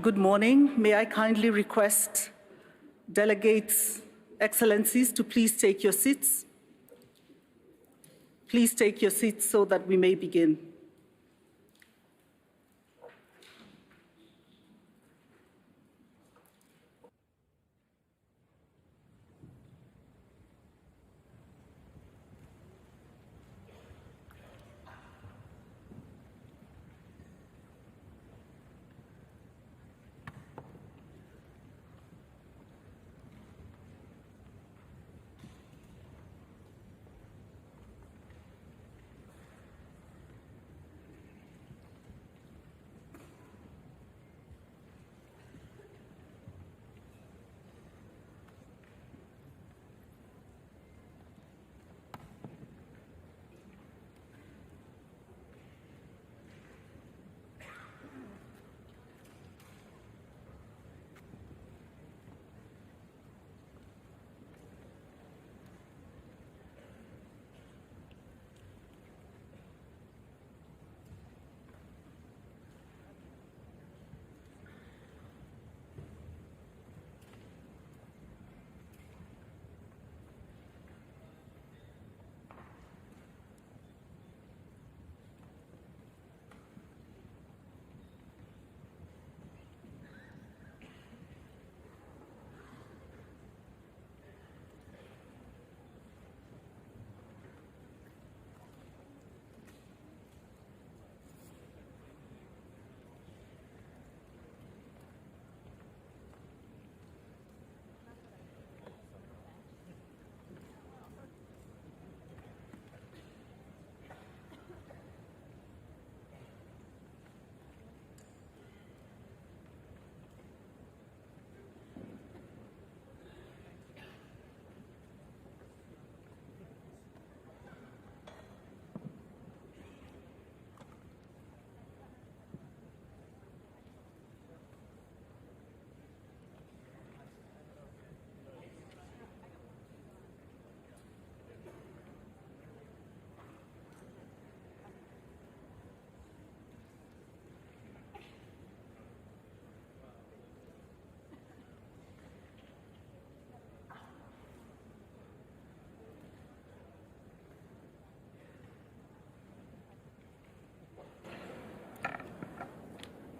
Good morning. May I kindly request delegates, excellencies, to please take your seats. Please take your seats so that we may begin.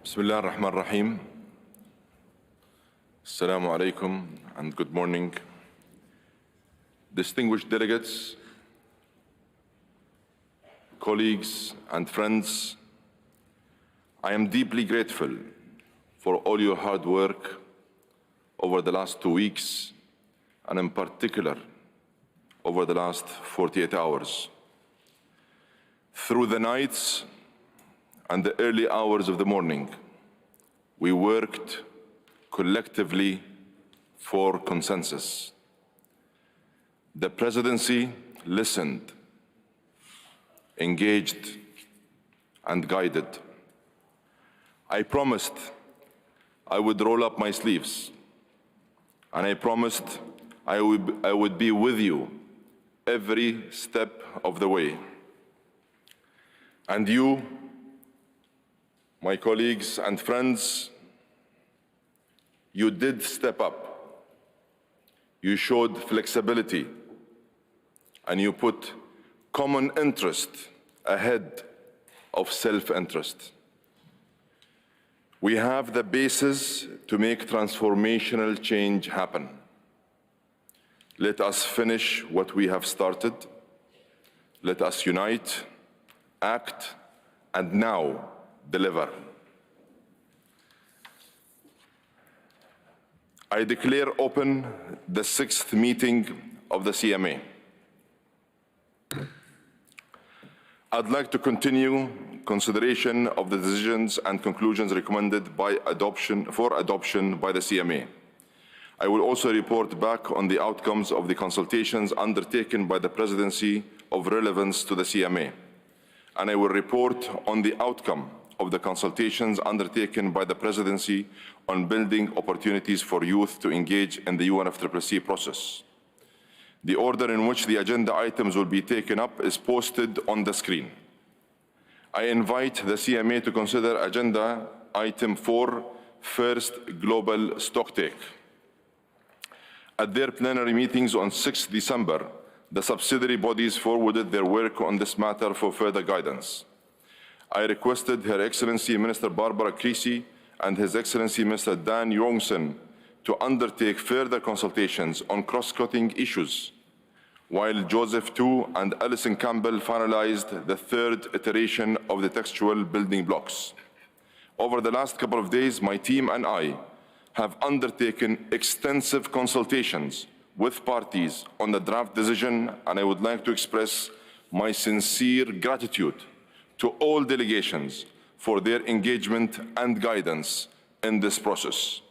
Bismillah ar-Rahman ar-Rahim. Assalamu alaikum and good morning. Distinguished delegates, colleagues and friends, I am deeply grateful for all your hard work over the last 2 weeks and in particular over the last 48 hours. Through the nights and the early hours of the morning, we worked collectively for consensus. The Presidency listened, engaged, and guided. I promised I would roll up my sleeves, and I promised I would be with you every step of the way. And you, my colleagues and friends, you did step up. You showed flexibility, and you put common interest ahead of self-interest. We have the basis to make transformational change happen. Let us finish what we have started. Let us unite, act, and now deliver. I declare open the 6th meeting of the CMA. I'd like to continue consideration of the decisions and conclusions recommended for adoption by the CMA. I will also report back on the outcomes of the consultations undertaken by the Presidency of relevance to the CMA. And I will report on the outcome of the consultations undertaken by the Presidency on building opportunities for youth to engage in the UNFCCC process. The order in which the agenda items will be taken up is posted on the screen. I invite the CMA to consider agenda item 4 first global stocktake. At their plenary meetings on 6 December, the subsidiary bodies forwarded their work on this matter for further guidance. I requested Her Excellency Minister Barbara Creasy and His Excellency Mr. Dan Yongson to undertake further consultations on cross-cutting issues, while Joseph Tu and Alison Campbell finalized the third iteration of the textual building blocks. Over the last couple of days, my team and I have undertaken extensive consultations with parties on the draft decision, and I would like to express my sincere gratitude to all delegations for their engagement and guidance in this process.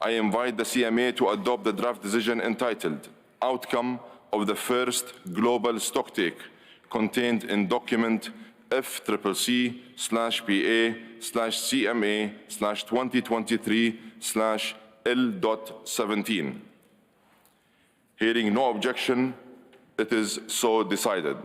I invite the CMA to adopt the draft decision entitled Outcome of the First Global Stocktake, contained in document FCCC/PA/CMA/2023/L.17. Hearing no objection, it is so decided.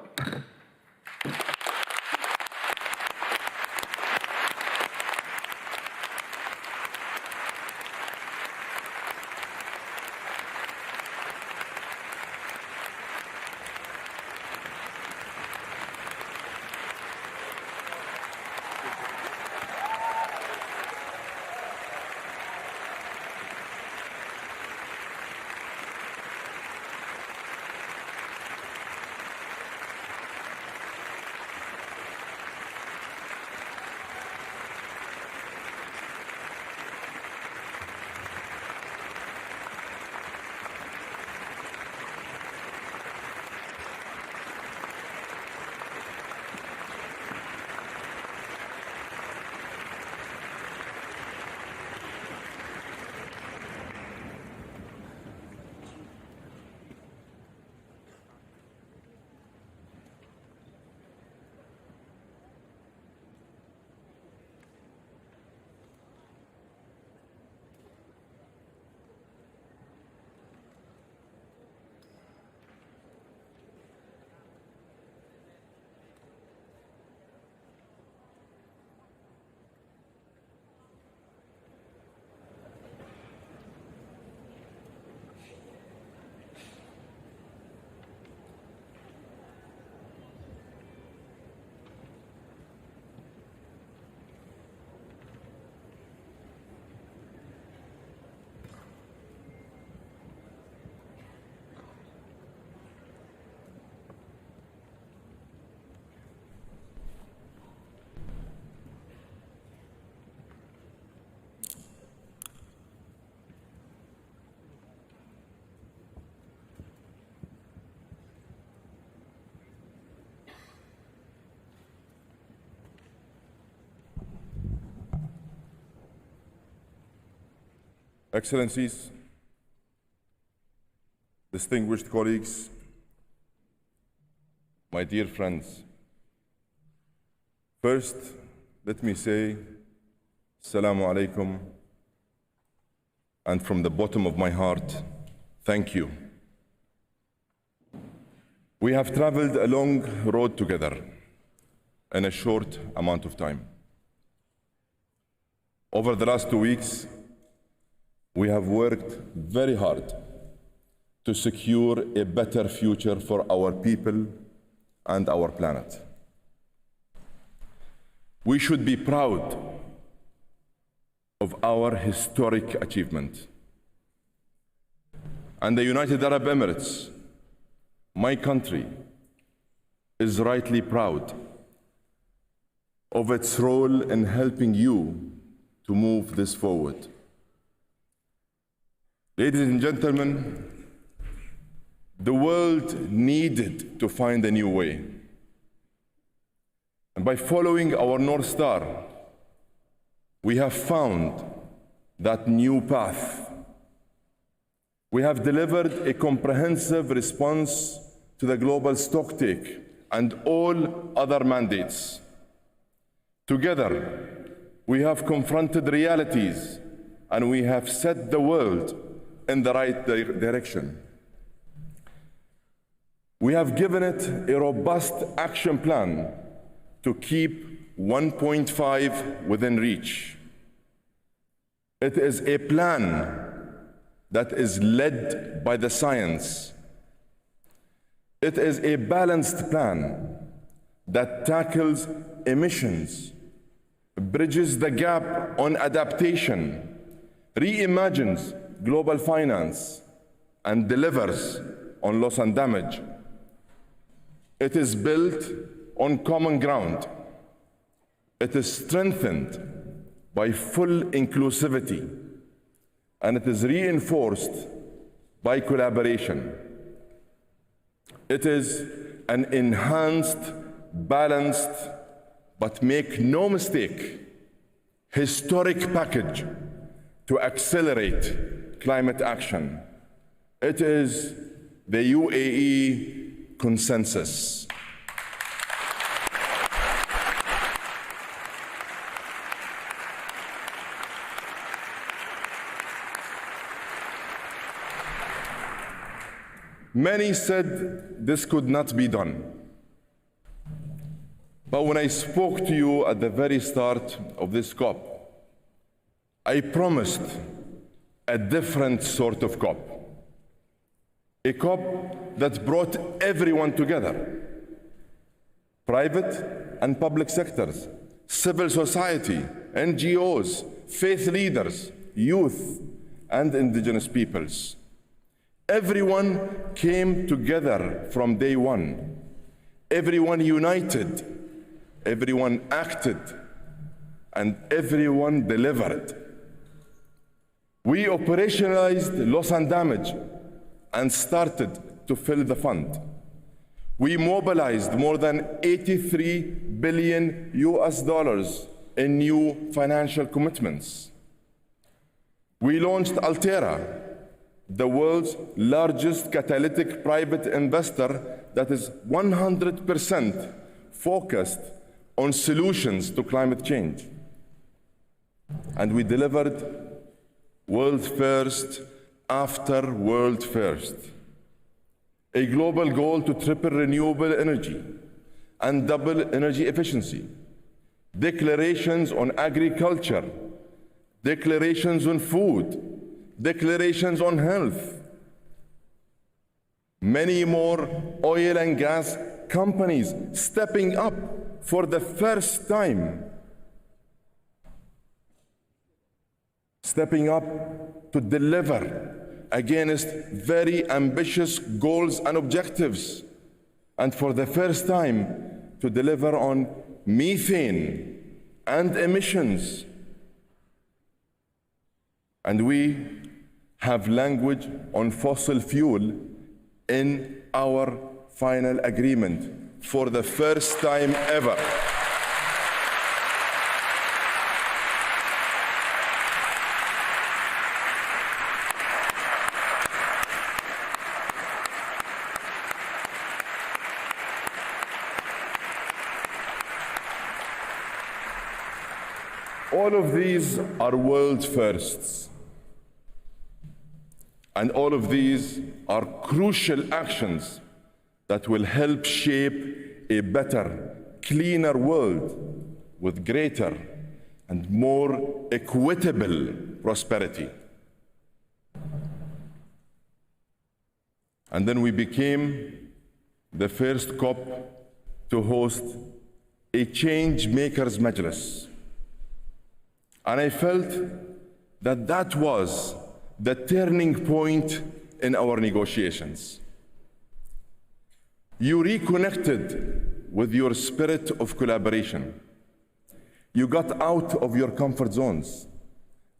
Excellencies, distinguished colleagues, my dear friends, first, let me say, Assalamu alaikum, and from the bottom of my heart, thank you. We have traveled a long road together in a short amount of time. Over the last 2 weeks, we have worked very hard to secure a better future for our people and our planet. We should be proud of our historic achievement. And the United Arab Emirates, my country, is rightly proud of its role in helping you to move this forward. Ladies and gentlemen, the world needed to find a new way. And by following our North Star, we have found that new path. We have delivered a comprehensive response to the global stocktake and all other mandates. Together, we have confronted realities and we have set the world in the right direction. We have given it a robust action plan to keep 1.5 within reach. It is a plan that is led by the science. It is a balanced plan that tackles emissions, bridges the gap on adaptation, reimagines global finance, and delivers on loss and damage. It is built on common ground. It is strengthened by full inclusivity, and it is reinforced by collaboration. It is an enhanced, balanced, but make no mistake, historic package to accelerate climate action. It is the UAE consensus. Many said this could not be done. But when I spoke to you at the very start of this COP, I promised a different sort of COP. A COP that brought everyone together. Private and public sectors, civil society, NGOs, faith leaders, youth, and indigenous peoples. Everyone came together from day one. Everyone united, everyone acted, and everyone delivered. We operationalized loss and damage and started to fill the fund. We mobilized more than 83 billion US dollars in new financial commitments. We launched Altera, the world's largest catalytic private investor that is 100% focused on solutions to climate change. And we delivered world first after world first. A global goal to triple renewable energy and double energy efficiency. Declarations on agriculture, declarations on food, declarations on health. Many more oil and gas companies stepping up for the first time. Stepping up to deliver against very ambitious goals and objectives. And for the first time, to deliver on methane and emissions. And we have language on fossil fuel in our final agreement for the first time ever. All of these are world firsts. And all of these are crucial actions that will help shape a better, cleaner world with greater and more equitable prosperity. And then we became the first COP to host a change makers majlis. And I felt that that was the turning point in our negotiations. You reconnected with your spirit of collaboration. You got out of your comfort zones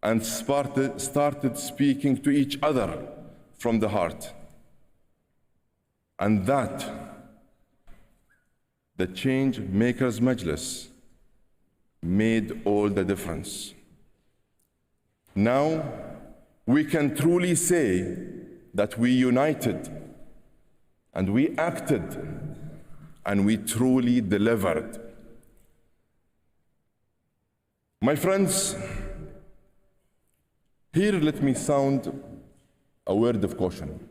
and started speaking to each other from the heart. And that, the Change Makers Majlis, made all the difference. Now, we can truly say that we united, and we acted, and we truly delivered. My friends, here let me sound a word of caution.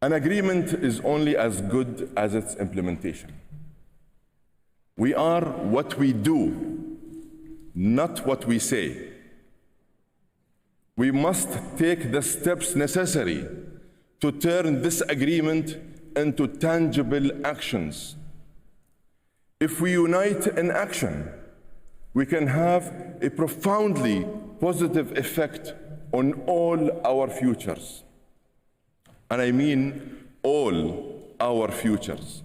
An agreement is only as good as its implementation. We are what we do, not what we say. We must take the steps necessary to turn this agreement into tangible actions. If we unite in action, we can have a profoundly positive effect on all our futures. And I mean all our futures.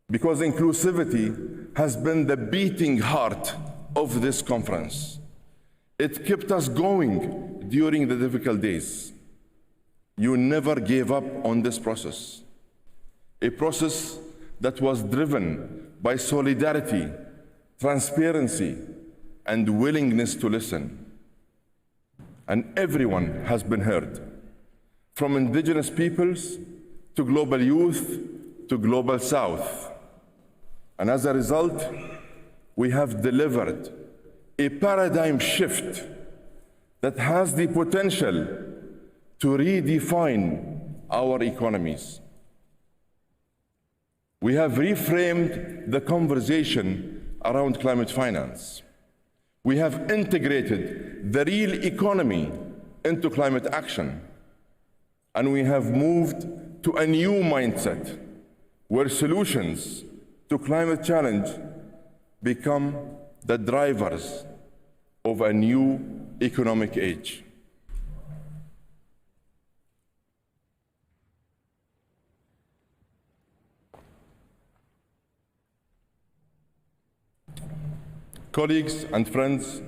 Because inclusivity has been the beating heart of this conference. It kept us going during the difficult days. You never gave up on this process, a process that was driven by solidarity, transparency, and willingness to listen. And everyone has been heard, from indigenous peoples to global youth to global south. And as a result, we have delivered a paradigm shift that has the potential to redefine our economies. We have reframed the conversation around climate finance. We have integrated the real economy into climate action. And we have moved to a new mindset where solutions to climate challenge become the drivers of a new economic age. Colleagues and friends,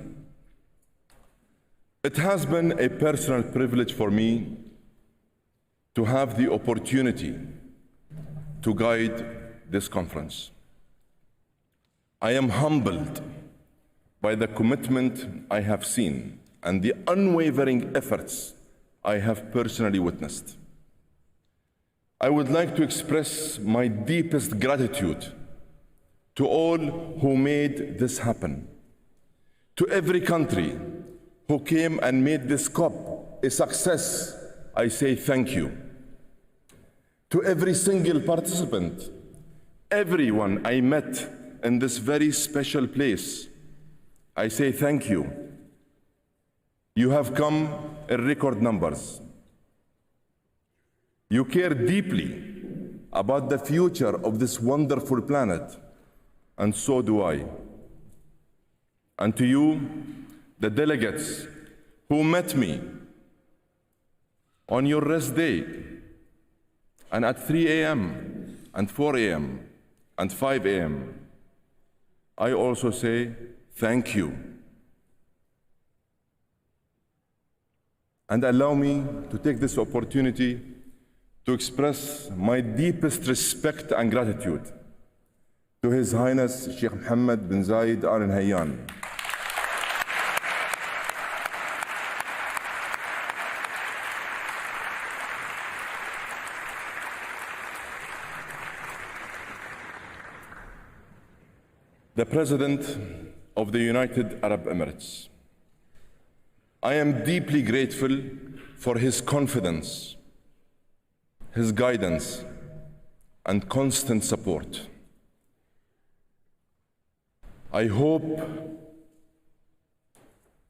it has been a personal privilege for me to have the opportunity to guide this conference. I am humbled by the commitment I have seen and the unwavering efforts I have personally witnessed. I would like to express my deepest gratitude to all who made this happen, to every country who came and made this COP a success. I say thank you. To every single participant, everyone I met in this very special place, I say thank you. You have come in record numbers. You care deeply about the future of this wonderful planet, and so do I. And to you, the delegates who met me on your rest day, and at 3 a.m. and 4 a.m. and 5 a.m., I also say thank you. And allow me to take this opportunity to express my deepest respect and gratitude to His Highness Sheikh Mohammed bin Zayed Al Nahyan. The President of the United Arab Emirates. I am deeply grateful for his confidence, his guidance, and constant support. I hope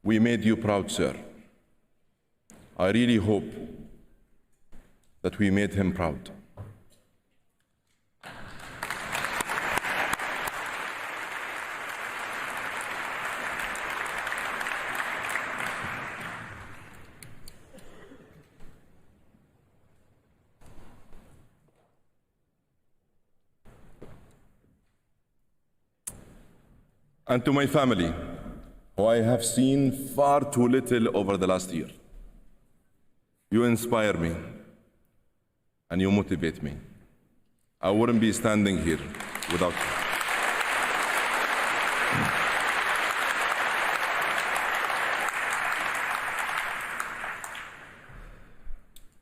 we made you proud, sir. I really hope that we made him proud. And to my family, who I have seen far too little over the last year. You inspire me and you motivate me. I wouldn't be standing here without you.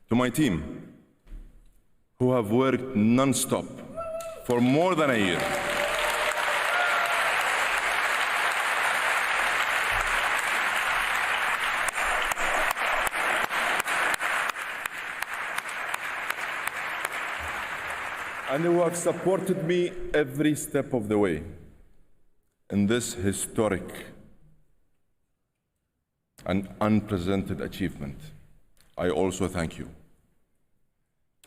To my team, who have worked non-stop for more than a year. And who have supported me every step of the way in this historic an unprecedented achievement. I also thank you.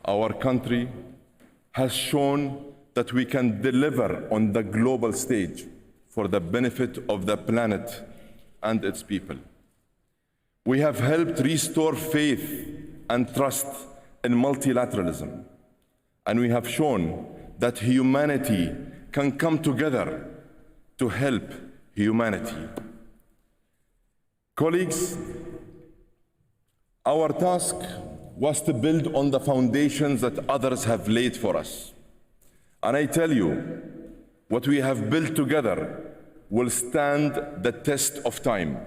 Our country has shown that we can deliver on the global stage for the benefit of the planet and its people. We have helped restore faith and trust in multilateralism, and we have shown that humanity can come together to help humanity. Colleagues, our task was to build on the foundations that others have laid for us. And I tell you, what we have built together will stand the test of time.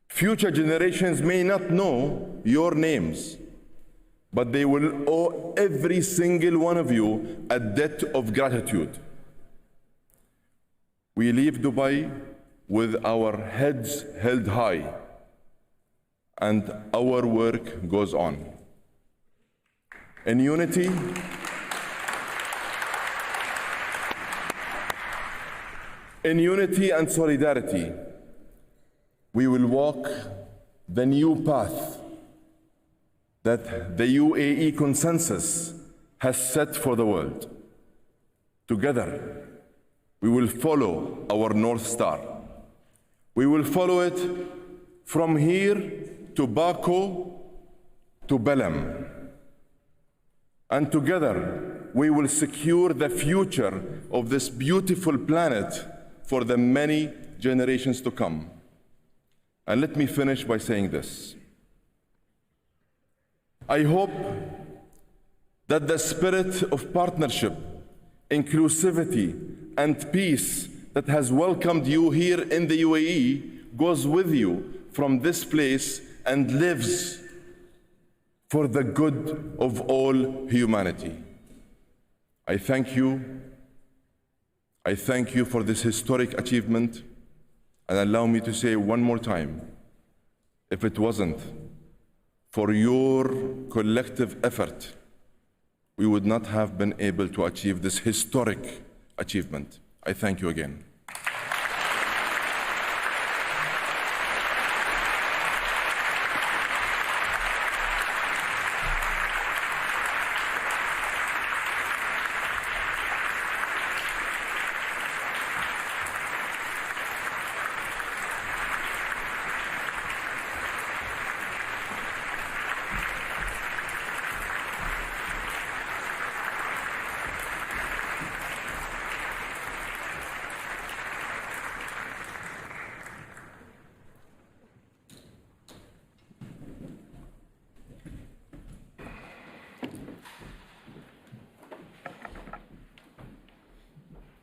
Future generations may not know your names, but they will owe every single one of you a debt of gratitude. We leave Dubai with our heads held high, and our work goes on. In unity, and solidarity, we will walk the new path that the UAE consensus has set for the world. Together, we will follow our North Star. We will follow it from here to Baku to Belém. And together, we will secure the future of this beautiful planet for the many generations to come. And let me finish by saying this. I hope that the spirit of partnership, inclusivity, and peace that has welcomed you here in the UAE goes with you from this place and lives for the good of all humanity. I thank you. I thank you for this historic achievement, and allow me to say one more time, if it wasn't for your collective effort, we would not have been able to achieve this historic achievement. I thank you again.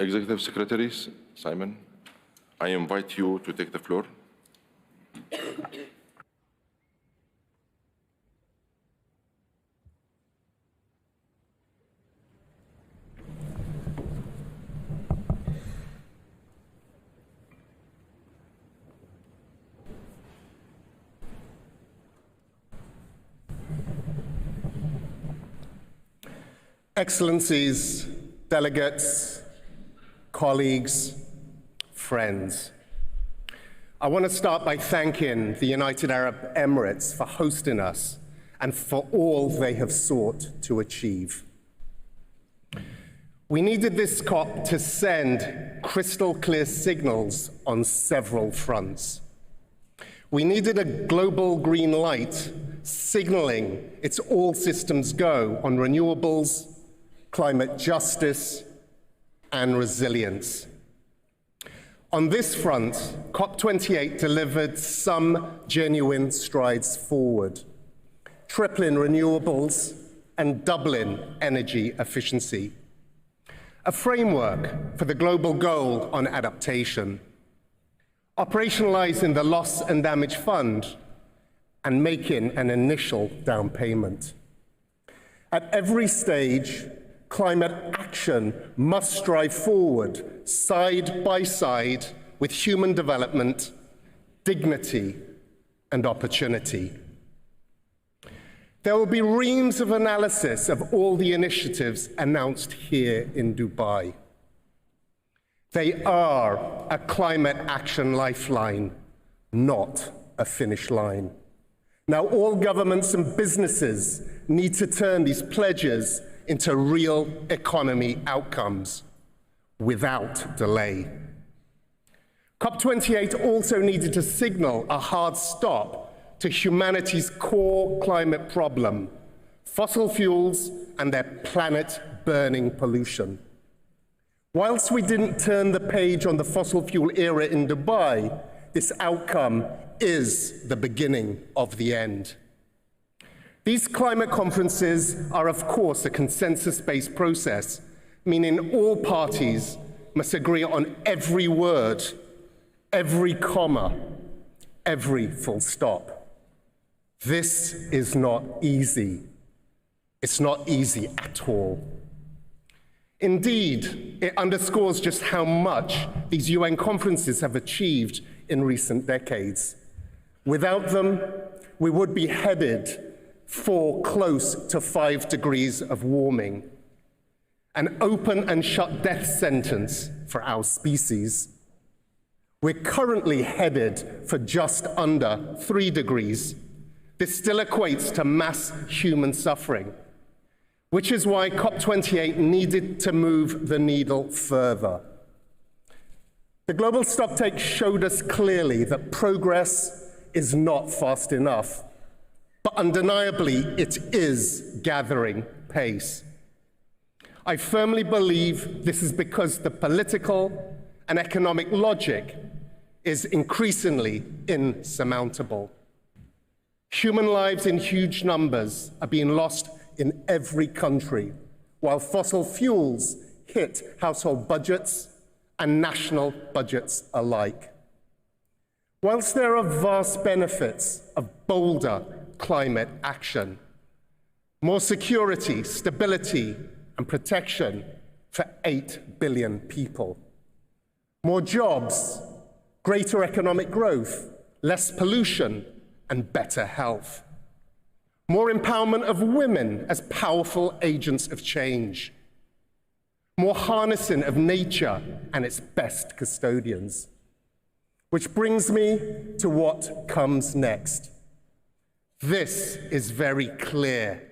Executive Secretary Simon, I invite you to take the floor. Excellencies, delegates, colleagues, friends. I want to start by thanking the United Arab Emirates for hosting us and for all they have sought to achieve. We needed this COP to send crystal clear signals on several fronts. We needed a global green light signaling it's all systems go on renewables, climate justice, and resilience. On this front, COP28 delivered some genuine strides forward, tripling renewables and doubling energy efficiency. A framework for the global goal on adaptation, operationalizing the Loss and Damage Fund, and making an initial down payment. At every stage, climate action must strive forward, side by side with human development, dignity, and opportunity. There will be reams of analysis of all the initiatives announced here in Dubai. They are a climate action lifeline, not a finish line. Now, all governments and businesses need to turn these pledges into real economy outcomes without delay. COP28 also needed to signal a hard stop to humanity's core climate problem, fossil fuels and their planet-burning pollution. Whilst we didn't turn the page on the fossil fuel era in Dubai, this outcome is the beginning of the end. These climate conferences are, of course, a consensus-based process, meaning all parties must agree on every word, every comma, every full stop. This is not easy. It's not easy at all. Indeed, it underscores just how much these UN conferences have achieved in recent decades. Without them, we would be headed for close to 5 degrees of warming, an open and shut death sentence for our species. We're currently headed for just under 3 degrees. This still equates to mass human suffering, which is why COP28 needed to move the needle further. The global stocktake showed us clearly that progress is not fast enough, but undeniably it is gathering pace. I firmly believe this is because the political and economic logic is increasingly insurmountable. Human lives in huge numbers are being lost in every country, while fossil fuels hit household budgets and national budgets alike. Whilst there are vast benefits of bolder climate action, more security, stability, and protection for 8 billion people, more jobs, greater economic growth, less pollution, and better health, more empowerment of women as powerful agents of change, more harnessing of nature and its best custodians. Which brings me to what comes next. This is very clear.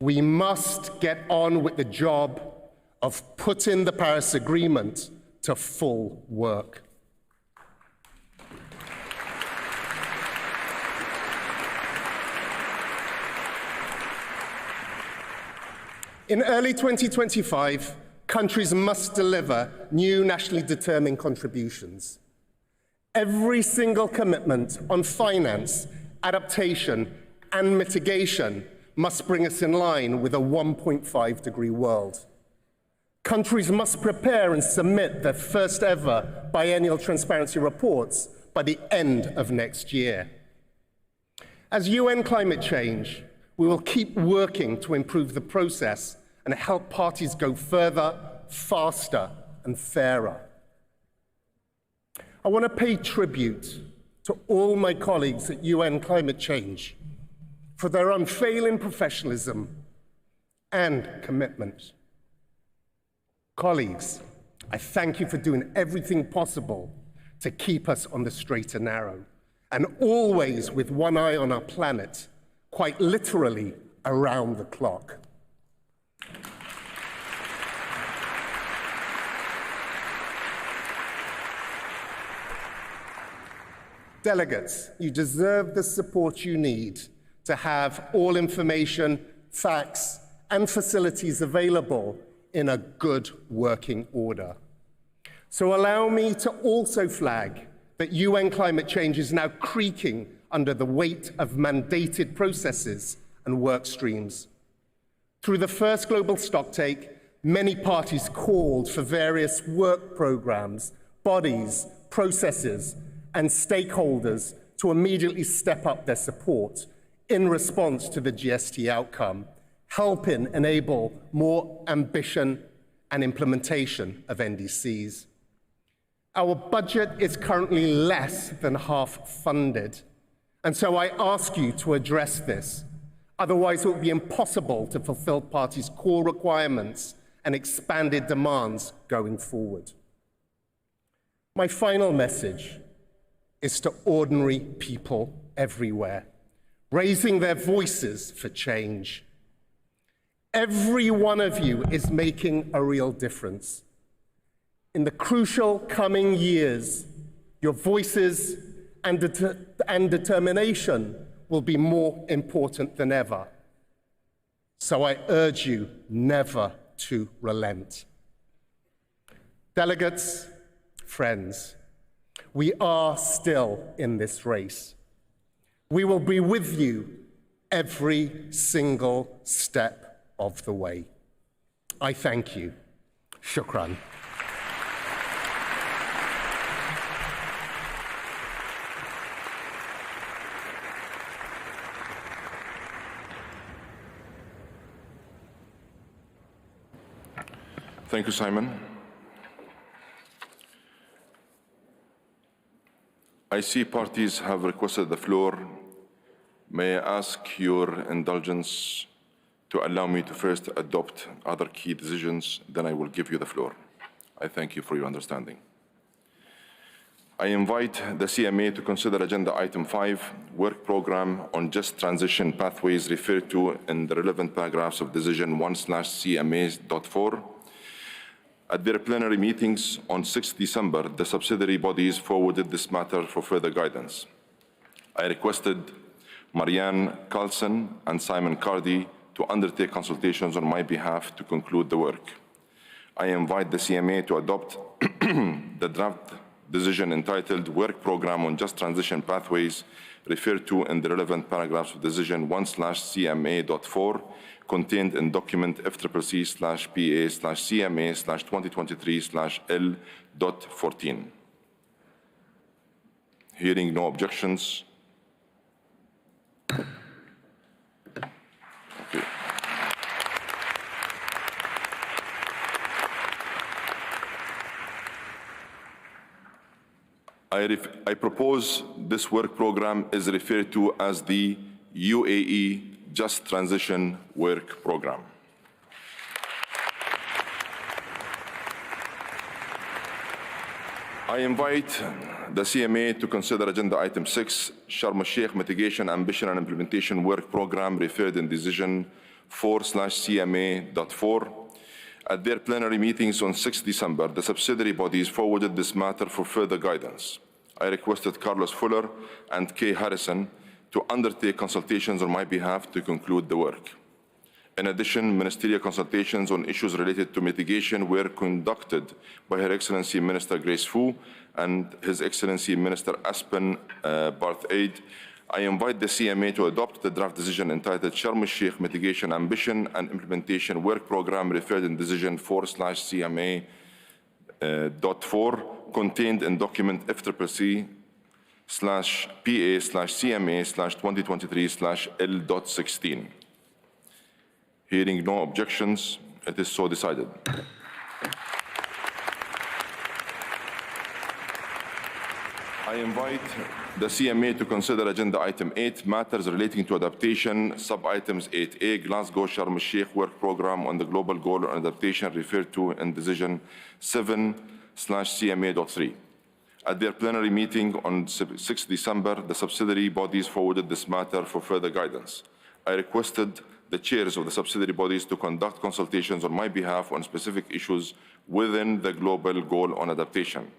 We must get on with the job of putting the Paris Agreement to full work. In early 2025, countries must deliver new nationally determined contributions. Every single commitment on finance, adaptation, and mitigation must bring us in line with a 1.5-degree world. Countries must prepare and submit their first ever biennial transparency reports by the end of next year. As UN climate change, we will keep working to improve the process and help parties go further, faster, and fairer. I want to pay tribute to all my colleagues at UN Climate Change for their unfailing professionalism and commitment. Colleagues, I thank you for doing everything possible to keep us on the straight and narrow, and always with one eye on our planet, quite literally around the clock. Delegates, you deserve the support you need to have all information, facts, and facilities available in a good working order. So allow me to also flag that UN climate change is now creaking under the weight of mandated processes and work streams. Through the first global stocktake, many parties called for various work programs, bodies, processes, and stakeholders to immediately step up their support in response to the GST outcome, helping enable more ambition and implementation of NDCs. Our budget is currently less than half funded, and so I ask you to address this. Otherwise, it will be impossible to fulfill parties' core requirements and expanded demands going forward. My final message is to ordinary people everywhere, raising their voices for change. Every one of you is making a real difference. In the crucial coming years, your voices and determination will be more important than ever. So I urge you never to relent. Delegates, friends, we are still in this race. We will be with you every single step of the way. I thank you. Shukran. Thank you, Simon. I see parties have requested the floor. May I ask your indulgence to allow me to first adopt other key decisions, then I will give you the floor. I thank you for your understanding. I invite the CMA to consider Agenda Item 5, Work Programme on Just Transition Pathways referred to in the relevant paragraphs of Decision 1/CMA.4. At their plenary meetings on 6 December, the subsidiary bodies forwarded this matter for further guidance. I requested Marianne Carlson and Simon Cardy to undertake consultations on my behalf to conclude the work. I invite the CMA to adopt the draft decision entitled Work Programme on Just Transition Pathways referred to in the relevant paragraphs of Decision 1/CMA.4 contained in document FCCMA/PA/CMA/2023/L.14. Hearing no objections. Okay. I propose this work program is referred to as the UAE Just Transition Work Program. I invite the CMA to consider Agenda Item 6, Sharm el-Sheikh Mitigation, Ambition and Implementation Work Program referred in Decision 4/CMA.4. At their plenary meetings on 6 December, the subsidiary bodies forwarded this matter for further guidance. I requested Carlos Fuller and Kay Harrison to undertake consultations on my behalf to conclude the work. In addition, ministerial consultations on issues related to mitigation were conducted by Her Excellency Minister Grace Fu and His Excellency Minister Aspen Barthaid. I invite the CMA to adopt the draft decision entitled Sharm el-Sheikh Mitigation, Ambition and Implementation Work Program referred in Decision 4/CMA.4 contained in document FCCPA/CMA/2023/L.16. Hearing no objections, it is so decided. I invite the CMA to consider Agenda Item 8, Matters Relating to Adaptation, Sub-Items 8A, Glasgow Sharm el-Sheikh Work Programme on the Global Goal on Adaptation referred to in Decision 7/CMA.3. At their plenary meeting on 6 December, the subsidiary bodies forwarded this matter for further guidance. I requested the chairs of the subsidiary bodies to conduct consultations on my behalf on specific issues within the Global Goal on Adaptation.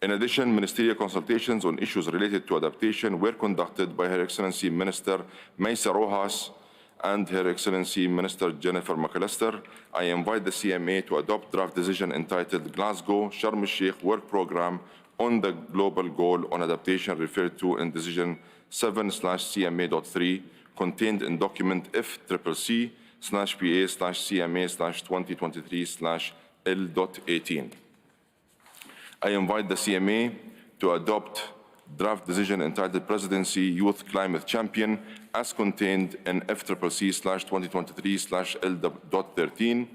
In addition, ministerial consultations on issues related to adaptation were conducted by Her Excellency Minister Maysa Rojas and Her Excellency Minister Jennifer McAllister. I invite the CMA to adopt draft decision entitled Glasgow Sharm el-Sheikh Work Programme on the Global Goal on Adaptation referred to in Decision 7/CMA.3 contained in document FCCPA/CMA/2023/L.18. I invite the CMA to adopt draft decision entitled Presidency Youth Climate Champion as contained in FCCC/2023/L.13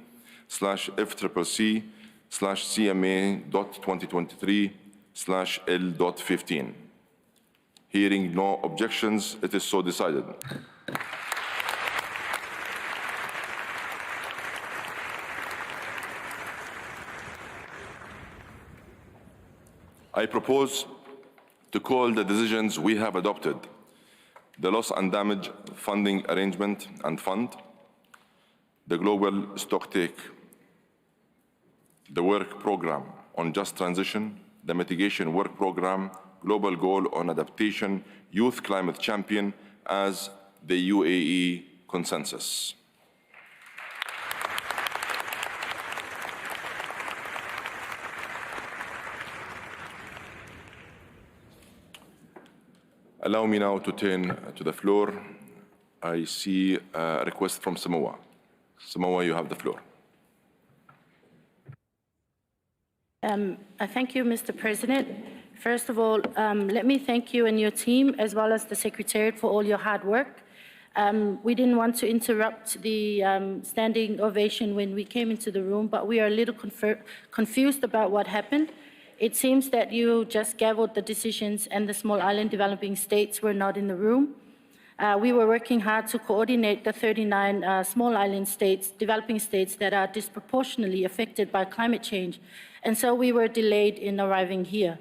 FCCC/CMA.2023/L.15. Hearing no objections, it is so decided. I propose to to call the decisions we have adopted: the Loss and Damage Funding Arrangement and Fund, the Global Stocktake, the Work Program on Just Transition, the Mitigation Work Program, Global Goal on Adaptation, Youth Climate Champion as the UAE Consensus. Allow me now to turn to the floor. I see a request from Samoa. Samoa, you have the floor. I thank you, Mr. President. First of all, let me thank you and your team, as well as the Secretariat, for all your hard work. We didn't want to interrupt the standing ovation when we came into the room, but we are a little confused about what happened. It seems that you just gavelled the decisions and the small island developing states were not in the room. We were working hard to coordinate the 39 small island states, developing states that are disproportionately affected by climate change. And so we were delayed in arriving here.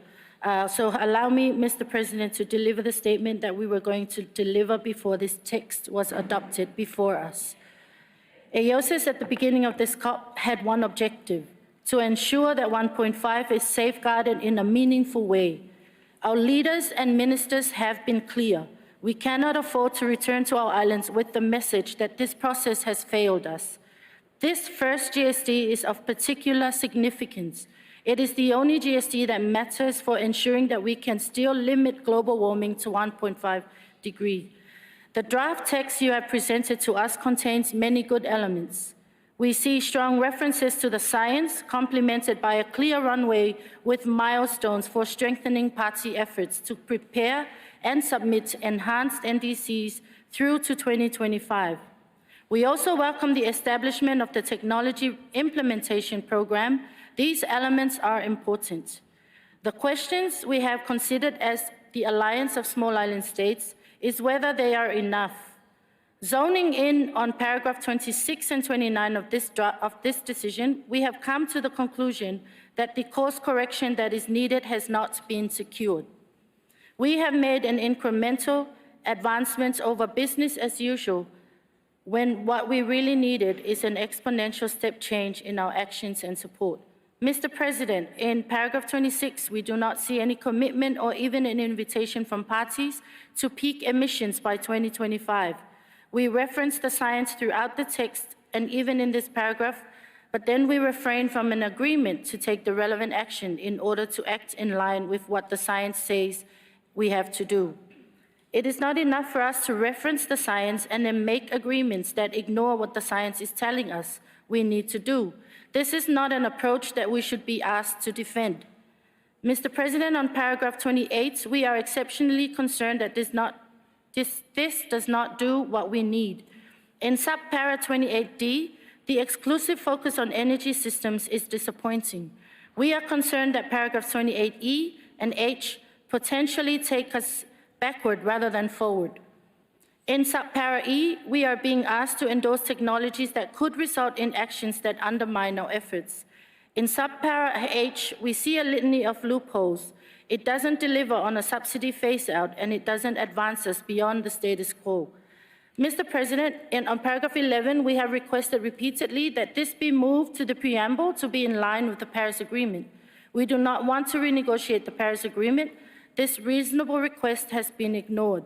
So allow me, Mr. President, to deliver the statement that we were going to deliver before this text was adopted before us. EOSIS at the beginning of this COP had one objective: to ensure that 1.5 is safeguarded in a meaningful way. Our leaders and ministers have been clear. We cannot afford to return to our islands with the message that this process has failed us. This first GSD is of particular significance. It is the only GSD that matters for ensuring that we can still limit global warming to 1.5 degrees. The draft text you have presented to us contains many good elements. We see strong references to the science, complemented by a clear runway with milestones for strengthening party efforts to prepare and submit enhanced NDCs through to 2025. We also welcome the establishment of the Technology Implementation Program. These elements are important. The questions we have considered as the Alliance of Small Island States is whether they are enough. Zoning in on paragraph 26 and 29 of this decision, we have come to the conclusion that the course correction that is needed has not been secured. We have made an incremental advancement over business as usual, when what we really needed is an exponential step change in our actions and support. Mr. President, in paragraph 26, we do not see any commitment or even an invitation from parties to peak emissions by 2025. We reference the science throughout the text and even in this paragraph, but then we refrain from an agreement to take the relevant action in order to act in line with what the science says we have to do. It is not enough for us to reference the science and then make agreements that ignore what the science is telling us we need to do. This is not an approach that we should be asked to defend. Mr. President, on paragraph 28, we are exceptionally concerned that this does not do what we need. In subpara 28D, the exclusive focus on energy systems is disappointing. We are concerned that paragraphs 28E and H potentially take us backward rather than forward. In subpara E, we are being asked to endorse technologies that could result in actions that undermine our efforts. In subpara H, we see a litany of loopholes. It doesn't deliver on a subsidy phase-out, and it doesn't advance us beyond the status quo. Mr. President, on paragraph 11, we have requested repeatedly that this be moved to the preamble to be in line with the Paris Agreement. We do not want to renegotiate the Paris Agreement. This reasonable request has been ignored.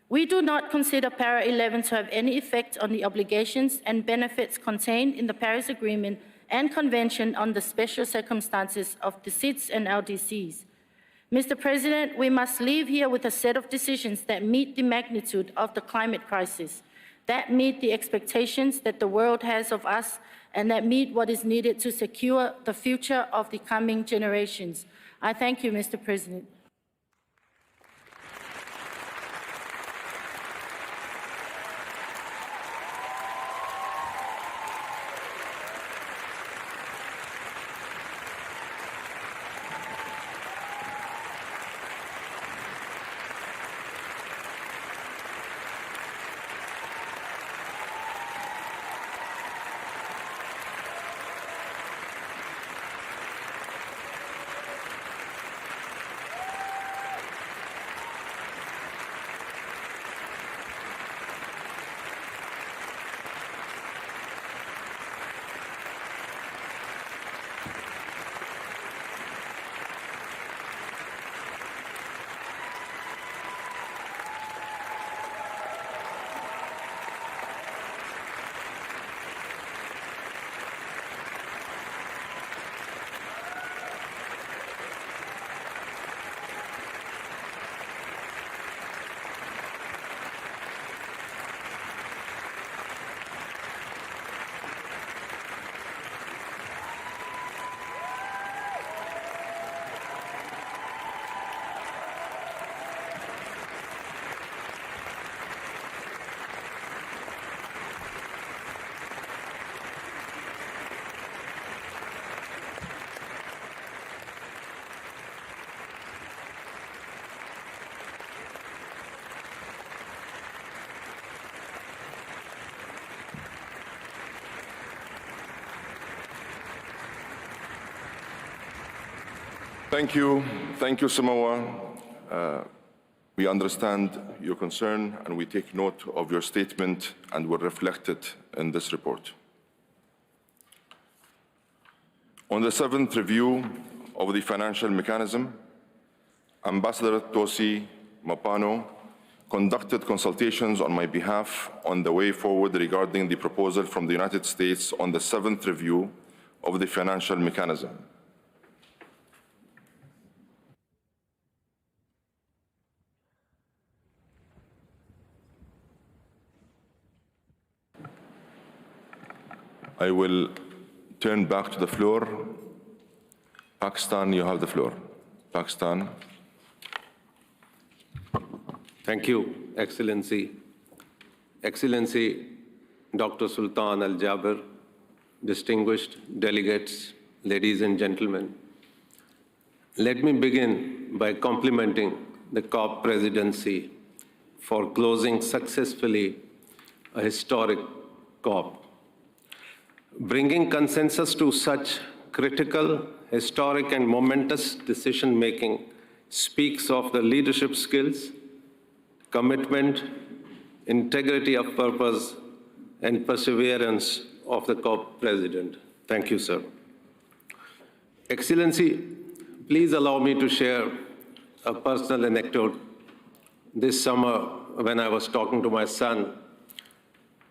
We do not consider para 11 to have any effect on the obligations and benefits contained in the Paris Agreement and Convention on the Special Circumstances of the SIDS and LDCs. Mr. President, we must leave here with a set of decisions that meet the magnitude of the climate crisis, that meet the expectations that the world has of us, and that meet what is needed to secure the future of the coming generations. I thank you, Mr. President. Thank you, Samoa. We understand your concern and we take note of your statement and will reflect it in this report. On the 7th review of the financial mechanism, Ambassador Tosi Mapano conducted consultations on my behalf on the way forward regarding the proposal from the United States on the 7th review of the financial mechanism. I will turn back to the floor. Pakistan, you have the floor. Pakistan. Thank you, Excellency. Excellency, Dr. Sultan Al Jaber, distinguished delegates, ladies and gentlemen. Let me begin by complimenting the COP presidency for closing successfully a historic COP. Bringing consensus to such critical, historic, and momentous decision-making speaks of the leadership skills, commitment, integrity of purpose, and perseverance of the COP president. Thank you, sir. Excellency, please allow me to share a personal anecdote. This summer, when I was talking to my son,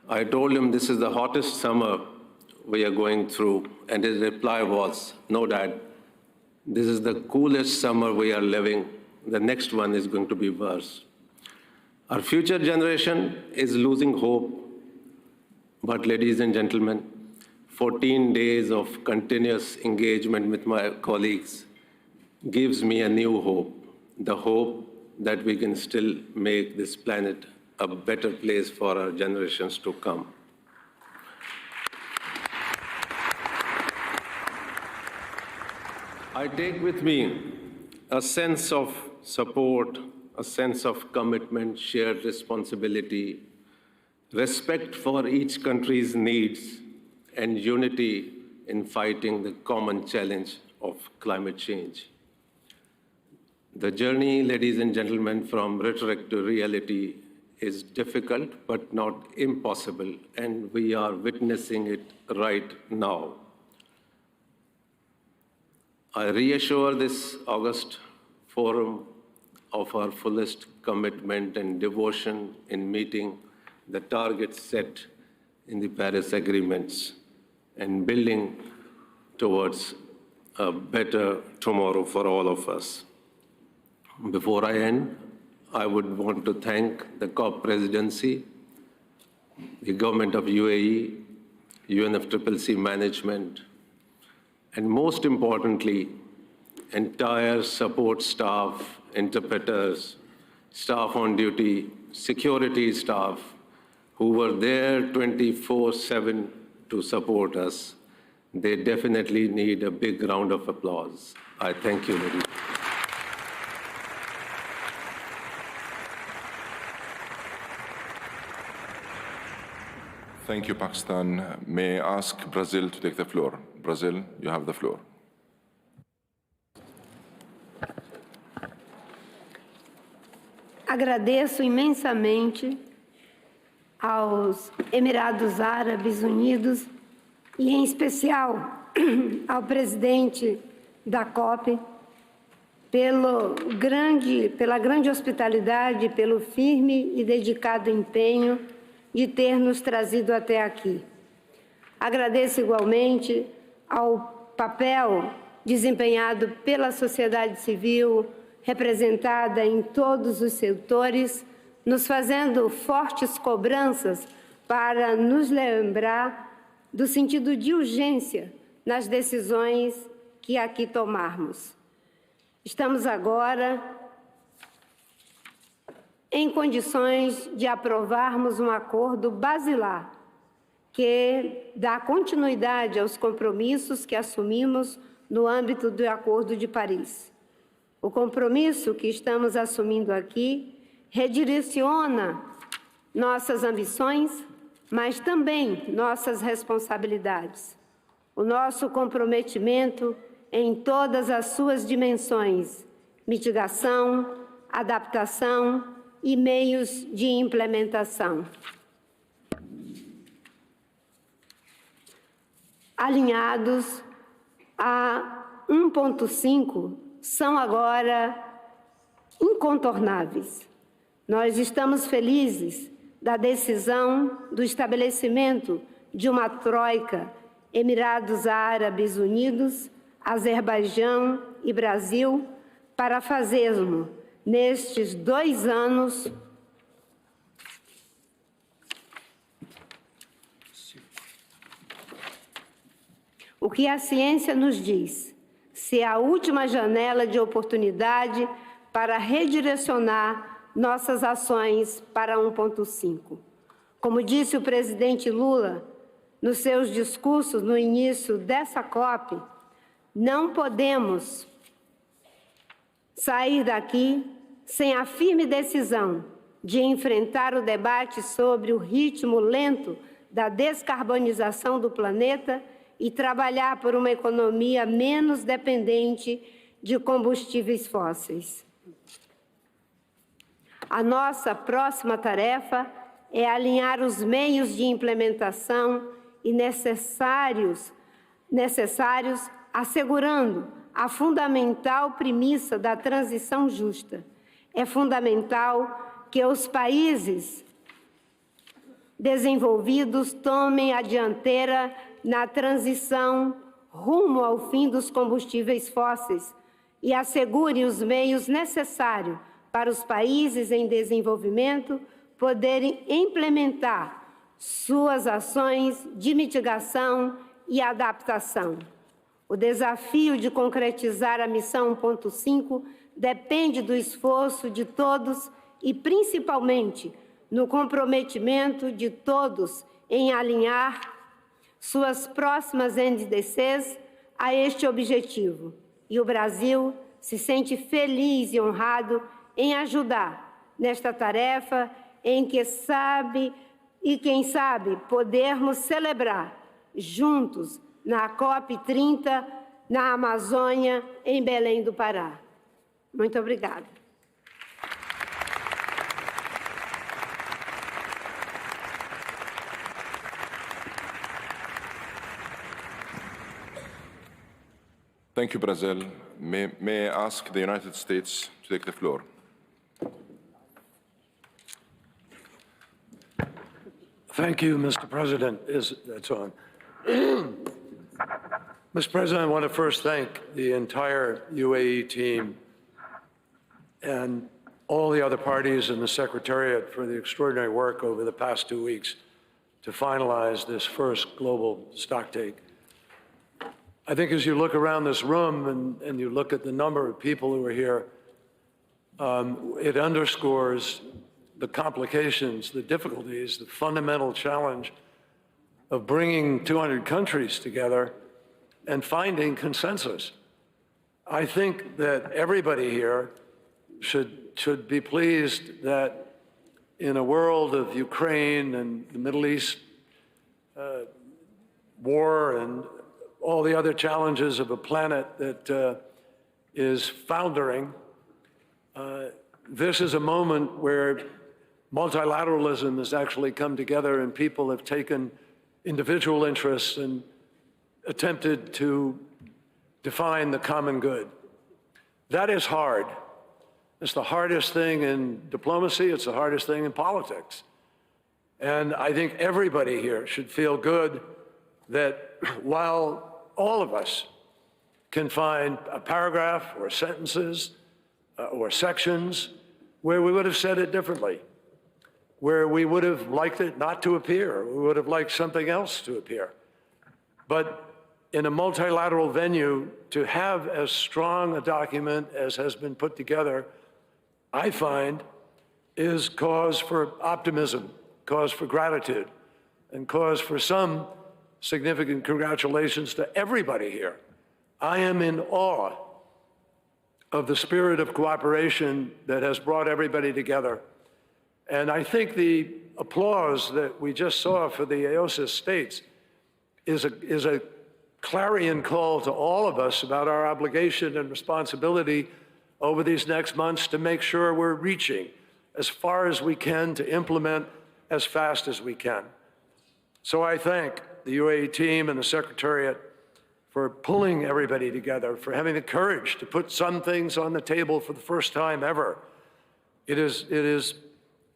I told him this is the hottest summer we are going through, and his reply was, "No, Dad, this is the coolest summer we are living. The next one is going to be worse." Our future generation is losing hope, but ladies and gentlemen, 14 days of continuous engagement with my colleagues gives me a new hope, the hope that we can still make this planet a better place for our generations to come. I take with me a sense of support, a sense of commitment, shared responsibility, respect for each country's needs, and unity in fighting the common challenge of climate change. The journey, ladies and gentlemen, from rhetoric to reality is difficult but not impossible, and we are witnessing it right now. I reassure this August forum of our fullest commitment and devotion in meeting the targets set in the Paris agreements and building towards a better tomorrow for all of us. Before I end, I would want to thank the COP presidency, the government of UAE, UNFCCC management, and most importantly, entire support staff, interpreters, staff on duty, security staff, who were there 24/7 to support us. They definitely need a big round of applause. I thank you, ladies. Thank you, Pakistan. May I ask Brazil to take the floor? Brazil, you have the floor. Agradeço imensamente aos Emirados Árabes Unidos e, em especial, ao presidente da COP pela grande hospitalidade, pelo firme e dedicado empenho de ter nos trazido até aqui. Agradeço igualmente ao papel desempenhado pela sociedade civil, representada em todos os setores, nos fazendo fortes cobranças para nos lembrar do sentido de urgência nas decisões que aqui tomarmos. Estamos agora em condições de aprovarmos um acordo basilar que dá continuidade aos compromissos que assumimos no âmbito do Acordo de Paris. O compromisso que estamos assumindo aqui redireciona nossas ambições, mas também nossas responsabilidades. O nosso comprometimento em todas as suas dimensões: mitigação, adaptação e meios de implementação. Alinhados a 1,5 são agora incontornáveis. Nós estamos felizes da decisão do estabelecimento de uma troika Emirados Árabes Unidos, Azerbaijão e Brasil para fazermos, nestes 2 anos, o que a ciência nos diz ser a última janela de oportunidade para redirecionar nossas ações para 1,5. Como disse o presidente Lula nos seus discursos no início dessa COP, não podemos sair daqui sem a firme decisão de enfrentar o debate sobre o ritmo lento da descarbonização do planeta e trabalhar por uma economia menos dependente de combustíveis fósseis. A nossa próxima tarefa é alinhar os meios de implementação e necessários, assegurando a fundamental premissa da transição justa. É fundamental que os países desenvolvidos tomem a dianteira na transição rumo ao fim dos combustíveis fósseis e assegure os meios necessários para os países em desenvolvimento poderem implementar suas ações de mitigação e adaptação. O desafio de concretizar a missão 1,5 depende do esforço de todos e, principalmente, no comprometimento de todos em alinhar suas próximas NDCs a este objetivo. E o Brasil se sente feliz e honrado em ajudar nesta tarefa em que quem sabe, podermos celebrar juntos na COP30 na Amazônia, em Belém do Pará. Muito obrigada. Thank you, Brazil. May I ask the United States to take the floor? Thank you, Mr. President. That's on. Mr. President, I want to first thank the entire UAE team and all the other parties and the Secretariat for the extraordinary work over the past 2 weeks to finalize this first global stocktake. I think as you look around this room and you look at the number of people who are here, it underscores the complications, the difficulties, the fundamental challenge of bringing 200 countries together and finding consensus. I think that everybody here should be pleased that in a world of Ukraine and the Middle East war and all the other challenges of a planet that is foundering, this is a moment where multilateralism has actually come together and people have taken individual interests and attempted to define the common good. That is hard. It's the hardest thing in diplomacy. It's the hardest thing in politics. And I think everybody here should feel good that while all of us can find a paragraph or sentences or sections where we would have said it differently, where we would have liked it not to appear, we would have liked something else to appear. But in a multilateral venue, to have as strong a document as has been put together, I find, is cause for optimism, cause for gratitude, and cause for some significant congratulations to everybody here. I am in awe of the spirit of cooperation that has brought everybody together. And I think the applause that we just saw for the AOSIS states is a clarion call to all of us about our obligation and responsibility over these next months to make sure we're reaching as far as we can to implement as fast as we can. So I thank the UAE team and the Secretariat for pulling everybody together, for having the courage to put some things on the table for the first time ever. It is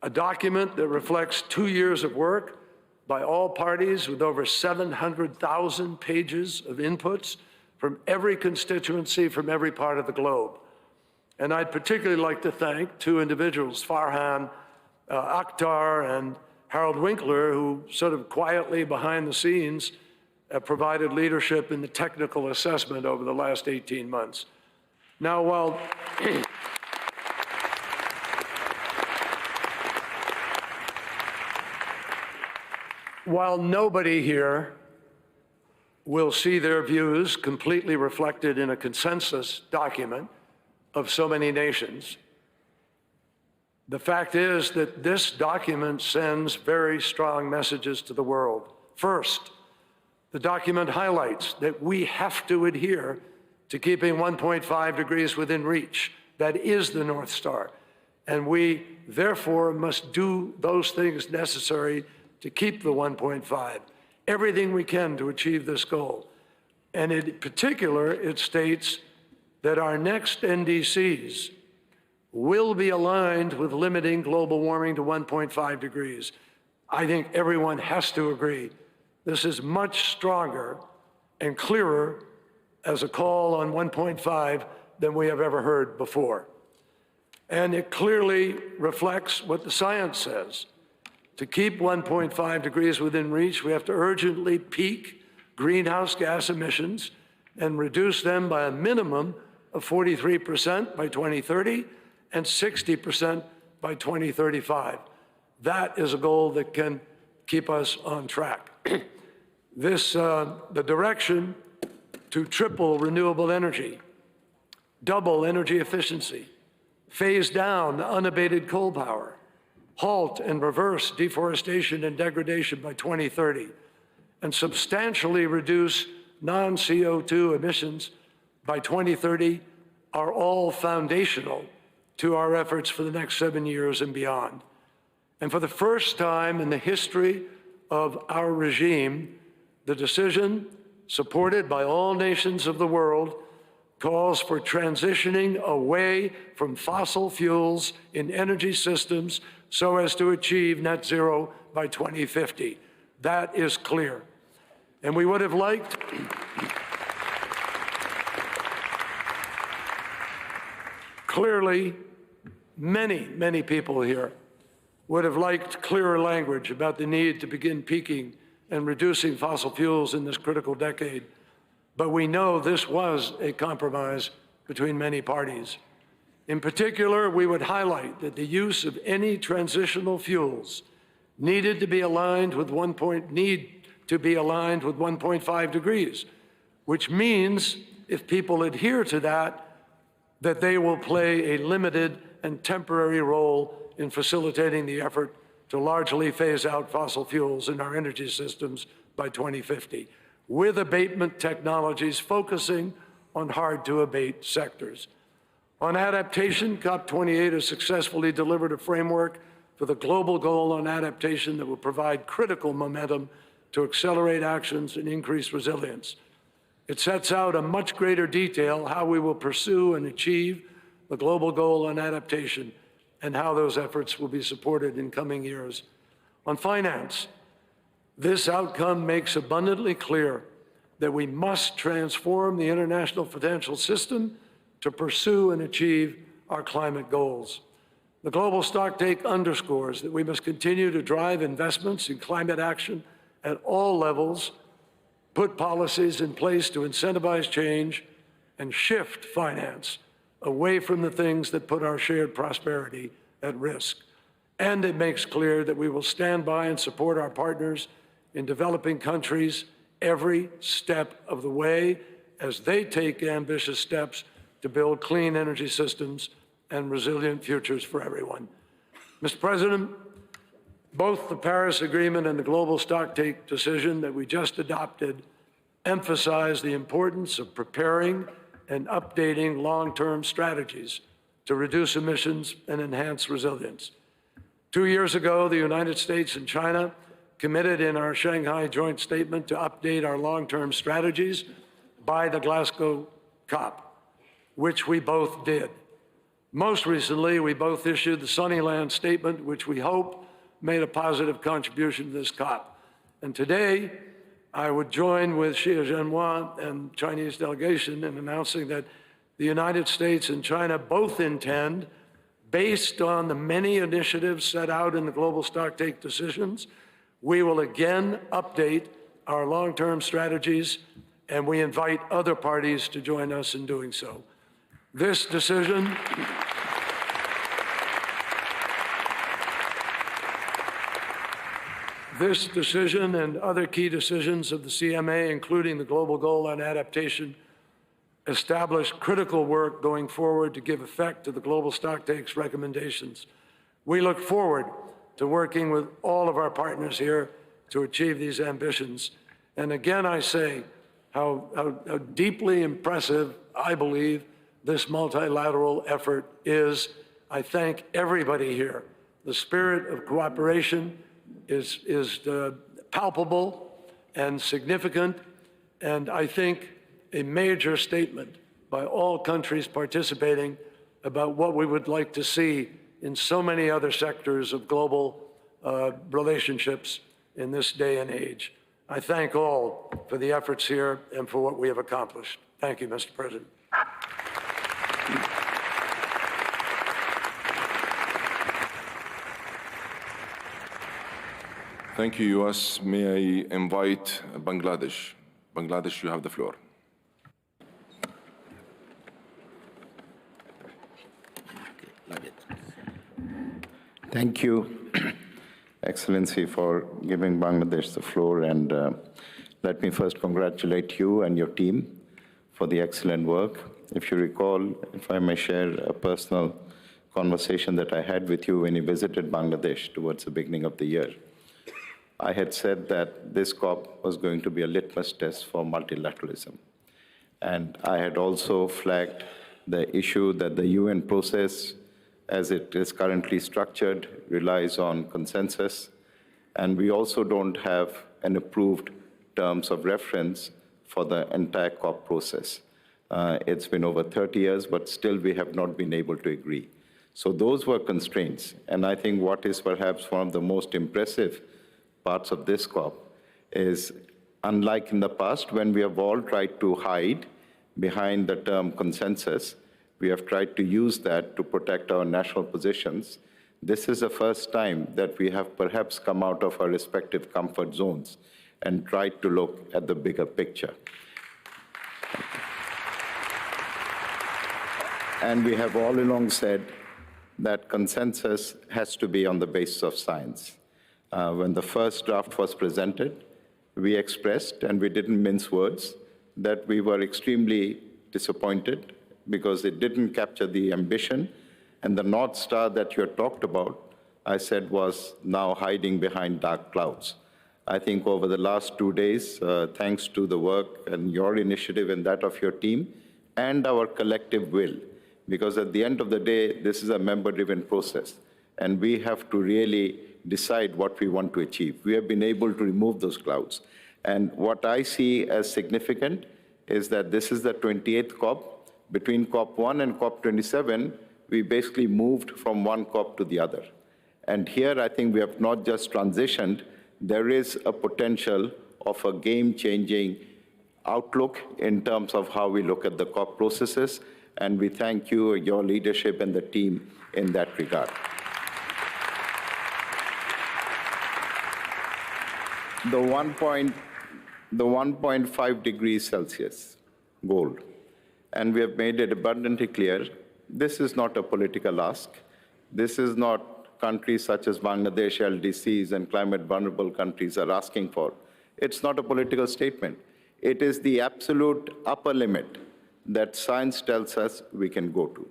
a document that reflects 2 years of work by all parties with over 700,000 pages of inputs from every constituency, from every part of the globe. And I'd particularly like to thank 2 individuals, Farhan Akhtar and Harold Winkler, who sort of quietly behind the scenes provided leadership in the technical assessment over the last 18 months. Now, while nobody here will see their views completely reflected in a consensus document of so many nations, the fact is that this document sends very strong messages to the world. First, the document highlights that we have to adhere to keeping 1.5 degrees within reach. That is the North Star. And we, therefore, must do those things necessary to keep the 1.5, everything we can to achieve this goal. And in particular, it states that our next NDCs will be aligned with limiting global warming to 1.5 degrees. I think everyone has to agree. This is much stronger and clearer as a call on 1.5 than we have ever heard before. And it clearly reflects what the science says. To keep 1.5 degrees within reach, we have to urgently peak greenhouse gas emissions and reduce them by a minimum of 43% by 2030 and 60% by 2035. That is a goal that can keep us on track. The direction to triple renewable energy, double energy efficiency, phase down unabated coal power, halt and reverse deforestation and degradation by 2030, and substantially reduce non-CO2 emissions by 2030 are all foundational to our efforts for the next 7 years and beyond. And for the first time in the history of our regime, the decision, supported by all nations of the world, calls for transitioning away from fossil fuels in energy systems so as to achieve net zero by 2050. That is clear. And we would have liked clearly, many people here would have liked clearer language about the need to begin peaking and reducing fossil fuels in this critical decade. But we know this was a compromise between many parties. In particular, we would highlight that the use of any transitional fuels needed to be aligned with 1.5 degrees, which means if people adhere to that, that they will play a limited and temporary role in facilitating the effort to largely phase out fossil fuels in our energy systems by 2050, with abatement technologies focusing on hard-to-abate sectors. On adaptation, COP28 has successfully delivered a framework for the global goal on adaptation that will provide critical momentum to accelerate actions and increase resilience. It sets out in much greater detail how we will pursue and achieve the global goal on adaptation and how those efforts will be supported in coming years. On finance, this outcome makes abundantly clear that we must transform the international financial system to pursue and achieve our climate goals. The global stocktake underscores that we must continue to drive investments in climate action at all levels, put policies in place to incentivize change, and shift finance away from the things that put our shared prosperity at risk. And it makes clear that we will stand by and support our partners in developing countries every step of the way as they take ambitious steps to build clean energy systems and resilient futures for everyone. Mr. President, both the Paris Agreement and the global stocktake decision that we just adopted emphasized the importance of preparing and updating long-term strategies to reduce emissions and enhance resilience. 2 years ago, the United States and China committed in our Shanghai Joint Statement to update our long-term strategies by the Glasgow COP, which we both did. Most recently, we both issued the Sunnyland Statement, which we hope made a positive contribution to this COP. And today, I would join with Xi Jinping and Chinese delegation in announcing that the United States and China both intend, based on the many initiatives set out in the global stocktake decisions, we will again update our long-term strategies, and we invite other parties to join us in doing so. This decision and other key decisions of the CMA, including the Global Goal on Adaptation, establish critical work going forward to give effect to the global stocktakes recommendations. We look forward to working with all of our partners here to achieve these ambitions. And again, I say how deeply impressive I believe this multilateral effort is. I thank everybody here. The spirit of cooperation is palpable and significant, and I think a major statement by all countries participating about what we would like to see in so many other sectors of global relationships in this day and age. I thank all for the efforts here and for what we have accomplished. Thank you, Mr. President. Thank you, US. May I invite Bangladesh. Bangladesh, you have the floor. Thank you, Excellency, for giving Bangladesh the floor. And let me first congratulate you and your team for the excellent work. If you recall, if I may share a personal conversation that I had with you when you visited Bangladesh towards the beginning of the year, I had said that this COP was going to be a litmus test for multilateralism. And I had also flagged the issue that the UN process, as it is currently structured, relies on consensus. And we also don't have an approved terms of reference for the entire COP process. It's been over 30 years, but still we have not been able to agree. So those were constraints. And I think what is perhaps one of the most impressive parts of this COP is, unlike in the past when we have all tried to hide behind the term consensus, we have tried to use that to protect our national positions. This is the first time that we have perhaps come out of our respective comfort zones and tried to look at the bigger picture. And we have all along said that consensus has to be on the basis of science. When the first draft was presented, we expressed, and we didn't mince words, that we were extremely disappointed because it didn't capture the ambition, and the North Star that you had talked about, I said, was now hiding behind dark clouds. I think over the last 2 days, thanks to the work and your initiative and that of your team, and our collective will, because at the end of the day, this is a member-driven process, and we have to really decide what we want to achieve. We have been able to remove those clouds. And what I see as significant is that this is the 28th COP. Between COP1 and COP27, we basically moved from one COP to the other. And here, I think we have not just transitioned, there is a potential of a game-changing outlook in terms of how we look at the COP processes, and we thank you, your leadership, and the team in that regard. The 1.5 degrees Celsius goal, and we have made it abundantly clear, this is not a political ask. This is not countries such as Bangladesh, LDCs, and climate vulnerable countries are asking for. It's not a political statement. It is the absolute upper limit that science tells us we can go to.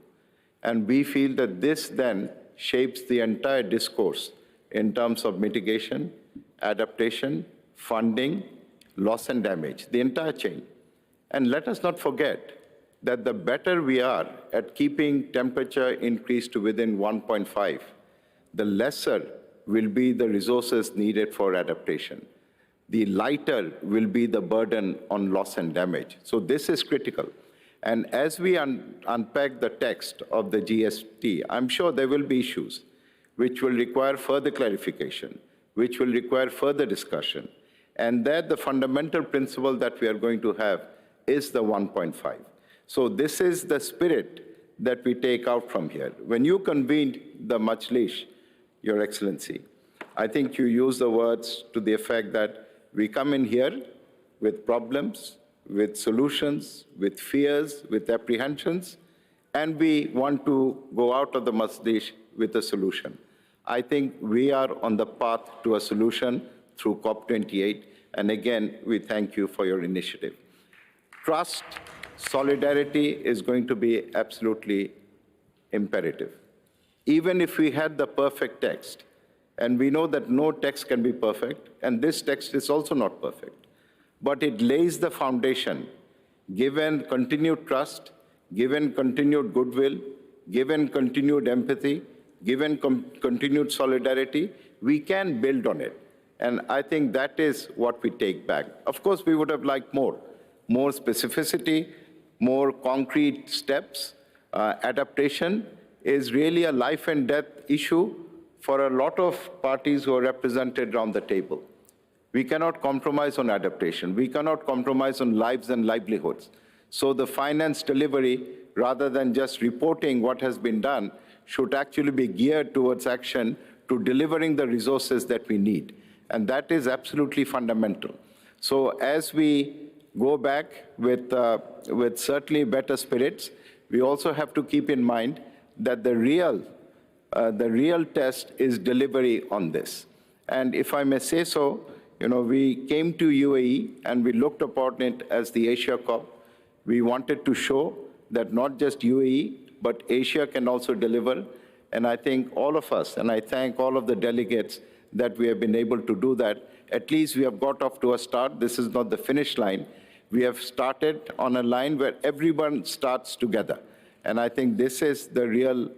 And we feel that this then shapes the entire discourse in terms of mitigation, adaptation, funding, loss and damage, the entire chain. And let us not forget that the better we are at keeping temperature increase to within 1.5, the lesser will be the resources needed for adaptation. The lighter will be the burden on loss and damage. So this is critical. And as we unpack the text of the GST, I'm sure there will be issues which will require further clarification, which will require further discussion. And that the fundamental principle that we are going to have is the 1.5. So this is the spirit that we take out from here. When you convened the Majlis, Your Excellency, I think you used the words to the effect that we come in here with problems, with solutions, with fears, with apprehensions, and we want to go out of the Majlis with a solution. I think we are on the path to a solution through COP28, and again, we thank you for your initiative. Trust, solidarity is going to be absolutely imperative. Even if we had the perfect text, and we know that no text can be perfect, and this text is also not perfect, but it lays the foundation, given continued trust, given continued goodwill, given continued empathy, given continued solidarity, we can build on it. And I think that is what we take back. Of course, we would have liked more specificity, more concrete steps. Adaptation is really a life and death issue for a lot of parties who are represented around the table. We cannot compromise on adaptation. We cannot compromise on lives and livelihoods. So the finance delivery, rather than just reporting what has been done, should actually be geared towards action to delivering the resources that we need. And that is absolutely fundamental. So as we go back with certainly better spirits, we also have to keep in mind that the real test is delivery on this. And if I may say so, we came to UAE and we looked upon it as the Asia COP. We wanted to show that not just UAE, but Asia can also deliver. And I think all of us, and I thank all of the delegates that we have been able to do that. At least we have got off to a start. This is not the finish line. We have started on a line where everyone starts together. And I think this is the real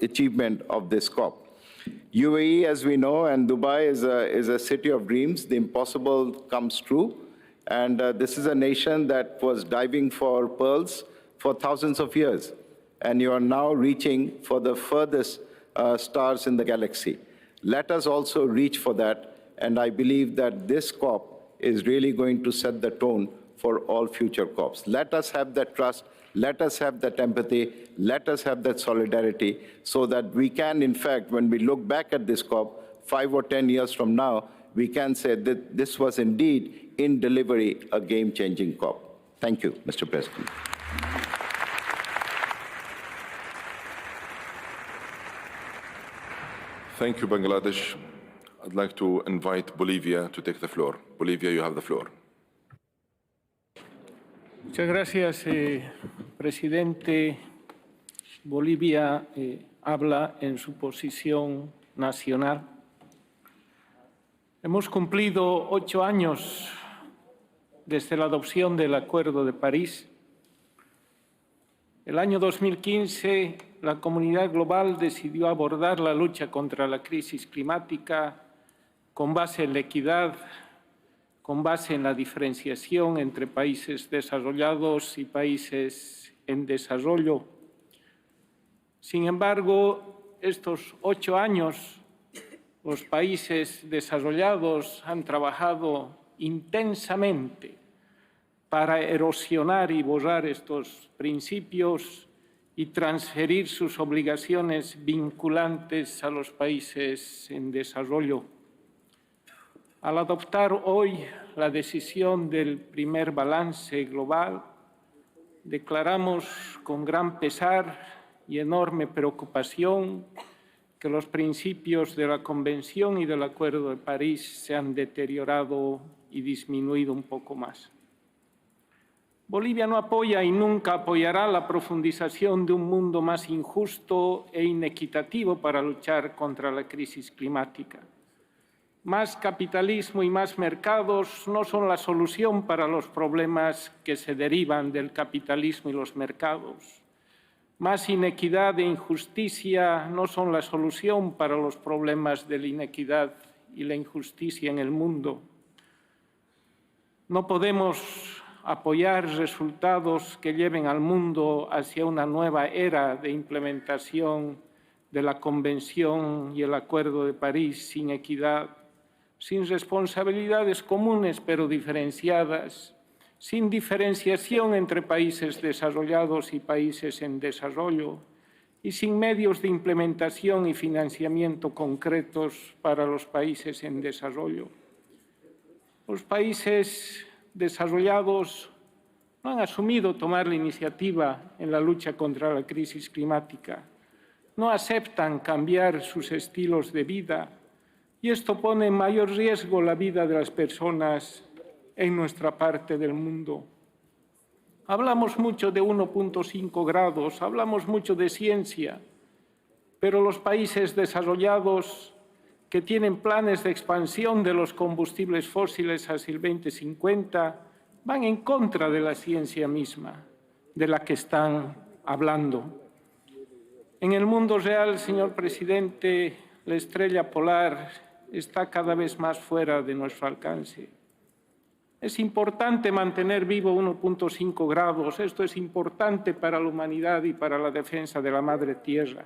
achievement of this COP. UAE, as we know, and Dubai is a city of dreams. The impossible comes true. And this is a nation that was diving for pearls for thousands of years. And you are now reaching for the furthest stars in the galaxy. Let us also reach for that. And I believe that this COP is really going to set the tone for all future COPs. Let us have that trust. Let us have that empathy. Let us have that solidarity so that we can, in fact, when we look back at this COP 5 or 10 years from now, we can say that this was indeed, in delivery, a game-changing COP. Thank you, Mr. President. Thank you, Bangladesh. I'd like to invite Bolivia to take the floor. Bolivia, you have the floor. Muchas gracias, presidente. Bolivia habla en su posición nacional. Hemos cumplido 8 años desde la adopción del Acuerdo de París. El año 2015, la comunidad global decidió abordar la lucha contra la crisis climática con base en la equidad, con base en la diferenciación entre países desarrollados y países en desarrollo. Sin embargo, estos 8 años, los países desarrollados han trabajado intensamente para erosionar y borrar estos principios y transferir sus obligaciones vinculantes a los países en desarrollo. Al adoptar hoy la decisión del primer balance global, declaramos con gran pesar y enorme preocupación que los principios de la Convención y del Acuerdo de París se han deteriorado y disminuido un poco más. Bolivia no apoya y nunca apoyará la profundización de un mundo más injusto e inequitativo para luchar contra la crisis climática. Más capitalismo y más mercados no son la solución para los problemas que se derivan del capitalismo y los mercados. Más inequidad e injusticia no son la solución para los problemas de la inequidad y la injusticia en el mundo. No podemos apoyar resultados que lleven al mundo hacia una nueva era de implementación de la Convención y el Acuerdo de París sin equidad, sin responsabilidades comunes pero diferenciadas, sin diferenciación entre países desarrollados y países en desarrollo y sin medios de implementación y financiamiento concretos para los países en desarrollo. Los países desarrollados no han asumido tomar la iniciativa en la lucha contra la crisis climática, no aceptan cambiar sus estilos de vida y esto pone en mayor riesgo la vida de las personas en nuestra parte del mundo. Hablamos mucho de 1.5 grados, hablamos mucho de ciencia, pero los países desarrollados que tienen planes de expansión de los combustibles fósiles hacia el 2050 van en contra de la ciencia misma, de la que están hablando. En el mundo real, señor presidente, la estrella polar está cada vez más fuera de nuestro alcance. Es importante mantener vivo 1.5 grados, esto es importante para la humanidad y para la defensa de la madre tierra.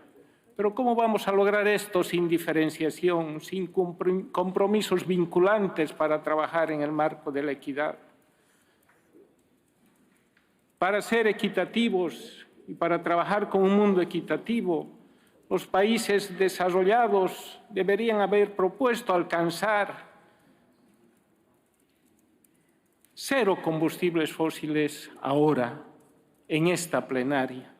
Pero ¿cómo vamos a lograr esto sin diferenciación, sin compromisos vinculantes para trabajar en el marco de la equidad? Para ser equitativos y para trabajar con un mundo equitativo, los países desarrollados deberían haber propuesto alcanzar 0 combustibles fósiles ahora, en esta plenaria,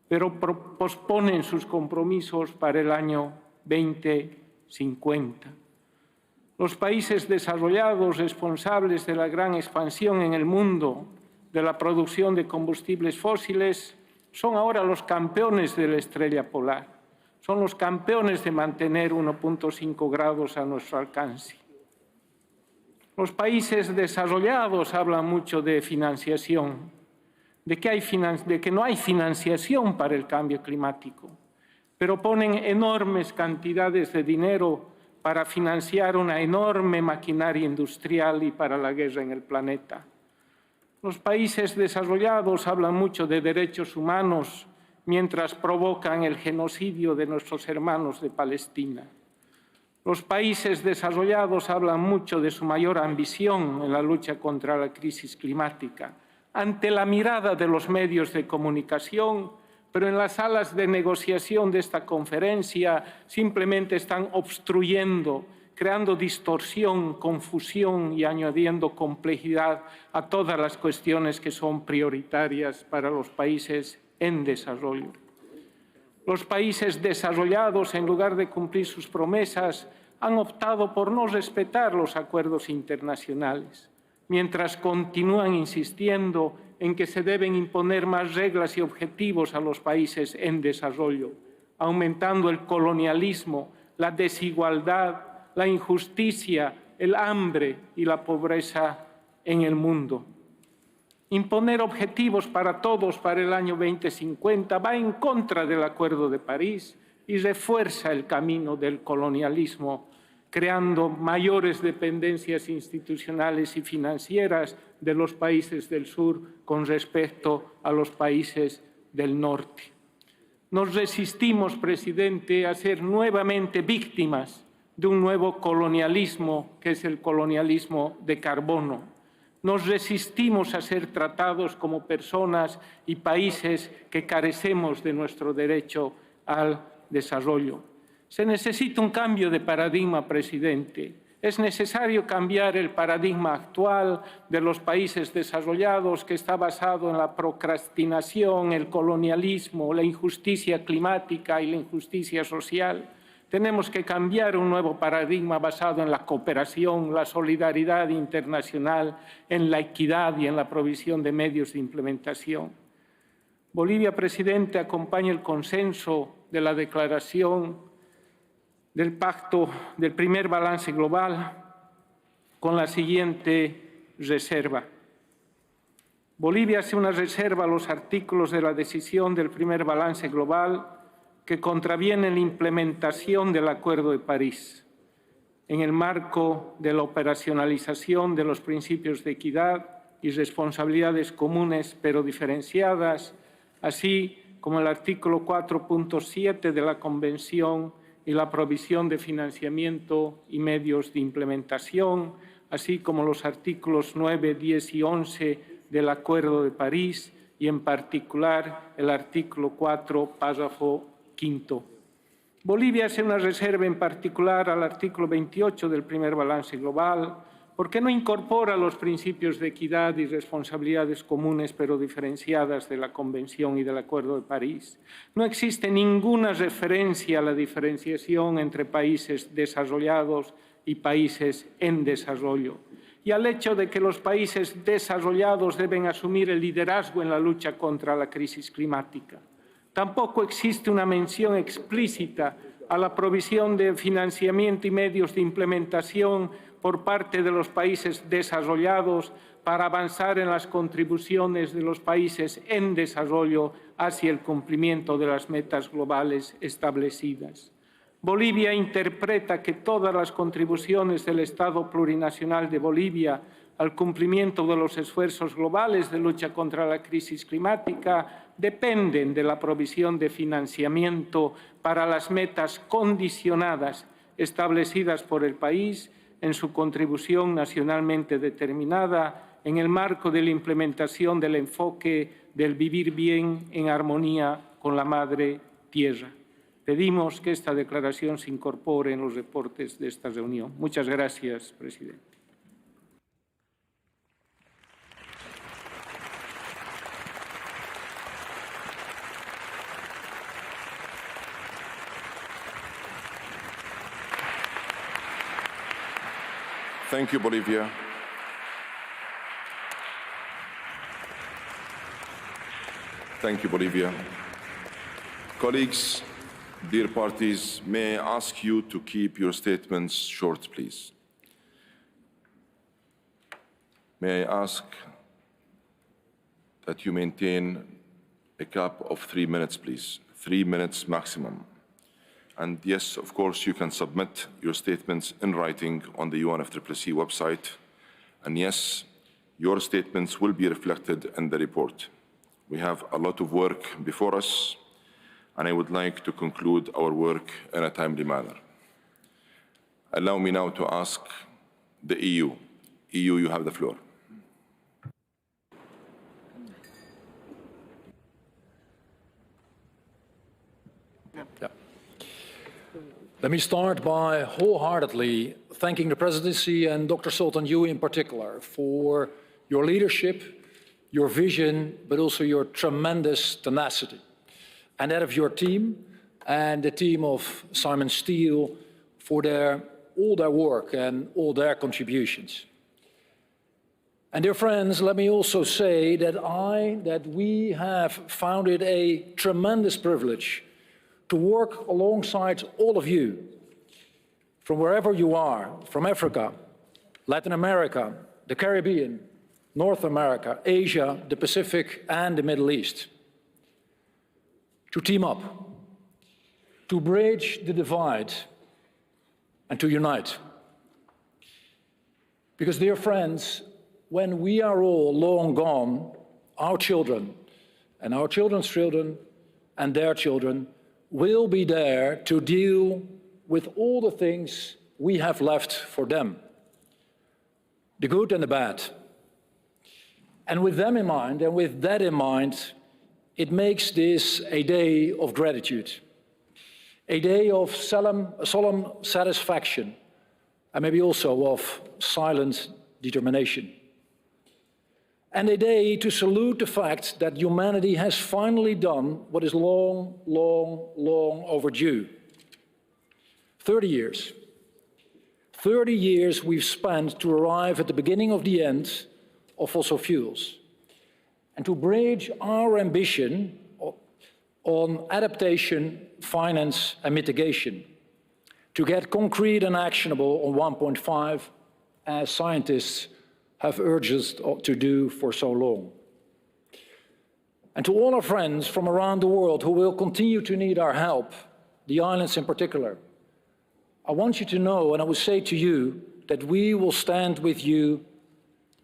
pero posponen sus compromisos para el año 2050. Los países desarrollados responsables de la gran expansión en el mundo de la producción de combustibles fósiles son ahora los campeones de la estrella polar, son los campeones de mantener 1.5 grados a nuestro alcance. Los países desarrollados hablan mucho de financiación, de que no hay financiación para el cambio climático, pero ponen enormes cantidades de dinero para financiar una enorme maquinaria industrial y para la guerra en el planeta. Los países desarrollados hablan mucho de derechos humanos mientras provocan el genocidio de nuestros hermanos de Palestina. Los países desarrollados hablan mucho de su mayor ambición en la lucha contra la crisis climática, ante la mirada de los medios de comunicación, pero en las salas de negociación de esta conferencia simplemente están obstruyendo, creando distorsión, confusión y añadiendo complejidad a todas las cuestiones que son prioritarias para los países en desarrollo. Los países desarrollados, en lugar de cumplir sus promesas, han optado por no respetar los acuerdos internacionales, mientras continúan insistiendo en que se deben imponer más reglas y objetivos a los países en desarrollo, aumentando el colonialismo, la desigualdad, la injusticia, el hambre y la pobreza en el mundo. Imponer objetivos para todos para el año 2050 va en contra del Acuerdo de París y refuerza el camino del colonialismo, creando mayores dependencias institucionales y financieras de los países del sur con respecto a los países del norte. Nos resistimos, presidente, a ser nuevamente víctimas de un nuevo colonialismo, que es el colonialismo de carbono. Nos resistimos a ser tratados como personas y países que carecemos de nuestro derecho al desarrollo. Se necesita un cambio de paradigma, presidente. Es necesario cambiar el paradigma actual de los países desarrollados que está basado en la procrastinación, el colonialismo, la injusticia climática y la injusticia social. Tenemos que cambiar un nuevo paradigma basado en la cooperación, la solidaridad internacional, en la equidad y en la provisión de medios de implementación. Bolivia, presidente, acompaña el consenso de la declaración del pacto del primer balance global con la siguiente reserva. Bolivia hace una reserva a los artículos de la decisión del primer balance global que contravienen la implementación del Acuerdo de París en el marco de la operacionalización de los principios de equidad y responsabilidades comunes pero diferenciadas, así como el artículo 4.7 de la Convención y la provisión de financiamiento y medios de implementación, así como los artículos 9, 10 y 11 del Acuerdo de París y, en particular, el artículo 4, párrafo 5. Bolivia hace una reserva en particular al artículo 28 del primer balance global, porque no incorpora los principios de equidad y responsabilidades comunes pero diferenciadas de la Convención y del Acuerdo de París. No existe ninguna referencia a la diferenciación entre países desarrollados y países en desarrollo, y al hecho de que los países desarrollados deben asumir el liderazgo en la lucha contra la crisis climática. Tampoco existe una mención explícita a la provisión de financiamiento y medios de implementación por parte de los países desarrollados para avanzar en las contribuciones de los países en desarrollo hacia el cumplimiento de las metas globales establecidas. Bolivia interpreta que todas las contribuciones del Estado plurinacional de Bolivia al cumplimiento de los esfuerzos globales de lucha contra la crisis climática dependen de la provisión de financiamiento para las metas condicionadas establecidas por el país en su contribución nacionalmente determinada en el marco de la implementación del enfoque del vivir bien en armonía con la Madre Tierra. Pedimos que esta declaración se incorpore en los reportes de esta reunión. Muchas gracias, presidente. Thank you, Bolivia. Thank you, Bolivia. Colleagues, dear parties, may I ask you to keep your statements short, please? May I ask that you maintain a cap of 3 minutes, please? 3 minutes maximum. And yes, of course, you can submit your statements in writing on the UNFCCC website. And yes, your statements will be reflected in the report. We have a lot of work before us, and I would like to conclude our work in a timely manner. Allow me now to ask the EU. EU, you have the floor. Let me start by wholeheartedly thanking the Presidency and Dr. Sultan, you in particular, for your leadership, your vision, but also your tremendous tenacity, and that of your team and the team of Simon Steele for all their work and all their contributions. And dear friends, let me also say that we have found it a tremendous privilege to work alongside all of you, from wherever you are, from Africa, Latin America, the Caribbean, North America, Asia, the Pacific, and the Middle East, to team up, to bridge the divide, and to unite. Because, dear friends, when we are all long gone, our children and our children's children and their children will be there to deal with all the things we have left for them, the good and the bad. And with them in mind, and with that in mind, it makes this a day of gratitude, a day of solemn satisfaction, and maybe also of silent determination. And a day to salute the fact that humanity has finally done what is long, long, long overdue. 30 years. 30 years we've spent to arrive at the beginning of the end of fossil fuels, and to bridge our ambition on adaptation, finance, and mitigation. to get concrete and actionable on 1.5, as scientists have urged us to do for so long. And to all our friends from around the world who will continue to need our help, the islands in particular, I want you to know, and I will say to you, that we will stand with you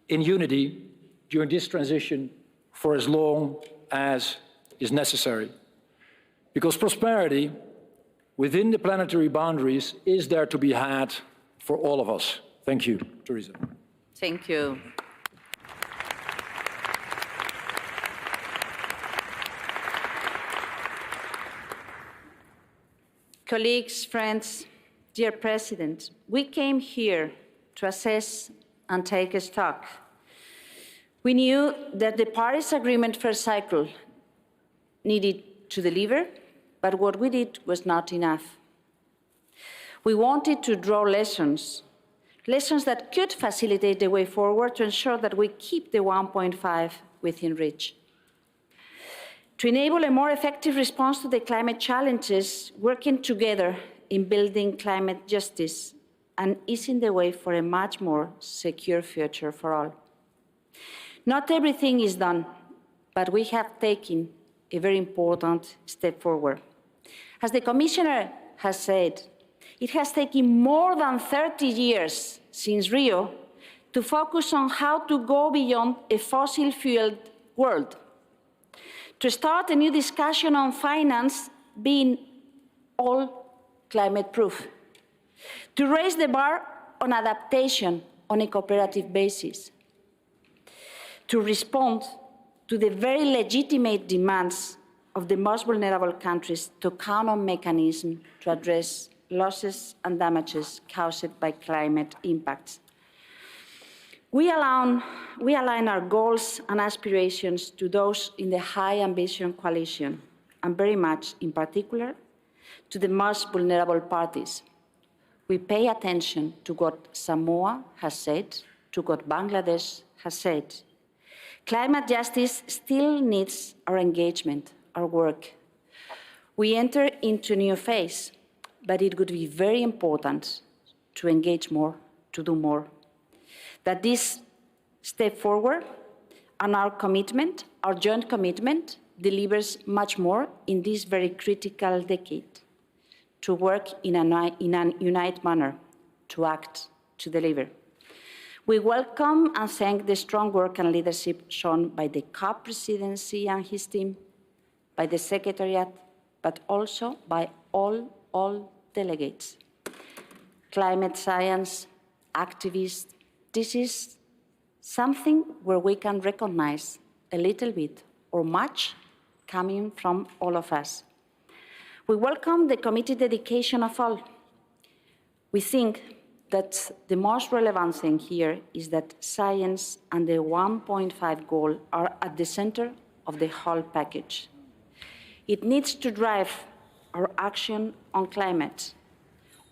in unity during this transition for as long as is necessary. Because prosperity within the planetary boundaries is there to be had for all of us. Thank you, Teresa. Thank you. Colleagues, friends, dear President, we came here to assess and take stock. We knew that the Paris Agreement first cycle needed to deliver, but what we did was not enough. We wanted to draw lessons that could facilitate the way forward to ensure that we keep the 1.5 within reach. To enable a more effective response to the climate challenges, working together in building climate justice and easing the way for a much more secure future for all. Not everything is done, but we have taken a very important step forward. As the Commissioner has said, it has taken more than 30 years since Rio to focus on how to go beyond a fossil-fueled world, to start a new discussion on finance being all climate-proof, to raise the bar on adaptation on a cooperative basis, to respond to the very legitimate demands of the most vulnerable countries to count on mechanisms to address losses and damages caused by climate impacts. We align our goals and aspirations to those in the High Ambition Coalition, and very much, in particular, to the most vulnerable parties. We pay attention to what Samoa has said, to what Bangladesh has said. Climate justice still needs our engagement, our work. We enter into a new phase, but it would be very important to engage more, to do more. That this step forward and our commitment, our joint commitment, delivers much more in this very critical decade, to work in a united manner, to act, to deliver. We welcome and thank the strong work and leadership shown by the COP Presidency and his team, by the Secretariat, but also by all delegates. Climate science, activists, this is something where we can recognize a little bit or much coming from all of us. We welcome the committed dedication of all. We think that the most relevant thing here is that science and the 1.5 goal are at the center of the whole package. It needs to drive our action on climate,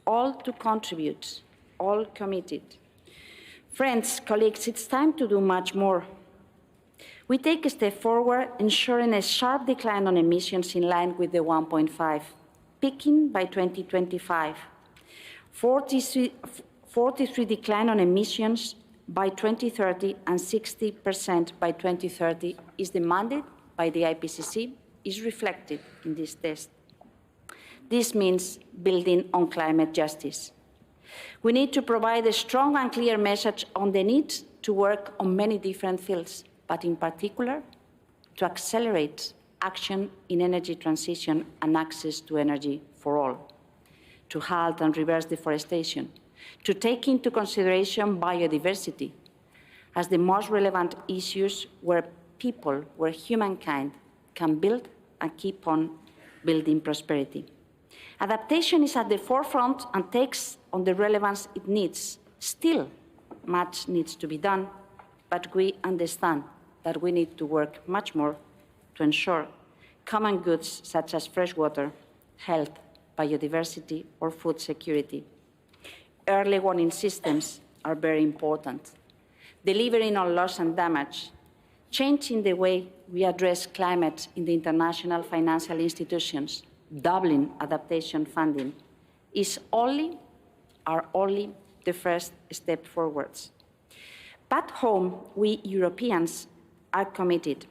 all to contribute, all committed. Friends, colleagues, it's time to do much more. We take a step forward, ensuring a sharp decline on emissions in line with the 1.5, peaking by 2025. 43 decline on emissions by 2030 and 60% by 2030 is demanded by the IPCC, is reflected in this test. This means building on climate justice. We need to provide a strong and clear message on the need to work on many different fields, but in particular, to accelerate action in energy transition and access to energy for all, to halt and reverse deforestation, to take into consideration biodiversity as the most relevant issues where people, where humankind can build and keep on building prosperity. Adaptation is at the forefront and takes on the relevance it needs. Still, much needs to be done, but we understand that we need to work much more to ensure common goods such as fresh water, health, biodiversity, or food security. Early warning systems are very important. Delivering on loss and damage, changing the way we address climate in the international financial institutions, doubling adaptation funding, are only the first step forwards. Back home, we Europeans are committed.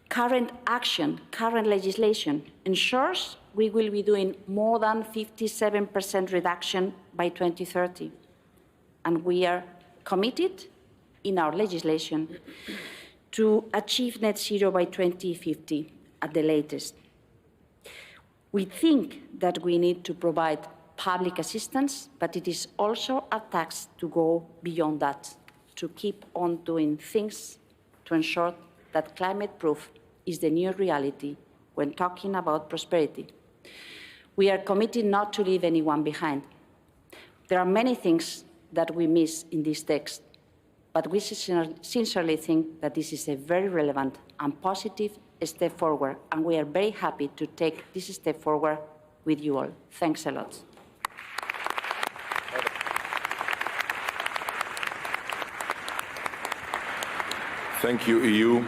Current action, current legislation ensures we will be doing more than 57% reduction by 2030. And we are committed in our legislation to achieve net zero by 2050 at the latest. We think that we need to provide public assistance, but it is also a task to go beyond that, to keep on doing things to ensure that climate-proof is the new reality when talking about prosperity. We are committed not to leave anyone behind. There are many things that we miss in this text, but we sincerely think that this is a very relevant and positive step forward, and we are very happy to take this step forward with you all. Thanks a lot. Thank you, EU.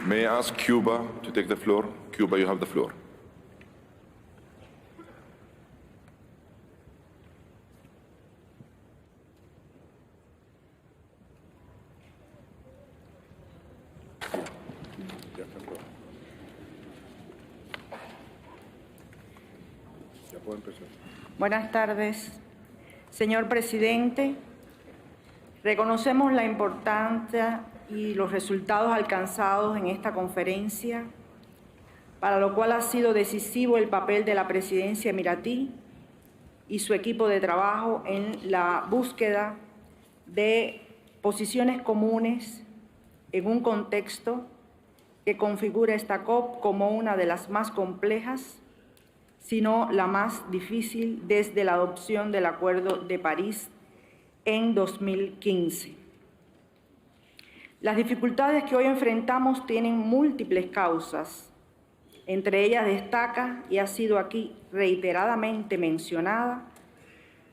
May I ask Cuba to take the floor? Cuba, you have the floor. Buenas tardes, señor presidente. Reconocemos la importancia y los resultados alcanzados en esta conferencia, para lo cual ha sido decisivo el papel de la presidencia emiratí y su equipo de trabajo en la búsqueda de posiciones comunes en un contexto que configura esta COP como una de las más complejas, sino la más difícil desde la adopción del Acuerdo de París en 2015. Las dificultades que hoy enfrentamos tienen múltiples causas. Entre ellas destaca, y ha sido aquí reiteradamente mencionada,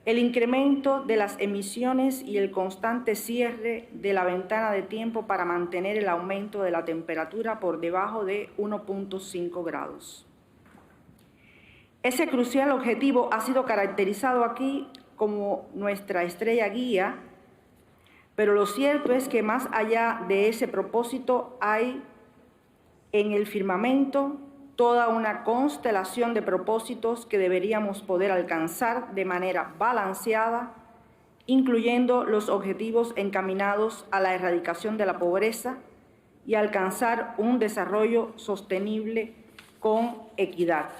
el incremento de las emisiones y el constante cierre de la ventana de tiempo para mantener el aumento de la temperatura por debajo de 1.5 grados. Ese crucial objetivo ha sido caracterizado aquí como nuestra estrella guía, pero lo cierto es que más allá de ese propósito hay en el firmamento toda una constelación de propósitos que deberíamos poder alcanzar de manera balanceada, incluyendo los objetivos encaminados a la erradicación de la pobreza y alcanzar un desarrollo sostenible con equidad.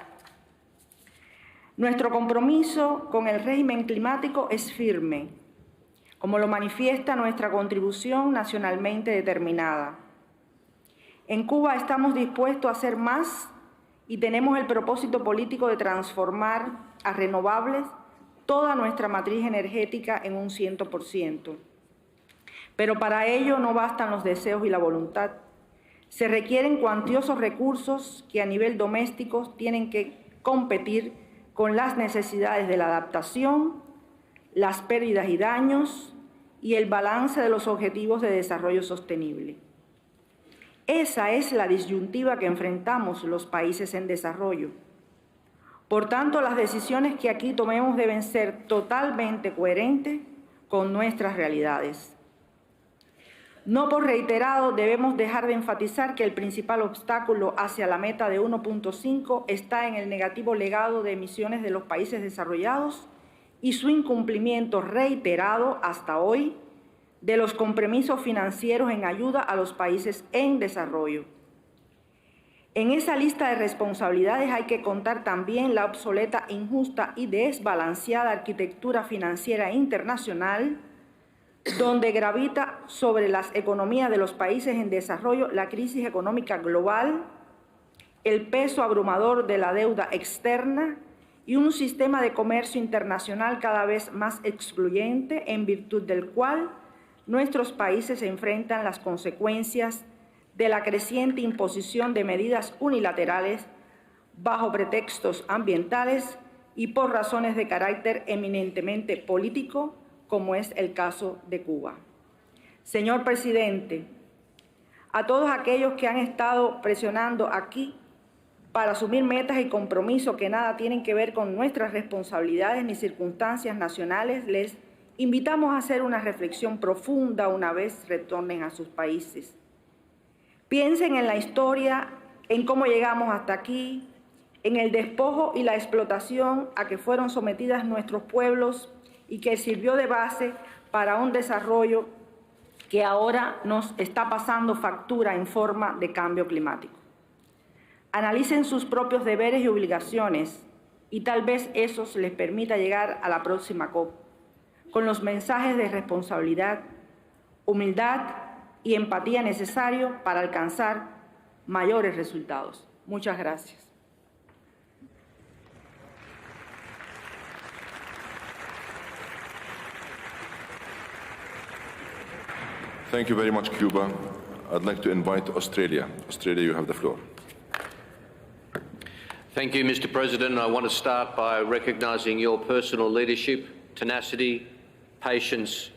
Nuestro compromiso con el régimen climático es firme, como lo manifiesta nuestra contribución nacionalmente determinada. En Cuba estamos dispuestos a hacer más y tenemos el propósito político de transformar a renovables toda nuestra matriz energética en un 100%. Pero para ello no bastan los deseos y la voluntad. Se requieren cuantiosos recursos que a nivel doméstico tienen que competir con las necesidades de la adaptación, las pérdidas y daños y el balance de los objetivos de desarrollo sostenible. Esa es la disyuntiva que enfrentamos los países en desarrollo. Por tanto, las decisiones que aquí tomemos deben ser totalmente coherentes con nuestras realidades. No por reiterado debemos dejar de enfatizar que el principal obstáculo hacia la meta de 1.5 está en el negativo legado de emisiones de los países desarrollados y su incumplimiento reiterado hasta hoy de los compromisos financieros en ayuda a los países en desarrollo. En esa lista de responsabilidades hay que contar también la obsoleta, injusta y desbalanceada arquitectura financiera internacional, donde gravita sobre las economías de los países en desarrollo la crisis económica global, el peso abrumador de la deuda externa y un sistema de comercio internacional cada vez más excluyente, en virtud del cual nuestros países se enfrentan las consecuencias de la creciente imposición de medidas unilaterales bajo pretextos ambientales y por razones de carácter eminentemente político, como es el caso de Cuba. Señor presidente, a todos aquellos que han estado presionando aquí para asumir metas y compromisos que nada tienen que ver con nuestras responsabilidades ni circunstancias nacionales, les invitamos a hacer una reflexión profunda una vez retornen a sus países. Piensen en la historia, en cómo llegamos hasta aquí, en el despojo y la explotación a que fueron sometidas nuestros pueblos y que sirvió de base para un desarrollo que ahora nos está pasando factura en forma de cambio climático. Analicen sus propios deberes y obligaciones y tal vez eso les permita llegar a la próxima COP con los mensajes de responsabilidad, humildad y empatía necesarios para alcanzar mayores resultados. Muchas gracias. Thank you very much, Cuba. I'd like to invite Australia. Australia, you have the floor. Thank you, Mr. President. I want to start by recognising your personal leadership, tenacity, patience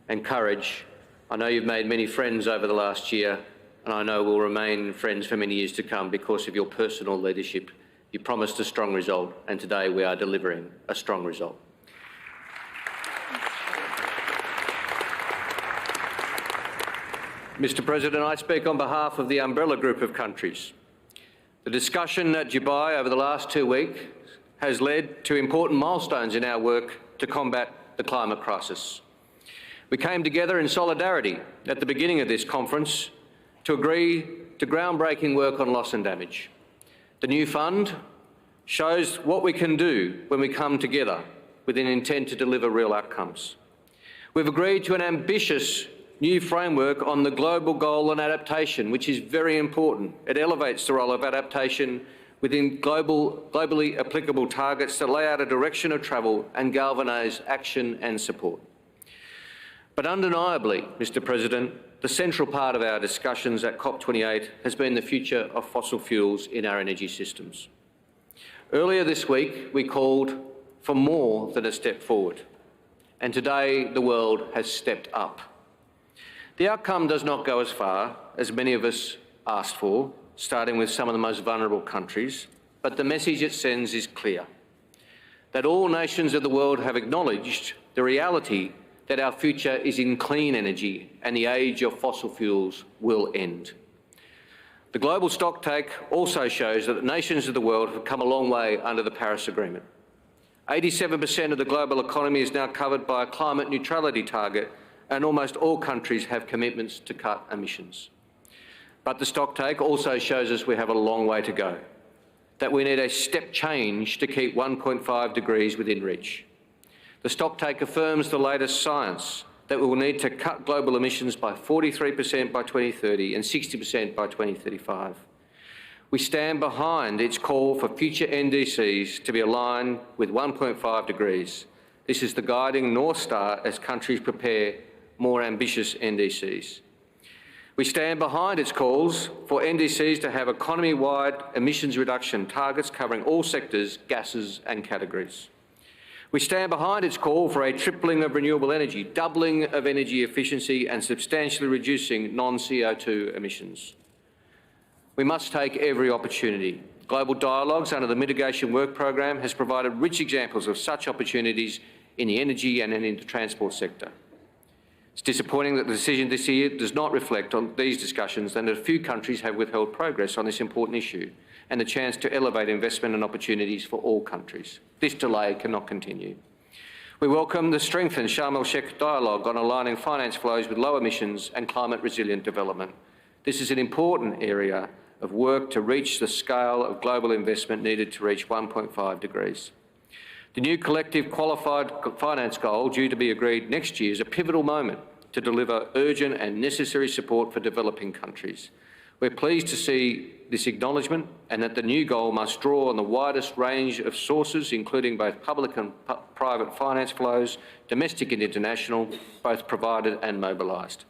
and courage. I know you've made many friends over the last year, and I know we'll remain friends for many years to come because of your personal leadership. You promised a strong result, and today we are delivering a strong result. Mr. President, I speak on behalf of the umbrella group of countries. The discussion at Dubai over the last 2 weeks has led to important milestones in our work to combat the climate crisis. We came together in solidarity at the beginning of this conference to agree to groundbreaking work on loss and damage. The new fund shows what we can do when we come together with an intent to deliver real outcomes. We've agreed to an ambitious new framework on the global goal on adaptation, which is very important. It elevates the role of adaptation within globally applicable targets that lay out a direction of travel and galvanise action and support. But undeniably, Mr. President, the central part of our discussions at COP28 has been the future of fossil fuels in our energy systems. Earlier this week, we called for more than a step forward, and today the world has stepped up. The outcome does not go as far as many of us asked for, starting with some of the most vulnerable countries, but the message it sends is clear, that all nations of the world have acknowledged the reality that our future is in clean energy and the age of fossil fuels will end. The global stocktake also shows that the nations of the world have come a long way under the Paris Agreement. 87% of the global economy is now covered by a climate neutrality target, and almost all countries have commitments to cut emissions. But the stocktake also shows us we have a long way to go, that we need a step change to keep 1.5 degrees within reach. The stocktake affirms the latest science that we will need to cut global emissions by 43% by 2030 and 60% by 2035. We stand behind its call for future NDCs to be aligned with 1.5 degrees. This is the guiding North Star as countries prepare more ambitious NDCs. We stand behind its calls for NDCs to have economy-wide emissions reduction targets covering all sectors, gases and categories. We stand behind its call for a tripling of renewable energy, doubling of energy efficiency and substantially reducing non-CO2 emissions. We must take every opportunity. Global dialogues under the Mitigation Work Programme has provided rich examples of such opportunities in the energy and in the transport sector. It's disappointing that the decision this year does not reflect on these discussions and that a few countries have withheld progress on this important issue and the chance to elevate investment and opportunities for all countries. This delay cannot continue. We welcome the strengthened Sharm el-Sheikh dialogue on aligning finance flows with low emissions and climate-resilient development. This is an important area of work to reach the scale of global investment needed to reach 1.5 degrees. The new collective qualified finance goal due to be agreed next year is a pivotal moment to deliver urgent and necessary support for developing countries. We're pleased to see this acknowledgement and that the new goal must draw on the widest range of sources, including both public and private finance flows, domestic and international, both provided and mobilised.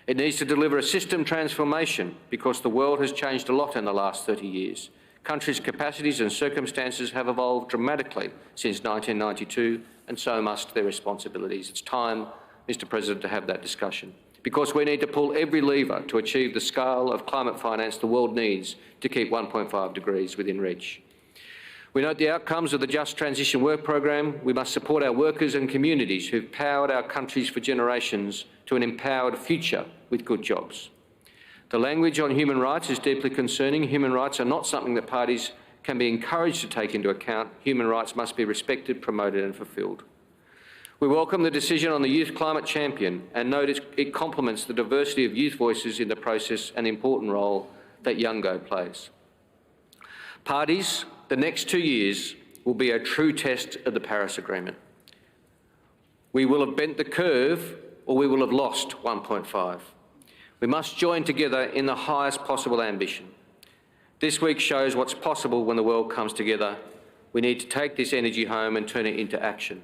It needs to deliver a system transformation because the world has changed a lot in the last 30 years. Countries' capacities and circumstances have evolved dramatically since 1992, and so must their responsibilities. It's time, Mr. President, to have that discussion. because we need to pull every lever to achieve the scale of climate finance the world needs to keep 1.5 degrees within reach. We note the outcomes of the Just Transition Work Programme. We must support our workers and communities who've powered our countries for generations to an empowered future with good jobs. The language on human rights is deeply concerning. Human rights are not something that parties can be encouraged to take into account. Human rights must be respected, promoted and fulfilled. We welcome the decision on the Youth Climate Champion and note it complements the diversity of youth voices in the process and the important role that Youngo plays. Parties, the next 2 years will be a true test of the Paris Agreement. We will have bent the curve or we will have lost 1.5. We must join together in the highest possible ambition. This week shows what's possible when the world comes together. We need to take this energy home and turn it into action.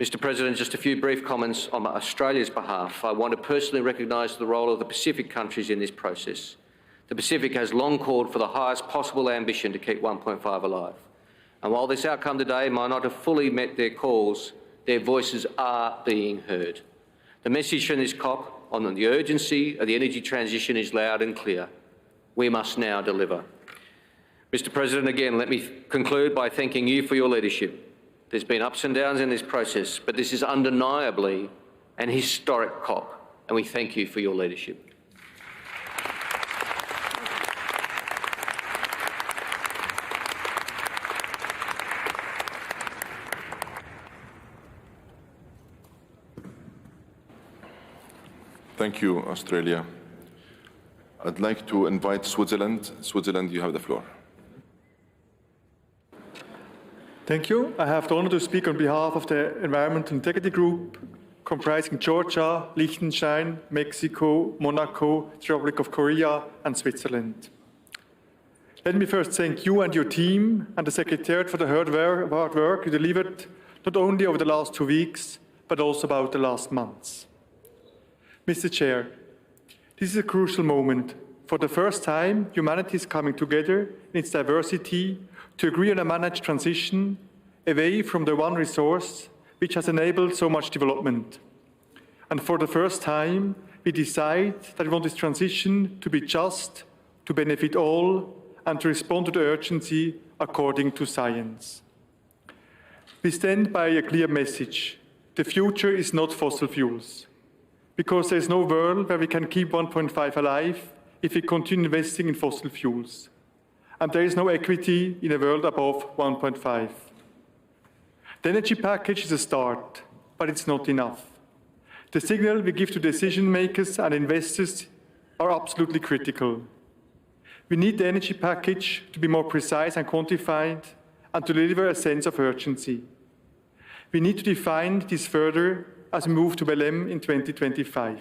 Mr. President, just a few brief comments on Australia's behalf. I want to personally recognise the role of the Pacific countries in this process. The Pacific has long called for the highest possible ambition to keep 1.5 alive. And while this outcome today might not have fully met their calls, their voices are being heard. The message from this COP on the urgency of the energy transition is loud and clear. We must now deliver. Mr. President, again, let me conclude by thanking you for your leadership. There's been ups and downs in this process, but this is undeniably an historic COP, and we thank you for your leadership. Thank you, Australia. I'd like to invite Switzerland. Switzerland, you have the floor. Thank you. I have the honor to speak on behalf of the Environmental Integrity Group, comprising Georgia, Liechtenstein, Mexico, Monaco, the Republic of Korea, and Switzerland. Let me first thank you and your team and the Secretariat for the hard work you delivered, not only over the last 2 weeks, but also about the last months. Mr. Chair, this is a crucial moment. For the first time, humanity is coming together in its diversity to agree on a managed transition away from the one resource which has enabled so much development. And for the first time, we decide that we want this transition to be just, to benefit all, and to respond to the urgency according to science. We stand by a clear message. The future is not fossil fuels, because there is no world where we can keep 1.5 alive if we continue investing in fossil fuels. And there is no equity in a world above 1.5. The energy package is a start, but it's not enough. The signal we give to decision makers and investors are absolutely critical. We need the energy package to be more precise and quantified and to deliver a sense of urgency. We need to define this further as we move to Belém in 2025.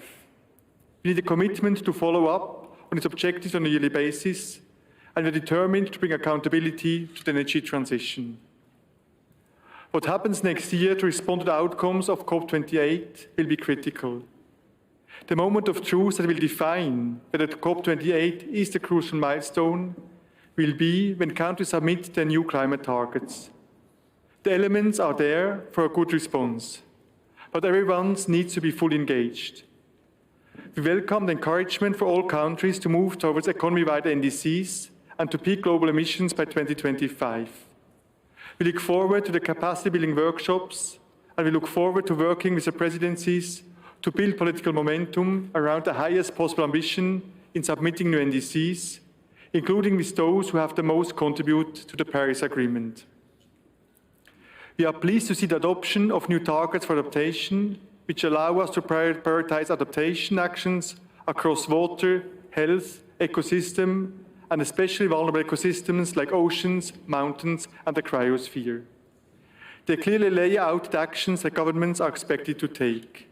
We need a commitment to follow up on its objectives on a yearly basis, and we're determined to bring accountability to the energy transition. What happens next year to respond to the outcomes of COP28 will be critical. The moment of truth that will define whether COP28 is the crucial milestone will be when countries submit their new climate targets. The elements are there for a good response, but everyone needs to be fully engaged. We welcome the encouragement for all countries to move towards economy-wide NDCs and to peak global emissions by 2025. We look forward to the capacity-building workshops, and we look forward to working with the presidencies to build political momentum around the highest possible ambition in submitting new NDCs, including with those who have the most contribute to the Paris Agreement. We are pleased to see the adoption of new targets for adaptation, which allow us to prioritize adaptation actions across water, health, ecosystem, and especially vulnerable ecosystems like oceans, mountains, and the cryosphere. They clearly lay out the actions that governments are expected to take.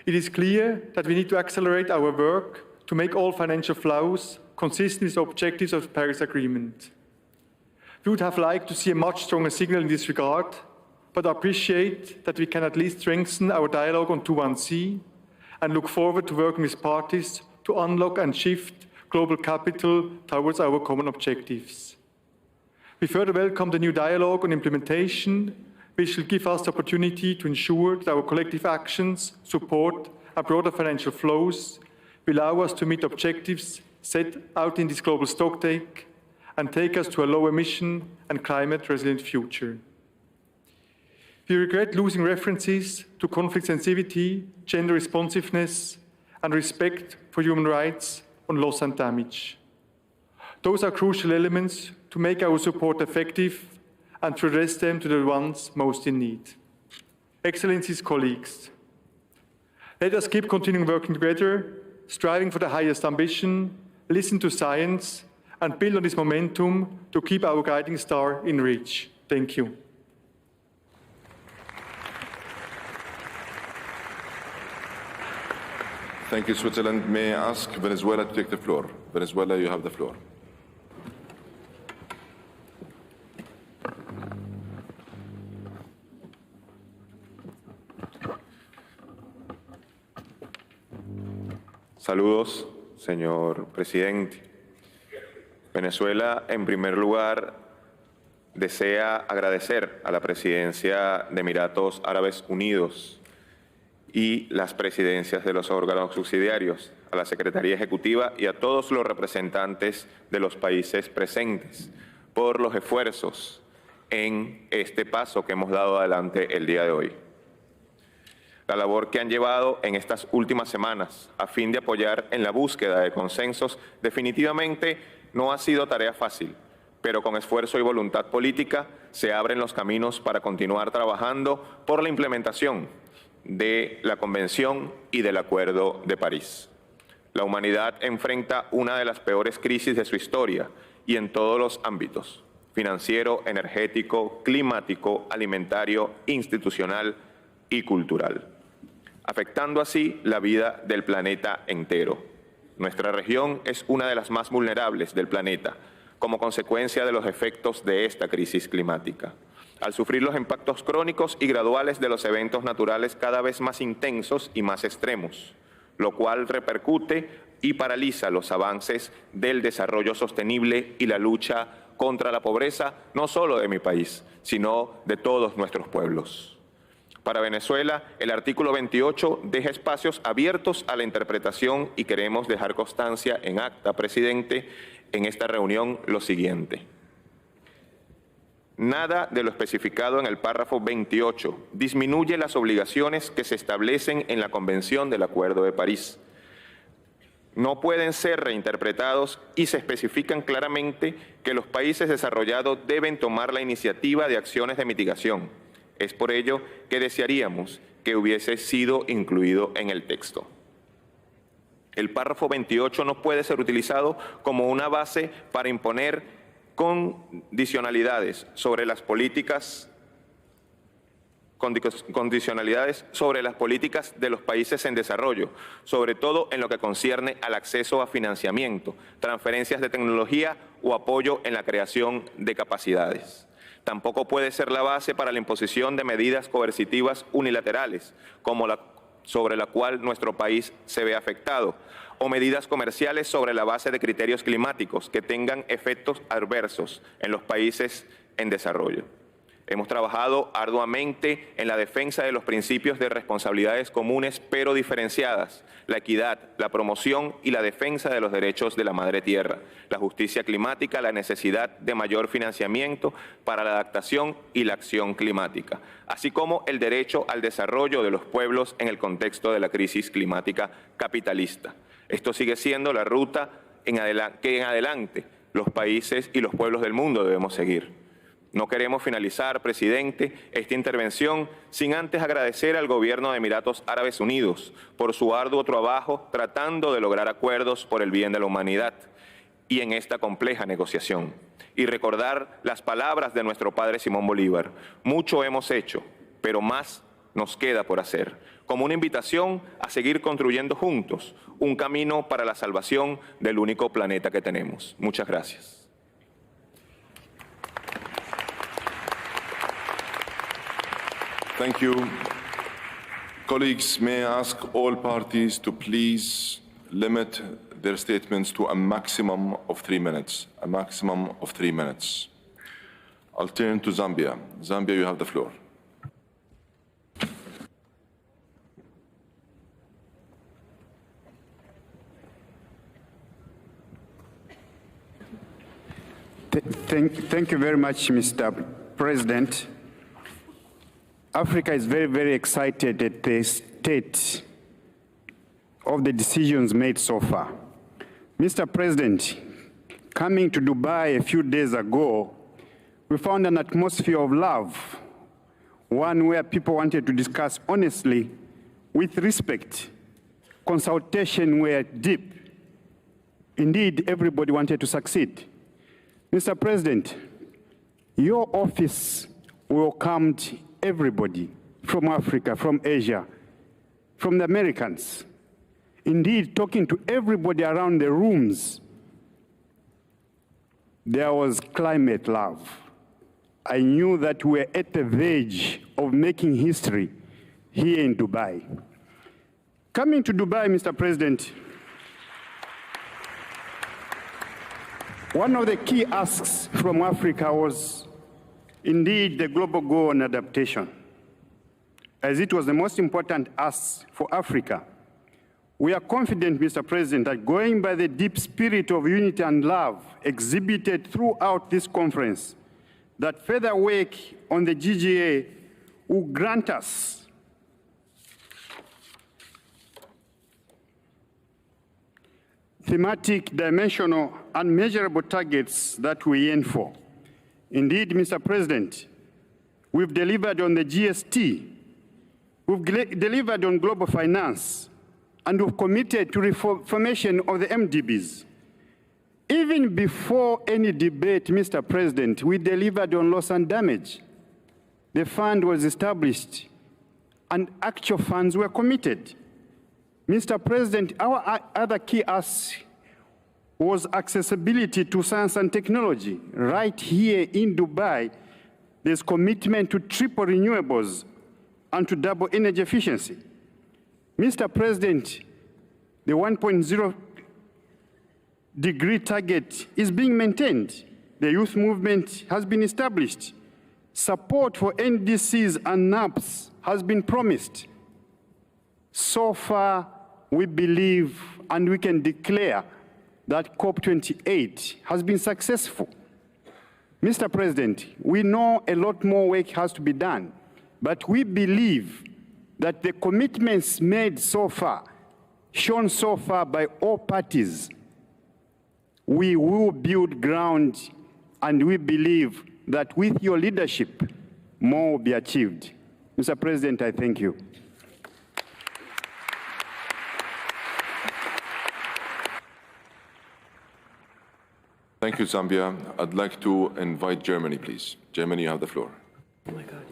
It is clear that we need to accelerate our work to make all financial flows consistent with the objectives of the Paris Agreement. We would have liked to see a much stronger signal in this regard, but appreciate that we can at least strengthen our dialogue on 21C and look forward to working with parties to unlock and shift global capital towards our common objectives. We further welcome the new dialogue on implementation, which will give us the opportunity to ensure that our collective actions support and broader financial flows will allow us to meet objectives set out in this global stocktake and take us to a low-emission and climate-resilient future. We regret losing references to conflict sensitivity, gender responsiveness, and respect for human rights on loss and damage. Those are crucial elements to make our support effective and to address them to the ones most in need. Excellencies, colleagues, let us keep continuing working together, striving for the highest ambition, listen to science, and build on this momentum to keep our guiding star in reach. Thank you. Thank you, Switzerland. May I ask Venezuela to take the floor? Venezuela, you have the floor. Saludos, señor presidente. Venezuela, en primer lugar, desea agradecer a la Presidencia de Emiratos Árabes Unidos y las presidencias de los órganos subsidiarios, a la Secretaría Ejecutiva y a todos los representantes de los países presentes por los esfuerzos en este paso que hemos dado adelante el día de hoy. La labor que han llevado en estas últimas semanas a fin de apoyar en la búsqueda de consensos definitivamente no ha sido tarea fácil, pero con esfuerzo y voluntad política se abren los caminos para continuar trabajando por la implementación de la Convención y del Acuerdo de París. La humanidad enfrenta una de las peores crisis de su historia y en todos los ámbitos: financiero, energético, climático, alimentario, institucional y cultural, afectando así la vida del planeta entero. Nuestra región es una de las más vulnerables del planeta como consecuencia de los efectos de esta crisis climática, al sufrir los impactos crónicos y graduales de los eventos naturales cada vez más intensos y más extremos, lo cual repercute y paraliza los avances del desarrollo sostenible y la lucha contra la pobreza, no solo de mi país, sino de todos nuestros pueblos. Para Venezuela, el artículo 28 deja espacios abiertos a la interpretación y queremos dejar constancia en acta, presidente, en esta reunión lo siguiente. Nada de lo especificado en el párrafo 28 disminuye las obligaciones que se establecen en la Convención del Acuerdo de París. No pueden ser reinterpretados y se especifican claramente que los países desarrollados deben tomar la iniciativa de acciones de mitigación. Es por ello que desearíamos que hubiese sido incluido en el texto. El párrafo 28 no puede ser utilizado como una base para imponer condicionalidades sobre las políticas de los países en desarrollo, sobre todo en lo que concierne al acceso a financiamiento, transferencias de tecnología o apoyo en la creación de capacidades. Tampoco puede ser la base para la imposición de medidas coercitivas unilaterales, como sobre la cual nuestro país se ve afectado, o medidas comerciales sobre la base de criterios climáticos que tengan efectos adversos en los países en desarrollo. Hemos trabajado arduamente en la defensa de los principios de responsabilidades comunes pero diferenciadas, la equidad, la promoción y la defensa de los derechos de la madre tierra, la justicia climática, la necesidad de mayor financiamiento para la adaptación y la acción climática, así como el derecho al desarrollo de los pueblos en el contexto de la crisis climática capitalista. Esto sigue siendo la ruta que en adelante los países y los pueblos del mundo debemos seguir. No queremos finalizar, presidente, esta intervención sin antes agradecer al Gobierno de Emiratos Árabes Unidos por su arduo trabajo tratando de lograr acuerdos por el bien de la humanidad y en esta compleja negociación. Y recordar las palabras de nuestro padre Simón Bolívar: mucho hemos hecho, pero más nos queda por hacer, como una invitación a seguir construyendo juntos un camino para la salvación del único planeta que tenemos. Muchas gracias. Thank you. Colleagues, may I ask all parties to please limit their statements to a maximum of 3 minutes. A maximum of 3 minutes. I'll turn to Zambia. Zambia, you have the floor. Thank you very much, Mr. President. Africa is very, very excited at the state of the decisions made so far. Mr. President, coming to Dubai a few days ago, we found an atmosphere of love, one where people wanted to discuss honestly, with respect. Consultation were deep. Indeed, everybody wanted to succeed. Mr. President, your office welcomed everybody from Africa, from Asia, from the Americans. Indeed, talking to everybody around the rooms, there was climate love. I knew that we were at the verge of making history here in Dubai. Coming to Dubai, Mr. President, one of the key asks from Africa was indeed the global goal on adaptation, as it was the most important ask for Africa. We are confident, Mr. President, that going by the deep spirit of unity and love exhibited throughout this conference, that further work on the GGA will grant us thematic, dimensional, and measurable targets that we aim for. Indeed, Mr. President, we've delivered on the GST, we've delivered on global finance, and we've committed to reformation of the MDBs. Even before any debate, Mr. President, we delivered on loss and damage. The fund was established, and actual funds were committed. Mr. President, our other key ask was accessibility to science and technology. Right here in Dubai, there's commitment to triple renewables and to double energy efficiency. Mr. President, the 1.0 degree target is being maintained. The youth movement has been established. Support for NDCs and NAPs has been promised. So far, we believe and we can declare that COP28 has been successful. Mr. President, we know a lot more work has to be done, but we believe that the commitments made so far, shown so far by all parties, we will build ground, and we believe that with your leadership, more will be achieved. Mr. President, I thank you. Thank you, Zambia. I'd like to invite Germany, please. Germany, you have the floor. Oh my God,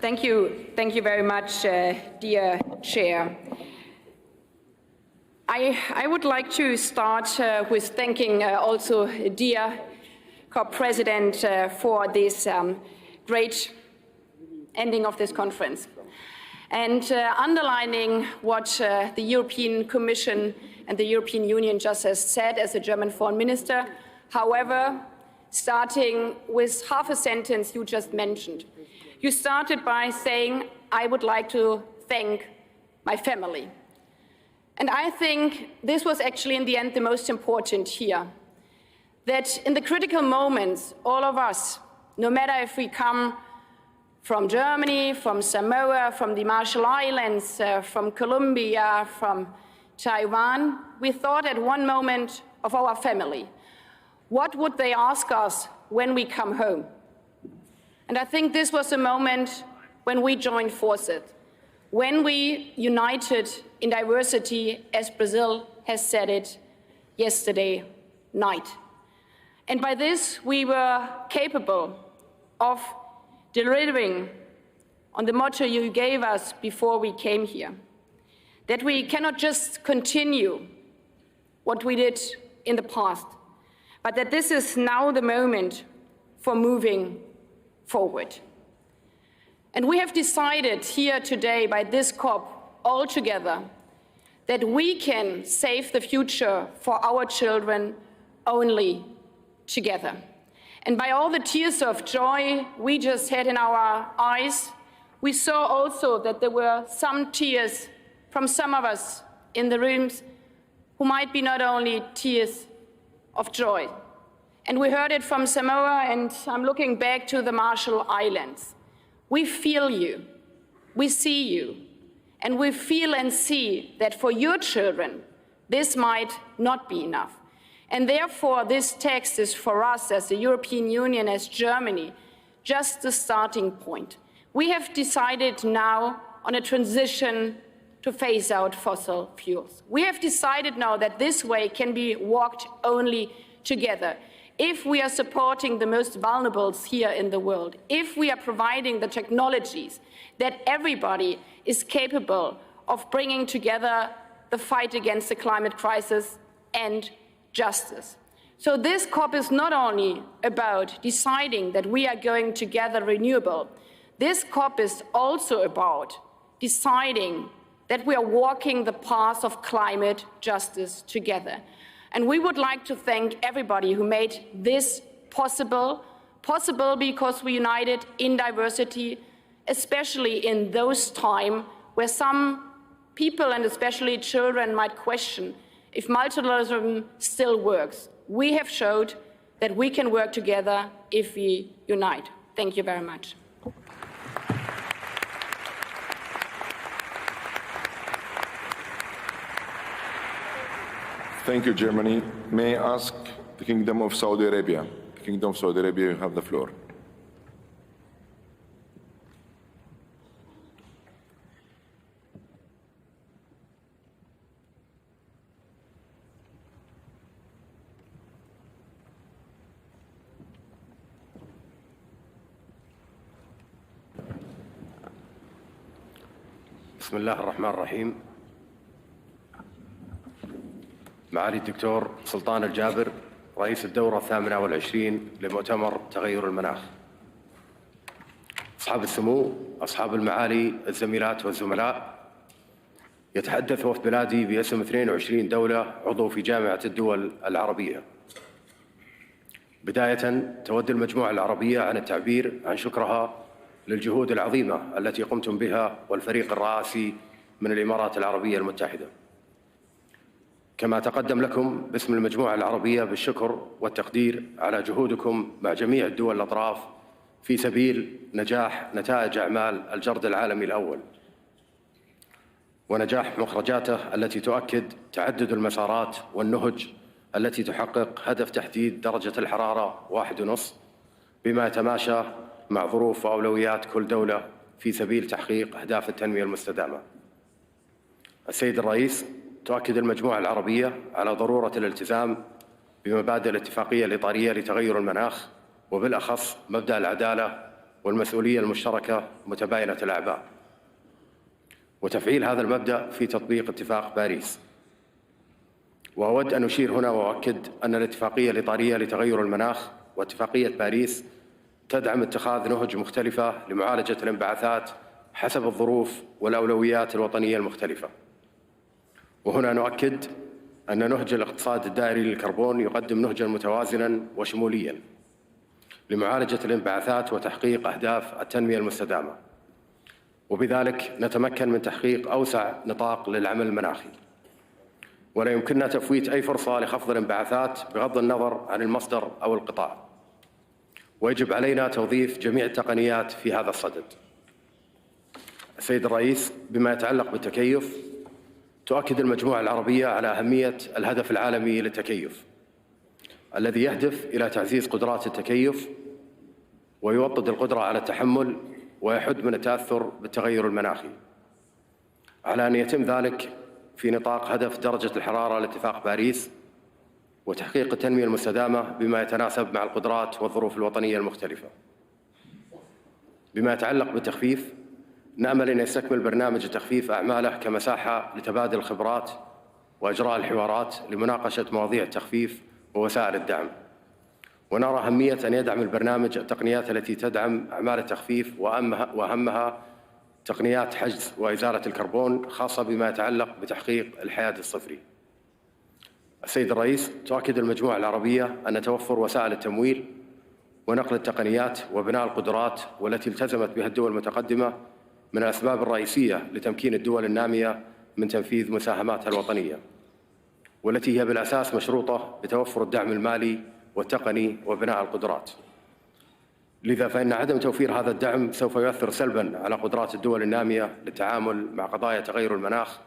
Thank you very much, dear Chair. I would like to start with thanking also dear COP President for this great ending of this conference, and underlining what the European Commission and the European Union just has said as a German Foreign Minister. However, starting with half a sentence you just mentioned. You started by saying, I would like to thank my family. And I think this was actually in the end the most important here, that in the critical moments, all of us, no matter if we come from Germany, from Samoa, from the Marshall Islands, from Colombia, from Taiwan, we thought at one moment of our family. What would they ask us when we come home? And I think this was a moment when we joined forces, when we united in diversity, as Brazil has said it yesterday night. And by this, we were capable of delivering on the motto you gave us before we came here, that we cannot just continue what we did in the past, but that this is now the moment for moving forward. And we have decided here today by this COP all together that we can save the future for our children only together. And by all the tears of joy we just had in our eyes, we saw also that there were some tears from some of us in the rooms who might be not only tears of joy. And we heard it from Samoa, and I'm looking back to the Marshall Islands. We feel you, we see you, and we feel and see that for your children, this might not be enough. And therefore, this text is for us as the European Union, as Germany, just the starting point. We have decided now on a transition to phase out fossil fuels. We have decided now that this way can be walked only together. If we are supporting the most vulnerable here in the world, if we are providing the technologies that everybody is capable of bringing together the fight against the climate crisis and justice. So this COP is not only about deciding that we are going to gather renewable, this COP is also about deciding that we are walking the path of climate justice together. And we would like to thank everybody who made this possible because we united in diversity, especially in those times where some people, and especially children, might question if multilateralism still works. We have showed that we can work together if we unite. Thank you very much. Thank you, Germany. May I ask the Kingdom of Saudi Arabia? The Kingdom of Saudi Arabia, you have the floor. بسم الله الرحمن الرحيم. معالي الدكتور سلطان الجابر رئيس الدورة 28 لمؤتمر تغير المناخ. أصحاب السمو، أصحاب المعالي، الزميلات والزملاء، يتحدث وفد بلادي باسم 22 دولة عضو في جامعة الدول العربية. بداية تود المجموعة العربية عن التعبير عن شكرها للجهود العظيمة التي قمتم بها والفريق الرئاسي من الإمارات العربية المتحدة. كما تقدم لكم باسم المجموعة العربية بالشكر والتقدير على جهودكم مع جميع الدول الأطراف في سبيل نجاح نتائج أعمال الجرد العالمي الأول ونجاح مخرجاته التي تؤكد تعدد المسارات والنهج التي تحقق هدف تحديد درجة الحرارة 1.5 بما يتماشى مع ظروف وأولويات كل دولة في سبيل تحقيق أهداف التنمية المستدامة. السيد الرئيس، تؤكد المجموعة العربية على ضرورة الالتزام بمبادئ الاتفاقية الإطارية لتغير المناخ، وبالأخص مبدأ العدالة والمسؤولية المشتركة متباينة الأعباء، وتفعيل هذا المبدأ في تطبيق اتفاق باريس. وأود أن أشير هنا وأؤكد أن الاتفاقية الإطارية لتغير المناخ واتفاقية باريس تدعم اتخاذ نهج مختلفة لمعالجة الانبعاثات حسب الظروف والأولويات الوطنية المختلفة. وهنا نؤكد أن نهج الاقتصاد الدائري للكربون يقدم نهجاً متوازناً وشمولياً لمعالجة الانبعاثات وتحقيق أهداف التنمية المستدامة، وبذلك نتمكن من تحقيق أوسع نطاق للعمل المناخي. ولا يمكننا تفويت أي فرصة لخفض الانبعاثات بغض النظر عن المصدر أو القطاع، ويجب علينا توظيف جميع التقنيات في هذا الصدد. السيد الرئيس، بما يتعلق بالتكيف، تؤكد المجموعة العربية على أهمية الهدف العالمي للتكيف الذي يهدف إلى تعزيز قدرات التكيف ويوطد القدرة على التحمل ويحد من التأثر بالتغير المناخي، على أن يتم ذلك في نطاق هدف درجة الحرارة لاتفاق باريس وتحقيق التنمية المستدامة بما يتناسب مع القدرات والظروف الوطنية المختلفة. بما يتعلق بالتخفيف، نأمل أن يستكمل برنامج التخفيف أعماله كمساحة لتبادل الخبرات وإجراء الحوارات لمناقشة مواضيع التخفيف ووسائل الدعم، ونرى أهمية أن يدعم البرنامج التقنيات التي تدعم أعمال التخفيف وأهمها تقنيات حجز وإزالة الكربون خاصة بما يتعلق بتحقيق الحياد الصفري. السيد الرئيس، تؤكد المجموعة العربية أن توفر وسائل التمويل ونقل التقنيات وبناء القدرات والتي التزمت بها الدول المتقدمة من الأسباب الرئيسية لتمكين الدول النامية من تنفيذ مساهماتها الوطنية، والتي هي بالأساس مشروطة بتوفر الدعم المالي والتقني وبناء القدرات. لذا فإن عدم توفير هذا الدعم سوف يؤثر سلباً على قدرات الدول النامية للتعامل مع قضايا تغير المناخ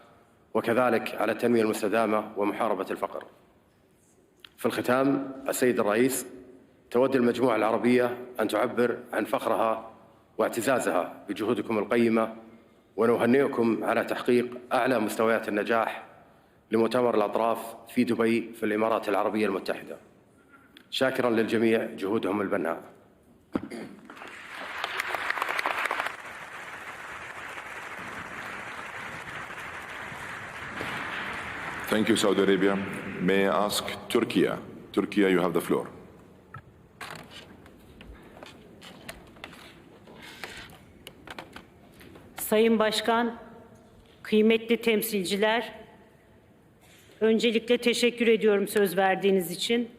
وكذلك على التنمية المستدامة ومحاربة الفقر. في الختام، السيد الرئيس، تود المجموعة العربية أن تعبر عن فخرها واعتزازها بجهودكم القيمة، ونهنئكم على تحقيق أعلى مستويات النجاح لمؤتمر الأطراف في دبي في الإمارات العربية المتحدة. شاكراً للجميع جهودهم البناءة. Thank you, Saudi Arabia. May I ask Turkey? Turkey, you have the floor. Sayın Başkan, kıymetli temsilciler, öncelikle teşekkür ediyorum söz verdiğiniz için.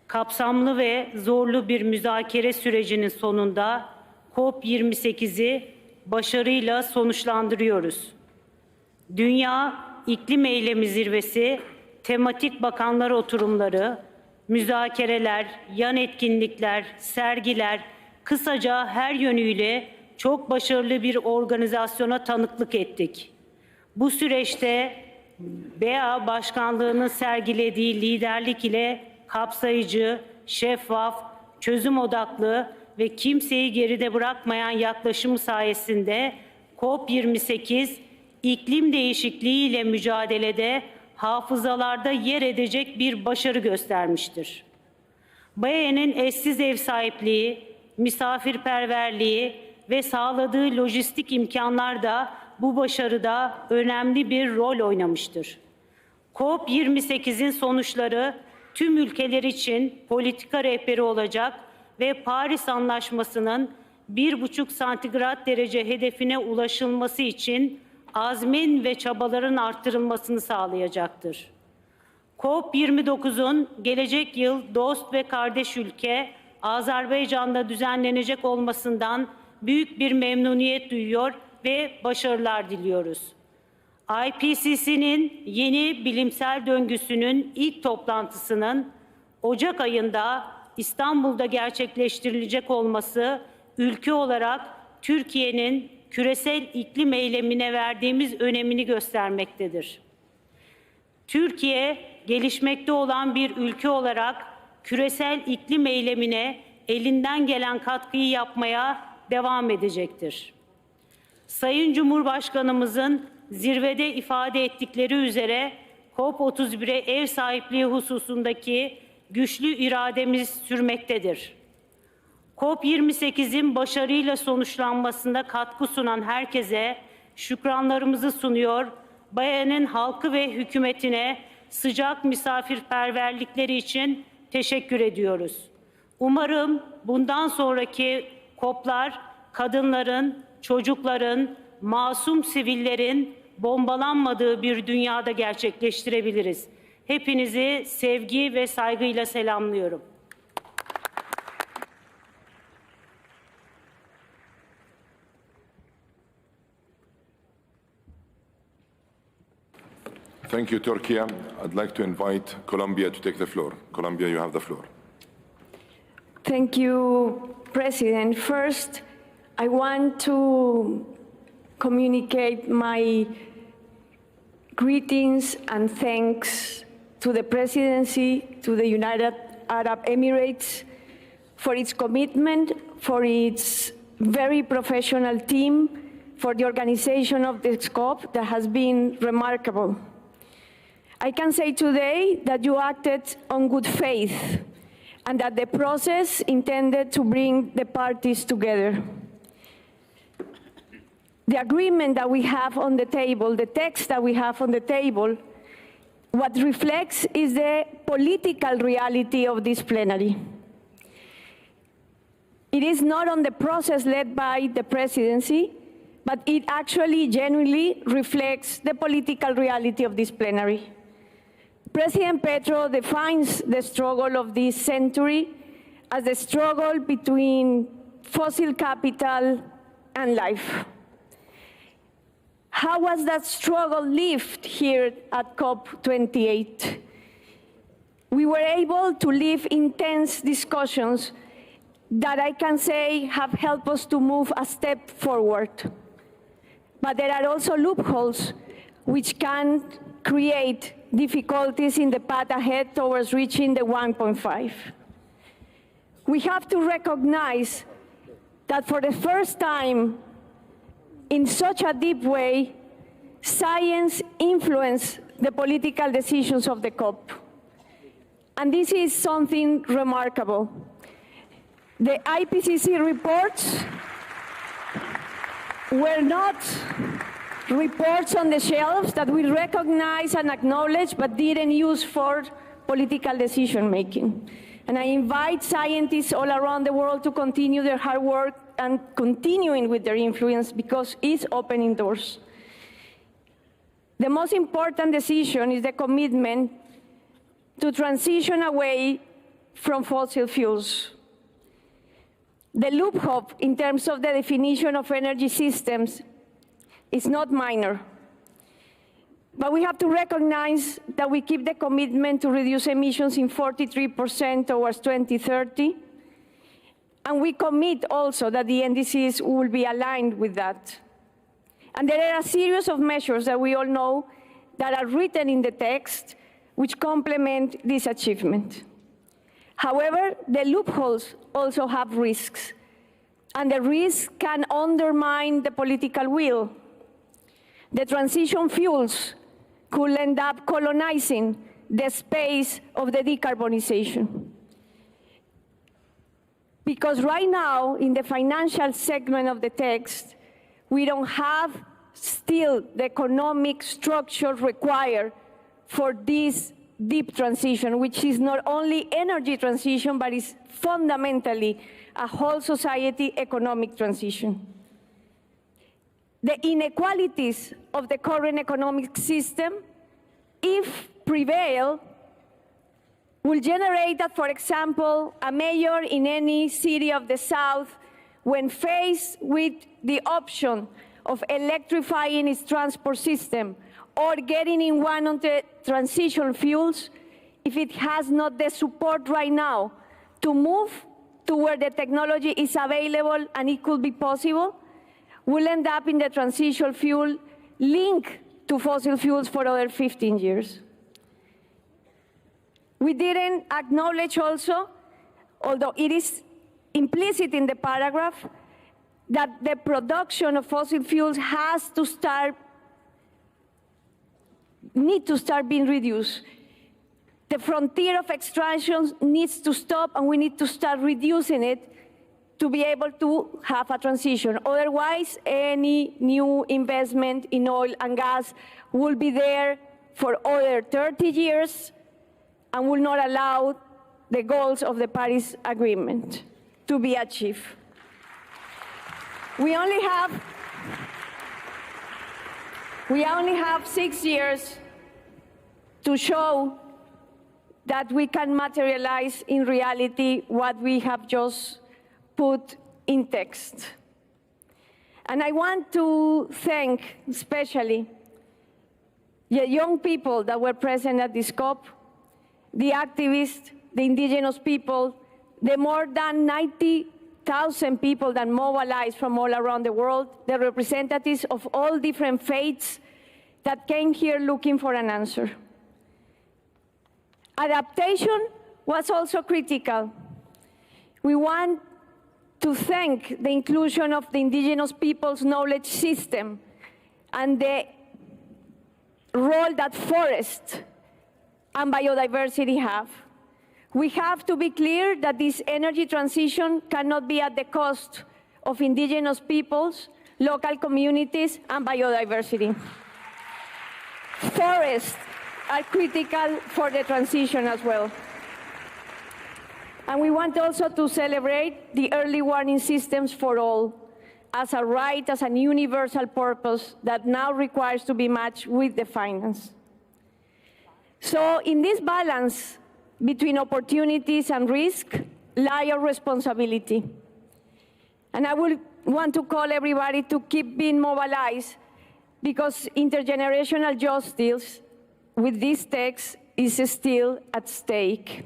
Kapsamlı ve zorlu bir müzakere sürecinin sonunda COP28'i başarıyla sonuçlandırıyoruz. Dünya İklim Eylemi Zirvesi, tematik bakanlar oturumları, müzakereler, yan etkinlikler, sergiler, kısaca her yönüyle çok başarılı bir organizasyona tanıklık ettik. Bu süreçte BA Başkanlığı'nın sergilediği liderlik ile kapsayıcı, şeffaf, çözüm odaklı ve kimseyi geride bırakmayan yaklaşımı sayesinde COP28 iklim değişikliği ile mücadelede hafızalarda yer edecek bir başarı göstermiştir. BAE'nin eşsiz ev sahipliği, misafirperverliği ve sağladığı lojistik imkanlar da bu başarıda önemli bir rol oynamıştır. COP28'in sonuçları tüm ülkeler için politika rehberi olacak ve Paris Anlaşması'nın 1,5 santigrat derece hedefine ulaşılması için azmin ve çabaların artırılmasını sağlayacaktır. COP29'un gelecek yıl dost ve kardeş ülke Azerbaycan'da düzenlenecek olmasından büyük bir memnuniyet duyuyor ve başarılar diliyoruz. IPCC'nin yeni bilimsel döngüsünün ilk toplantısının Ocak ayında İstanbul'da gerçekleştirilecek olması ülke olarak Türkiye'nin küresel iklim eylemine verdiğimiz önemini göstermektedir. Türkiye, gelişmekte olan bir ülke olarak küresel iklim eylemine elinden gelen katkıyı yapmaya devam edecektir. Sayın Cumhurbaşkanımızın zirvede ifade ettikleri üzere COP31'e ev sahipliği hususundaki güçlü irademiz sürmektedir. COP28'in başarıyla sonuçlanmasında katkı sunan herkese şükranlarımızı sunuyor, BAE'nin halkı ve hükümetine sıcak misafirperverlikleri için teşekkür ediyoruz. Umarım bundan sonraki COP'lar kadınların, çocukların, masum sivillerin bombalanmadığı bir dünyada gerçekleştirebiliriz. Hepinizi sevgi ve saygıyla selamlıyorum. Thank you, Turkey. I'd like to invite Colombia to take the floor. Colombia, you have the floor. Thank you, President. First, I want to communicate my greetings and thanks to the Presidency, to the United Arab Emirates, for its commitment, for its very professional team, for the organization of this COP that has been remarkable. I can say today that you acted on good faith and that the process intended to bring the parties together. The agreement that we have on the table, the text that we have on the table, what reflects is the political reality of this plenary. It is not on the process led by the Presidency, but it actually genuinely reflects the political reality of this plenary. President Petro defines the struggle of this century as the struggle between fossil capital and life. How was that struggle lived here at COP28? We were able to live intense discussions that I can say have helped us to move a step forward. But there are also loopholes which can create difficulties in the path ahead towards reaching the 1.5. We have to recognize that for the first time in such a deep way, science influenced the political decisions of the COP. And this is something remarkable. The IPCC reports were not reports on the shelves that we recognize and acknowledge but didn't use for political decision making. And I invite scientists all around the world to continue their hard work and continuing with their influence because it's opening doors. The most important decision is the commitment to transition away from fossil fuels. The loophole in terms of the definition of energy systems is not minor. But we have to recognize that we keep the commitment to reduce emissions in 43% towards 2030. And we commit also that the NDCs will be aligned with that. And there are a series of measures that we all know that are written in the text which complement this achievement. However, the loopholes also have risks, and the risks can undermine the political will. The transition fuels could end up colonizing the space of the decarbonization. Because right now, in the financial segment of the text, we don't have still the economic structure required for this deep transition, which is not only energy transition, but is fundamentally a whole society economic transition. The inequalities of the current economic system, if prevail, will generate that, for example, a mayor in any city of the South, when faced with the option of electrifying its transport system or getting in one of the transition fuels, if it has not the support right now to move to where the technology is available and it could be possible, will end up in the transition fuel linked to fossil fuels for other 15 years. We didn't acknowledge also, although it is implicit in the paragraph, that the production of fossil fuels need to start being reduced. The frontier of extraction needs to stop, and we need to start reducing it to be able to have a transition. Otherwise, any new investment in oil and gas will be there for other 30 years and will not allow the goals of the Paris Agreement to be achieved. We only have 6 years to show that we can materialize in reality what we have just put in text. And I want to thank especially the young people that were present at this COP, the activists, the indigenous people, the more than 90,000 people that mobilized from all around the world, the representatives of all different faiths that came here looking for an answer. Adaptation was also critical. We want to thank the inclusion of the indigenous people's knowledge system and the role that forests and biodiversity have. We have to be clear that this energy transition cannot be at the cost of indigenous peoples, local communities, and biodiversity. Forests are critical for the transition as well. And we want also to celebrate the early warning systems for all as a right, as a universal purpose that now requires to be matched with the finance. So in this balance between opportunities and risk lie our responsibility. And I would want to call everybody to keep being mobilized, because intergenerational justice with this text is still at stake.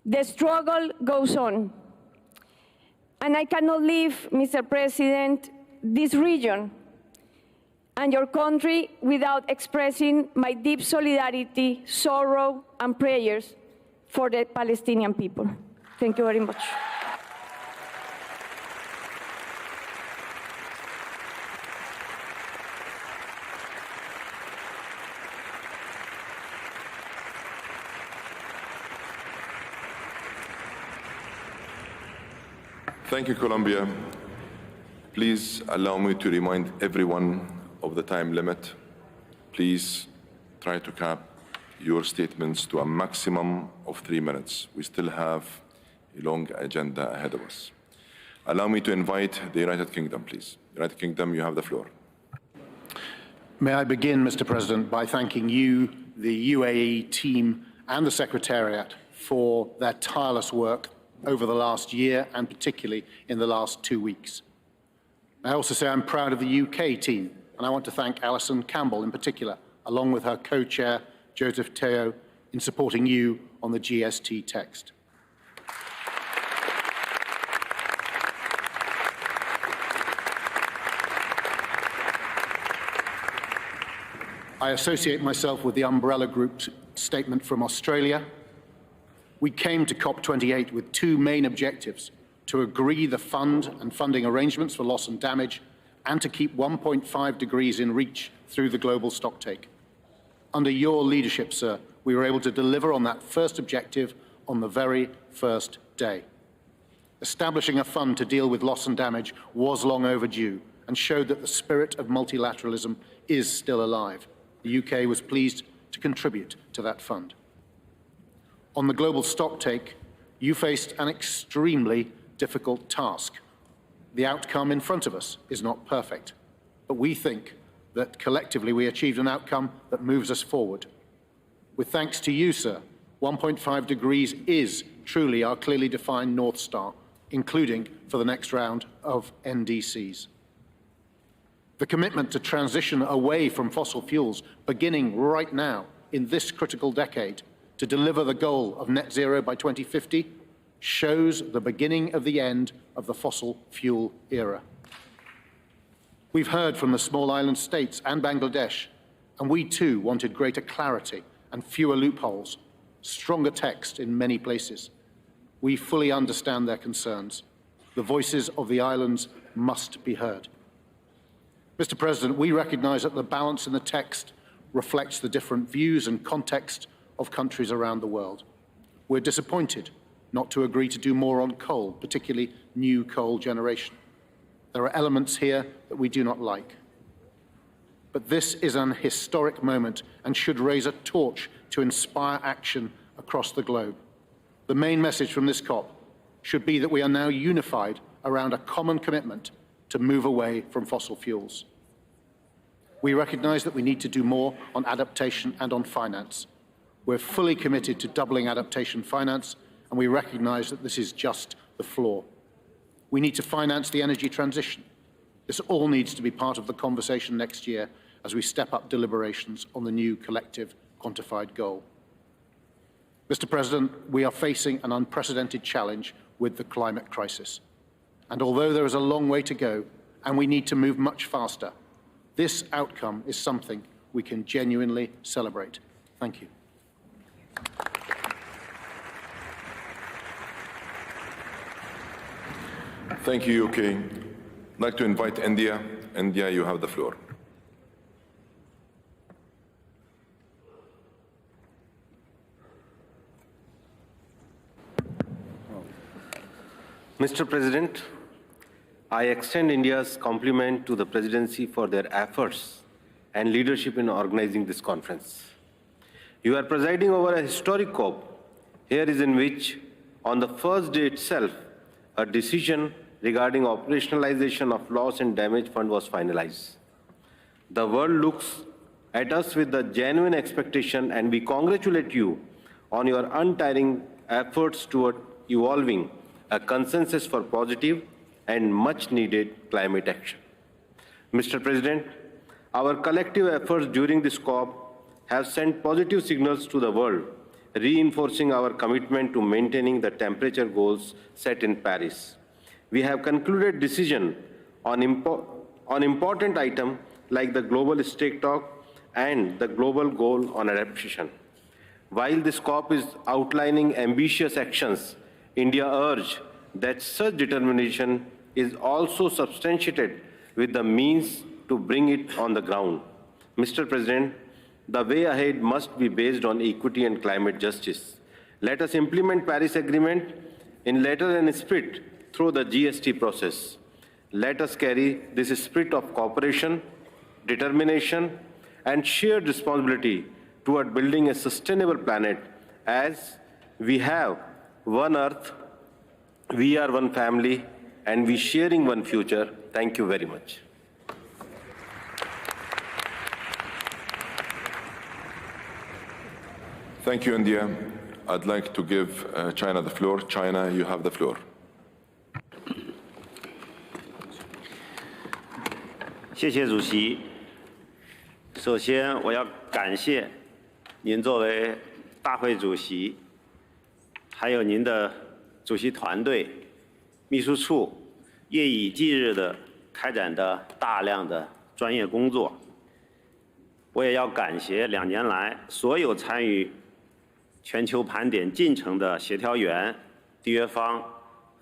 The struggle goes on. And I cannot leave, Mr. President, this region and your country without expressing my deep solidarity, sorrow, and prayers for the Palestinian people. Thank you very much. Thank you, Colombia. Please allow me to remind everyone of the time limit. Please try to cap your statements to a maximum of 3 minutes. We still have a long agenda ahead of us. Allow me to invite the United Kingdom, please. United Kingdom, you have the floor. May I begin, Mr. President, by thanking you, the UAE team, and the Secretariat for their tireless work over the last year, and particularly in the last 2 weeks. I also say I'm proud of the UK team, and I want to thank Alison Campbell in particular, along with her co-chair, Joseph Teo, in supporting you on the GST text. I associate myself with the Umbrella Group's statement from Australia. We came to COP28 with 2 main objectives: to agree the fund and funding arrangements for loss and damage, and to keep 1.5 degrees in reach through the global stocktake. Under your leadership, sir, we were able to deliver on that first objective on the very first day. Establishing a fund to deal with loss and damage was long overdue and showed that the spirit of multilateralism is still alive. The UK was pleased to contribute to that fund. On the global stocktake, you faced an extremely difficult task. The outcome in front of us is not perfect, but we think that collectively we achieved an outcome that moves us forward. With thanks to you, sir, 1.5 degrees is truly our clearly defined North Star, including for the next round of NDCs. The commitment to transition away from fossil fuels, beginning right now in this critical decade, to deliver the goal of net zero by 2050, shows the beginning of the end of the fossil fuel era. We've heard from the small island states and Bangladesh, and we too wanted greater clarity and fewer loopholes, stronger text in many places. We fully understand their concerns. The voices of the islands must be heard. Mr. President, we recognize that the balance in the text reflects the different views and context of countries around the world. We're disappointed not to agree to do more on coal, particularly new coal generation. There are elements here that we do not like. But this is an historic moment and should raise a torch to inspire action across the globe. The main message from this COP should be that we are now unified around a common commitment to move away from fossil fuels. We recognize that we need to do more on adaptation and on finance. We're fully committed to doubling adaptation finance, and we recognize that this is just the floor. We need to finance the energy transition. This all needs to be part of the conversation next year as we step up deliberations on the new collective quantified goal. Mr. President, we are facing an unprecedented challenge with the climate crisis. And although there is a long way to go, and we need to move much faster, this outcome is something we can genuinely celebrate. Thank you. Thank you, UK. I'd like to invite India. India, you have the floor. Mr. President, I extend India's compliment to the Presidency for their efforts and leadership in organizing this conference. You are presiding over a historic COP. Here is in which, on the first day itself, a decision regarding operationalization of loss and damage fund was finalized. The world looks at us with a genuine expectation, and we congratulate you on your untiring efforts toward evolving a consensus for positive and much-needed climate action. Mr. President, our collective efforts during this COP have sent positive signals to the world, reinforcing our commitment to maintaining the temperature goals set in Paris. We have concluded decision on important items like the global stake talk and the global goal on adaptation. While this COP is outlining ambitious actions, India urged that such determination is also substantiated with the means to bring it on the ground. Mr. President, the way ahead must be based on equity and climate justice. Let us implement Paris Agreement in letter and spirit through the GST process. Let us carry this spirit of cooperation, determination, and shared responsibility toward building a sustainable planet. As we have one Earth, we are one family, and we sharing one future. Thank you very much. Thank you, India. I'd like to give China the floor. China, you have the floor. 谢谢主席。首先，我要感谢您作为大会主席，还有您的主席团队、秘书处夜以继日的开展的大量的专业工作。我也要感谢2年来所有参与全球盘点进程的协调员、缔约方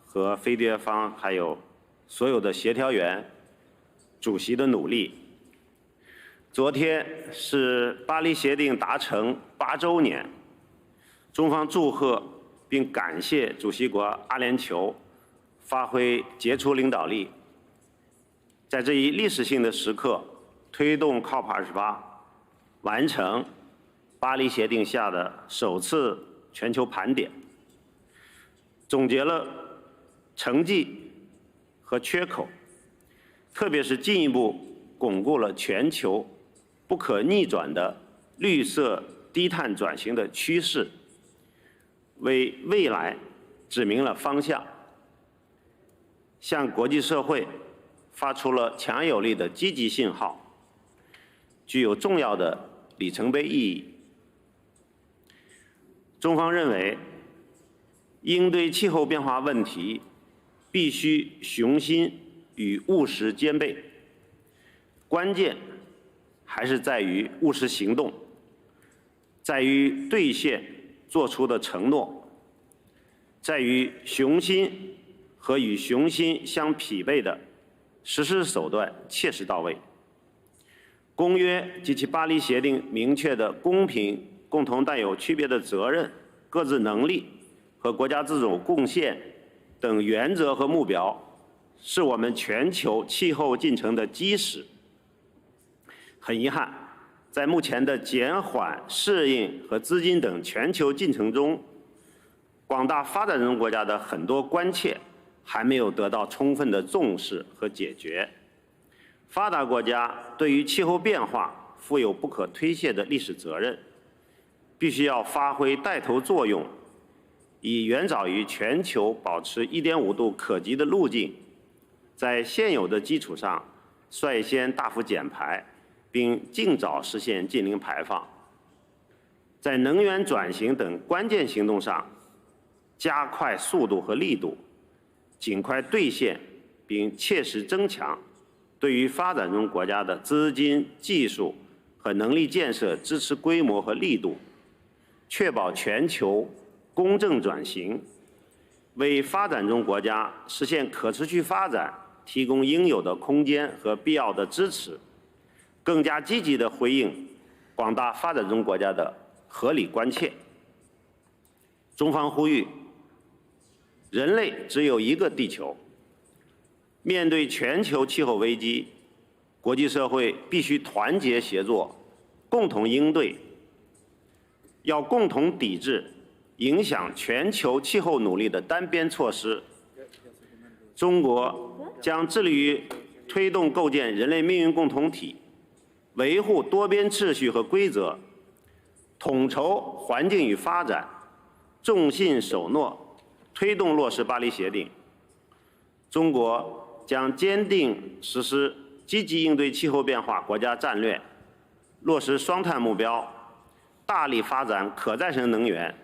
和非缔约方，还有所有的协调员、主席的努力。昨天是巴黎协定达成8周年，中方祝贺并感谢主席国阿联酋发挥杰出领导力，在这一历史性的时刻推动 COP28 完成巴黎协定下的首次全球盘点，总结了成绩和缺口，特别是进一步巩固了全球不可逆转的绿色低碳转型的趋势，为未来指明了方向，向国际社会发出了强有力的积极信号，具有重要的里程碑意义。中方认为，应对气候变化问题必须雄心与务实兼备，关键还是在于务实行动，在于兑现做出的承诺，在于雄心和与雄心相匹配的实施手段切实到位。公约及其巴黎协定明确的公平、共同担有区别的责任、各自能力和国家自主贡献等原则和目标，是我们全球气候进程的基石。很遗憾，在目前的减缓、适应和资金等全球进程中，广大发展中国家的很多关切还没有得到充分的重视和解决。发达国家对于气候变化负有不可推卸的历史责任，必须要发挥带头作用，以远早于全球保持1.5度可及的路径，在现有的基础上率先大幅减排，并尽早实现净零排放。在能源转型等关键行动上，加快速度和力度，尽快兑现并切实增强对于发展中国家的资金、技术和能力建设支持规模和力度，确保全球公正转型，为发展中国家实现可持续发展提供应有的空间和必要的支持，更加积极地回应广大发展中国家的合理关切。中方呼吁，人类只有一个地球，面对全球气候危机，国际社会必须团结协作，共同应对，要共同抵制影响全球气候努力的单边措施，中国将致力于推动构建人类命运共同体，维护多边秩序和规则，统筹环境与发展，重信守诺，推动落实巴黎协定。中国将坚定实施积极应对气候变化国家战略，落实双碳目标，大力发展可再生能源，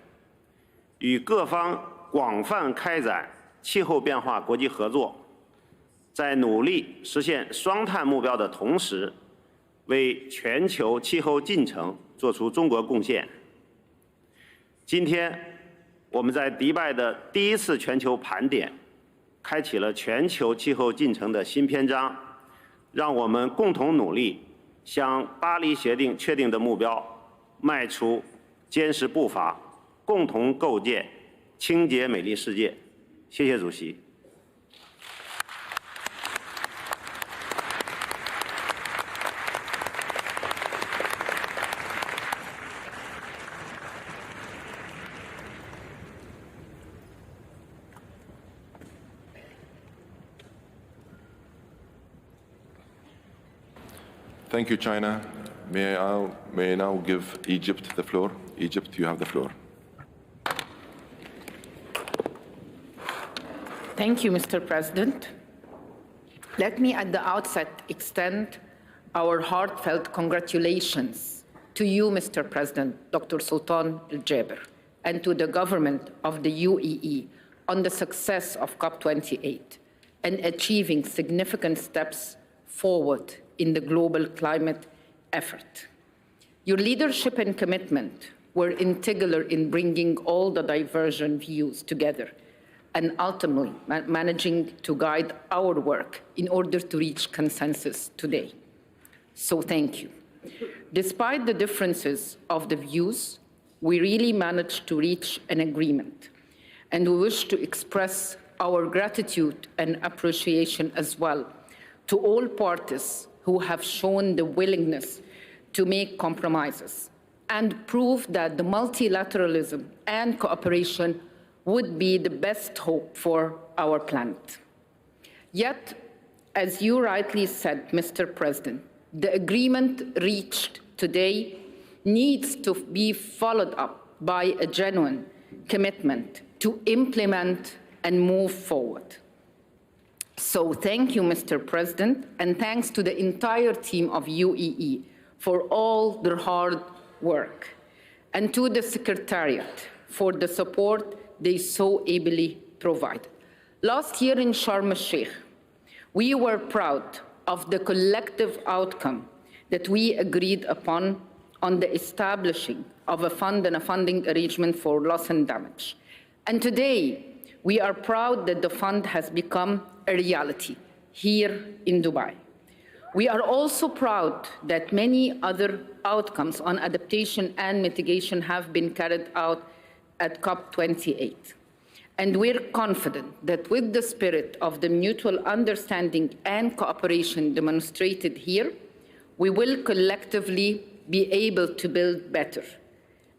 与各方广泛开展气候变化国际合作，在努力实现双碳目标的同时，为全球气候进程做出中国贡献。今天，我们在迪拜的第一次全球盘点，开启了全球气候进程的新篇章。让我们共同努力，向巴黎协定确定的目标迈出坚实步伐，共同构建清洁美丽世界。谢谢主席。Thank you, China. May I now give Egypt the floor? Egypt, you have the floor. Thank you, Mr. President. Let me at the outset extend our heartfelt congratulations to you, Mr. President, Dr. Sultan Al Jaber, and to the government of the UAE on the success of COP28 and achieving significant steps forward in the global climate effort. Your leadership and commitment were integral in bringing all the divergent views together and ultimately managing to guide our work in order to reach consensus today. So thank you. Despite the differences of the views, we really managed to reach an agreement, and we wish to express our gratitude and appreciation as well to all parties who have shown the willingness to make compromises and prove that the multilateralism and cooperation would be the best hope for our planet. Yet, as you rightly said, Mr. President, the agreement reached today needs to be followed up by a genuine commitment to implement and move forward. So thank you, Mr. President, and thanks to the entire team of UAE for all their hard work, and to the Secretariat for the support they so ably provided. Last year in Sharm el-Sheikh, we were proud of the collective outcome that we agreed upon on the establishing of a fund and a funding arrangement for loss and damage. And today, we are proud that the fund has become a reality here in Dubai. We are also proud that many other outcomes on adaptation and mitigation have been carried out at COP28. And we're confident that with the spirit of the mutual understanding and cooperation demonstrated here, we will collectively be able to build better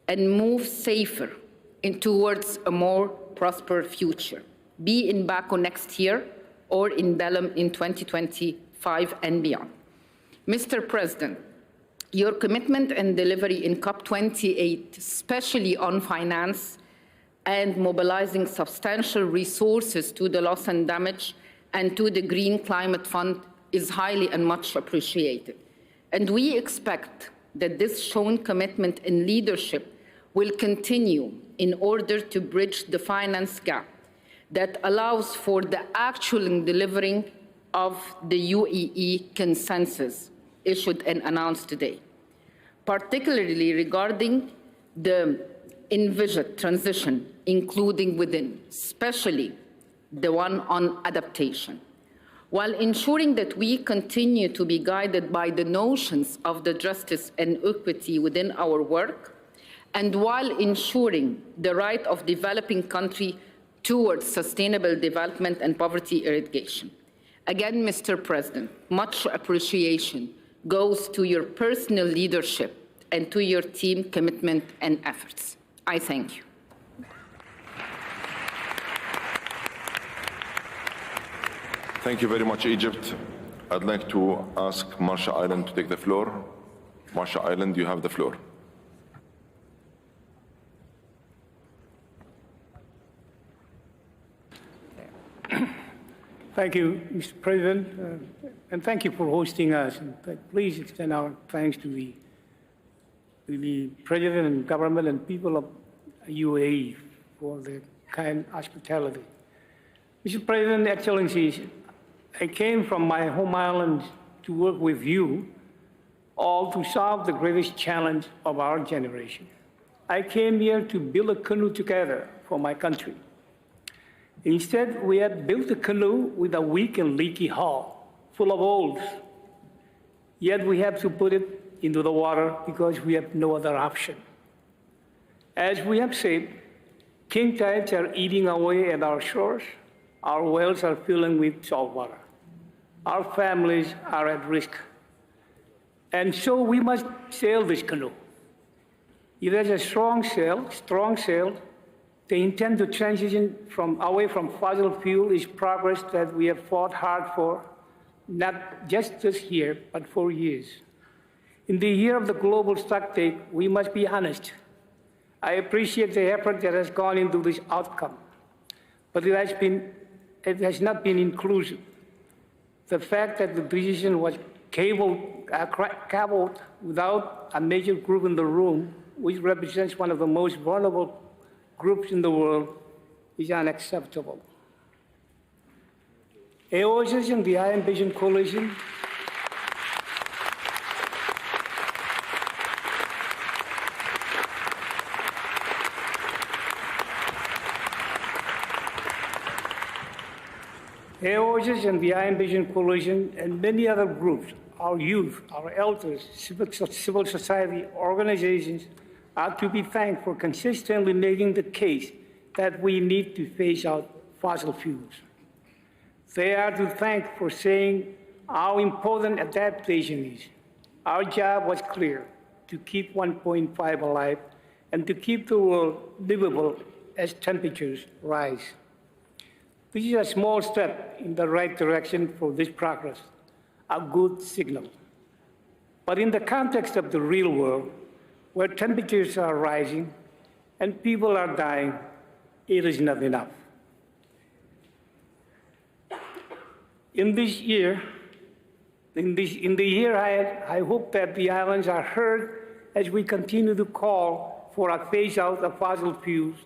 and move safer towards a more prosperous future, be in Baku next year or in Belém in 2025 and beyond. Mr. President, your commitment and delivery in COP28, especially on finance and mobilizing substantial resources to the loss and damage and to the Green Climate Fund, is highly and much appreciated. And we expect that this shown commitment and leadership will continue in order to bridge the finance gap that allows for the actual delivering of the UAE consensus issued and announced today, particularly regarding the envisaged transition, including within, especially the one on adaptation, while ensuring that we continue to be guided by the notions of the justice and equity within our work, and while ensuring the right of developing countries towards sustainable development and poverty eradication. Again, Mr. President, much appreciation goes to your personal leadership and to your team commitment and efforts. I thank you. Thank you very much, Egypt. I'd like to ask Marshall Island to take the floor. Marshall Island, you have the floor. Thank you, Mr. President, and thank you for hosting us. And please extend our thanks to the President and government and people of UAE for their kind hospitality. Mr. President, Excellencies, I came from my home island to work with you all to solve the greatest challenge of our generation. I came here to build a canoe together for my country. Instead, we have built a canoe with a weak and leaky hull, full of holes. Yet we have to put it into the water because we have no other option. As we have said, king tides are eating away at our shores. Our wells are filling with salt water. Our families are at risk. And so we must sail this canoe. If there's a strong sail, the intent to transition away from fossil fuel is progress that we have fought hard for, not just this year, but for years. In the year of the global stocktake, we must be honest. I appreciate the effort that has gone into this outcome, but it has not been inclusive. The fact that the decision was cobbled without a major group in the room, which represents one of the most vulnerable groups in the world, is unacceptable. AOSIS and the I Ambition Coalition and many other groups, our youth, our elders, civil society organizations, are to be thanked for consistently making the case that we need to phase out fossil fuels. They are to thank for saying how important adaptation is. Our job was clear: to keep 1.5 alive and to keep the world livable as temperatures rise. This is a small step in the right direction for this progress, a good signal. But in the context of the real world, where temperatures are rising and people are dying, it is not enough. In the year ahead, I hope that the islands are heard as we continue to call for a phase out of fossil fuels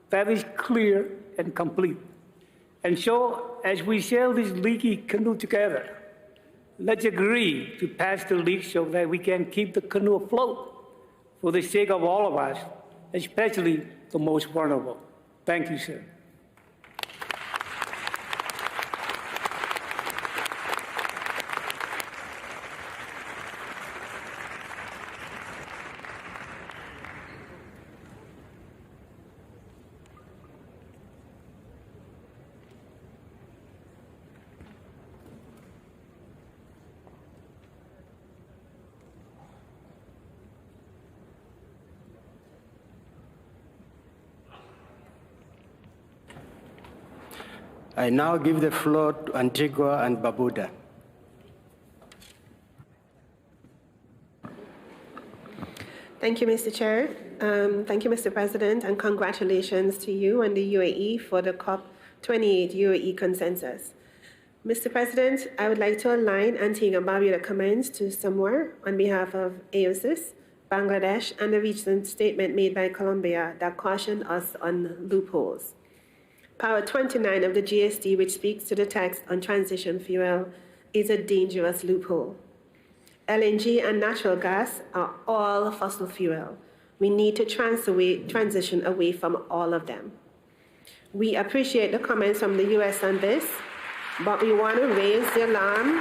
that is clear and complete. And so, as we sail this leaky canoe together, let's agree to patch the leak so that we can keep the canoe afloat for the sake of all of us, especially the most vulnerable. Thank you, sir. I now give the floor to Antigua and Barbuda. Thank you, Mr. Chair. Thank you, Mr. President, and congratulations to you and the UAE for the COP28 UAE consensus. Mr. President, I would like to align Antigua and Barbuda comments to Samoa on behalf of AOSIS, Bangladesh, and the recent statement made by Colombia that cautioned us on loopholes. Power 29 of the GST, which speaks to the tax on transition fuel, is a dangerous loophole. LNG and natural gas are all fossil fuel. We need to transition away from all of them. We appreciate the comments from the US on this, but we want to raise the alarm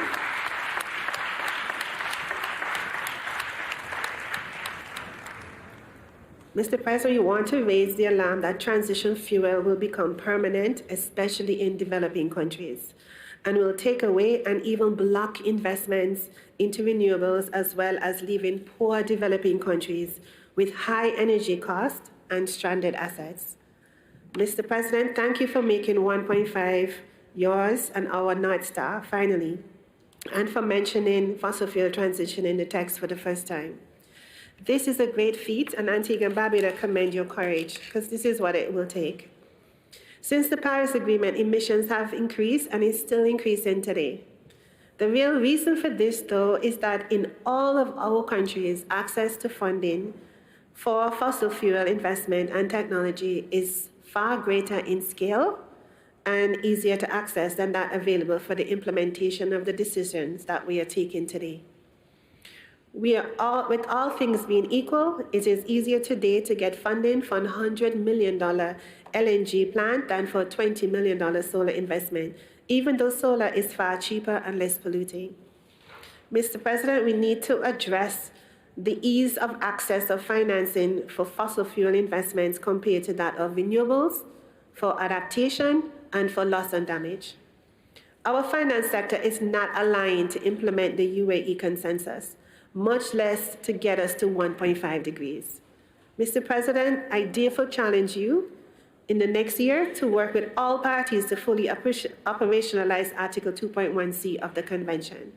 Mr. President, we want to raise the alarm that transition fuel will become permanent, especially in developing countries, and will take away and even block investments into renewables, as well as leaving poor developing countries with high energy costs and stranded assets. Mr. President, thank you for making 1.5 yours and our North Star, finally, and for mentioning fossil fuel transition in the text for the first time. This is a great feat, and Antigua and Barbuda commend your courage, because this is what it will take. Since the Paris Agreement, emissions have increased and is still increasing today. The real reason for this, though, is that in all of our countries, access to funding for fossil fuel investment and technology is far greater in scale and easier to access than that available for the implementation of the decisions that we are taking today. With all things being equal, it is easier today to get funding for a $100 million LNG plant than for a $20 million solar investment, even though solar is far cheaper and less polluting. Mr. President, we need to address the ease of access of financing for fossil fuel investments compared to that of renewables, for adaptation, and for loss and damage. Our finance sector is not aligned to implement the UAE consensus, much less to get us to 1.5 degrees. Mr. President, I therefore challenge you in the next year to work with all parties to fully operationalize Article 2.1c of the Convention.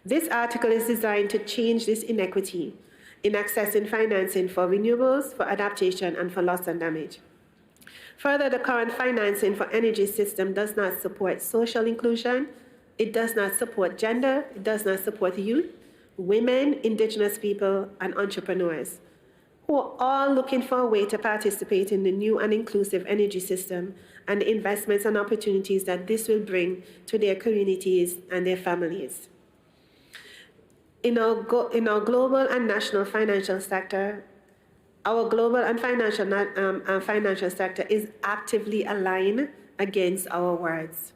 This article is designed to change this inequity in accessing financing for renewables, for adaptation, and for loss and damage. Further, the current financing for energy system does not support social inclusion, it does not support gender, it does not support youth, women, indigenous people, and entrepreneurs, who are all looking for a way to participate in the new and inclusive energy system and the investments and opportunities that this will bring to their communities and their families. In our global and national financial sector, our global and financial sector is actively aligned against our words.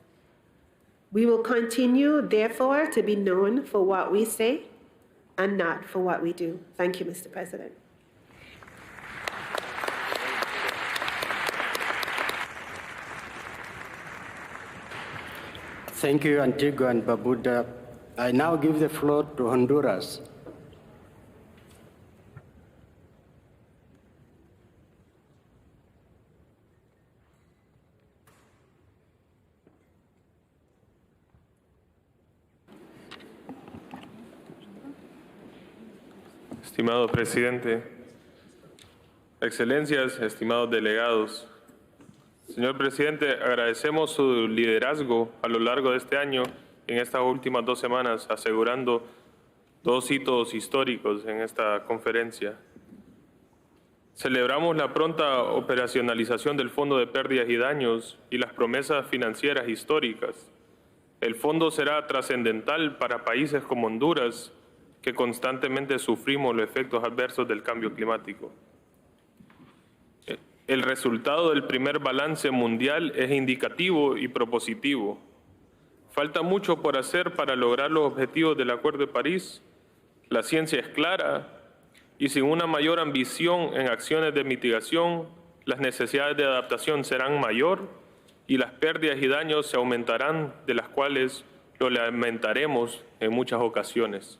We will continue, therefore, to be known for what we say and not for what we do. Thank you, Mr. President. Thank you, Antigua and Barbuda. I now give the floor to Honduras. Estimado presidente, excelencias, estimados delegados. Señor presidente, agradecemos su liderazgo a lo largo de este año en estas últimas 2 semanas, asegurando 2 hitos históricos en esta conferencia. Celebramos la pronta operacionalización del Fondo de Pérdidas y Daños y las promesas financieras históricas. El fondo será trascendental para países como Honduras, que constantemente sufrimos los efectos adversos del cambio climático. El resultado del primer balance mundial es indicativo y propositivo. Falta mucho por hacer para lograr los objetivos del Acuerdo de París. La ciencia es clara y sin una mayor ambición en acciones de mitigación, las necesidades de adaptación serán mayor y las pérdidas y daños se aumentarán, de las cuales lo lamentaremos en muchas ocasiones.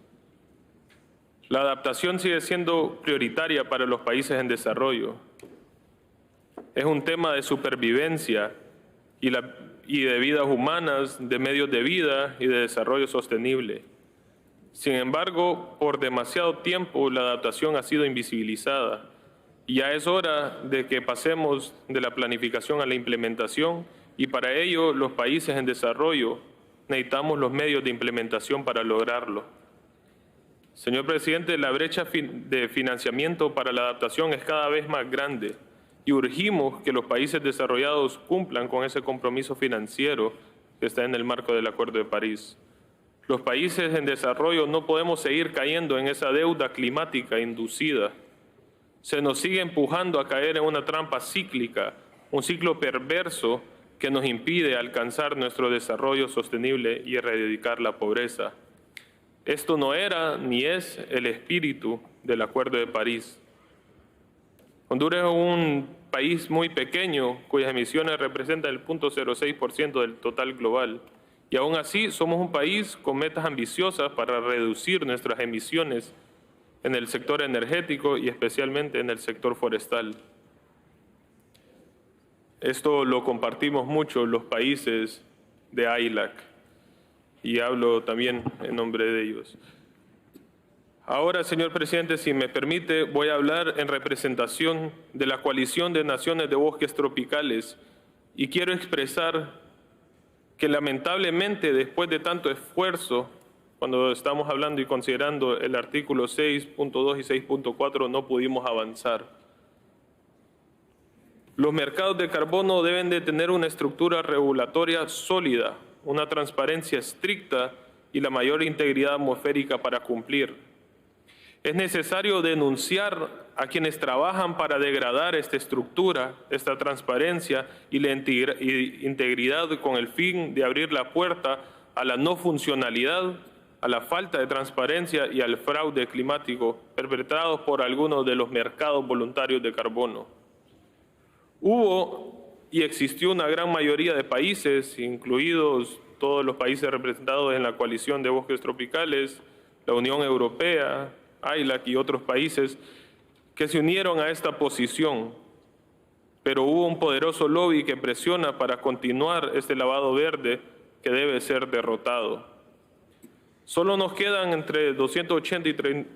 La adaptación sigue siendo prioritaria para los países en desarrollo. Es un tema de supervivencia y de vidas humanas, de medios de vida y de desarrollo sostenible. Sin embargo, por demasiado tiempo la adaptación ha sido invisibilizada y ya es hora de que pasemos de la planificación a la implementación, y para ello los países en desarrollo necesitamos los medios de implementación para lograrlo. Señor presidente, la brecha de financiamiento para la adaptación es cada vez más grande y urgimos que los países desarrollados cumplan con ese compromiso financiero que está en el marco del Acuerdo de París. Los países en desarrollo no podemos seguir cayendo en esa deuda climática inducida. Se nos sigue empujando a caer en una trampa cíclica, un ciclo perverso que nos impide alcanzar nuestro desarrollo sostenible y erradicar la pobreza. Esto no era ni es el espíritu del Acuerdo de París. Honduras es un país muy pequeño cuyas emisiones representan el 0.06% del total global. Y aún así somos un país con metas ambiciosas para reducir nuestras emisiones en el sector energético y especialmente en el sector forestal. Esto lo compartimos mucho los países de AILAC, y hablo también en nombre de ellos. Ahora, señor presidente, si me permite, voy a hablar en representación de la Coalición de Naciones de Bosques Tropicales y quiero expresar que lamentablemente después de tanto esfuerzo, cuando estamos hablando y considerando el artículo 6.2 y 6.4, no pudimos avanzar. Los mercados de carbono deben de tener una estructura regulatoria sólida, una transparencia estricta y la mayor integridad atmosférica para cumplir. Es necesario denunciar a quienes trabajan para degradar esta estructura, esta transparencia y la integridad con el fin de abrir la puerta a la no funcionalidad, a la falta de transparencia y al fraude climático perpetrados por algunos de los mercados voluntarios de carbono. Hubo y existió una gran mayoría de países, incluidos todos los países representados en la Coalición de Bosques Tropicales, la Unión Europea, AILAC y otros países, que se unieron a esta posición, pero hubo un poderoso lobby que presiona para continuar este lavado verde que debe ser derrotado. Solo nos quedan entre 280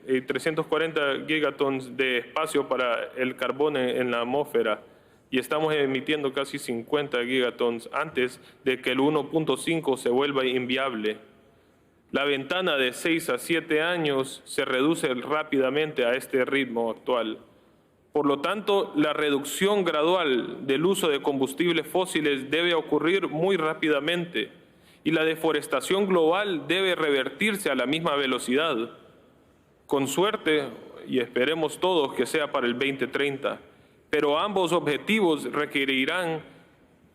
y 340 gigatons de espacio para el carbón en la atmósfera y estamos emitiendo casi 50 gigatons antes de que el 1.5 se vuelva inviable. La ventana de 6 a 7 años se reduce rápidamente a este ritmo actual. Por lo tanto, la reducción gradual del uso de combustibles fósiles debe ocurrir muy rápidamente y la deforestación global debe revertirse a la misma velocidad. Con suerte, y esperemos todos que sea para el 2030, pero ambos objetivos requerirán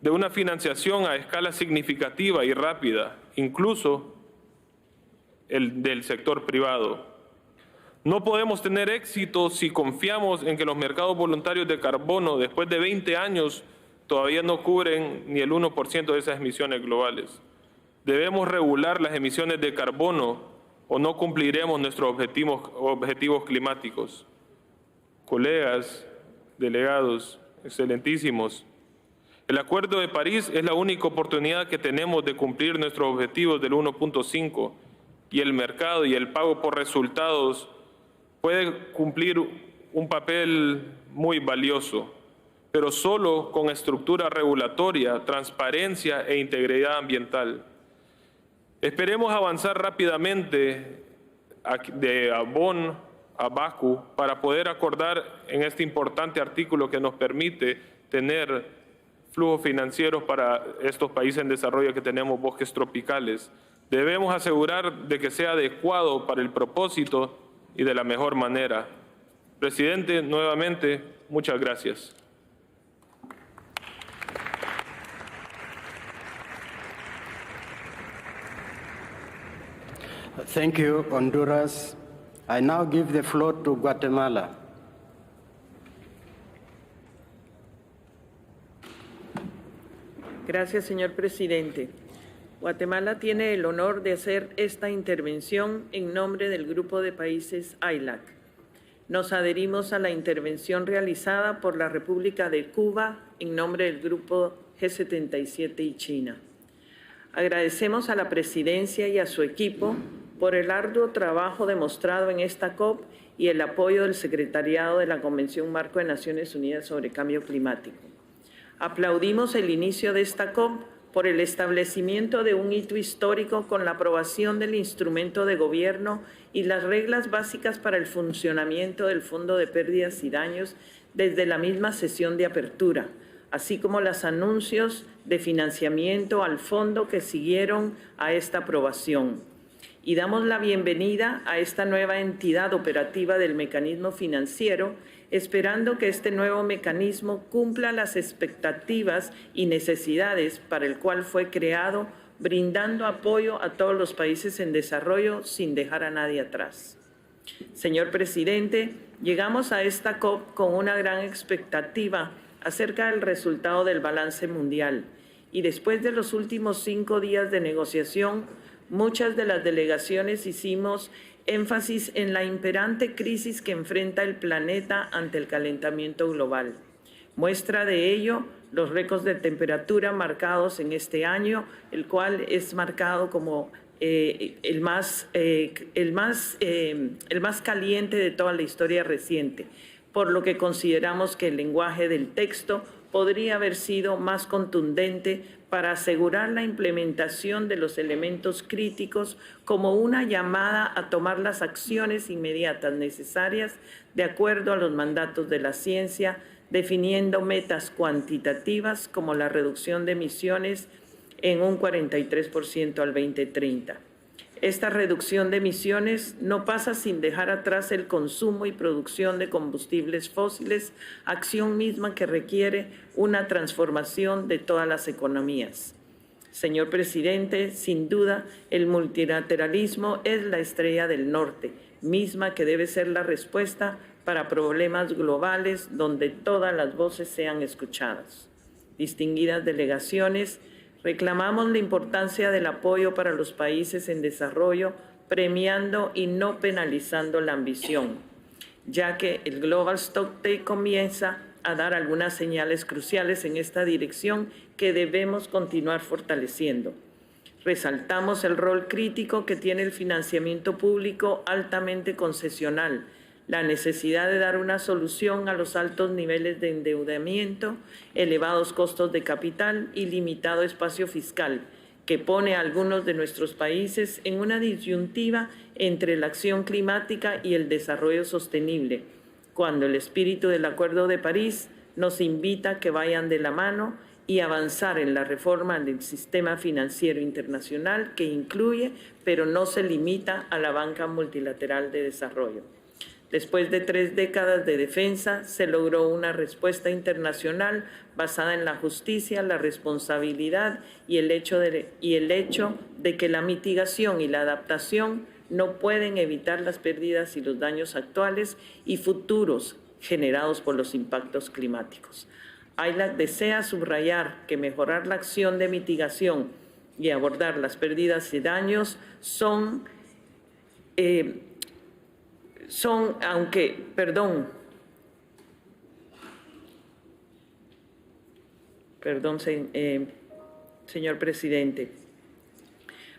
de una financiación a escala significativa y rápida, incluso el del sector privado. No podemos tener éxito si confiamos en que los mercados voluntarios de carbono, después de 20 años, todavía no cubren ni el 1% de esas emisiones globales. Debemos regular las emisiones de carbono o no cumpliremos nuestros objetivos climáticos. Colegas, delegados, excelentísimos, el Acuerdo de París es la única oportunidad que tenemos de cumplir nuestros objetivos del 1.5 y el mercado y el pago por resultados puede cumplir un papel muy valioso, pero solo con estructura regulatoria, transparencia e integridad ambiental. Esperemos avanzar rápidamente de Bonn a Bakú para poder acordar en este importante artículo que nos permite tener flujos financieros para estos países en desarrollo que tenemos bosques tropicales. Debemos asegurar de que sea adecuado para el propósito y de la mejor manera. Presidente, nuevamente, muchas gracias. Thank you, Honduras. I now give the floor to Guatemala. Gracias, señor presidente. Guatemala tiene el honor de hacer esta intervención en nombre del Grupo de Países AILAC. Nos adherimos a la intervención realizada por la República de Cuba en nombre del Grupo G77 y China. Agradecemos a la Presidencia y a su equipo por el arduo trabajo demostrado en esta COP y el apoyo del Secretariado de la Convención Marco de Naciones Unidas sobre Cambio Climático. Aplaudimos el inicio de esta COP por el establecimiento de un hito histórico con la aprobación del instrumento de gobierno y las reglas básicas para el funcionamiento del Fondo de Pérdidas y Daños desde la misma sesión de apertura, así como los anuncios de financiamiento al fondo que siguieron a esta aprobación. Y damos la bienvenida a esta nueva entidad operativa del mecanismo financiero, esperando que este nuevo mecanismo cumpla las expectativas y necesidades para el cual fue creado, brindando apoyo a todos los países en desarrollo sin dejar a nadie atrás. Señor presidente, llegamos a esta COP con una gran expectativa acerca del resultado del balance mundial y después de los últimos 5 días de negociación, muchas de las delegaciones hicimos énfasis en la imperante crisis que enfrenta el planeta ante el calentamiento global. Muestra de ello los récords de temperatura marcados en este año, el cual es marcado como el más caliente de toda la historia reciente, por lo que consideramos que el lenguaje del texto podría haber sido más contundente para asegurar la implementación de los elementos críticos como una llamada a tomar las acciones inmediatas necesarias de acuerdo a los mandatos de la ciencia, definiendo metas cuantitativas como la reducción de emisiones en un 43% al 2030. Esta reducción de emisiones no pasa sin dejar atrás el consumo y producción de combustibles fósiles, acción misma que requiere una transformación de todas las economías. Señor presidente, sin duda, el multilateralismo es la estrella del norte, misma que debe ser la respuesta para problemas globales donde todas las voces sean escuchadas. Distinguidas delegaciones, reclamamos la importancia del apoyo para los países en desarrollo, premiando y no penalizando la ambición, ya que el Global Stocktake comienza a dar algunas señales cruciales en esta dirección que debemos continuar fortaleciendo. Resaltamos el rol crítico que tiene el financiamiento público altamente concesional, la necesidad de dar una solución a los altos niveles de endeudamiento, elevados costos de capital y limitado espacio fiscal, que pone a algunos de nuestros países en una disyuntiva entre la acción climática y el desarrollo sostenible, cuando el espíritu del Acuerdo de París nos invita a que vayan de la mano y avanzar en la reforma del sistema financiero internacional que incluye, pero no se limita a la banca multilateral de desarrollo. Después de 3 décadas de defensa, se logró una respuesta internacional basada en la justicia, la responsabilidad y el hecho de que la mitigación y la adaptación no pueden evitar las pérdidas y los daños actuales y futuros generados por los impactos climáticos. AILAC desea subrayar que mejorar la acción de mitigación y abordar las pérdidas y daños señor presidente.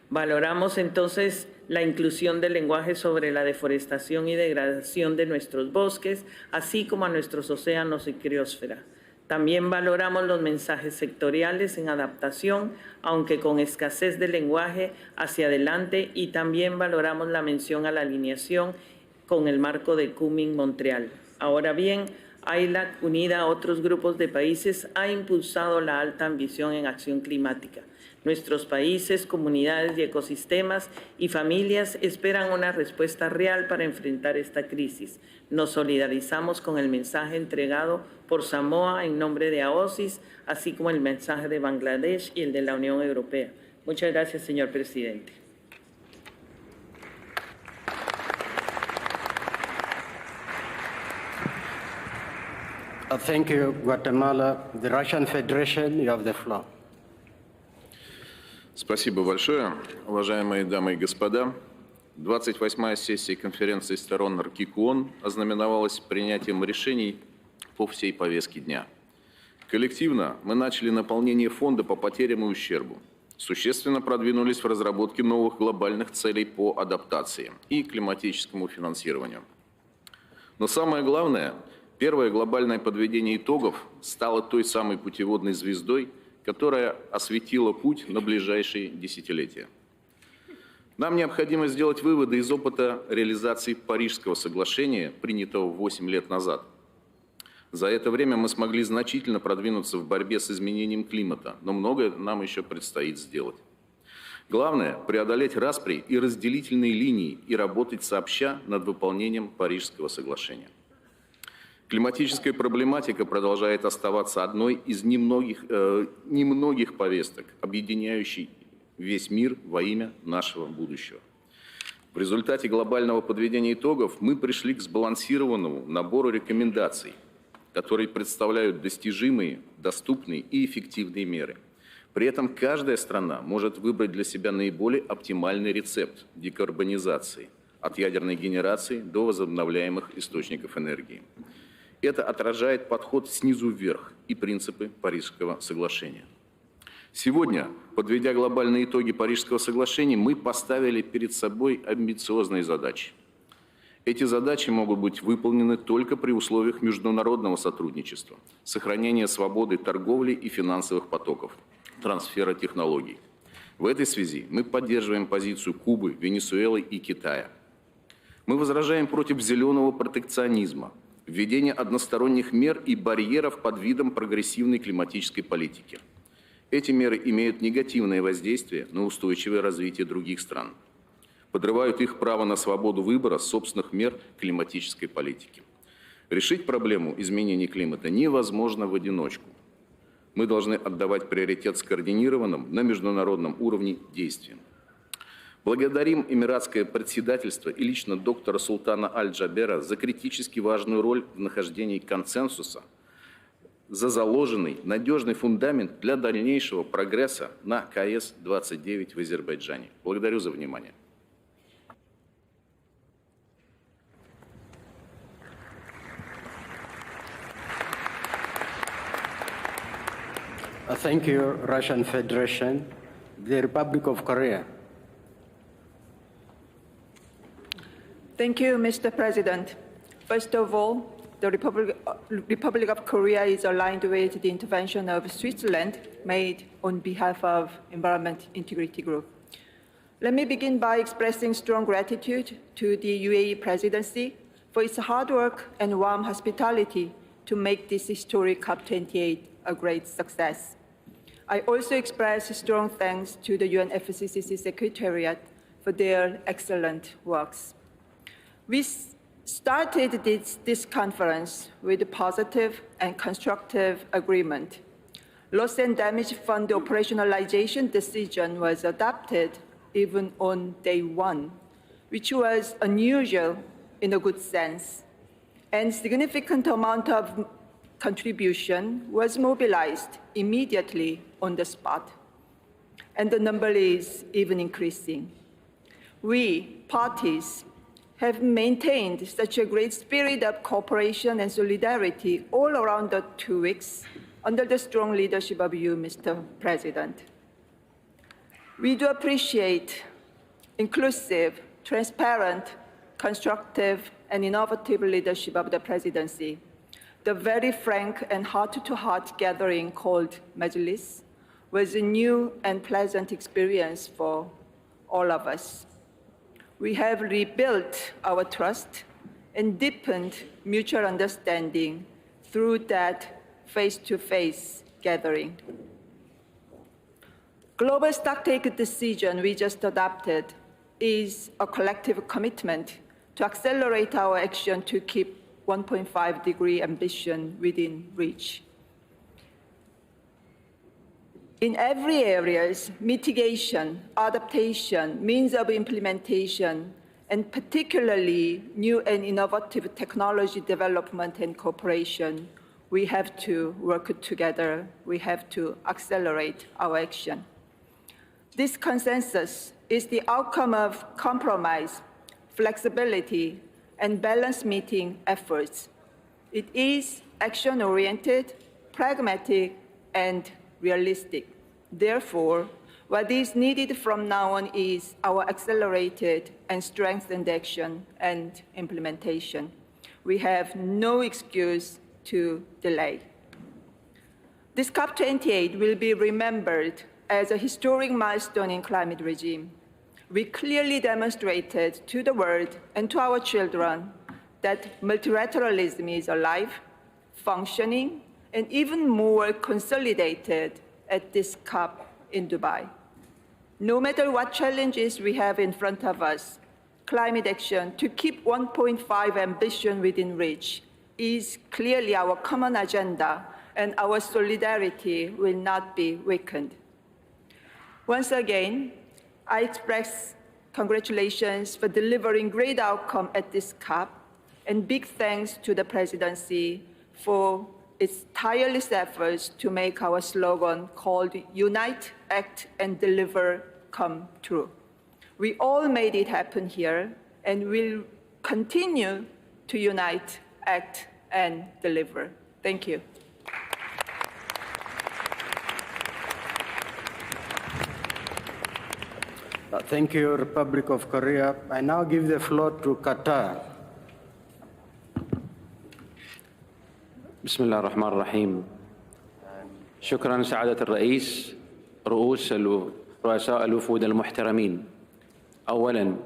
Valoramos entonces la inclusión del lenguaje sobre la deforestación y degradación de nuestros bosques, así como a nuestros océanos y criósfera. También valoramos los mensajes sectoriales en adaptación, aunque con escasez de lenguaje hacia adelante, y también valoramos la mención a la alineación con el marco de Kunming-Montreal. Ahora bien, AILAC, unida a otros grupos de países, ha impulsado la alta ambición en acción climática. Nuestros países, comunidades y ecosistemas y familias esperan una respuesta real para enfrentar esta crisis. Nos solidarizamos con el mensaje entregado por Samoa en nombre de AOSIS, así como el mensaje de Bangladesh y el de la Unión Europea. Muchas gracias, señor presidente. Thank you, Guatemala. The Russian Federation, you have the floor. Спасибо большое, уважаемые дамы и господа. 28-я сессия конференции сторон РКИК-ООН ознаменовалась принятием решений по всей повестке дня. Коллективно мы начали наполнение фонда по потерям и ущербу, существенно продвинулись в разработке новых глобальных целей по адаптации и климатическому финансированию. Но самое главное, первое глобальное подведение итогов стало той самой путеводной звездой, которая осветила путь на ближайшие десятилетия. Нам необходимо сделать выводы из опыта реализации Парижского соглашения, принятого 8 лет назад. За это время мы смогли значительно продвинуться в борьбе с изменением климата, но многое нам еще предстоит сделать. Главное – преодолеть распри и разделительные линии и работать сообща над выполнением Парижского соглашения. Климатическая проблематика продолжает оставаться одной из немногих повесток, объединяющей весь мир во имя нашего будущего. В результате глобального подведения итогов мы пришли к сбалансированному набору рекомендаций, которые представляют достижимые, доступные и эффективные меры. При этом каждая страна может выбрать для себя наиболее оптимальный рецепт декарбонизации от ядерной генерации до возобновляемых источников энергии. Это отражает подход снизу вверх и принципы Парижского соглашения. Сегодня, подведя глобальные итоги Парижского соглашения, мы поставили перед собой амбициозные задачи. Эти задачи могут быть выполнены только при условиях международного сотрудничества, сохранения свободы торговли и финансовых потоков, трансфера технологий. В этой связи мы поддерживаем позицию Кубы, Венесуэлы и Китая. Мы возражаем против зеленого протекционизма, введения односторонних мер и барьеров под видом прогрессивной климатической политики. Эти меры имеют негативное воздействие на устойчивое развитие других стран, подрывают их право на свободу выбора собственных мер климатической политики. Решить проблему изменения климата невозможно в одиночку. Мы должны отдавать приоритет скоординированным на международном уровне действиям. Благодарим Эмиратское председательство и лично доктора Султана Аль-Джабера за критически важную роль в нахождении консенсуса, за заложенный надежный фундамент для дальнейшего прогресса на КС-29 в Азербайджане. Благодарю за внимание. Thank you, Russian Federation, the Republic of Korea. Thank you, Mr. President. First of all, the Republic of Korea is aligned with the intervention of Switzerland made on behalf of Environment Integrity Group. Let me begin by expressing strong gratitude to the UAE Presidency for its hard work and warm hospitality to make this historic COP28 a great success. I also express strong thanks to the UNFCCC Secretariat for their excellent works. We started this conference with a positive and constructive agreement. Loss and damage fund operationalization decision was adopted even on day one, which was unusual in a good sense, and significant amount of contribution was mobilized immediately on the spot, and the number is even increasing. We, parties, have maintained such a great spirit of cooperation and solidarity all around the 2 weeks under the strong leadership of you, Mr. President. We do appreciate inclusive, transparent, constructive, and innovative leadership of the presidency. The very frank and heart-to-heart gathering called Majlis was a new and pleasant experience for all of us. We have rebuilt our trust and deepened mutual understanding through that face-to-face gathering. Global stocktake decision we just adopted is a collective commitment to accelerate our action to keep 1.5-degree ambition within reach. In every areas, mitigation, adaptation, means of implementation, and particularly new and innovative technology development and cooperation, we have to work together. We have to accelerate our action. This consensus is the outcome of compromise, flexibility, and balance meeting efforts. It is action-oriented, pragmatic, and realistic. Therefore, what is needed from now on is our accelerated and strengthened action and implementation. We have no excuse to delay. This COP28 will be remembered as a historic milestone in climate regime. We clearly demonstrated to the world and to our children that multilateralism is alive, functioning, and even more consolidated at this COP in Dubai. No matter what challenges we have in front of us, climate action to keep 1.5 ambition within reach is clearly our common agenda, and our solidarity will not be weakened. Once again, I express congratulations for delivering great outcome at this COP, and big thanks to the presidency for its tireless efforts to make our slogan called Unite, Act, and Deliver come true. We all made it happen here, and will continue to unite, act, and deliver. Thank you. Thank you, Republic of Korea. I now give the floor to Qatar. بسم الله الرحمن الرحيم. شكرا سعادة الرئيس، رؤساء الوفود المحترمين. أولا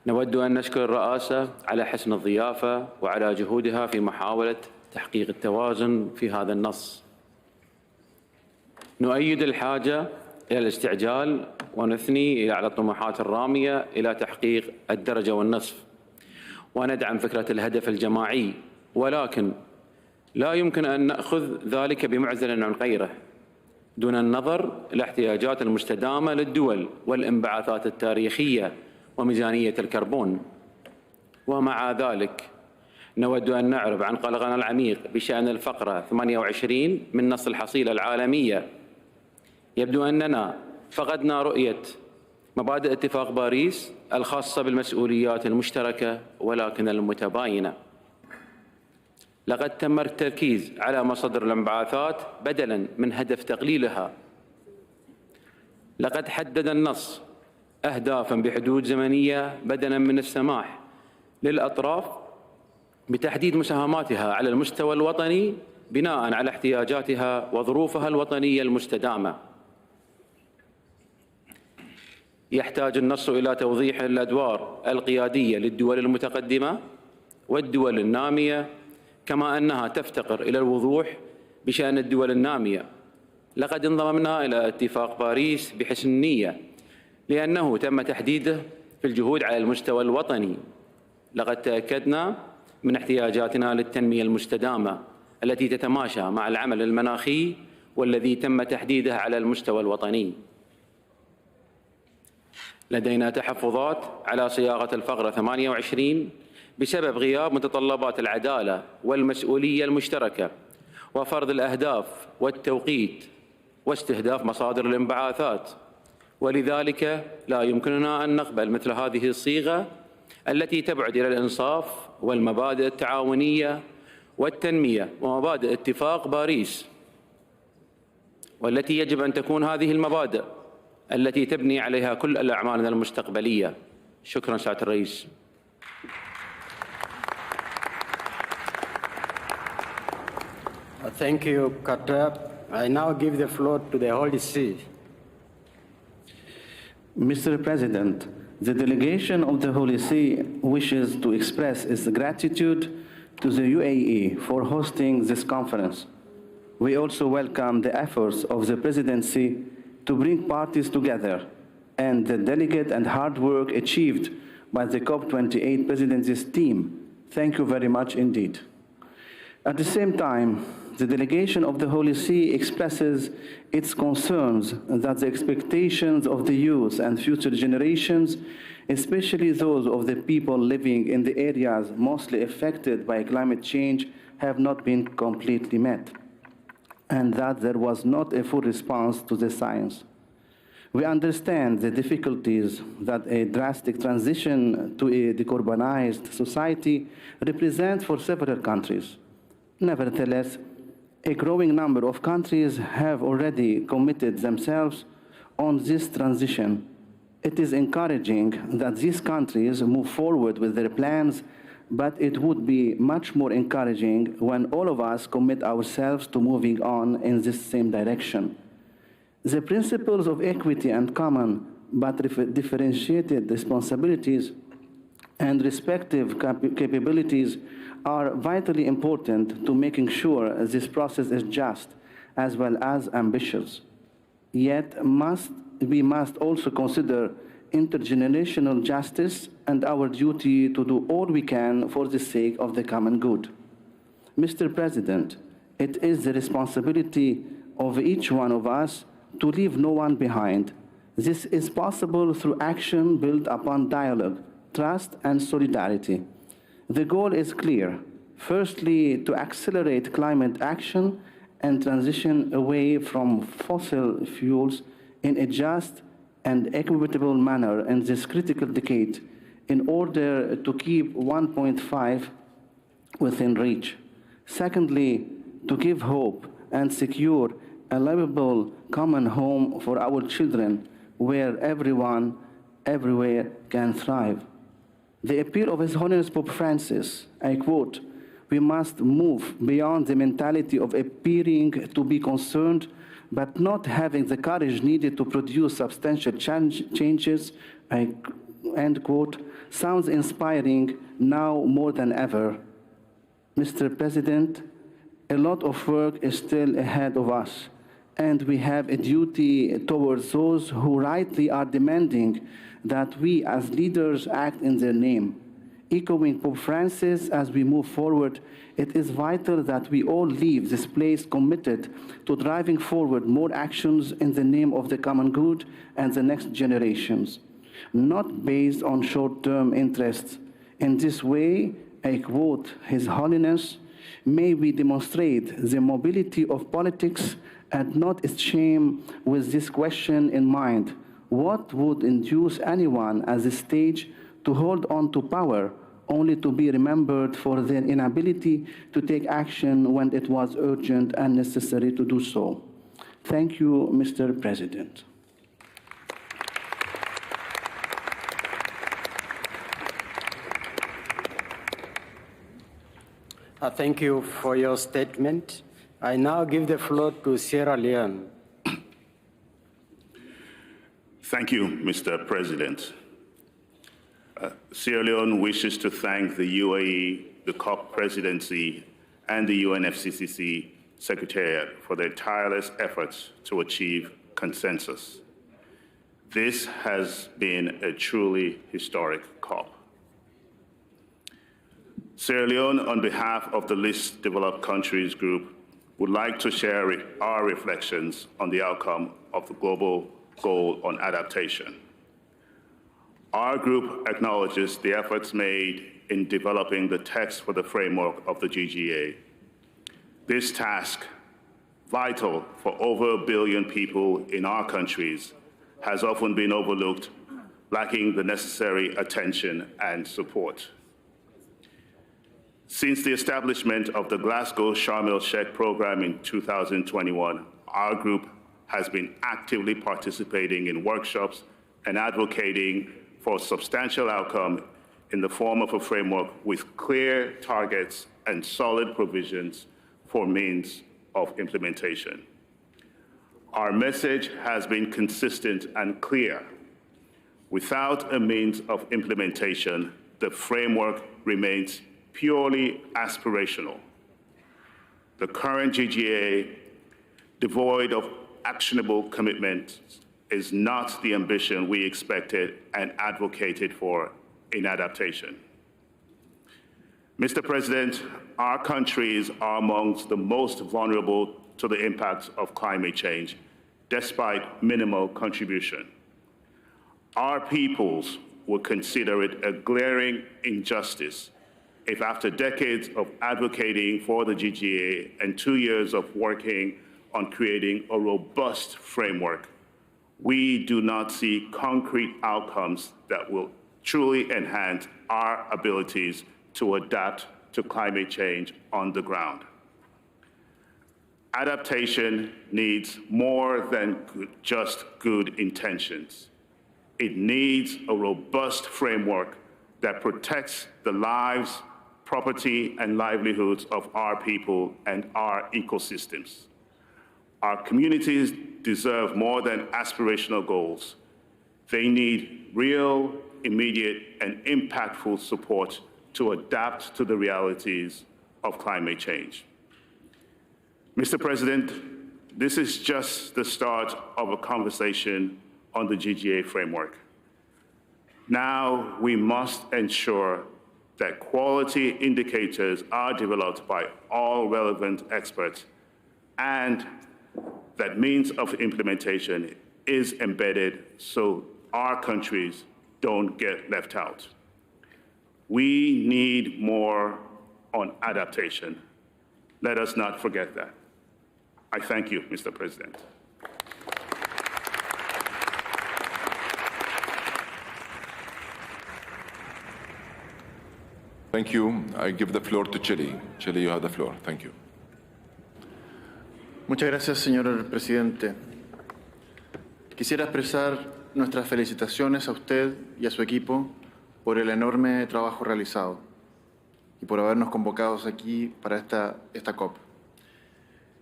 نود أن نشكر الرئاسة على حسن الضيافة وعلى جهودها في محاولة تحقيق التوازن في هذا النص. نؤيد الحاجة إلى الاستعجال ونثني على الطموحات الرامية إلى تحقيق الدرجة والنصف، وندعم فكرة الهدف الجماعي، ولكن لا يمكن أن نأخذ ذلك بمعزل عن غيره دون النظر إلى الاحتياجات المستدامة للدول والانبعاثات التاريخية وميزانية الكربون. ومع ذلك نود أن نعرب عن قلقنا العميق بشأن الفقرة 28 من نص الحصيلة العالمية. يبدو أننا فقدنا رؤية مبادئ اتفاق باريس الخاصة بالمسؤوليات المشتركة ولكن المتباينة. لقد تم التركيز على مصادر الانبعاثات بدلاً من هدف تقليلها. لقد حدد النص أهدافاً بحدود زمنية بدلاً من السماح للأطراف بتحديد مساهماتها على المستوى الوطني بناءً على احتياجاتها وظروفها الوطنية المستدامة. يحتاج النص إلى توضيح الأدوار القيادية للدول المتقدمة والدول النامية، كما أنها تفتقر إلى الوضوح بشأن الدول النامية. لقد انضممنا إلى اتفاق باريس بحسن النية لأنه تم تحديده في الجهود على المستوى الوطني. لقد تأكدنا من احتياجاتنا للتنمية المستدامة التي تتماشى مع العمل المناخي والذي تم تحديده على المستوى الوطني. لدينا تحفظات على صياغة الفقرة 28 بسبب غياب متطلبات العدالة والمسؤولية المشتركة وفرض الأهداف والتوقيت واستهداف مصادر الانبعاثات، ولذلك لا يمكننا أن نقبل مثل هذه الصيغة التي تبعد إلى الإنصاف والمبادئ التعاونية والتنمية ومبادئ اتفاق باريس، والتي يجب أن تكون هذه المبادئ التي تبني عليها كل الأعمال المستقبلية. شكرا سعادة الرئيس. Thank you, Qatar. I now give the floor to the Holy See. Mr. President, the delegation of the Holy See wishes to express its gratitude to the UAE for hosting this conference. We also welcome the efforts of the Presidency to bring parties together and the delicate and hard work achieved by the COP28 Presidency's team. Thank you very much indeed. At the same time, the delegation of the Holy See expresses its concerns that the expectations of the youth and future generations, especially those of the people living in the areas mostly affected by climate change, have not been completely met, and that there was not a full response to the science. We understand the difficulties that a drastic transition to a decarbonized society represents for several countries. Nevertheless, a growing number of countries have already committed themselves on this transition. It is encouraging that these countries move forward with their plans, but it would be much more encouraging when all of us commit ourselves to moving on in this same direction. The principles of equity and common but differentiated responsibilities and respective capabilities are vitally important to making sure this process is just as well as ambitious. Yet we must also consider intergenerational justice and our duty to do all we can for the sake of the common good. Mr. President, it is the responsibility of each one of us to leave no one behind. This is possible through action built upon dialogue, trust, and solidarity. The goal is clear. Firstly, to accelerate climate action and transition away from fossil fuels in a just and equitable manner in this critical decade in order to keep 1.5 within reach. Secondly, to give hope and secure a livable common home for our children where everyone, everywhere can thrive. The appeal of His Holiness Pope Francis, I quote, "We must move beyond the mentality of appearing to be concerned but not having the courage needed to produce substantial changes," end quote, sounds inspiring now more than ever. Mr. President, a lot of work is still ahead of us, and we have a duty towards those who rightly are demanding that we as leaders act in their name. Echoing Pope Francis as we move forward, it is vital that we all leave this place committed to driving forward more actions in the name of the common good and the next generations, not based on short-term interests. In this way, I quote His Holiness, "May we demonstrate the mobility of politics and not its shame with this question in mind. What would induce anyone at this stage to hold on to power only to be remembered for their inability to take action when it was urgent and necessary to do so?" Thank you, Mr. President. Thank you for your statement. I now give the floor to Sierra Leone. Thank you, Mr. President. Sierra Leone wishes to thank the UAE, the COP Presidency, and the UNFCCC Secretariat for their tireless efforts to achieve consensus. This has been a truly historic COP. Sierra Leone, on behalf of the Least Developed Countries Group, would like to share our reflections on the outcome of the global goal on adaptation. Our group acknowledges the efforts made in developing the text for the framework of the GGA. This task, vital for over 1 billion people in our countries, has often been overlooked, lacking the necessary attention and support. Since the establishment of the Glasgow Sharm el-Sheikh program in 2021, our group has been actively participating in workshops and advocating for a substantial outcome in the form of a framework with clear targets and solid provisions for means of implementation. Our message has been consistent and clear. Without a means of implementation, the framework remains purely aspirational. The current GGA, devoid of actionable commitments, is not the ambition we expected and advocated for in adaptation. Mr. President, our countries are amongst the most vulnerable to the impacts of climate change, despite minimal contribution. Our peoples would consider it a glaring injustice if after decades of advocating for the GGA and 2 years of working on creating a robust framework, we do not see concrete outcomes that will truly enhance our abilities to adapt to climate change on the ground. Adaptation needs more than just good intentions. It needs a robust framework that protects the lives, property, and livelihoods of our people and our ecosystems. Our communities deserve more than aspirational goals. They need real, immediate, and impactful support to adapt to the realities of climate change. Mr. President, this is just the start of a conversation on the GGA framework. Now we must ensure that quality indicators are developed by all relevant experts and that means of implementation is embedded so our countries don't get left out. We need more on adaptation. Let us not forget that. I thank you, Mr. President. Thank you. I give the floor to Chile. Chile, you have the floor. Thank you. Muchas gracias, señor presidente. Quisiera expresar nuestras felicitaciones a usted y a su equipo por el enorme trabajo realizado y por habernos convocado aquí para esta COP.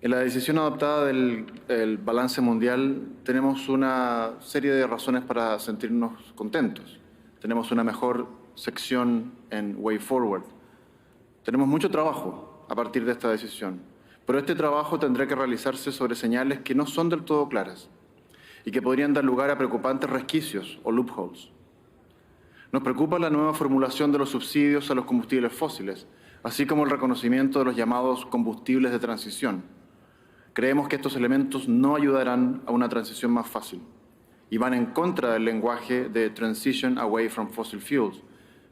En la decisión adoptada del balance mundial tenemos una serie de razones para sentirnos contentos. Tenemos una mejor sección en Way Forward. Tenemos mucho trabajo a partir de esta decisión, pero este trabajo tendrá que realizarse sobre señales que no son del todo claras y que podrían dar lugar a preocupantes resquicios o loopholes. Nos preocupa la nueva formulación de los subsidios a los combustibles fósiles, así como el reconocimiento de los llamados combustibles de transición. Creemos que estos elementos no ayudarán a una transición más fácil y van en contra del lenguaje de Transition Away from Fossil Fuels,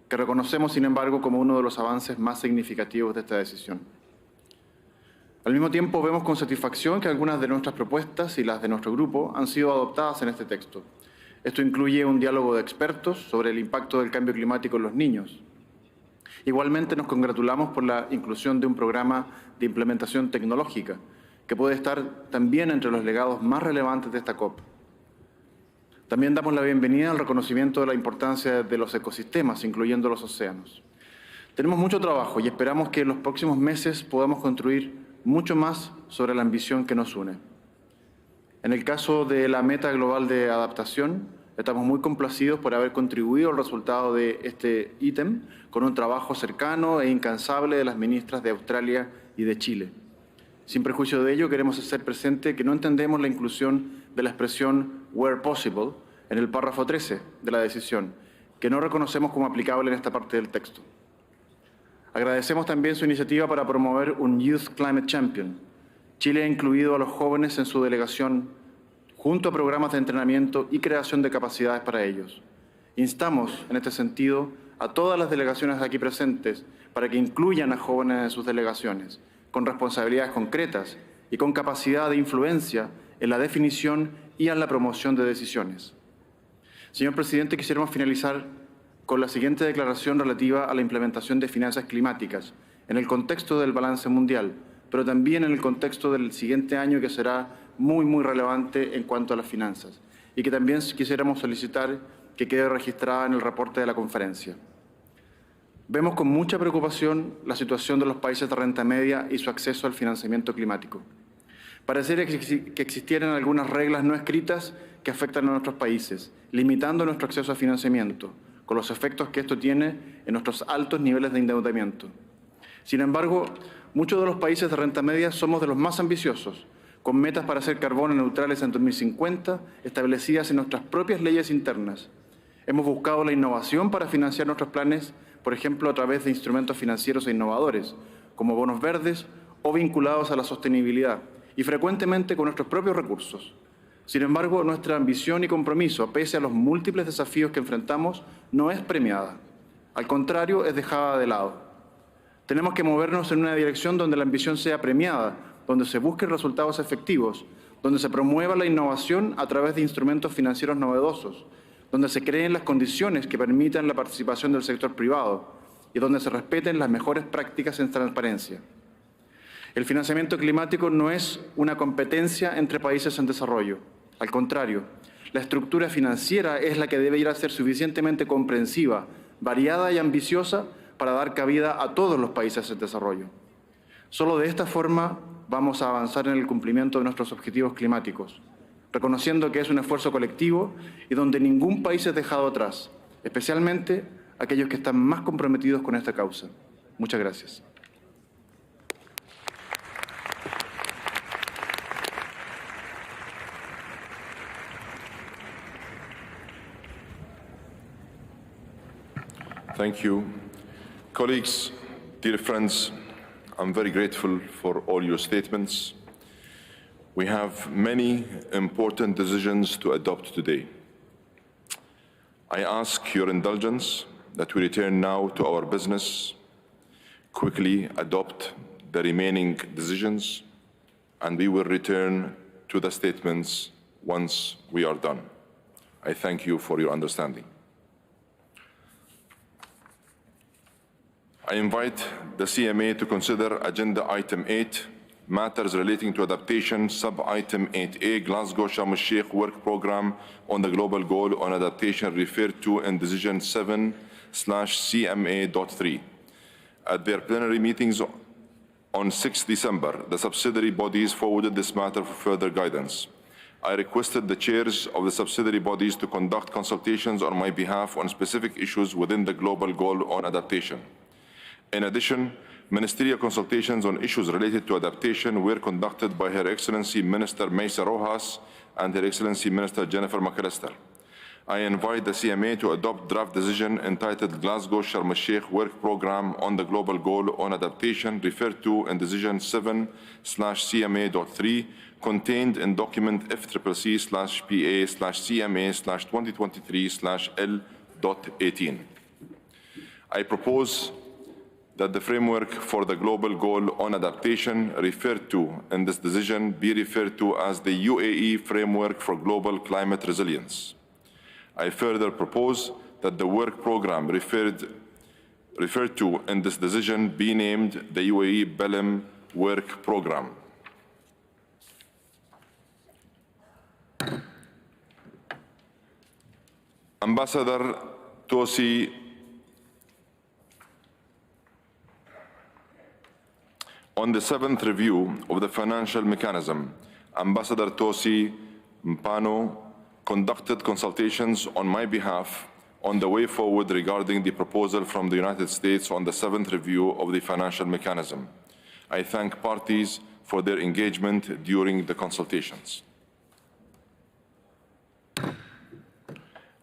que reconocemos, sin embargo, como uno de los avances más significativos de esta decisión. Al mismo tiempo, vemos con satisfacción que algunas de nuestras propuestas y las de nuestro grupo han sido adoptadas en este texto. Esto incluye un diálogo de expertos sobre el impacto del cambio climático en los niños. Igualmente, nos congratulamos por la inclusión de un programa de implementación tecnológica, que puede estar también entre los legados más relevantes de esta COP. También damos la bienvenida al reconocimiento de la importancia de los ecosistemas, incluyendo los océanos. Tenemos mucho trabajo y esperamos que en los próximos meses podamos construir mucho más sobre la ambición que nos une. En el caso de la meta global de adaptación, estamos muy complacidos por haber contribuido al resultado de este ítem con un trabajo cercano e incansable de las ministras de Australia y de Chile. Sin perjuicio de ello, queremos hacer presente que no entendemos la inclusión de la expresión where possible en el párrafo 13 de la decisión, que no reconocemos como aplicable en esta parte del texto. Agradecemos también su iniciativa para promover un Youth Climate Champion. Chile ha incluido a los jóvenes en su delegación junto a programas de entrenamiento y creación de capacidades para ellos. Instamos, en este sentido, a todas las delegaciones aquí presentes para que incluyan a jóvenes en sus delegaciones, con responsabilidades concretas y con capacidad de influencia en la definición y en la promoción de decisiones. Señor presidente, quisiéramos finalizar con la siguiente declaración relativa a la implementación de finanzas climáticas en el contexto del balance mundial, pero también en el contexto del siguiente año, que será muy relevante en cuanto a las finanzas, y que también quisiéramos solicitar que quede registrada en el reporte de la conferencia. Vemos con mucha preocupación la situación de los países de renta media y su acceso al financiamiento climático. Pareciera que existieran algunas reglas no escritas que afectan a nuestros países, limitando nuestro acceso a financiamiento, con los efectos que esto tiene en nuestros altos niveles de endeudamiento. Sin embargo, muchos de los países de renta media somos de los más ambiciosos, con metas para ser carbono neutrales en 2050 establecidas en nuestras propias leyes internas. Hemos buscado la innovación para financiar nuestros planes, por ejemplo, a través de instrumentos financieros e innovadores, como bonos verdes o vinculados a la sostenibilidad, y frecuentemente con nuestros propios recursos. Sin embargo, nuestra ambición y compromiso, pese a los múltiples desafíos que enfrentamos, no es premiada. Al contrario, es dejada de lado. Tenemos que movernos en una dirección donde la ambición sea premiada, donde se busquen resultados efectivos, donde se promueva la innovación a través de instrumentos financieros novedosos, donde se creen las condiciones que permitan la participación del sector privado y donde se respeten las mejores prácticas en transparencia. El financiamiento climático no es una competencia entre países en desarrollo. Al contrario, la estructura financiera es la que debe ir a ser suficientemente comprensiva, variada y ambiciosa para dar cabida a todos los países en desarrollo. Solo de esta forma vamos a avanzar en el cumplimiento de nuestros objetivos climáticos, reconociendo que es un esfuerzo colectivo y donde ningún país es dejado atrás, especialmente aquellos que están más comprometidos con esta causa. Muchas gracias. Thank you. Colleagues, dear friends, I'm very grateful for all your statements. We have many important decisions to adopt today. I ask your indulgence that we return now to our business, quickly adopt the remaining decisions, and we will return to the statements once we are done. I thank you for your understanding. I invite the CMA to consider Agenda Item 8, matters relating to adaptation, sub-item 8A, Glasgow Sharm el-Sheikh Work Programme on the Global Goal on Adaptation referred to in Decision 7/CMA.3. At their plenary meetings on 6 December, the subsidiary bodies forwarded this matter for further guidance. I requested the chairs of the subsidiary bodies to conduct consultations on my behalf on specific issues within the Global Goal on Adaptation. In addition, ministerial consultations on issues related to adaptation were conducted by Her Excellency Minister Maysa Rojas and Her Excellency Minister Jennifer McAllister. I invite the CMA to adopt draft decision entitled Glasgow Sharm el-Sheikh Work Programme on the Global Goal on Adaptation referred to in Decision 7/CMA.3 contained in document FCCC/PA/CMA/2023/L.18. I propose that the framework for the Global Goal on Adaptation referred to in this decision be referred to as the UAE Framework for Global Climate Resilience. I further propose that the work program referred to in this decision be named the UAE Belém Work Program. Ambassador Tosi on the 7th review of the financial mechanism, Ambassador Tosi Mpano conducted consultations on my behalf on the way forward regarding the proposal from the United States on the 7th review of the financial mechanism. I thank parties for their engagement during the consultations.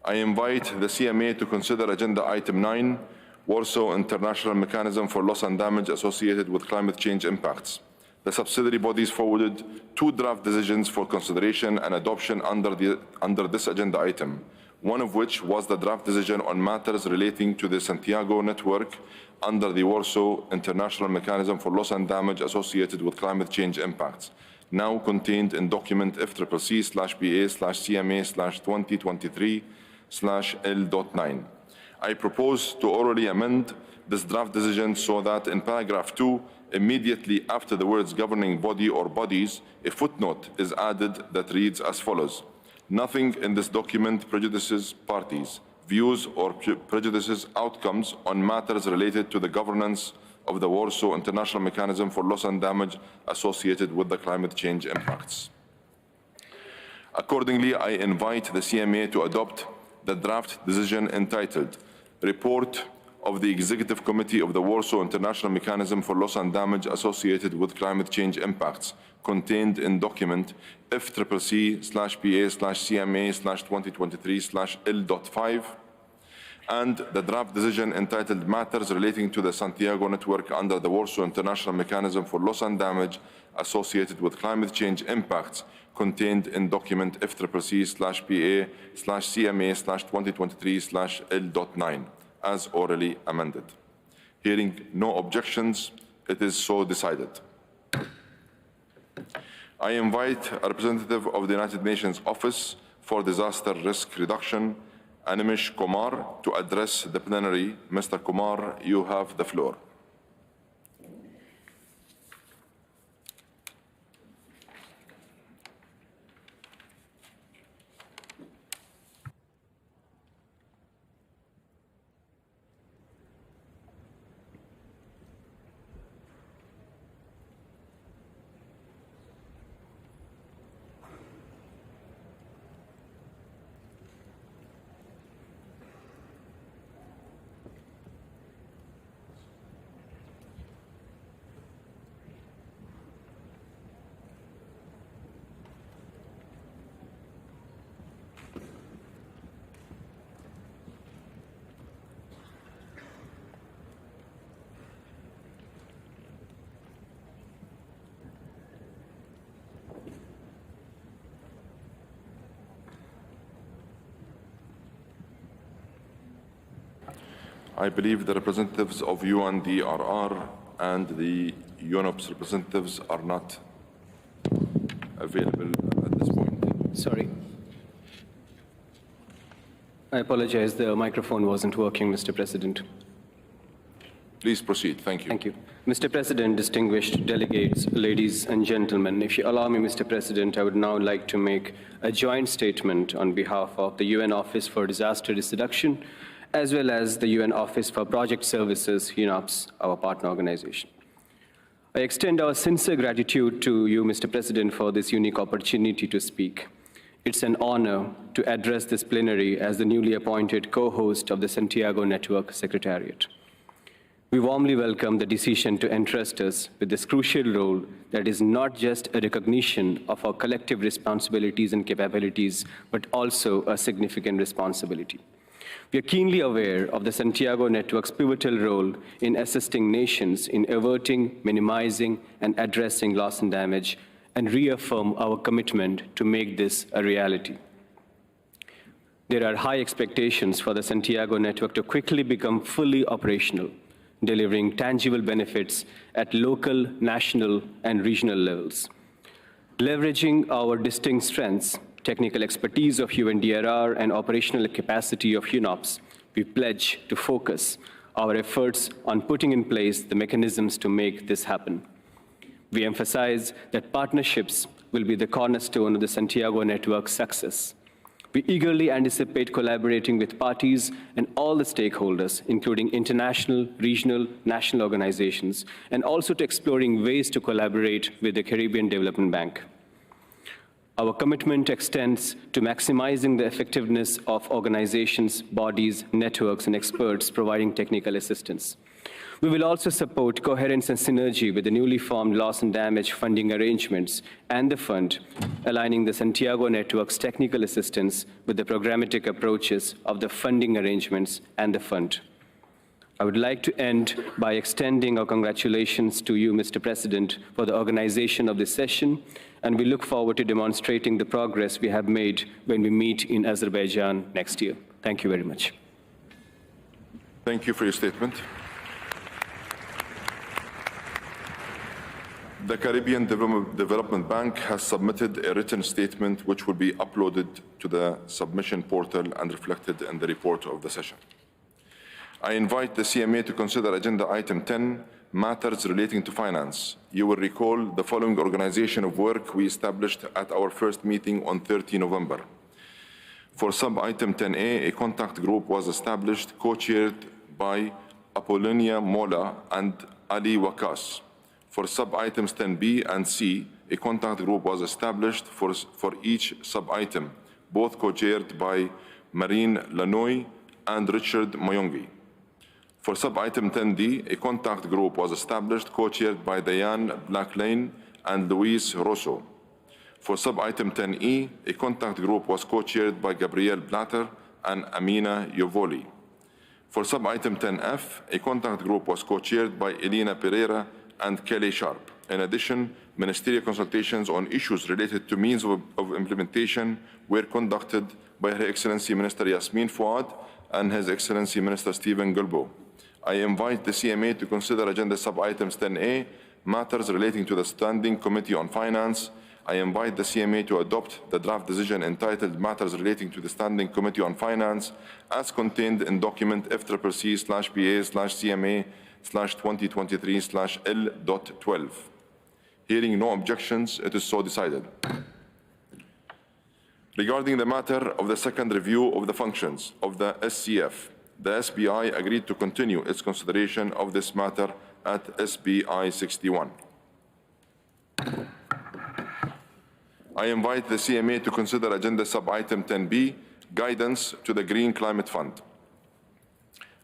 I invite the CMA to consider Agenda Item 9, Warsaw International Mechanism for Loss and Damage associated with climate change impacts. The subsidiary bodies forwarded 2 draft decisions for consideration and adoption under this agenda item, one of which was the draft decision on matters relating to the Santiago network under the Warsaw International Mechanism for Loss and Damage associated with climate change impacts, now contained in document FCCC/PA/CMA/2023/L.9. I propose to orally amend this draft decision so that in paragraph 2, immediately after the words governing body or bodies, a footnote is added that reads as follows: nothing in this document prejudices parties, views or prejudices outcomes on matters related to the governance of the Warsaw International Mechanism for Loss and Damage associated with the climate change impacts. Accordingly, I invite the CMA to adopt the draft decision entitled Report of the Executive Committee of the Warsaw International Mechanism for Loss and Damage associated with climate change impacts, contained in document FCCC/PA/CMA/2023/L.5, and the draft decision entitled Matters Relating to the Santiago Network under the Warsaw International Mechanism for Loss and Damage associated with climate change impacts, contained in document FCCC/PA/CMA/2023/L.9. as orally amended. Hearing no objections, it is so decided. I invite a representative of the United Nations Office for Disaster Risk Reduction, Animish Kumar, to address the plenary. Mr. Kumar, you have the floor. I believe the representatives of UNDRR and the UNOPS representatives are not available at this point. Sorry. I apologize, the microphone wasn't working, Mr. President. Please proceed. Thank you. Thank you. Mr. President, distinguished delegates, ladies and gentlemen, if you allow me, Mr. President, I would now like to make a joint statement on behalf of the UN Office for Disaster Risk Reduction, as well as the UN Office for Project Services, UNOPS, our partner organization. I extend our sincere gratitude to you, Mr. President, for this unique opportunity to speak. It's an honor to address this plenary as the newly appointed co-host of the Santiago Network Secretariat. We warmly welcome the decision to entrust us with this crucial role that is not just a recognition of our collective responsibilities and capabilities, but also a significant responsibility. We are keenly aware of the Santiago Network's pivotal role in assisting nations in averting, minimizing, and addressing loss and damage, and reaffirm our commitment to make this a reality. There are high expectations for the Santiago Network to quickly become fully operational, delivering tangible benefits at local, national, and regional levels. Leveraging our distinct strengths, technical expertise of UNDRR, and operational capacity of UNOPS, we pledge to focus our efforts on putting in place the mechanisms to make this happen. We emphasize that partnerships will be the cornerstone of the Santiago Network's success. We eagerly anticipate collaborating with parties and all the stakeholders, including international, regional, national organizations, and also to exploring ways to collaborate with the Caribbean Development Bank. Our commitment extends to maximizing the effectiveness of organizations, bodies, networks, and experts providing technical assistance. We will also support coherence and synergy with the newly formed loss and damage funding arrangements and the fund, aligning the Santiago Network's technical assistance with the programmatic approaches of the funding arrangements and the fund. I would like to end by extending our congratulations to you, Mr. President, for the organization of this session, and we look forward to demonstrating the progress we have made when we meet in Azerbaijan next year. Thank you very much. Thank you for your statement. The Caribbean Development Bank has submitted a written statement which will be uploaded to the submission portal and reflected in the report of the session. I invite the CMA to consider Agenda Item 10, Matters Relating to Finance. You will recall the following organization of work we established at our first meeting on 30 November. For Sub-Item 10A, a contact group was established, co-chaired by Apollonia Mola and Ali Wakas. For sub-items 10B and C, a contact group was established for each sub-item, both co-chaired by Marine Lanoy and Richard Mayongi. For sub-item 10D, a contact group was established, co-chaired by Diane Blacklane and Luis Rosso. For sub-item 10E, a contact group was co-chaired by Gabrielle Blatter and Amina Yovoli. For sub-item 10F, a contact group was co-chaired by Elena Pereira and Kelly Sharp. In addition, ministerial consultations on issues related to means of implementation were conducted by Her Excellency Minister Yasmin Fouad and His Excellency Minister Stephen Gulbo. I invite the CMA to consider Agenda Sub-Items 10A, matters relating to the Standing Committee on Finance. I invite the CMA to adopt the draft decision entitled Matters Relating to the Standing Committee on Finance as contained in document FCCPA/BA/CMA/2023/L.12. Hearing no objections, it is so decided. Regarding the matter of the second review of the functions of the SCF, the SBI agreed to continue its consideration of this matter at SBI 61. I invite the CMA to consider Agenda Sub-Item 10B, Guidance to the Green Climate Fund.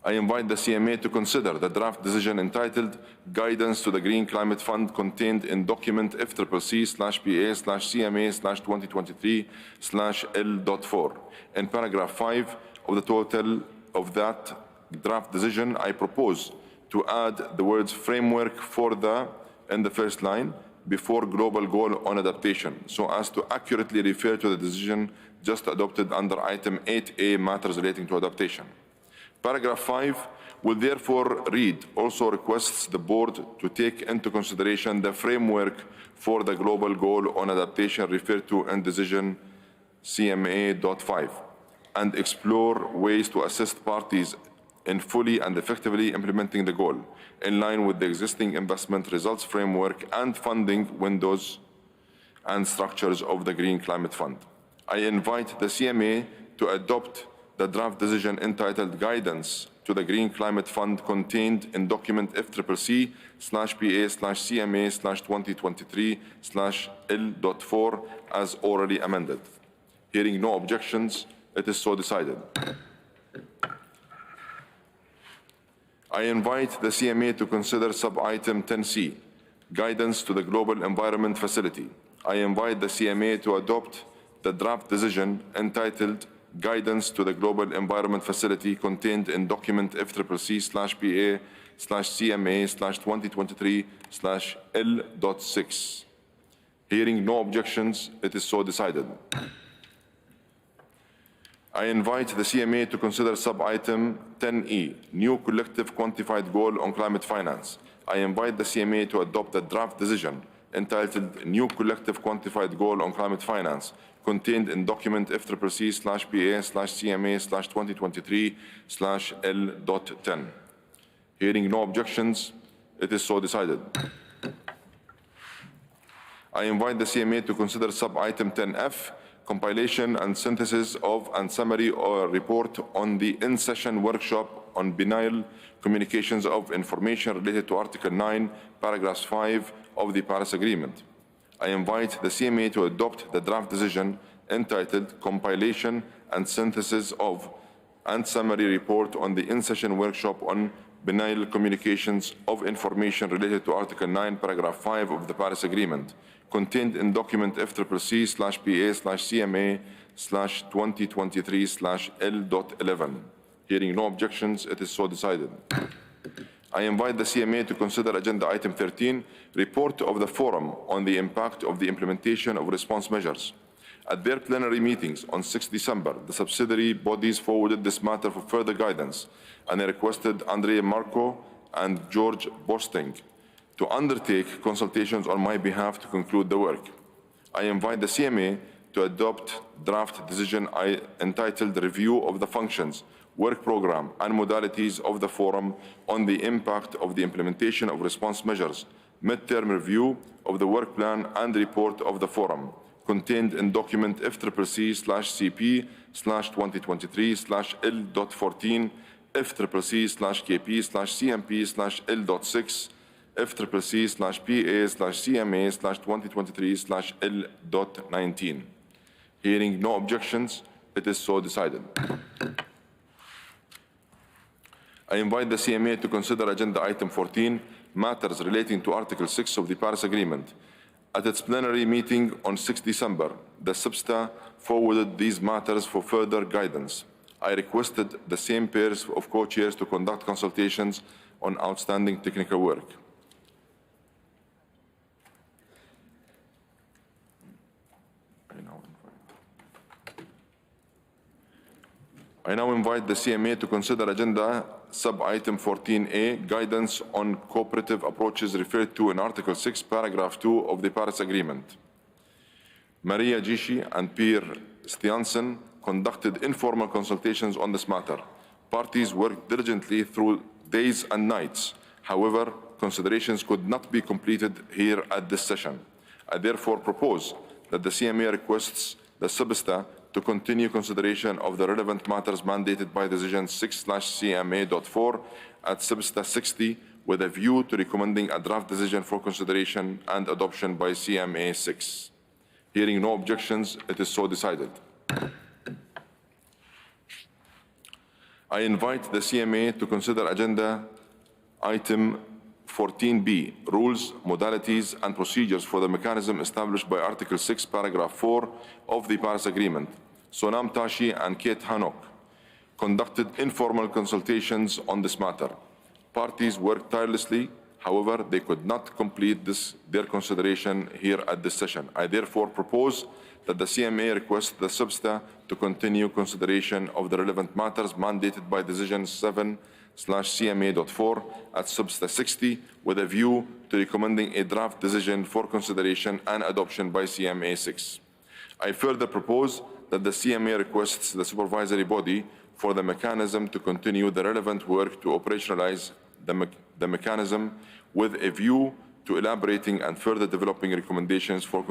I invite the CMA to consider the draft decision entitled Guidance to the Green Climate Fund contained in document FCCPA/BA/CMA/2023/L.4. In paragraph 5 of the total of that draft decision, I propose to add the words framework for the in the first line before global goal on adaptation, so as to accurately refer to the decision just adopted under item 8A, matters relating to adaptation. Paragraph 5 will therefore read, also requests the board to take into consideration the framework for the global goal on adaptation referred to in decision CMA.5 and explore ways to assist parties in fully and effectively implementing the goal, in line with the existing investment results framework and funding windows and structures of the Green Climate Fund. I invite the CMA to adopt the draft decision entitled Guidance to the Green Climate Fund contained in document FCCPA/PA/CMA/2023/L.4 as orally amended. Hearing no objections, it is so decided. I invite the CMA to consider sub-item 10C, Guidance to the Global Environment Facility. I invite the CMA to adopt the draft decision entitled Guidance to the Global Environment Facility contained in document FCCPA/PA/CMA/2023/L.6. Hearing no objections, it is so decided. I invite the CMA to consider sub-item 10E, New Collective Quantified Goal on Climate Finance. I invite the CMA to adopt the draft decision entitled New Collective Quantified Goal on Climate Finance contained in document FCCPA/PA/CMA/2023/L.10. Hearing no objections, it is so decided. I invite the CMA to consider sub-item 10F, compilation and synthesis of and summary or report on the in-session workshop on biennial communications of information related to Article 9, Paragraph 5 of the Paris Agreement. I invite the CMA to adopt the draft decision entitled Compilation and Synthesis of and Summary Report on the in-session workshop on biennial communications of information related to Article 9, Paragraph 5 of the Paris Agreement, contained in document FCCPA/PA/CMA/2023/L.11. Hearing no objections, it is so decided. I invite the CMA to consider Agenda Item 13, Report of the Forum on the Impact of the Implementation of Response Measures. At their plenary meetings on 6 December, the subsidiary bodies forwarded this matter for further guidance, and I requested Andrea Marco and George Bosting to undertake consultations on my behalf to conclude the work. I invite the CMA to adopt draft decision entitled Review of the Functions, Work Program and Modalities of the Forum on the Impact of the Implementation of Response Measures, Midterm Review of the Work Plan and Report of the Forum, contained in document FCCC/CP/2023/L.14, FCCC/KP/CMP/L.6, FCCC/PA/CMA/2023/L.19. Hearing no objections, it is so decided. I invite the CMA to consider Agenda Item 14, matters relating to Article 6 of the Paris Agreement. At its plenary meeting on 6 December, the SBSTA forwarded these matters for further guidance. I requested the same pairs of co-chairs to conduct consultations on outstanding technical work. I now invite the CMA to consider Agenda Sub-Item 14A, Guidance on Cooperative Approaches referred to in Article 6, Paragraph 2 of the Paris Agreement. Maria Gishi and Peer Stiansen conducted informal consultations on this matter. Parties worked diligently through days and nights. However, considerations could not be completed here at this session. I therefore propose that the CMA requests the SBSTA to continue consideration of the relevant matters mandated by Decision 6/CMA.4 at SBSTA 60 with a view to recommending a draft decision for consideration and adoption by CMA 6. Hearing no objections, it is so decided. I invite the CMA to consider Agenda Item 14B, Rules, Modalities and Procedures for the mechanism established by Article 6, Paragraph 4 of the Paris Agreement. Sonam Tashi and Kate Hanok conducted informal consultations on this matter. Parties worked tirelessly. However, they could not complete their consideration here at this session. I therefore propose that the CMA request the SBSTA to continue consideration of the relevant matters mandated by Decision 7/CMA.4 at SBSTA 60 with a view to recommending a draft decision for consideration and adoption by CMA 6. I further propose that the CMA requests the supervisory body for the mechanism to continue the relevant work to operationalize the mechanism with a view to elaborating and further developing recommendations for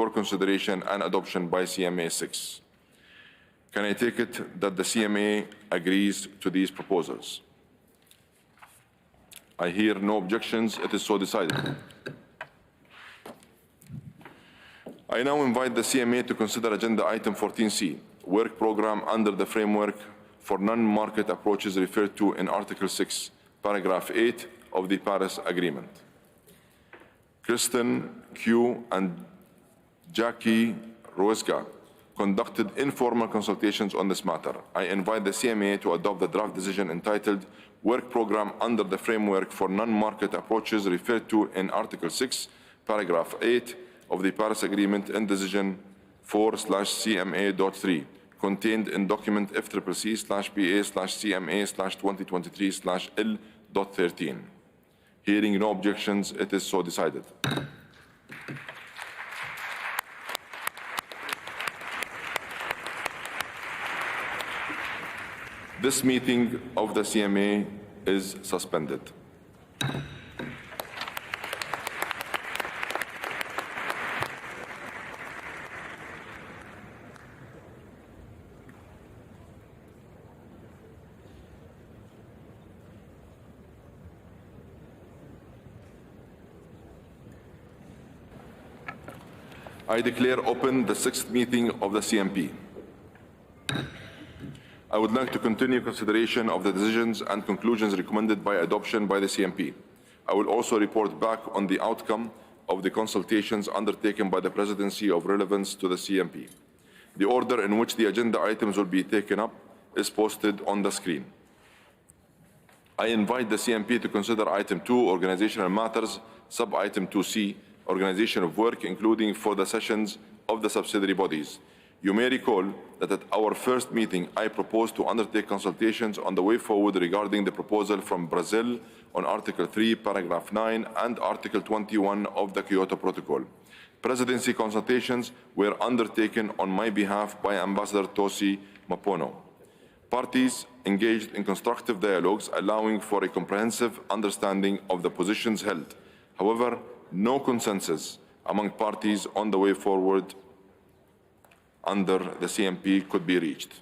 consideration and adoption by CMA 6. Can I take it that the CMA agrees to these proposals? I hear no objections. It is so decided. I now invite the CMA to consider Agenda Item 14C, Work Program under the Framework for Non-Market Approaches referred to in Article 6, Paragraph 8 of the Paris Agreement. Kristen Q. and Jackie Roeska conducted informal consultations on this matter. I invite the CMA to adopt the draft decision entitled Work Program under the Framework for Non-Market Approaches referred to in Article 6, Paragraph 8 of the Paris Agreement in Decision 4/CMA.3, contained in document FCCA/PA/CMA/2023/L.13. Hearing no objections, it is so decided. This meeting of the CMA is suspended. I declare open the 6th meeting of the CMP. I would like to continue consideration of the decisions and conclusions recommended by adoption by the CMP. I will also report back on the outcome of the consultations undertaken by the Presidency of relevance to the CMP. The order in which the agenda items will be taken up is posted on the screen. I invite the CMP to consider Item 2, Organizational Matters, Sub-Item 2C, Organization of Work, including for the sessions of the subsidiary bodies. You may recall that at our first meeting, I proposed to undertake consultations on the way forward regarding the proposal from Brazil on Article 3, Paragraph 9, and Article 21 of the Kyoto Protocol. Presidency consultations were undertaken on my behalf by Ambassador Tosi Mapono. Parties engaged in constructive dialogues, allowing for a comprehensive understanding of the positions held. However, no consensus among parties on the way forward under the CMP could be reached.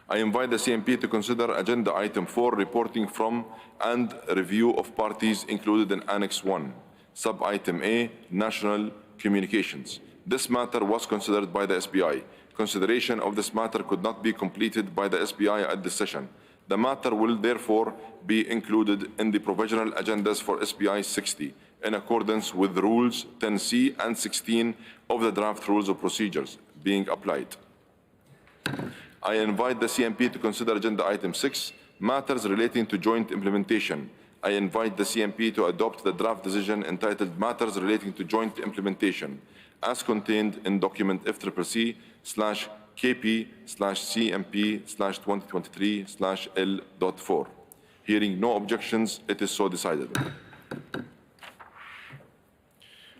I invite the CMP to consider Agenda Item 4, Reporting from and Review of Parties included in Annex 1, Sub-Item A, National Communications. This matter was considered by the SBI. Consideration of this matter could not be completed by the SBI at this session. The matter will therefore be included in the provisional agendas for SBI 60 in accordance with Rules 10C and 16 of the Draft Rules of Procedures being applied. I invite the CMP to consider Agenda Item 6, Matters relating to joint implementation. I invite the CMP to adopt the draft decision entitled Matters relating to joint implementation as contained in document FCCP/KP/CMP/2023/L.4. Hearing no objections, it is so decided.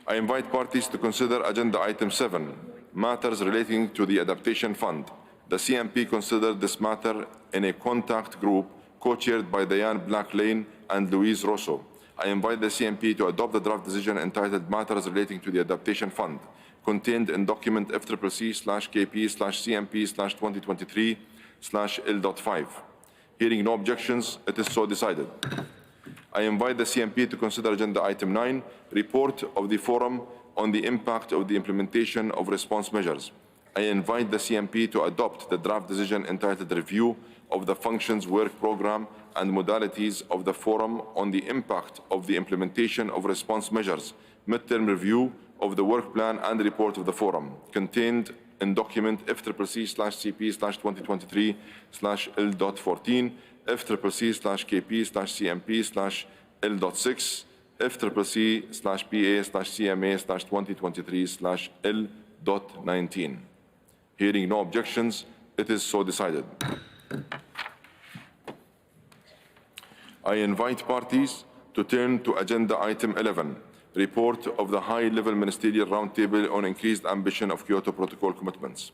I invite parties to consider Agenda Item 7, Matters relating to the Adaptation Fund. The CMP considered this matter in a contact group co-chaired by Diane Blacklane and Louise Rosso. I invite the CMP to adopt the draft decision entitled Matters relating to the Adaptation Fund, contained in document FCCP/KP/CMP/2023/L.5. Hearing no objections, it is so decided. I invite the CMP to consider Agenda Item 9, Report of the Forum on the Impact of the Implementation of Response Measures. I invite the CMP to adopt the draft decision entitled Review of the Functions Work Programme and Modalities of the Forum on the Impact of the Implementation of Response Measures, Midterm Review of the Work Plan and Report of the Forum, contained in document FCCC/CP/2023/L.14, FCCC/KP/CMP/L.6, FCCC/PA/CMA/2023/L.19. Hearing no objections, it is so decided. I invite parties to turn to Agenda Item 11, Report of the High-Level Ministerial Roundtable on Increased Ambition of Kyoto Protocol Commitments.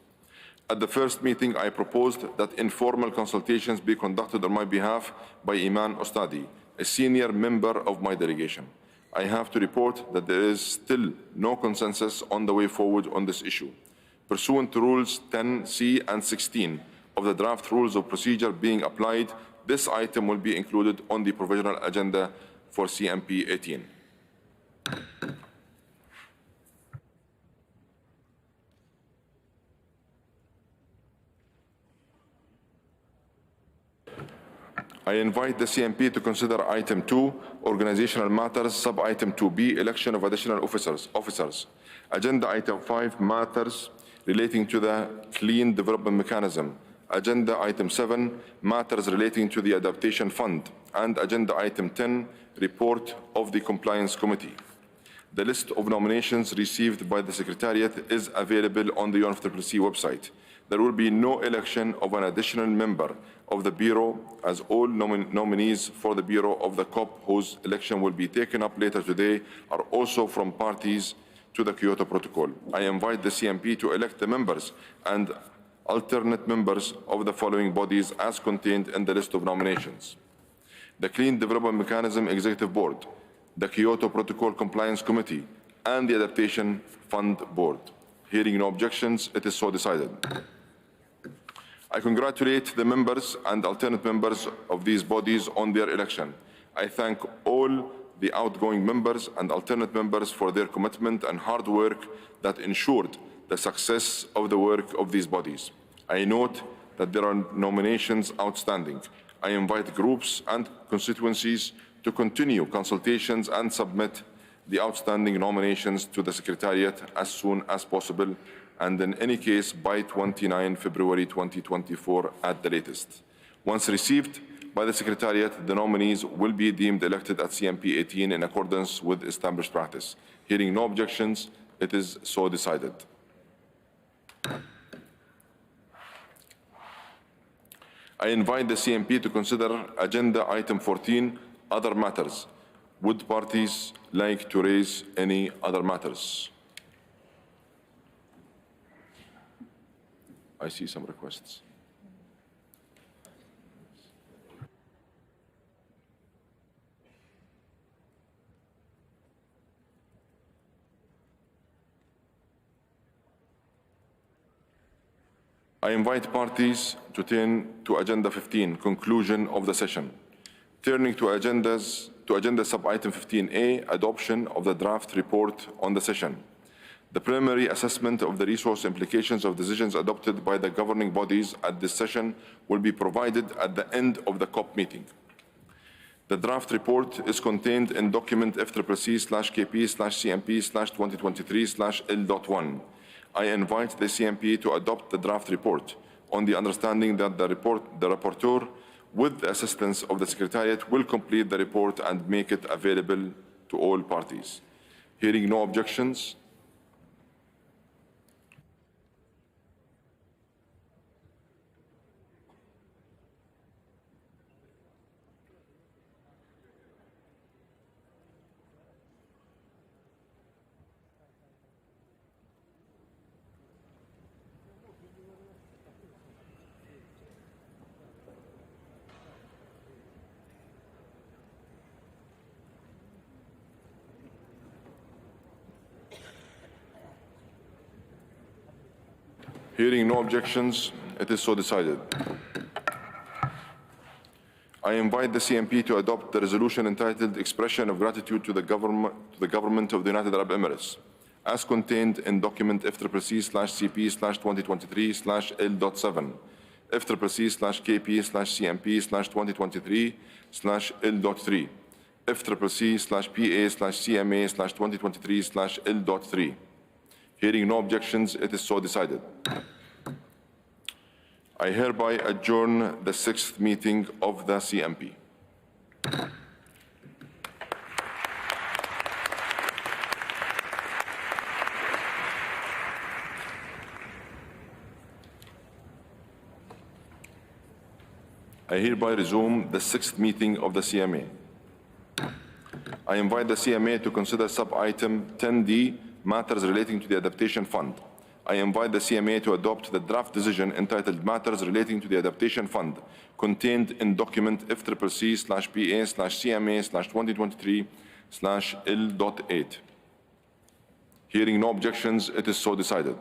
At the first meeting, I proposed that informal consultations be conducted on my behalf by Iman Ostadi, a senior member of my delegation. I have to report that there is still no consensus on the way forward on this issue. Pursuant to Rules 10C and 16 of the draft Rules of Procedure being applied, this item will be included on the provisional agenda for CMP 18. I invite the CMP to consider Item 2, Organizational Matters, Sub-Item 2B, Election of Additional Officers. Agenda Item 5, Matters relating to the Clean Development Mechanism. Agenda Item 7, Matters relating to the Adaptation Fund. And Agenda Item 10, Report of the Compliance Committee. The list of nominations received by the Secretariat is available on the UNFCCC website. There will be no election of an additional member of the Bureau, as all nominees for the Bureau of the COP, whose election will be taken up later today, are also from parties to the Kyoto Protocol. I invite the CMP to elect the members and alternate members of the following bodies as contained in the list of nominations: the Clean Development Mechanism Executive Board, the Kyoto Protocol Compliance Committee, and the Adaptation Fund Board. Hearing no objections, it is so decided. I congratulate the members and alternate members of these bodies on their election. I thank all the outgoing members and alternate members for their commitment and hard work that ensured the success of the work of these bodies. I note that there are nominations outstanding. I invite groups and constituencies to continue consultations and submit the outstanding nominations to the Secretariat as soon as possible, and in any case by 29 February 2024 at the latest. Once received by the Secretariat, the nominees will be deemed elected at CMP 18 in accordance with established practice. Hearing no objections, it is so decided. I invite the CMP to consider Agenda Item 14, Other Matters. Would parties like to raise any other matters? I see some requests. I invite parties to turn to Agenda 15, conclusion of the session. Turning to Agenda Sub-Item 15A, adoption of the draft report on the session. The preliminary assessment of the resource implications of decisions adopted by the governing bodies at this session will be provided at the end of the COP meeting. The draft report is contained in document FCCP/KP/CMP/2023/L.1. I invite the CMP to adopt the draft report on the understanding that the rapporteur, with the assistance of the Secretariat, will complete the report and make it available to all parties. Hearing no objections, hearing no objections, it is so decided. I invite the CMP to adopt the resolution entitled Expression of Gratitude to the Government of the United Arab Emirates, as contained in document FCCP/CP/2023/L.7, FCCP/KP/CMP/2023/L.3, FCCP/PA/CMA/2023/L.3. Hearing no objections, it is so decided. I hereby adjourn the 6th meeting of the CMP. I hereby resume the 6th meeting of the CMA. I invite the CMA to consider sub-item 10D, matters relating to the Adaptation Fund. I invite the CMA to adopt the draft decision entitled Matters Relating to the Adaptation Fund, contained in document F.C.PA/CMA/2023/L.8. Hearing no objections, it is so decided.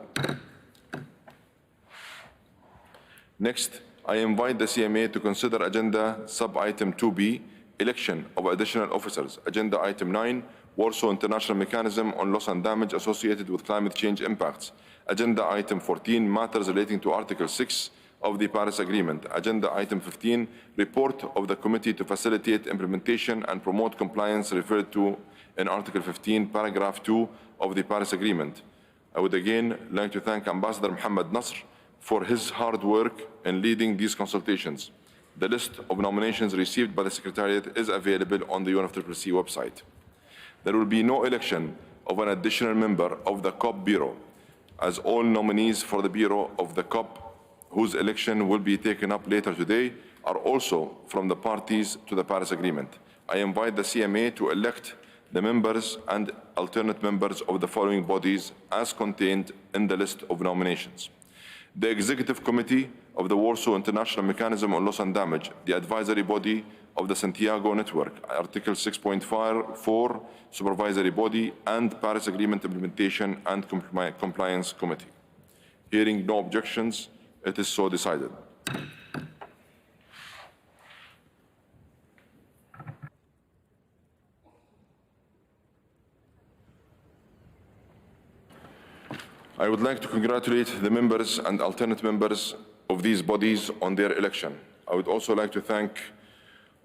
Next, I invite the CMA to consider Agenda Sub-Item 2B, Election of Additional Officers. Agenda Item 9, Warsaw International Mechanism on Loss and Damage Associated with Climate Change Impacts. Agenda Item 14, Matters relating to Article 6 of the Paris Agreement. Agenda Item 15, Report of the Committee to Facilitate Implementation and Promote Compliance referred to in Article 15, Paragraph 2 of the Paris Agreement. I would again like to thank Ambassador Mohammed Nasr for his hard work in leading these consultations. The list of nominations received by the Secretariat is available on the UNFCCC website. There will be no election of an additional member of the COP Bureau, as all nominees for the Bureau of the COP, whose election will be taken up later today, are also from the parties to the Paris Agreement. I invite the CMA to elect the members and alternate members of the following bodies as contained in the list of nominations. The Executive Committee of the Warsaw International Mechanism on Loss and Damage, the advisory body of the Santiago Network, Article 6.4 Supervisory Body, and Paris Agreement Implementation and Compliance Committee. Hearing no objections, it is so decided. I would like to congratulate the members and alternate members of these bodies on their election. I would also like to thank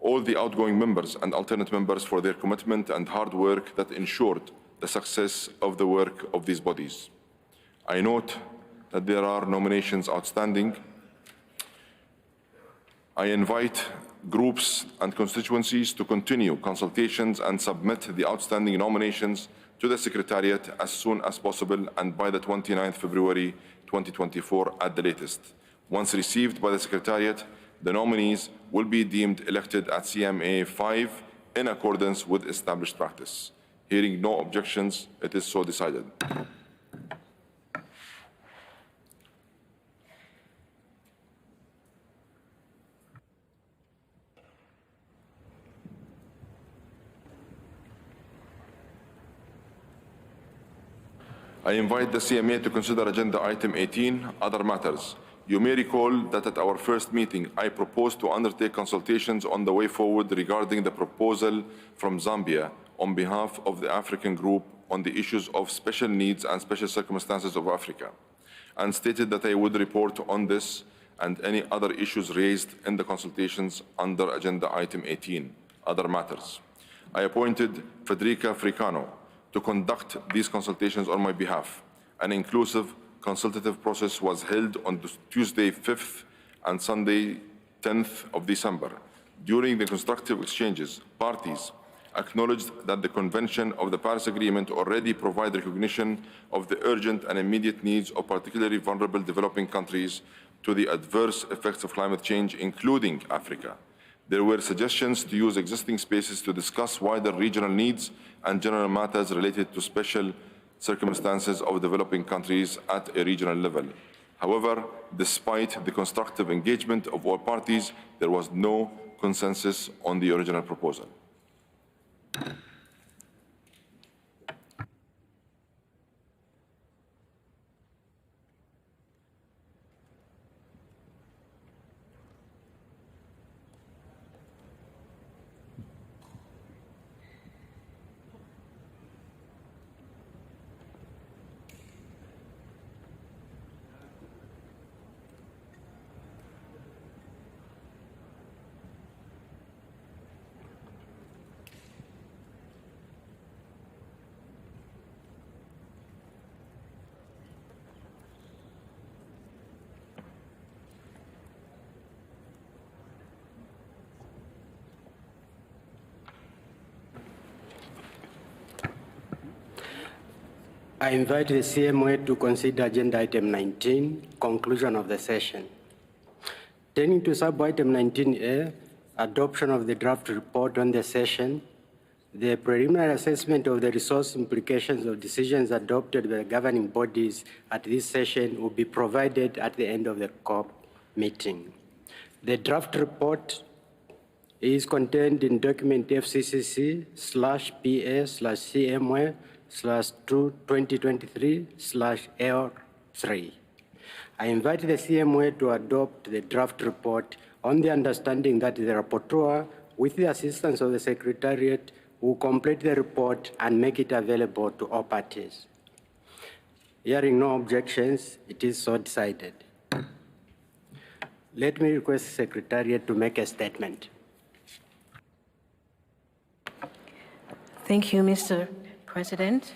all the outgoing members and alternate members for their commitment and hard work that ensured the success of the work of these bodies. I note that there are nominations outstanding. I invite groups and constituencies to continue consultations and submit the outstanding nominations to the Secretariat as soon as possible and by the 29th February 2024 at the latest. Once received by the Secretariat, the nominees will be deemed elected at CMA 5 in accordance with established practice. Hearing no objections, it is so decided. I invite the CMA to consider Agenda Item 18, Other Matters. You may recall that at our first meeting, I proposed to undertake consultations on the way forward regarding the proposal from Zambia on behalf of the African Group on the issues of special needs and special circumstances of Africa, and stated that I would report on this and any other issues raised in the consultations under Agenda Item 18, Other Matters. I appointed Federica Fricano to conduct these consultations on my behalf. An inclusive consultative process was held on Tuesday 5th and Sunday 10th of December. During the constructive exchanges, parties acknowledged that the Convention of the Paris Agreement already provides recognition of the urgent and immediate needs of particularly vulnerable developing countries to the adverse effects of climate change, including Africa. There were suggestions to use existing spaces to discuss wider regional needs and general matters related to special circumstances of developing countries at a regional level. However, despite the constructive engagement of all parties, there was no consensus on the original proposal. I invite the CMA to consider Agenda Item 19, conclusion of the session. Turning to Sub-Item 19A, adoption of the draft report on the session, The preliminary assessment of the resource implications of decisions adopted by the governing bodies at this session will be provided at the end of the COP meeting. The draft report is contained in document FCCC/PA/CMA/2/2023/L3. I invite the CMA to adopt the draft report on the understanding that the rapporteur, with the assistance of the Secretariat, will complete the report and make it available to all parties. Hearing no objections, it is so decided. Let me request the Secretariat to make a statement. Thank you, Mr. President.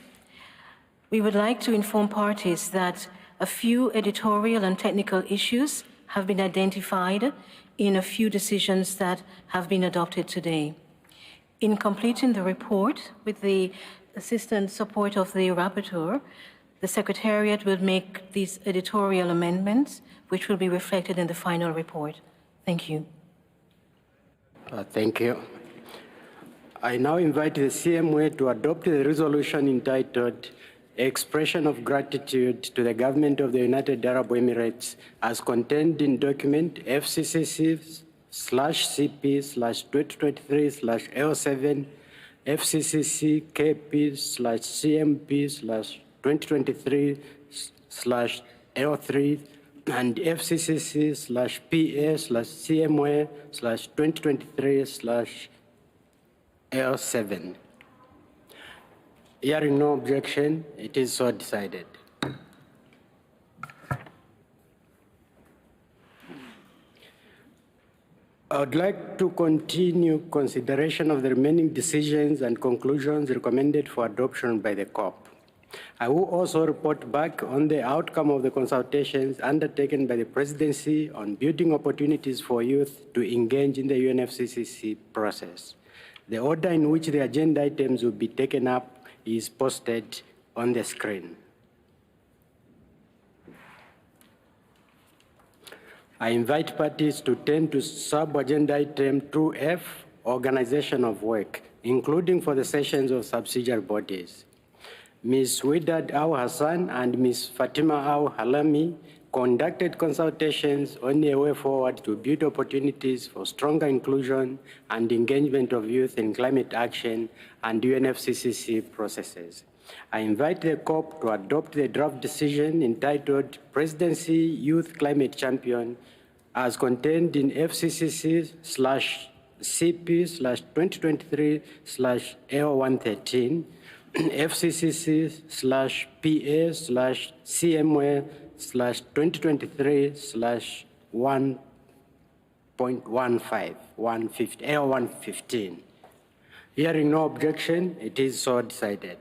We would like to inform parties that a few editorial and technical issues have been identified in a few decisions that have been adopted today. In completing the report with the assistant support of the rapporteur, the Secretariat will make these editorial amendments, which will be reflected in the final report. Thank you. Thank you. I now invite the CMA to adopt the resolution entitled Expression of Gratitude to the Government of the United Arab Emirates as contained in document FCCC/CP/2023/L7 FCCC/KP/2023/L3 and FCCC/PA/CMA/2023/L7. Hearing no objection, it is so decided. I would like to continue consideration of the remaining decisions and conclusions recommended for adoption by the COP. I will also report back on the outcome of the consultations undertaken by the Presidency on building opportunities for youth to engage in the UNFCCC process. The order in which the agenda items will be taken up is posted on the screen. I invite parties to turn to sub-agenda item 2F, organization of work, including for the sessions of subsidiary bodies. Ms. Widad Al-Hassan and Ms. Fatima Al-Halami conducted consultations on a way forward to build opportunities for stronger inclusion and engagement of youth in climate action and UNFCCC processes. I invite the COP to adopt the draft decision entitled Presidency Youth Climate Champion as contained in FCCC/CP/2023/L113, FCCC/PA/CMA/2023/1.15, L115. Hearing no objection, it is so decided.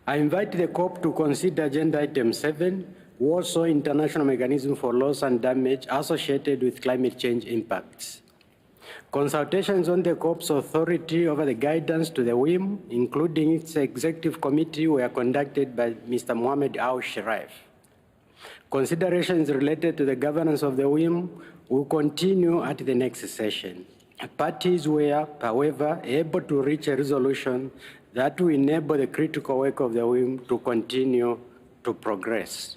I invite the COP to consider agenda item 7, Warsaw International Mechanism for Loss and Damage associated with climate change impacts. Consultations on the COP's authority over the guidance to the WIM, including its executive committee, were conducted by Mr. Mohamed Al-Sharif. Considerations related to the governance of the WIM will continue at the next session. Parties were, however, able to reach a resolution that will enable the critical work of the WIM to continue to progress.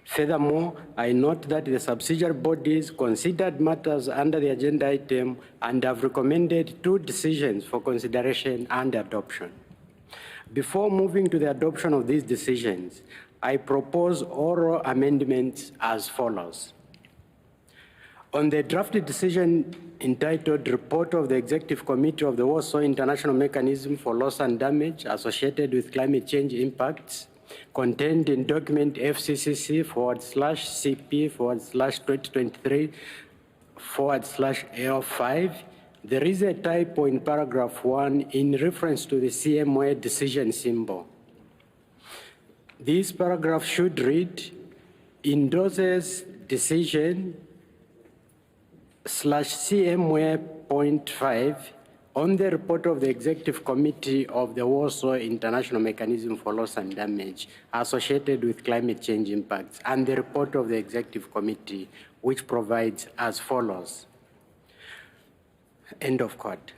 Furthermore, I note that the subsidiary bodies considered matters under the agenda item and have recommended 2 decisions for consideration and adoption. Before moving to the adoption of these decisions, I propose oral amendments as follows. On the drafted decision entitled Report of the Executive Committee of the Warsaw International Mechanism for Loss and Damage associated with climate change impacts, contained in document FCCC/CP/2023/L5, there is a typo in paragraph 1 in reference to the CMA decision symbol. This paragraph should read, endorses decision /CMA.5 On the report of the Executive Committee of the Warsaw International Mechanism for Loss and Damage associated with climate change impacts, and the report of the Executive Committee, which provides as follows. End of quote.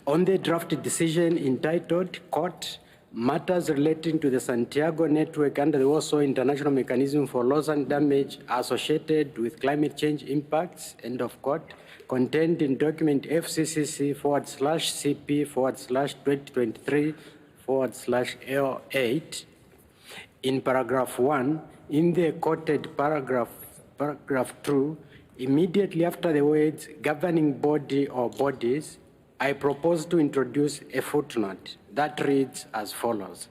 On the draft decision entitled Court, Matters relating to the Santiago network under the Warsaw International Mechanism for Loss and Damage associated with climate change impacts, end of quote, contained in document FCCC/CP/2023/L8, in paragraph 1, in the quoted paragraph 2, immediately after the words governing body or bodies, I propose to introduce a footnote that reads as follows.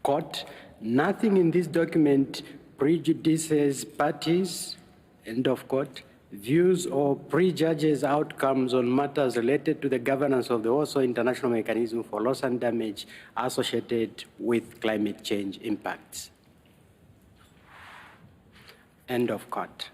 Quote, nothing in this document prejudices parties, end of quote, views or prejudges outcomes on matters related to the governance of the Warsaw International Mechanism for Loss and Damage associated with climate change impacts. End of quote.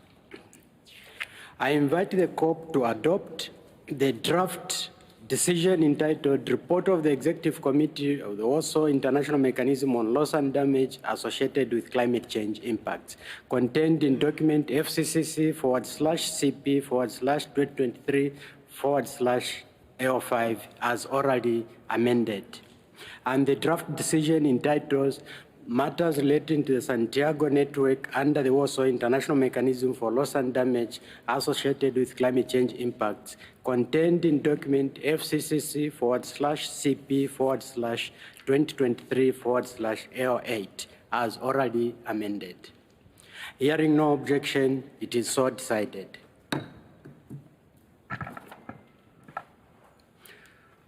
I invite the COP to adopt the draft decision entitled Report of the Executive Committee of the Warsaw International Mechanism on Loss and Damage associated with climate change impacts, contained in document FCCC/CP/2023/L5 as orally amended, and the draft decision entitled Matters relating to the Santiago network under the Warsaw International Mechanism for Loss and Damage associated with climate change impacts, contained in document FCCC/CP/2023/L8 as orally amended. Hearing no objection, it is so decided.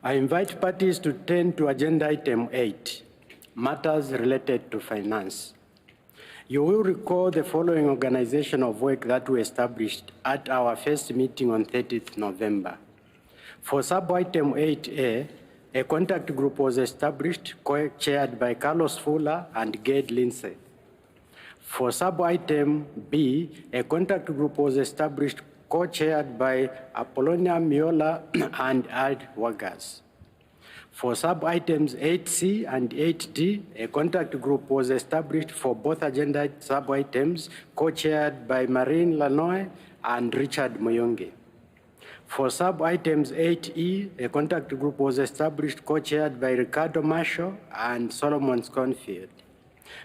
I invite parties to turn to agenda item 8. Matters related to finance. You will recall the following organization of work that we established at our first meeting on 30th November. For sub-item 8A, a contact group was established, chaired by Carlos Fuller and Gade Lindsay. For sub-item B, a contact group was established, co-chaired by Apollonia Miola and Ad Wagas. For sub-items 8C and 8D, a contact group was established for both agenda sub-items, co-chaired by Marine Lanoy and Richard Moyonge. For sub-items 8E, a contact group was established, co-chaired by Ricardo Marshall and Solomon Sconfield.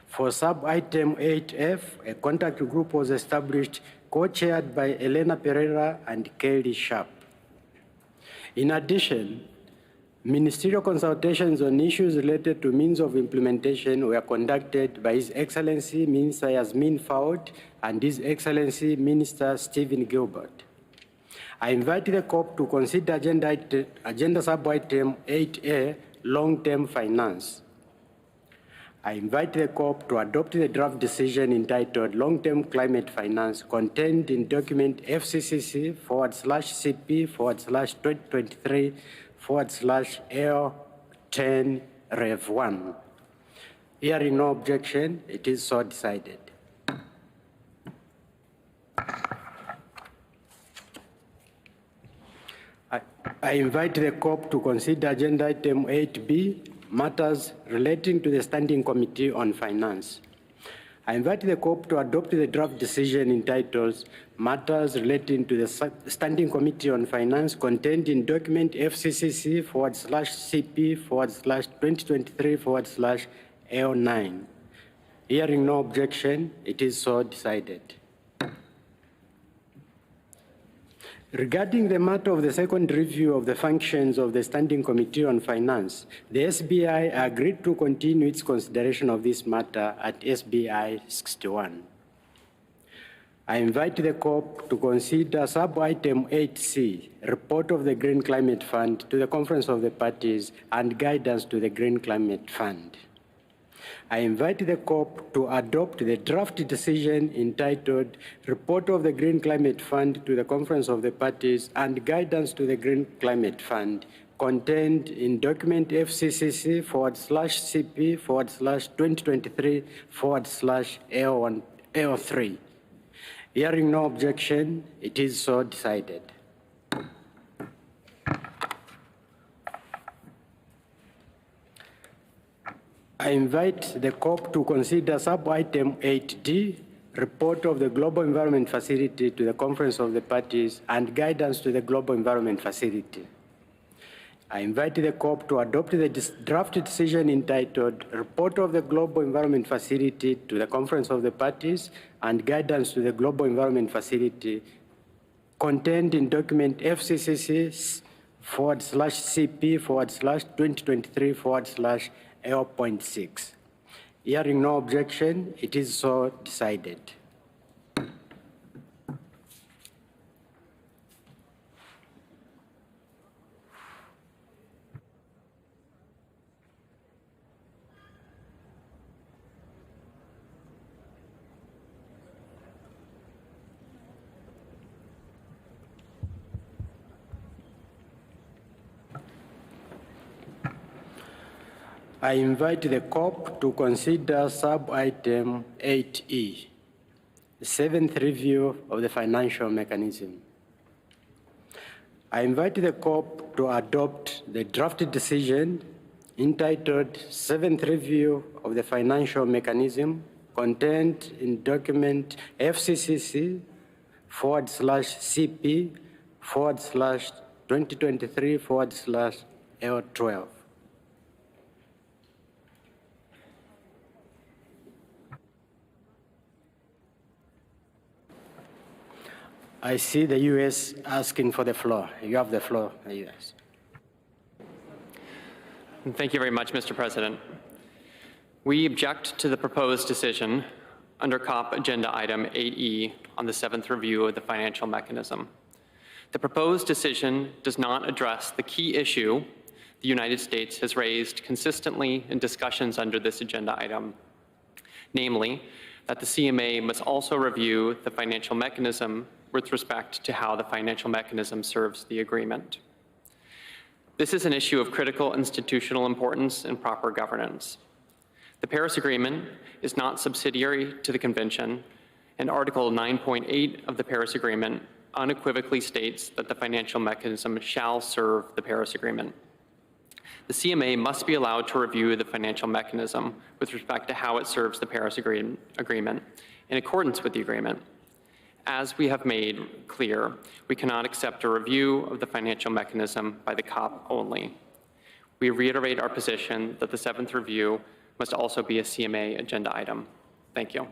For sub-item 8F, a contact group was established, co-chaired by Elena Pereira and Kelly Sharp. In addition, ministerial consultations on issues related to means of implementation were conducted by His Excellency Minister Yasmin Ford and His Excellency Minister Stephen Gilbert. I invite the COP to consider agenda sub-item 8A, long-term finance. I invite the COP to adopt the draft decision entitled Long-Term Climate Finance, contained in document FCCC/CP/2023/L10 Rev 1. Hearing no objection, it is so decided. I invite the COP to consider agenda item 8B, matters relating to the Standing Committee on Finance. I invite the COP to adopt the draft decision entitled Matters Relating to the Standing Committee on Finance, contained in document FCCC/CP/2023/L9. Hearing no objection, it is so decided. Regarding the matter of the second review of the functions of the Standing Committee on Finance, the SBI agreed to continue its consideration of this matter at SBI 61. I invite the COP to consider sub-item 8C, report of the Green Climate Fund, to the Conference of the Parties and guidance to the Green Climate Fund. I invite the COP to adopt the draft decision entitled Report of the Green Climate Fund to the Conference of the Parties and Guidance to the Green Climate Fund, contained in document FCCC/CP/2023/L3. Hearing no objection, it is so decided. I invite the COP to consider sub-item 8D, report of the Global Environment Facility to the Conference of the Parties and guidance to the Global Environment Facility. I invite the COP to adopt the draft decision entitled Report of the Global Environment Facility to the Conference of the Parties and guidance to the Global Environment Facility contained in document FCCC/CP/2023/L.6. Hearing no objection, it is so decided. I invite the COP to consider sub-item 8E, the 7th review of the financial mechanism. I invite the COP to adopt the drafted decision entitled 7th review of the financial mechanism contained in document FCCC/CP/2023/L12. I see the U.S. asking for the floor. You have the floor, the U.S. Thank you very much, Mr. President. We object to the proposed decision under COP Agenda Item 8E on the 7th review of the financial mechanism. The proposed decision does not address the key issue the United States has raised consistently in discussions under this agenda item, namely that the CMA must also review the financial mechanism with respect to how the financial mechanism serves the agreement. This is an issue of critical institutional importance and proper governance. The Paris Agreement is not subsidiary to the Convention, and Article 9.8 of the Paris Agreement unequivocally states that the financial mechanism shall serve the Paris Agreement. The CMA must be allowed to review the financial mechanism with respect to how it serves the Paris Agreement in accordance with the agreement. As we have made clear, we cannot accept a review of the financial mechanism by the COP only. We reiterate our position that the 7th review must also be a CMA agenda item. Thank you.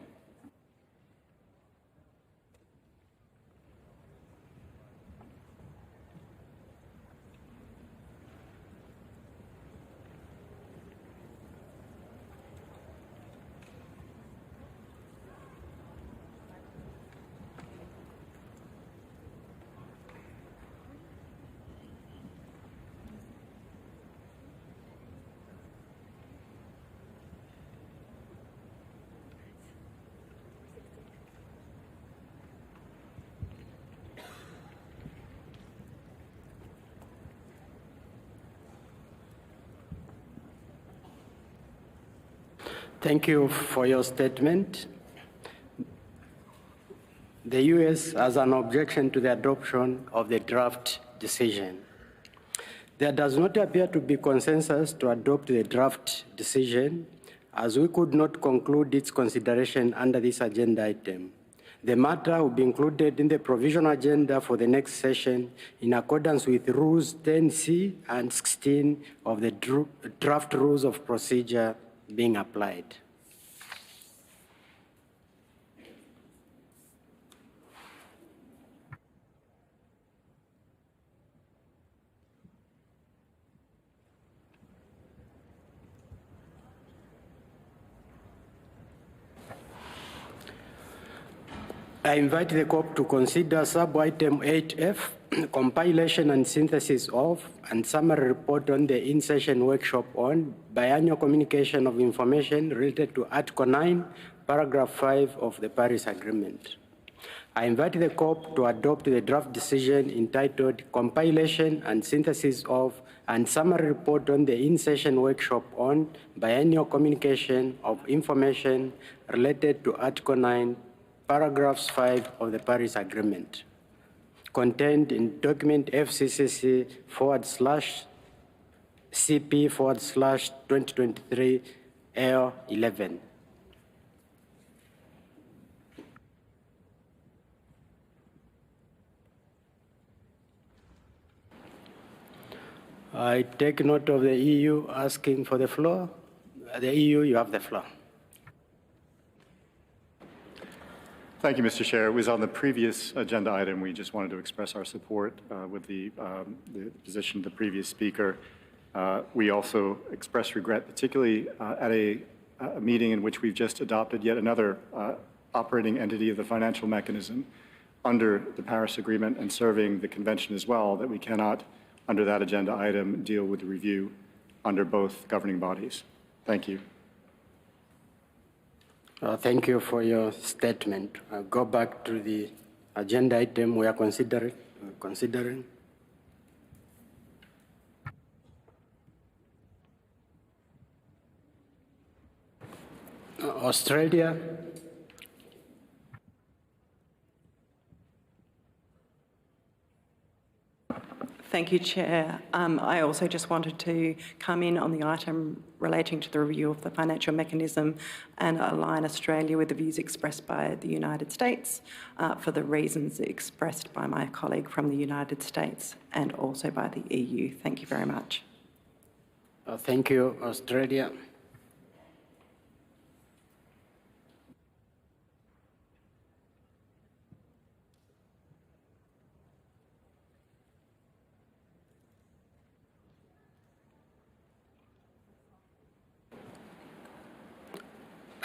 Thank you for your statement. The U.S. has an objection to the adoption of the draft decision. There does not appear to be consensus to adopt the draft decision, as we could not conclude its consideration under this agenda item. The matter will be included in the provisional agenda for the next session in accordance with Rules 10C and 16 of the draft Rules of Procedure being applied. I invite the COP to consider sub-item 8F, compilation and synthesis of, and summary report on the in-session workshop on biannual communication of information related to Article 9, Paragraph 5 of the Paris Agreement. I invite the COP to adopt the draft decision entitled Compilation and Synthesis of, and summary report on the in-session workshop on biannual communication of information related to Article 9, Paragraphs 5 of the Paris Agreement, contained in document FCCC/CP/2023 L11. I take note of the EU asking for the floor. The EU, you have the floor. Thank you, Mr. Chair. It was on the previous agenda item. We just wanted to express our support with the position of the previous speaker. We also express regret, particularly at a meeting in which we've just adopted yet another operating entity of the financial mechanism under the Paris Agreement and serving the convention as well, that we cannot, under that agenda item, deal with the review under both governing bodies. Thank you. Thank you for your statement. I'll go back to the agenda item we are considering. Australia. Thank you, Chair. I also just wanted to come in on the item relating to the review of the financial mechanism and align Australia with the views expressed by the United States for the reasons expressed by my colleague from the United States and also by the EU. Thank you very much. Thank you, Australia.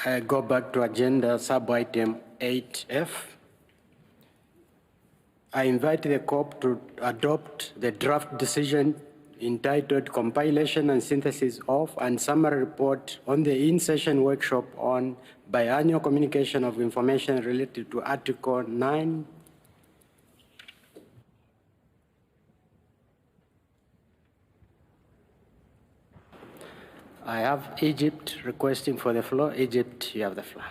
I go back to agenda sub-item 8F. I invite the COP to adopt the draft decision entitled Compilation and Synthesis of and Summary Report on the in-session workshop on biannual communication of information related to Article 9. I have Egypt requesting for the floor. Egypt, you have the floor.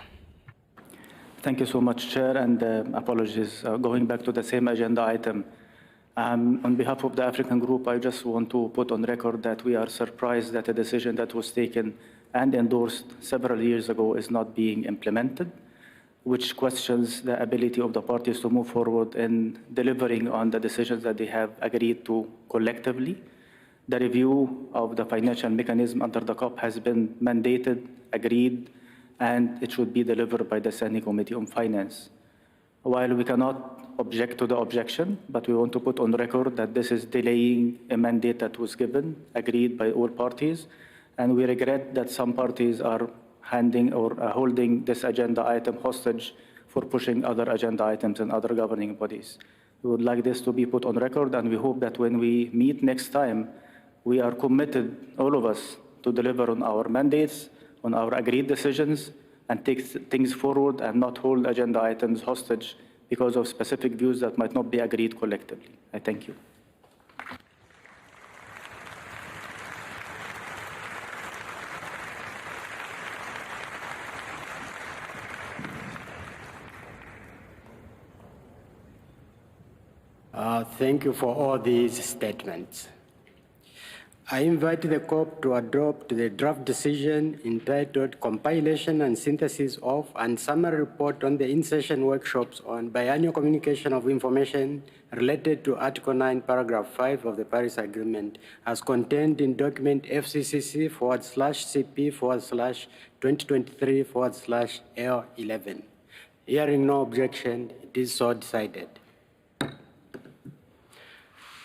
Thank you so much, Chair, and apologies. Going back to the same agenda item, on behalf of the African Group, I just want to put on record that we are surprised that a decision that was taken and endorsed several years ago is not being implemented, which questions the ability of the parties to move forward in delivering on the decisions that they have agreed to collectively. The review of the financial mechanism under the COP has been mandated, agreed, and it should be delivered by the Standing Committee on Finance. While we cannot object to the objection, but we want to put on record that this is delaying a mandate that was given, agreed by all parties, and we regret that some parties are handing or holding this agenda item hostage for pushing other agenda items in other governing bodies. We would like this to be put on record, and we hope that when we meet next time, we are committed, all of us, to deliver on our mandates, on our agreed decisions, and take things forward and not hold agenda items hostage because of specific views that might not be agreed collectively. I thank you. Thank you for all these statements. I invite the COP to adopt the draft decision entitled Compilation and Synthesis of and Summary Report on the in-session workshops on biannual communication of information related to Article 9, Paragraph 5 of the Paris Agreement as contained in document FCCC/CP/2023/L11. Hearing no objection, it is so decided.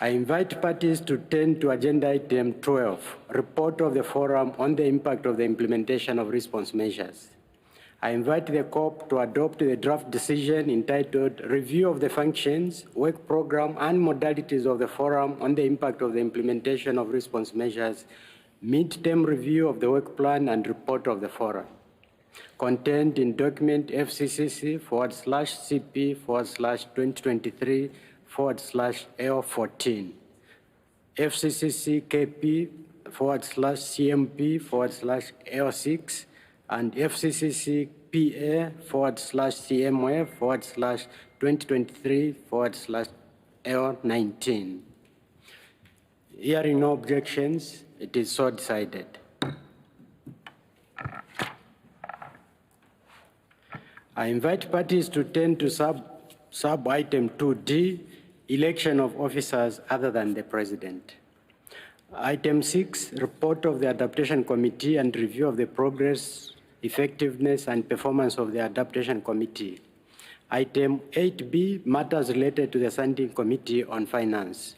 I invite parties to turn to agenda item 12, report of the forum on the impact of the implementation of response measures. I invite the COP to adopt the draft decision entitled Review of the Functions, Work Program, and Modalities of the Forum on the Impact of the Implementation of Response Measures, Mid-Term Review of the Work Plan and Report of the Forum, contained in document FCCC/CP/2023/L14, FCCC/KP/CMP/L6, and FCCC/PA/CMF/2023/L19. Hearing no objections, it is so decided. I invite parties to turn to sub-item 2D, election of officers other than the President. Item 6, report of the Adaptation Committee and review of the progress, effectiveness, and performance of the Adaptation Committee. Item 8B, matters related to the Standing Committee on Finance.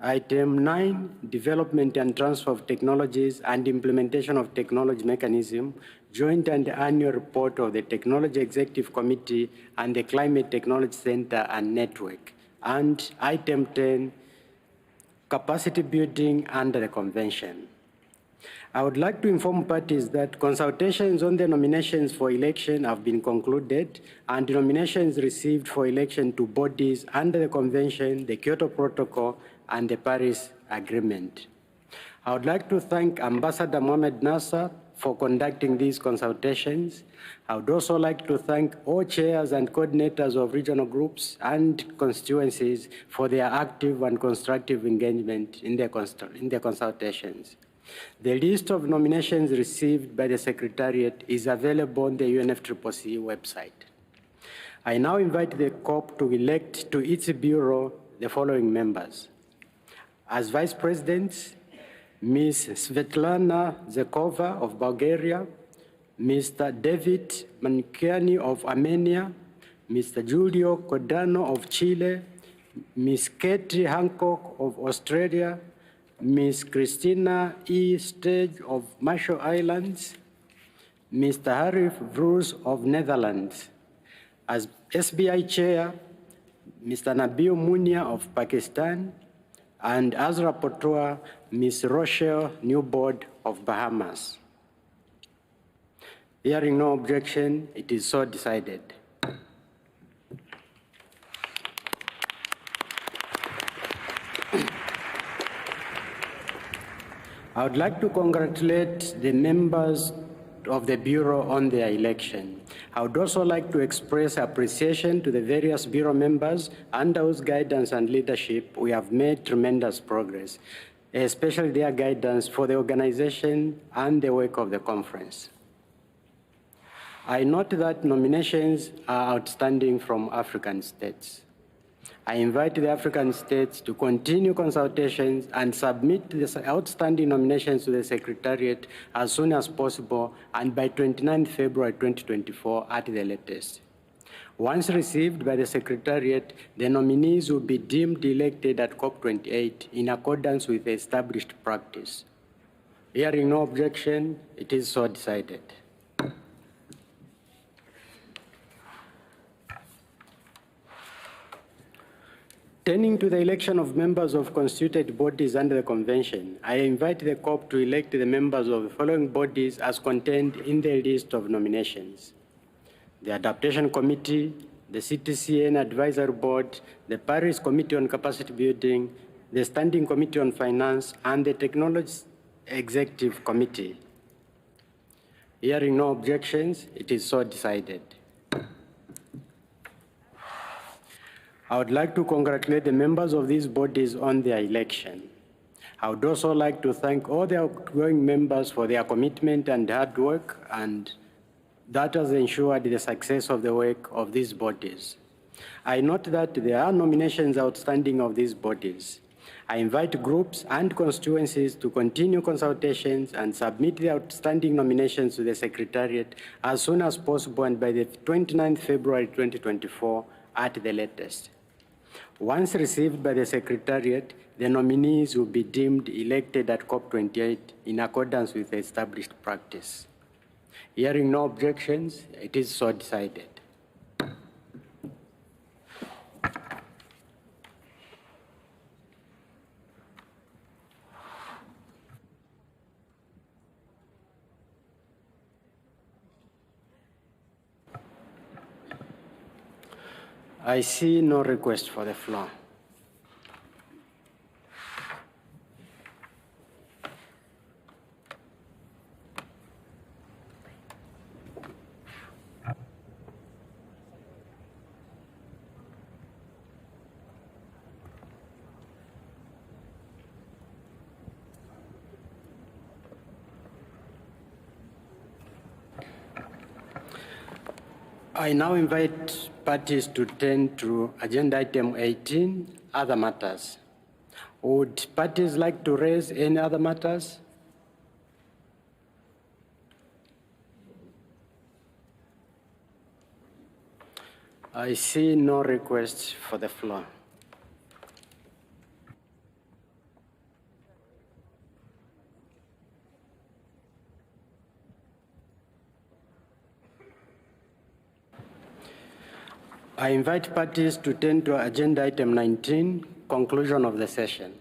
Item 9, development and transfer of technologies and implementation of technology mechanism, joint and annual report of the Technology Executive Committee and the Climate Technology Center and Network. And item 10, capacity building under the convention. I would like to inform parties that consultations on the nominations for election have been concluded, and nominations received for election to bodies under the convention, the Kyoto Protocol, and the Paris Agreement. I would like to thank Ambassador Mohamed Nasser for conducting these consultations. I would also like to thank all chairs and coordinators of regional groups and constituencies for their active and constructive engagement in the consultations. The list of nominations received by the Secretariat is available on the UNFCCC website. I now invite the COP to elect to its bureau the following members. As Vice Presidents, Ms. Svetlana Zekova of Bulgaria, Mr. David Mankiani of Armenia, Mr. Julio Codano of Chile, Ms. Katie Hancock of Australia, Ms. Christina E. Stage of Marshall Islands, Mr. Harif Vroes of Netherlands. As SBI Chair, Mr. Nabil Munia of Pakistan, and as Rapporteur, Ms. Rochelle Newbold of Bahamas. Hearing no objection, it is so decided. I would like to congratulate the members of the Bureau on their election. I would also like to express appreciation to the various Bureau members under whose guidance and leadership we have made tremendous progress, especially their guidance for the organization and the work of the conference. I note that nominations are outstanding from African states. I invite the African states to continue consultations and submit the outstanding nominations to the Secretariat as soon as possible and by 29 February 2024 at the latest. Once received by the Secretariat, the nominees will be deemed elected at COP28 in accordance with the established practice. Hearing no objection, it is so decided. Turning to the election of members of constituted bodies under the Convention, I invite the COP to elect the members of the following bodies as contained in the list of nominations: the Adaptation Committee, the CTCN Advisory Board, the Paris Committee on Capacity Building, the Standing Committee on Finance, and the Technology Executive Committee. Hearing no objections, it is so decided. I would like to congratulate the members of these bodies on their election. I would also like to thank all the outgoing members for their commitment and hard work, and that has ensured the success of the work of these bodies. I note that there are nominations outstanding of these bodies. I invite groups and constituencies to continue consultations and submit the outstanding nominations to the Secretariat as soon as possible and by the 29th February 2024 at the latest. Once received by the Secretariat, the nominees will be deemed elected at COP28 in accordance with the established practice. Hearing no objections, it is so decided. I see no request for the floor. I now invite parties to turn to agenda item 18, other matters. Would parties like to raise any other matters? I see no requests for the floor. I invite parties to turn to agenda item 19, conclusion of the session.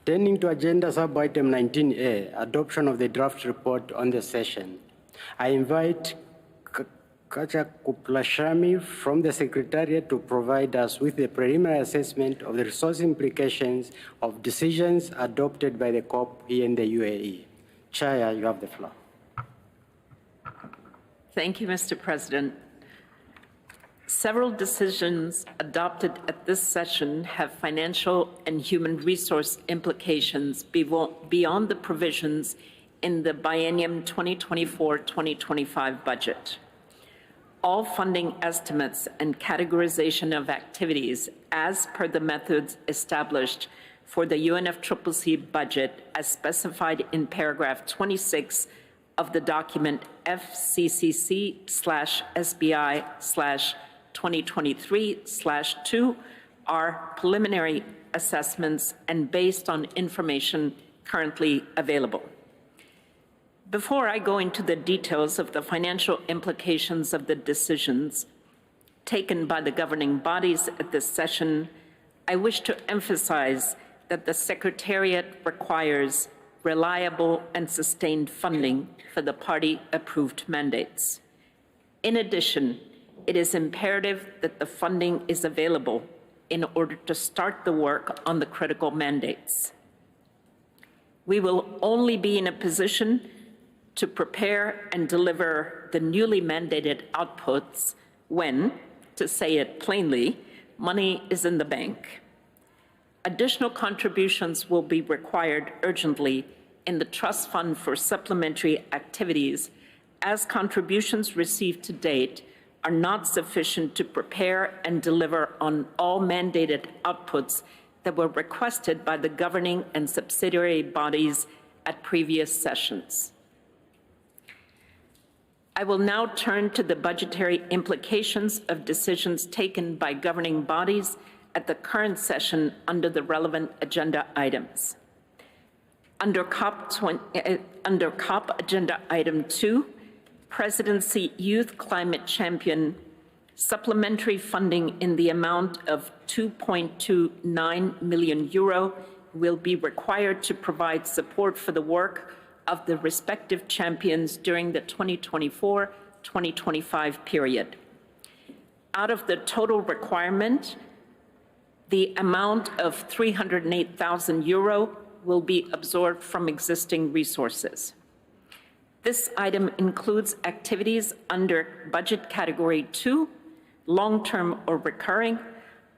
Turning to agenda sub-item 19A, adoption of the draft report on the session. I invite Kacha Kuplashami from the Secretariat to provide us with a preliminary assessment of the resource implications of decisions adopted by the COP here in the UAE. Chair, you have the floor. Thank you, Mr. President. Several decisions adopted at this session have financial and human resource implications beyond the provisions in the biennium 2024-2025 budget. All funding estimates and categorization of activities as per the methods established for the UNFCCC budget as specified in paragraph 26 of the document FCCC/SBI/2023/2 are preliminary assessments and based on information currently available. Before I go into the details of the financial implications of the decisions taken by the governing bodies at this session, I wish to emphasize that the Secretariat requires reliable and sustained funding for the party-approved mandates. In addition, it is imperative that the funding is available in order to start the work on the critical mandates. We will only be in a position to prepare and deliver the newly mandated outputs when, to say it plainly, money is in the bank. Additional contributions will be required urgently in the Trust Fund for supplementary activities, as contributions received to date are not sufficient to prepare and deliver on all mandated outputs that were requested by the governing and subsidiary bodies at previous sessions. I will now turn to the budgetary implications of decisions taken by governing bodies at the current session under the relevant agenda items. Under COP Agenda Item 2, Presidency Youth Climate Champion, supplementary funding in the amount of €2.29 million will be required to provide support for the work of the respective champions during the 2024-2025 period. Out of the total requirement, the amount of €308,000 will be absorbed from existing resources. This item includes activities under Budget Category 2, long-term or recurring,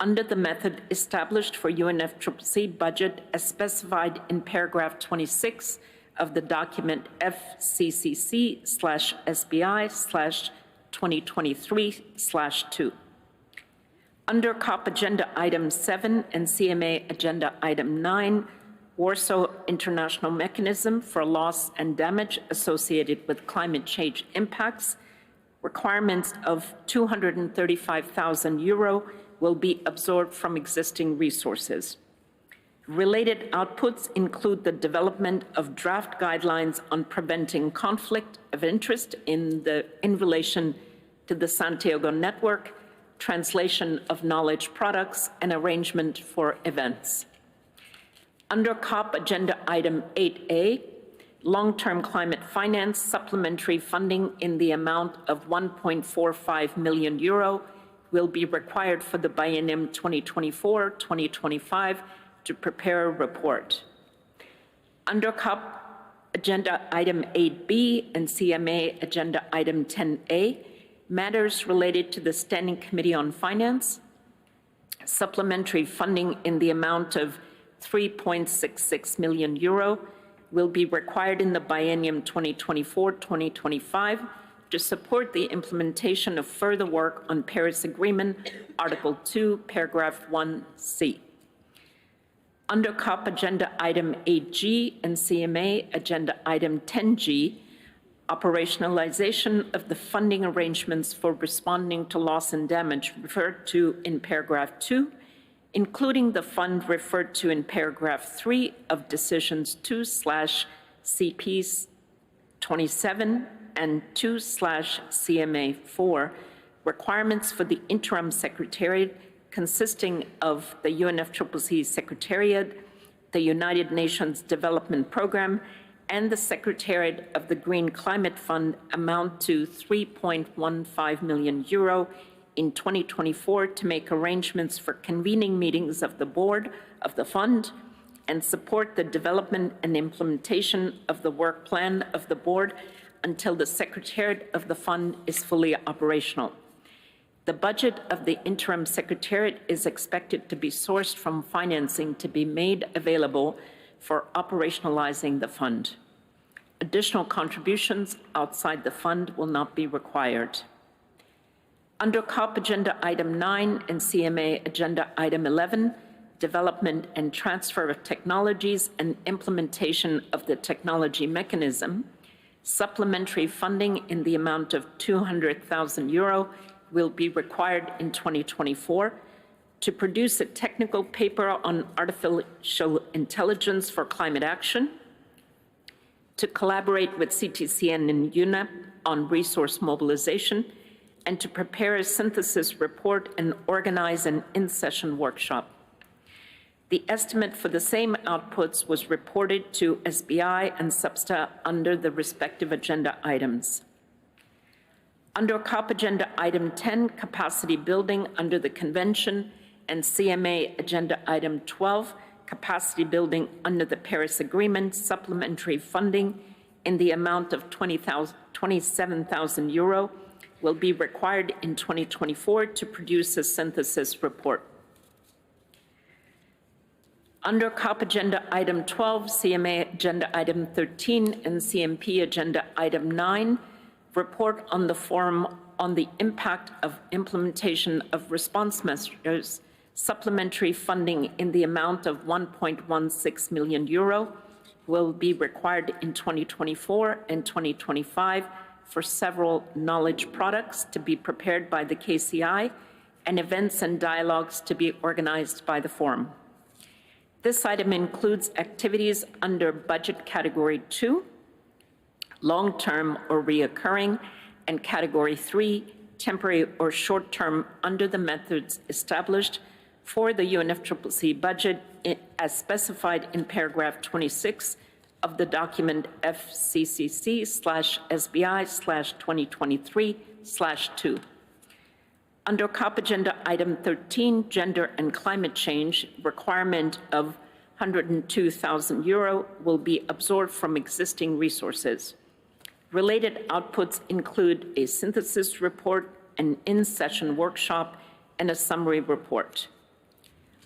under the method established for UNFCCC budget as specified in paragraph 26 of the document FCCC/SBI/2023/2. Under COP Agenda Item 7 and CMA Agenda Item 9, Warsaw International Mechanism for Loss and Damage Associated with Climate Change Impacts, requirements of €235,000 will be absorbed from existing resources. Related outputs include the development of draft guidelines on preventing conflict of interest in relation to the Santiago Network, translation of knowledge products, and arrangement for events. Under COP Agenda Item 8A, long-term climate finance supplementary funding in the amount of €1.45 million will be required for the biennium 2024-2025 to prepare a report. Under COP Agenda Item 8B and CMA Agenda Item 10A, matters related to the Standing Committee on Finance, supplementary funding in the amount of €3.66 million will be required in the biennium 2024-2025 to support the implementation of further work on Paris Agreement, Article 2, Paragraph 1C. Under COP Agenda Item 8G and CMA Agenda Item 10G, operationalization of the funding arrangements for responding to loss and damage referred to in paragraph 2, including the fund referred to in paragraph 3 of decisions 2/CP27 and 2/CMA4, requirements for the interim secretariat consisting of the UNFCCC Secretariat, the United Nations Development Programme, and the Secretariat of the Green Climate Fund amount to €3.15 million in 2024 to make arrangements for convening meetings of the board of the fund and support the development and implementation of the work plan of the board until the Secretariat of the fund is fully operational. The budget of the interim Secretariat is expected to be sourced from financing to be made available for operationalizing the fund. Additional contributions outside the fund will not be required. Under COP Agenda Item 9 and CMA Agenda Item 11, Development and Transfer of Technologies and Implementation of the Technology Mechanism, supplementary funding in the amount of €200,000 will be required in 2024 to produce a technical paper on artificial intelligence for climate action, to collaborate with CTCN and UNEP on resource mobilization, and to prepare a synthesis report and organize an in-session workshop. The estimate for the same outputs was reported to SBI and SBSTA under the respective agenda items. Under COP Agenda Item 10, Capacity Building under the Convention, and CMA Agenda Item 12, Capacity Building under the Paris Agreement, supplementary funding in the amount of €27,000 will be required in 2024 to produce a synthesis report. Under COP Agenda Item 12, CMA Agenda Item 13, and CMP Agenda Item 9, report on the forum on the impact of implementation of response measures, supplementary funding in the amount of €1.16 million will be required in 2024 and 2025 for several knowledge products to be prepared by the KCI and events and dialogues to be organized by the forum. This item includes activities under budget category 2, long-term or reoccurring, and category 3, temporary or short-term under the methods established for the UNFCCC budget as specified in paragraph 26 of the document FCCC/SBI/2023/2. Under COP Agenda Item 13, Gender and Climate Change, requirement of €102,000 will be absorbed from existing resources. Related outputs include a synthesis report, an in-session workshop, and a summary report.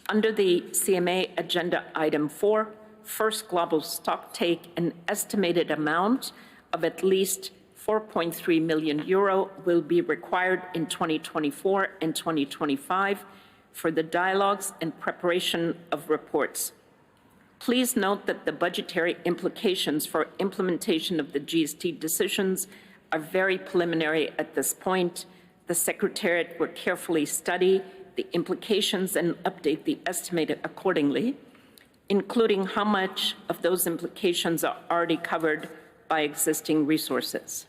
Under the CMA Agenda Item 4, first global stocktake, an estimated amount of at least €4.3 million will be required in 2024 and 2025 for the dialogues and preparation of reports. Please note that the budgetary implications for implementation of the GST decisions are very preliminary at this point. The Secretariat will carefully study the implications and update the estimate accordingly, including how much of those implications are already covered by existing resources.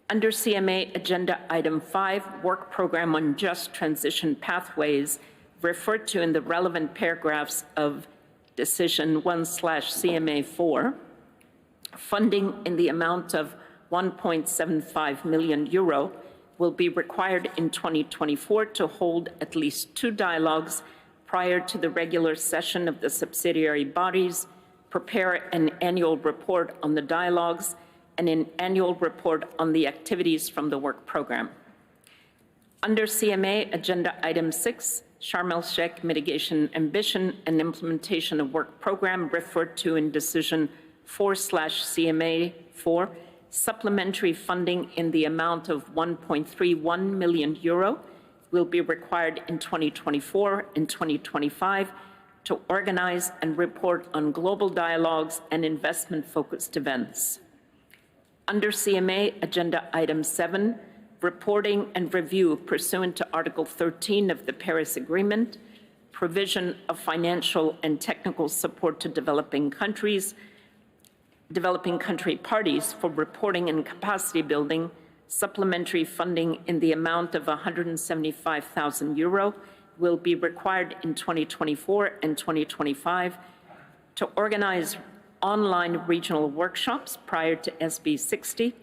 Under CMA Agenda Item 5, Work Program on Just Transition Pathways, referred to in the relevant paragraphs of Decision 1/CMA4, funding in the amount of €1.75 million will be required in 2024 to hold at least 2 dialogues prior to the regular session of the subsidiary bodies, prepare an annual report on the dialogues, and an annual report on the activities from the work program. Under CMA Agenda Item 6, Sharm el-Sheikh Mitigation Ambition and Implementation of Work Program, referred to in Decision 4/CMA4, supplementary funding in the amount of 1.31 million euro will be required in 2024 and 2025 to organize and report on global dialogues and investment-focused events. Under CMA Agenda Item 7, reporting and review pursuant to Article 13 of the Paris Agreement, provision of financial and technical support to developing country parties for reporting and capacity building, supplementary funding in the amount of 175,000 euro will be required in 2024 and 2025 to organize online regional workshops prior to SB 60,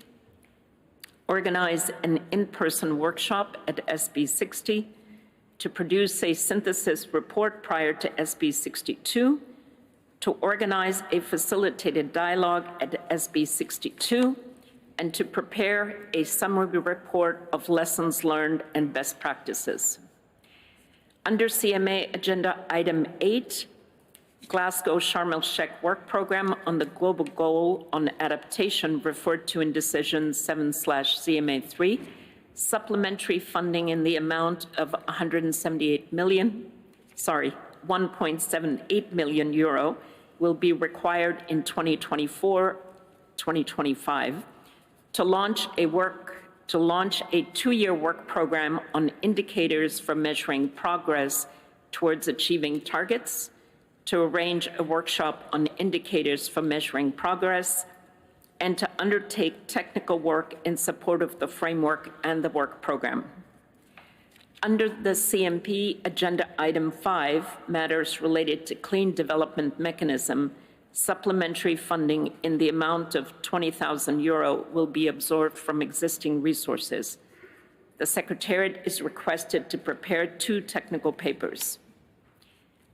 organize an in-person workshop at SB 60, to produce a synthesis report prior to SB 62, to organize a facilitated dialogue at SB 62, and to prepare a summary report of lessons learned and best practices. Under CMA Agenda Item 8, Glasgow Sharm el-Sheikh Work Program on the Global Goal on Adaptation referred to in Decision 7/CMA3, supplementary funding in the amount of 178 million, 1.78 million euro will be required in 2024-2025 to launch a 2-year work program on indicators for measuring progress towards achieving targets, to arrange a workshop on indicators for measuring progress, and to undertake technical work in support of the framework and the work program. Under the CMP Agenda Item 5, matters related to clean development mechanism, supplementary funding in the amount of 20,000 euro will be absorbed from existing resources. The Secretariat is requested to prepare 2 technical papers.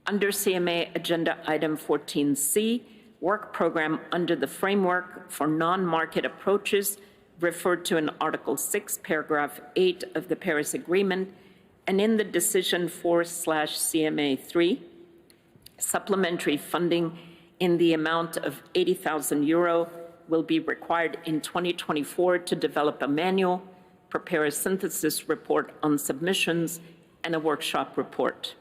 Under CMA Agenda Item 14C, work program under the framework for non-market approaches referred to in Article 6, Paragraph 8 of the Paris Agreement, and in the Decision 4/CMA3, supplementary funding in the amount of 80,000 euro will be required in 2024 to develop a manual, prepare a synthesis report on submissions, and a workshop report.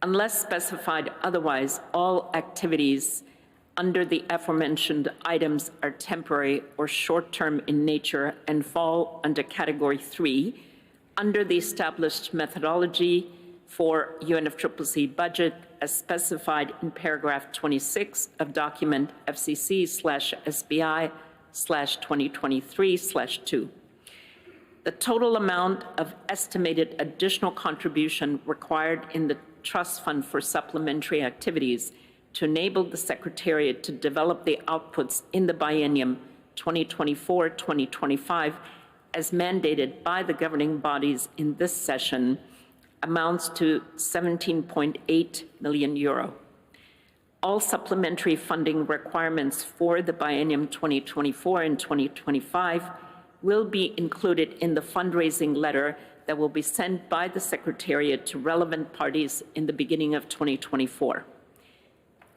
Unless specified otherwise, all activities under the aforementioned items are temporary or short-term in nature and fall under Category 3 under the established methodology for UNFCCC budget as specified in paragraph 26 of document FCC/SBI/2023/2. The total amount of estimated additional contribution required in the Trust Fund for supplementary activities to enable the Secretariat to develop the outputs in the biennium 2024-2025 as mandated by the governing bodies in this session amounts to 17.8 million euro. All supplementary funding requirements for the biennium 2024 and 2025 will be included in the fundraising letter that will be sent by the Secretariat to relevant parties in the beginning of 2024.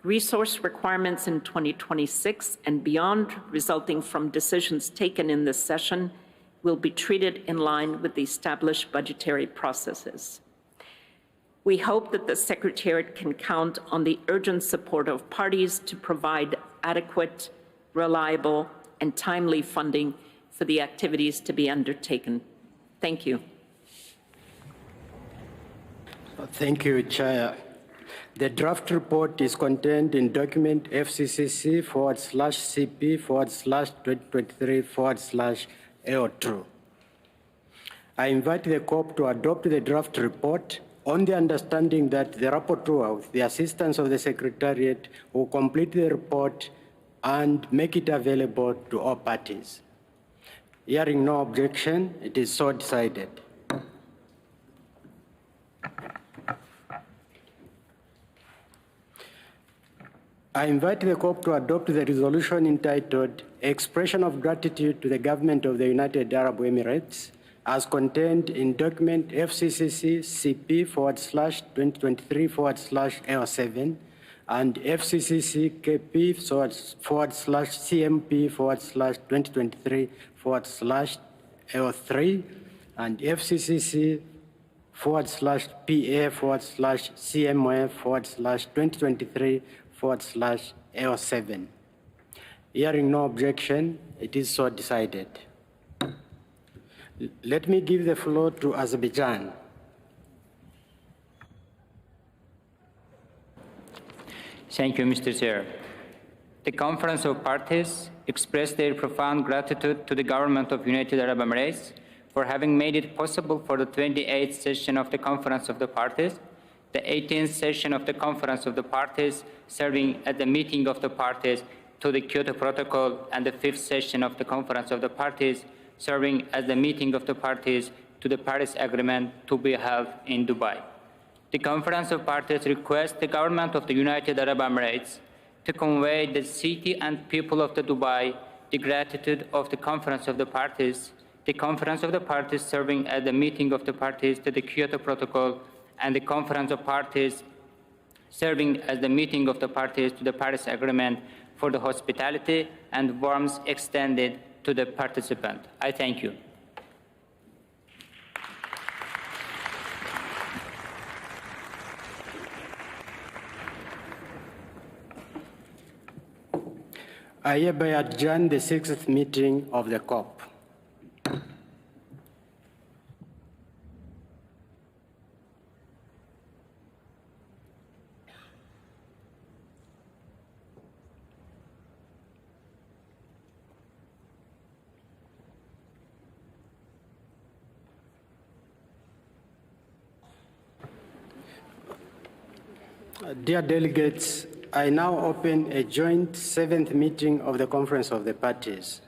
Resource requirements in 2026 and beyond resulting from decisions taken in this session will be treated in line with the established budgetary processes. We hope that the Secretariat can count on the urgent support of parties to provide adequate, reliable, and timely funding for the activities to be undertaken. Thank you. Thank you, Chair. The draft report is contained in document FCCC/CP/2023/AO2. I invite the COP to adopt the draft report on the understanding that the rapporteur, with the assistance of the Secretariat, will complete the report and make it available to all parties. Hearing no objection, it is so decided. I invite the COP to adopt the resolution entitled Expression of Gratitude to the Government of the United Arab Emirates as contained in document FCCC/CP/2023/AO7 and FCCC/CMP/2023/L3 and FCCC/PA/CMA/2023/L7. Hearing no objection, it is so decided. Let me give the floor to Azerbaijan. Thank you, Mr. Chair. The Conference of Parties expressed their profound gratitude to the government of United Arab Emirates for having made it possible for the 28th session of the Conference of the Parties, the 18th session of the Conference of the Parties serving as the meeting of the parties to the Kyoto Protocol, and the 5th session of the Conference of the Parties serving as the meeting of the parties to the Paris Agreement to be held in Dubai. The Conference of Parties requests the government of the United Arab Emirates to convey the city and people of the Dubai the gratitude of the Conference of the Parties, the Conference of the Parties serving as the meeting of the parties to the Kyoto Protocol, and the Conference of Parties serving as the meeting of the parties to the Paris Agreement for the hospitality and warmth extended to the participant. I thank you. I hereby adjourn the 6th meeting of the COP. Dear delegates, I now open a joint 7th meeting of the Conference of the Parties.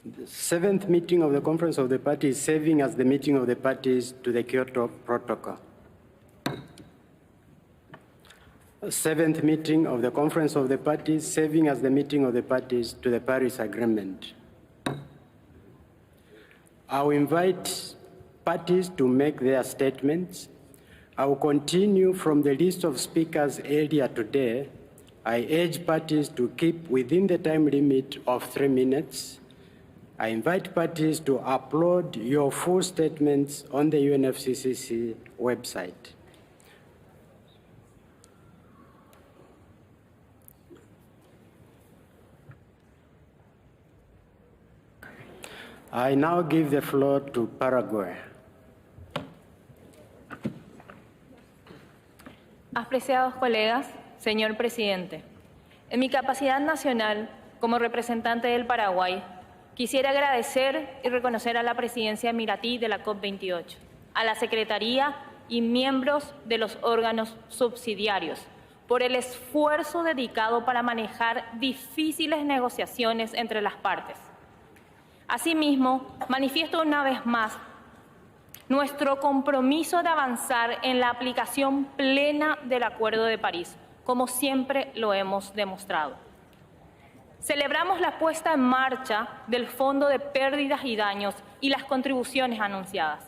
The 7th meeting of the Conference of the Parties serving as the meeting of the parties to the Kyoto Protocol. 7th meeting of the Conference of the Parties serving as the meeting of the parties to the Paris Agreement. I will invite parties to make their statements. I will continue from the list of speakers earlier today. I urge parties to keep within the time limit of 3 minutes. I invite parties to upload your full statements on the UNFCCC website. I now give the floor to Paraguay. Apreciados colegas, señor presidente, en mi capacidad nacional como representante del Paraguay, quisiera agradecer y reconocer a la presidencia emiratí de la COP28, a la Secretaría y miembros de los órganos subsidiarios por el esfuerzo dedicado para manejar difíciles negociaciones entre las partes. Asimismo, manifiesto una vez más nuestro compromiso de avanzar en la aplicación plena del Acuerdo de París, como siempre lo hemos demostrado. Celebramos la puesta en marcha del Fondo de Pérdidas y Daños y las contribuciones anunciadas.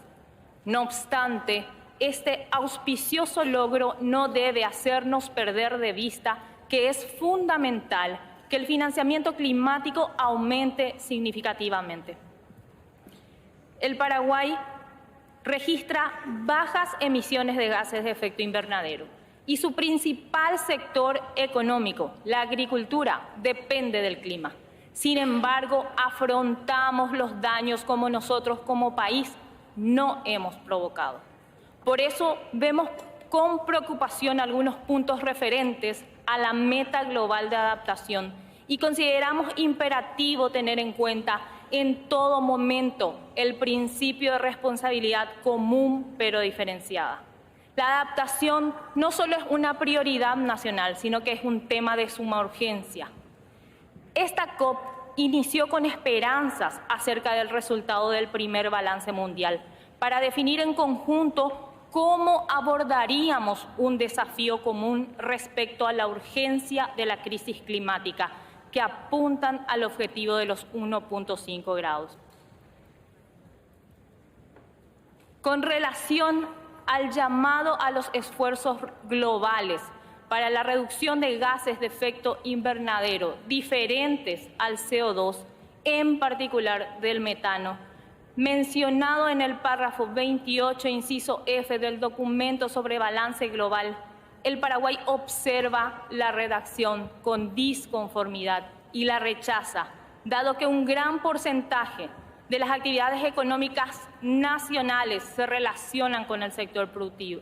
No obstante, este auspicioso logro no debe hacernos perder de vista que es fundamental que el financiamiento climático aumente significativamente. El Paraguay registra bajas emisiones de gases de efecto invernadero y su principal sector económico, la agricultura, depende del clima. Sin embargo, afrontamos los daños como nosotros como país no hemos provocado. Por eso vemos con preocupación algunos puntos referentes a la meta global de adaptación y consideramos imperativo tener en cuenta en todo momento el principio de responsabilidad común pero diferenciada. La adaptación no solo es una prioridad nacional, sino que es un tema de suma urgencia. Esta COP inició con esperanzas acerca del resultado del primer balance mundial para definir en conjunto cómo abordaríamos un desafío común respecto a la urgencia de la crisis climática, que apuntan al objetivo de los 1.5 grados. Con relación al llamado a los esfuerzos globales para la reducción de gases de efecto invernadero diferentes al CO2, en particular del metano, mencionado en el párrafo 28, inciso F del documento sobre balance global, el Paraguay observa la redacción con disconformidad y la rechaza, dado que un gran porcentaje de las actividades económicas nacionales se relacionan con el sector productivo,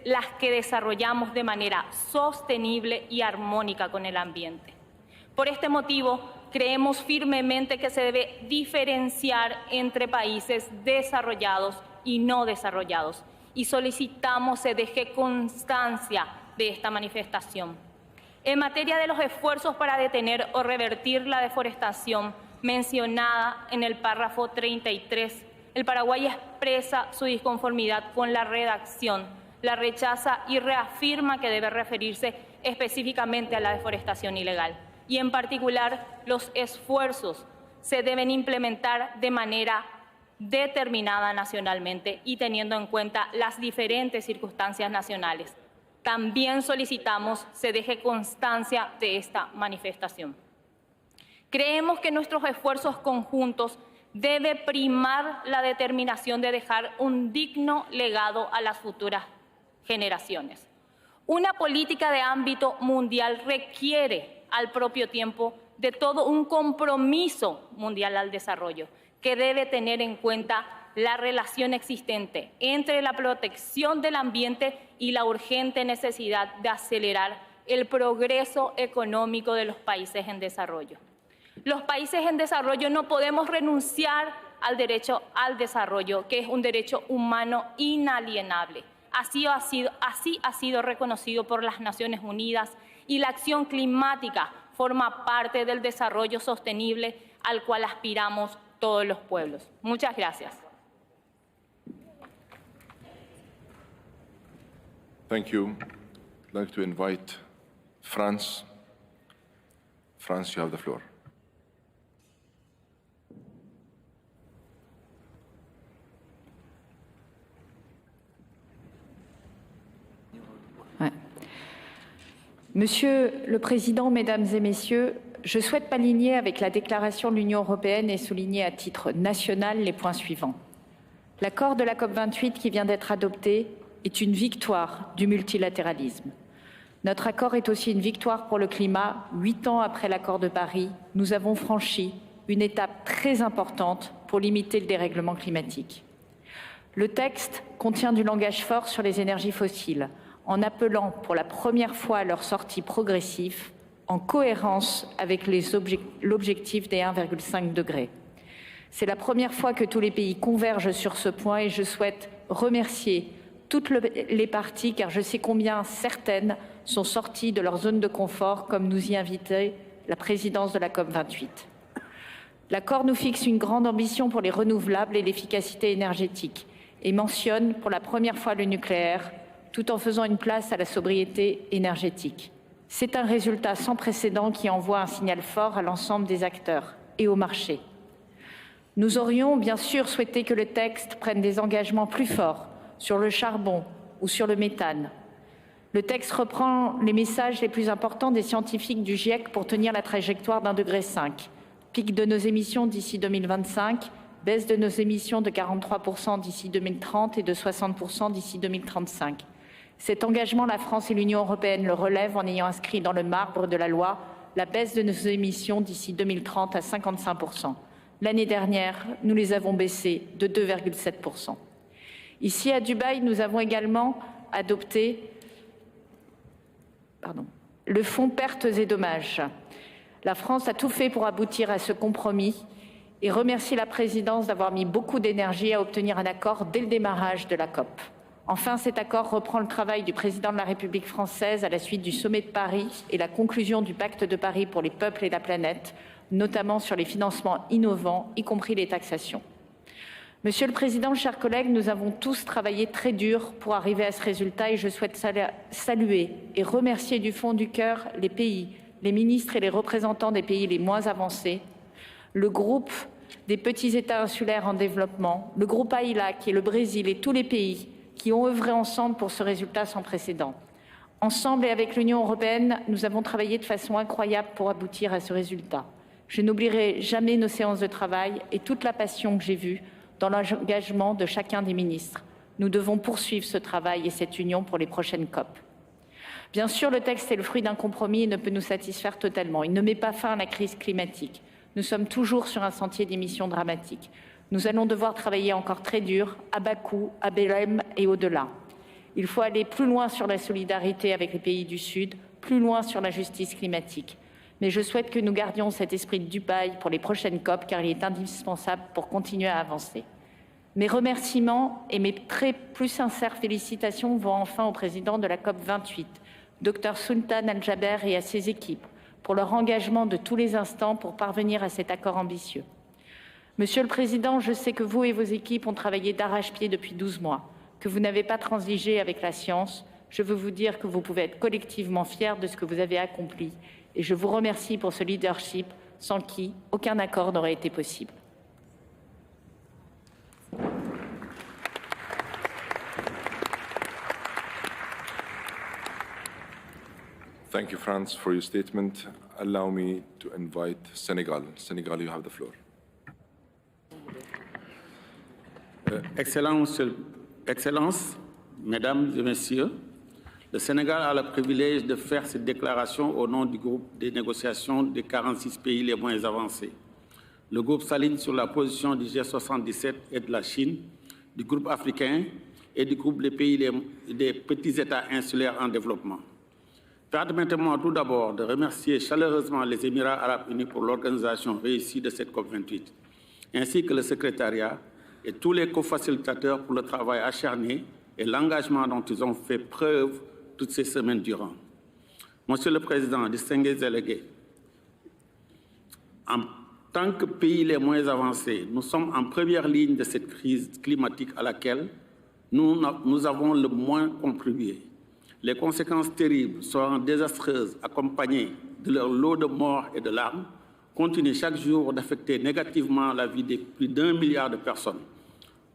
las que desarrollamos de manera sostenible y armónica con el ambiente. Por este motivo, creemos firmemente que se debe diferenciar entre países desarrollados y no desarrollados y solicitamos se deje constancia de esta manifestación. En materia de los esfuerzos para detener o revertir la deforestación mencionada en el párrafo 33, el Paraguay expresa su disconformidad con la redacción, la rechaza y reafirma que debe referirse específicamente a la deforestación ilegal. Y en particular, los esfuerzos se deben implementar de manera determinada nacionalmente y teniendo en cuenta las diferentes circunstancias nacionales. También solicitamos se deje constancia de esta manifestación. Creemos que nuestros esfuerzos conjuntos debe primar la determinación de dejar un digno legado a las futuras generaciones. Una política de ámbito mundial requiere al propio tiempo de todo un compromiso mundial al desarrollo que debe tener en cuenta la relación existente entre la protección del ambiente y la urgente necesidad de acelerar el progreso económico de los países en desarrollo. Los países en desarrollo no podemos renunciar al derecho al desarrollo, que es un derecho humano inalienable. Así ha sido reconocido por las Naciones Unidas y la acción climática forma parte del desarrollo sostenible al cual aspiramos todos los pueblos. Muchas gracias. Thank you. I'd like to invite France. France, you have the floor. Monsieur le Président, Mesdames et Messieurs, je souhaite m'aligner avec la déclaration de l'Union européenne et souligner à titre national les points suivants. L'accord de la COP28 qui vient d'être adopté est une victoire du multilatéralisme. Notre accord est aussi une victoire pour le climat. 8 ans après l'accord de Paris, nous avons franchi une étape très importante pour limiter le dérèglement climatique. Le texte contient du langage fort sur les énergies fossiles, en appelant pour la première fois à leur sortie progressive, en cohérence avec l'objectif des 1,5 degrés. C'est la première fois que tous les pays convergent sur ce point et je souhaite remercier toutes les parties car je sais combien certaines sont sorties de leur zone de confort comme nous y invitait la présidence de la COP28. L'accord nous fixe une grande ambition pour les renouvelables et l'efficacité énergétique et mentionne pour la première fois le nucléaire tout en faisant une place à la sobriété énergétique. C'est un résultat sans précédent qui envoie un signal fort à l'ensemble des acteurs et au marché. Nous aurions bien sûr souhaité que le texte prenne des engagements plus forts sur le charbon ou sur le méthane. Le texte reprend les messages les plus importants des scientifiques du GIEC pour tenir la trajectoire d'1,5 degré, pic de nos émissions d'ici 2025, baisse de nos émissions de 43% d'ici 2030 et de 60% d'ici 2035. Cet engagement, la France et l'Union européenne le relèvent en ayant inscrit dans le marbre de la loi la baisse de nos émissions d'ici 2030 à 55%. L'année dernière, nous les avons baissées de 2,7%. Ici, à Dubaï, nous avons également adopté le fonds pertes et dommages. La France a tout fait pour aboutir à ce compromis et remercie la présidence d'avoir mis beaucoup d'énergie à obtenir un accord dès le démarrage de la COP. Enfin, cet accord reprend le travail du président de la République française à la suite du sommet de Paris et la conclusion du pacte de Paris pour les peuples et la planète, notamment sur les financements innovants, y compris les taxations. Monsieur le Président, chers collègues, nous avons tous travaillé très dur pour arriver à ce résultat et je souhaite saluer et remercier du fond du cœur les pays, les ministres et les représentants des pays les moins avancés, le groupe des petits États insulaires en développement, le groupe AILAC et le Brésil et tous les pays qui ont œuvré ensemble pour ce résultat sans précédent. Ensemble et avec l'Union européenne, nous avons travaillé de façon incroyable pour aboutir à ce résultat. Je n'oublierai jamais nos séances de travail et toute la passion que j'ai vue dans l'engagement de chacun des ministres. Nous devons poursuivre ce travail et cette union pour les prochaines COP. Bien sûr, le texte est le fruit d'un compromis et ne peut nous satisfaire totalement. Il ne met pas fin à la crise climatique. Nous sommes toujours sur un sentier d'émissions dramatique. Nous allons devoir travailler encore très dur, à bas coût, à Belém et au-delà. Il faut aller plus loin sur la solidarité avec les pays du Sud, plus loin sur la justice climatique. Mais je souhaite que nous gardions cet esprit de Dubaï pour les prochaines COP, car il est indispensable pour continuer à avancer. Mes remerciements et mes plus sincères félicitations vont enfin au président de la COP28, Dr Sultan Al-Jaber, et à ses équipes, pour leur engagement de tous les instants pour parvenir à cet accord ambitieux. Monsieur le Président, je sais que vous et vos équipes ont travaillé d'arrache-pied depuis 12 mois, que vous n'avez pas transigé avec la science. Je veux vous dire que vous pouvez être collectivement fiers de ce que vous avez accompli et je vous remercie pour ce leadership sans qui aucun accord n'aurait été possible. Thank you, France, for your statement. Allow me to invite Senegal. Senegal, you have the floor. Excellences, Mesdames et Messieurs, le Sénégal a le privilège de faire cette déclaration au nom du groupe des négociations des 46 pays les moins avancés. Le groupe s'aligne sur la position du G77 et de la Chine, du groupe africain et du groupe des pays des petits États insulaires en développement. Permettez-moi tout d'abord de remercier chaleureusement les Émirats arabes unis pour l'organisation réussie de cette COP28, ainsi que le secrétariat et tous les co-facilitateurs pour le travail acharné et l'engagement dont ils ont fait preuve toutes ces semaines durant. Monsieur le Président, distingués délégués, en tant que pays les moins avancés, nous sommes en première ligne de cette crise climatique à laquelle nous avons le moins contribué. Les conséquences terribles, souvent désastreuses, accompagnées de leur lot de morts et de larmes, continuent chaque jour d'affecter négativement la vie de plus d'1 milliard de personnes.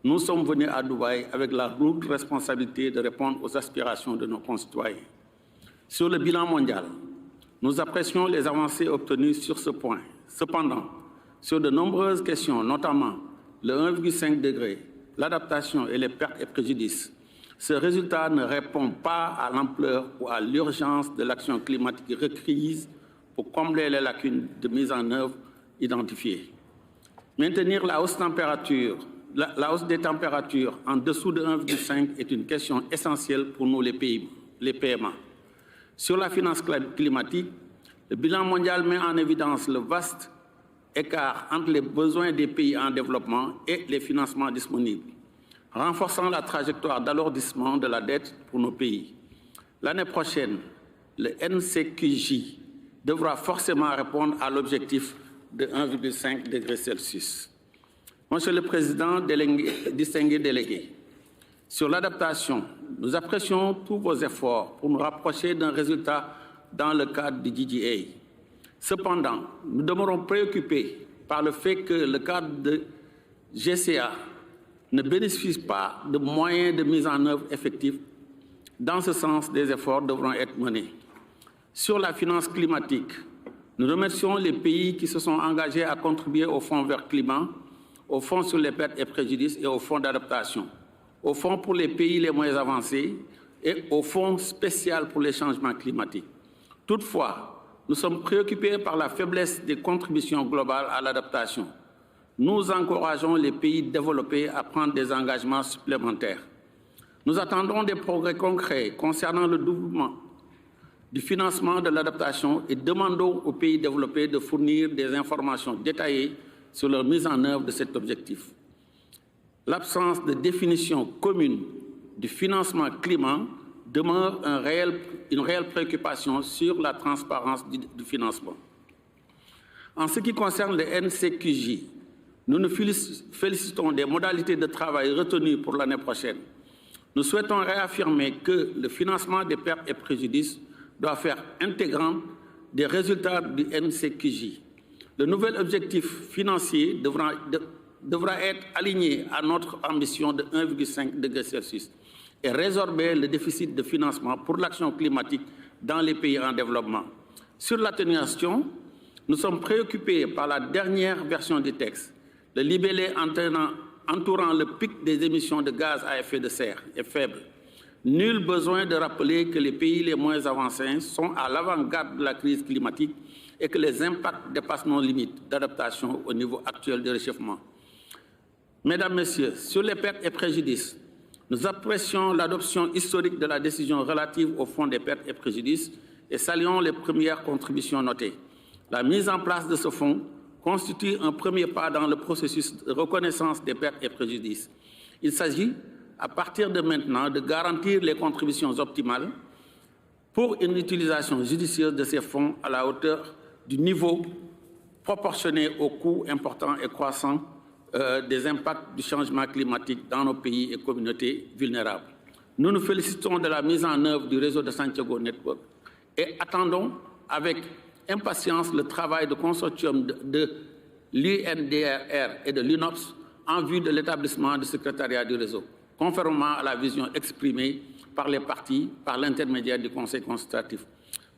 Nous sommes venus à Dubaï avec la lourde responsabilité de répondre aux aspirations de nos concitoyens. Sur le bilan mondial, nous apprécions les avancées obtenues sur ce point. Cependant, sur de nombreuses questions, notamment le 1,5 degré, l'adaptation et les pertes et préjudices, ce résultat ne répond pas à l'ampleur ou à l'urgence de l'action climatique requise pour combler les lacunes de mise en œuvre identifiées. Maintenir la hausse des températures en dessous de 1,5 est une question essentielle pour nous, les PMA. Sur la finance climatique, le bilan mondial met en évidence le vaste écart entre les besoins des pays en développement et les financements disponibles, renforçant la trajectoire d'alourdissement de la dette pour nos pays. L'année prochaine, le NCQJ devra forcément répondre à l'objectif de 1,5 degré Celsius. Monsieur le Président, distingués délégués, sur l'adaptation, nous apprécions tous vos efforts pour nous rapprocher d'un résultat dans le cadre du DDA. Cependant, nous demeurons préoccupés par le fait que le cadre de GCA ne bénéficie pas de moyens de mise en œuvre effectifs. Dans ce sens, des efforts devront être menés. Sur la finance climatique, nous remercions les pays qui se sont engagés à contribuer au Fonds vert climat, au Fonds sur les pertes et préjudices et au Fonds d'adaptation, au Fonds pour les pays les moins avancés et au Fonds spécial pour les changements climatiques. Toutefois, nous sommes préoccupés par la faiblesse des contributions globales à l'adaptation. Nous encourageons les pays développés à prendre des engagements supplémentaires. Nous attendons des progrès concrets concernant le doublement du financement de l'adaptation et demandons aux pays développés de fournir des informations détaillées sur leur mise en œuvre de cet objectif. L'absence de définition commune du financement climat demeure une réelle préoccupation sur la transparence du financement. En ce qui concerne le NCQJ, nous nous félicitons des modalités de travail retenues pour l'année prochaine. Nous souhaitons réaffirmer que le financement des pertes et préjudices doit faire intégrant des résultats du NCQJ. Le nouvel objectif financier devra être aligné à notre ambition de 1,5 degré Celsius et résorber le déficit de financement pour l'action climatique dans les pays en développement. Sur l'atténuation, nous sommes préoccupés par la dernière version du texte. Le libellé entourant le pic des émissions de gaz à effet de serre est faible. Nul besoin de rappeler que les pays les moins avancés sont à l'avant-garde de la crise climatique et que les impacts dépassent nos limites d'adaptation au niveau actuel de réchauffement. Mesdames, Messieurs, sur les pertes et préjudices, nous apprécions l'adoption historique de la décision relative au fonds des pertes et préjudices et saluons les premières contributions notées. La mise en place de ce fonds constitue un premier pas dans le processus de reconnaissance des pertes et préjudices. Il s'agit, à partir de maintenant, de garantir les contributions optimales pour une utilisation judicieuse de ces fonds à la hauteur du niveau proportionné aux coûts importants et croissants des impacts du changement climatique dans nos pays et communautés vulnérables. Nous nous félicitons de la mise en œuvre du réseau de Santiago Network et attendons avec impatience le travail de consortium de l'UNDRR et de l'UNOPS en vue de l'établissement du secrétariat du réseau, conformément à la vision exprimée par les partis par l'intermédiaire du Conseil consultatif.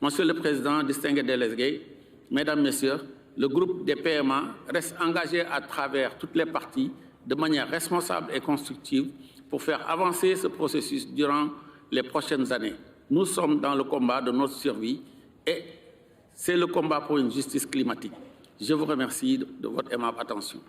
Monsieur le Président, distingués délégués, Mesdames, Messieurs, le groupe des PMA reste engagé à travers toutes les parties de manière responsable et constructive pour faire avancer ce processus durant les prochaines années. Nous sommes dans le combat de notre survie et c'est le combat pour une justice climatique. Je vous remercie de votre aimable attention.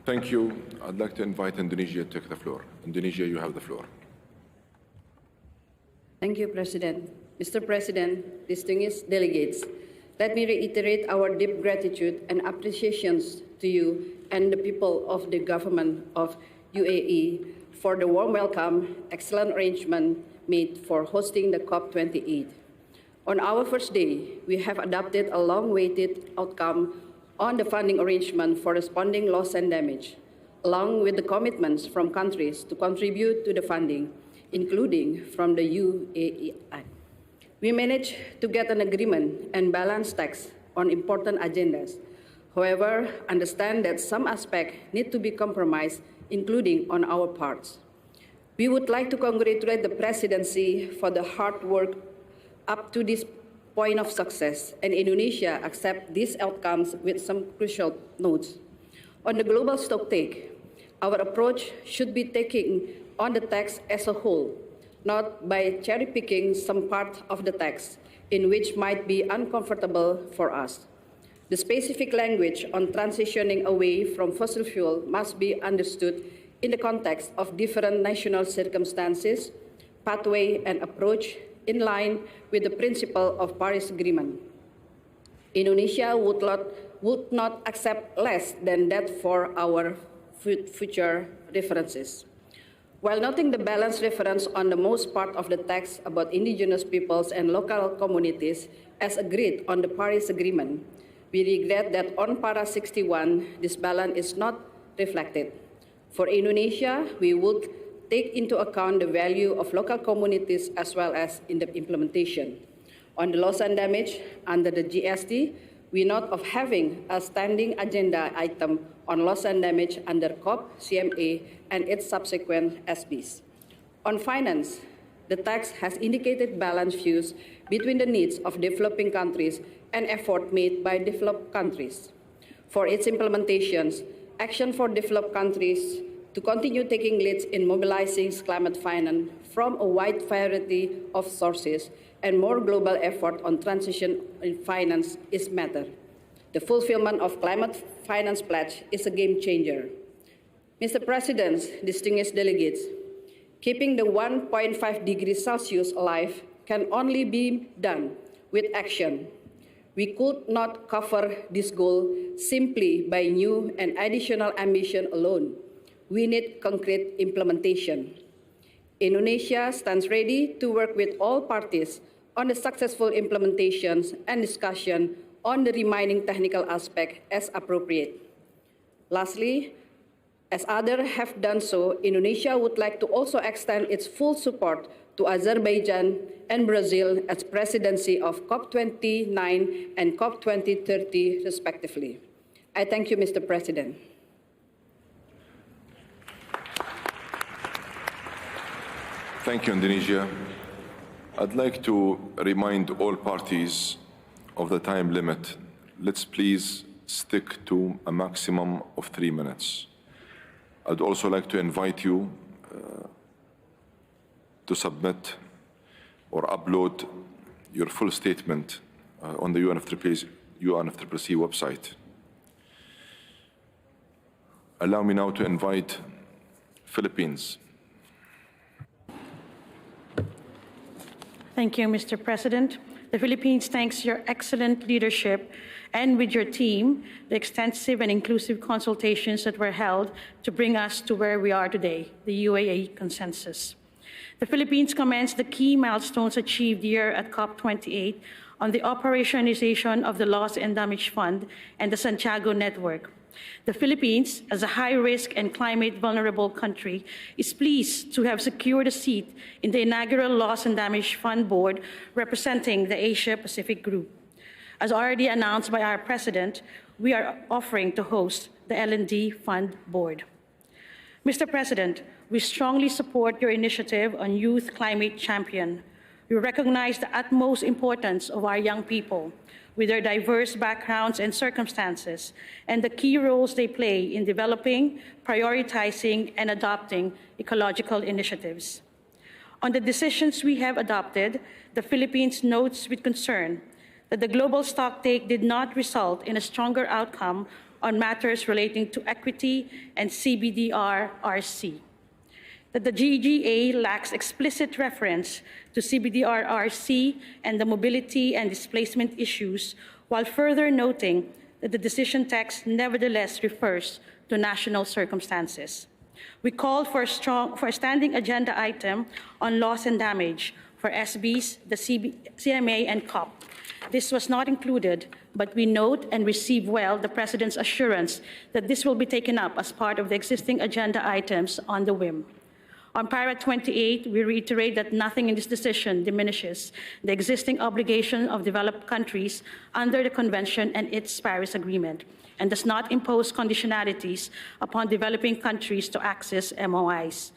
Thank you. I'd like to invite Indonesia to take the floor. Indonesia, you have the floor. Thank you, President. Mr. President, distinguished delegates, let me reiterate our deep gratitude and appreciations to you and the people of the government of UAE for the warm welcome, excellent arrangement made for hosting the COP28. On our first day, we have adopted a long-awaited outcome on the funding arrangement for responding loss and damage, along with the commitments from countries to contribute to the funding, including from the UAE. We managed to get an agreement and balanced text on important agendas. However, understand that some aspects need to be compromised, including on our parts. We would like to congratulate the Presidency for the hard work up to this point of success, and Indonesia accept these outcomes with some crucial notes. On the global stocktake, our approach should be taking on the text as a whole, not by cherry-picking some part of the text in which might be uncomfortable for us. The specific language on transitioning away from fossil fuel must be understood in the context of different national circumstances, pathway, and approach in line with the principle of Paris Agreement. Indonesia would not accept less than that for our future references. While noting the balanced reference on the most part of the text about indigenous peoples and local communities as agreed on the Paris Agreement, we regret that on para 61, this balance is not reflected. For Indonesia, we would take into account the value of local communities as well as in the implementation. On the loss and damage, under the GST, we note of having a standing agenda item on loss and damage under COP, CMA, and its subsequent SBs. On finance, the text has indicated balanced views between the needs of developing countries and effort made by developed countries. For its implementations, action for developed countries to continue taking leads in mobilizing climate finance from a wide variety of sources and more global effort on transition in finance is matter. The fulfillment of climate finance pledge is a game changer. Mr. President, distinguished delegates, keeping the 1.5 degrees Celsius alive can only be done with action. We could not cover this goal simply by new and additional ambition alone. We need concrete implementation. Indonesia stands ready to work with all parties on the successful implementations and discussion on the remaining technical aspect as appropriate. Lastly, As others have done so, Indonesia would like to also extend its full support to Azerbaijan and Brazil as presidency of COP29 and COP2030, respectively. I thank you, Mr. President. Thank you, Indonesia. I'd like to remind all parties of the time limit. Let's please stick to a maximum of 3 minutes. I'd also like to invite you to submit or upload your full statement on the UNFCCC website. Allow me now to invite Philippines. Thank you, Mr. President. The Philippines thanks your excellent leadership and with your team, the extensive and inclusive consultations that were held to bring us to where we are today, the UAE consensus. The Philippines commends the key milestones achieved here at COP28 on the operationalization of the Loss and Damage Fund and the Santiago Network. The Philippines, as a high-risk and climate-vulnerable country, is pleased to have secured a seat in the inaugural Loss and Damage Fund Board representing the Asia-Pacific Group. As already announced by our President, we are offering to host the L&D Fund Board. Mr. President, we strongly support your initiative on Youth Climate Champion. We recognize the utmost importance of our young people, with their diverse backgrounds and circumstances, and the key roles they play in developing, prioritizing, and adopting ecological initiatives. On the decisions we have adopted, the Philippines notes with concern that the global stocktake did not result in a stronger outcome on matters relating to equity and CBDR-RC. That the GGA lacks explicit reference to CBDR-RC and the mobility and displacement issues, while further noting that the decision text nevertheless refers to national circumstances. We called for a standing agenda item on loss and damage for SBs, the CMA, and COP. This was not included, but we note and receive well the President's assurance that this will be taken up as part of the existing agenda items on the whim. On Para 28, we reiterate that nothing in this decision diminishes the existing obligation of developed countries under the Convention and its Paris Agreement, and does not impose conditionalities upon developing countries to access MOIs.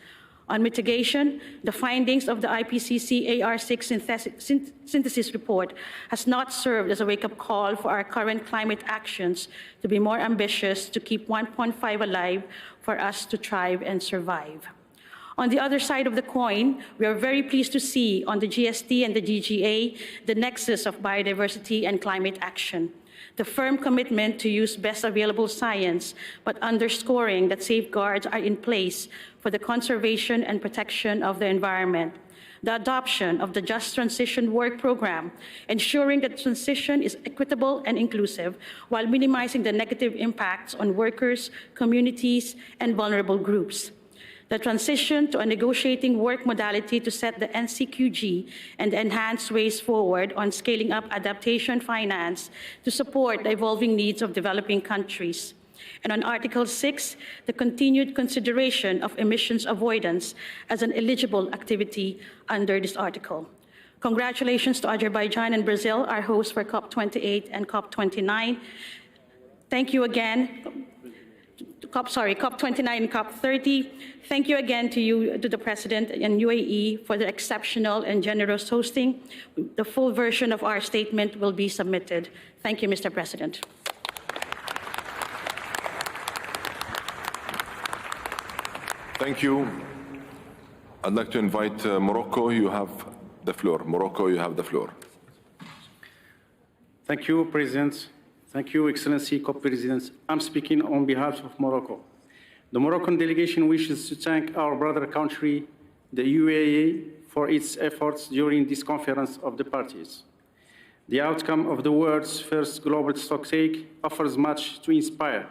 On mitigation, the findings of the IPCC AR6 synthesis report has not served as a wake-up call for our current climate actions to be more ambitious to keep 1.5 alive for us to thrive and survive. On the other side of the coin, we are very pleased to see on the GST and the GGA the nexus of biodiversity and climate action. The firm commitment to use best available science, but underscoring that safeguards are in place for the conservation and protection of the environment. The adoption of the Just Transition Work Program, ensuring that transition is equitable and inclusive while minimizing the negative impacts on workers, communities, and vulnerable groups. The transition to a negotiating work modality to set the NCQG and enhance ways forward on scaling up adaptation finance to support the evolving needs of developing countries. And on Article 6, the continued consideration of emissions avoidance as an eligible activity under this article. Congratulations to Azerbaijan and Brazil, our hosts for COP28 and COP29. Thank you again. COP29 and COP30. Thank you again to the President and UAE for the exceptional and generous hosting. The full version of our statement will be submitted. Thank you, Mr. President. Thank you. I'd like to invite Morocco. You have the floor. Morocco, you have the floor. Thank you, President. Thank you, Excellency Co-Presidents. I'm speaking on behalf of Morocco. The Moroccan delegation wishes to thank our brother country, the UAE, for its efforts during this conference of the parties. The outcome of the world's first global stocktake offers much to inspire,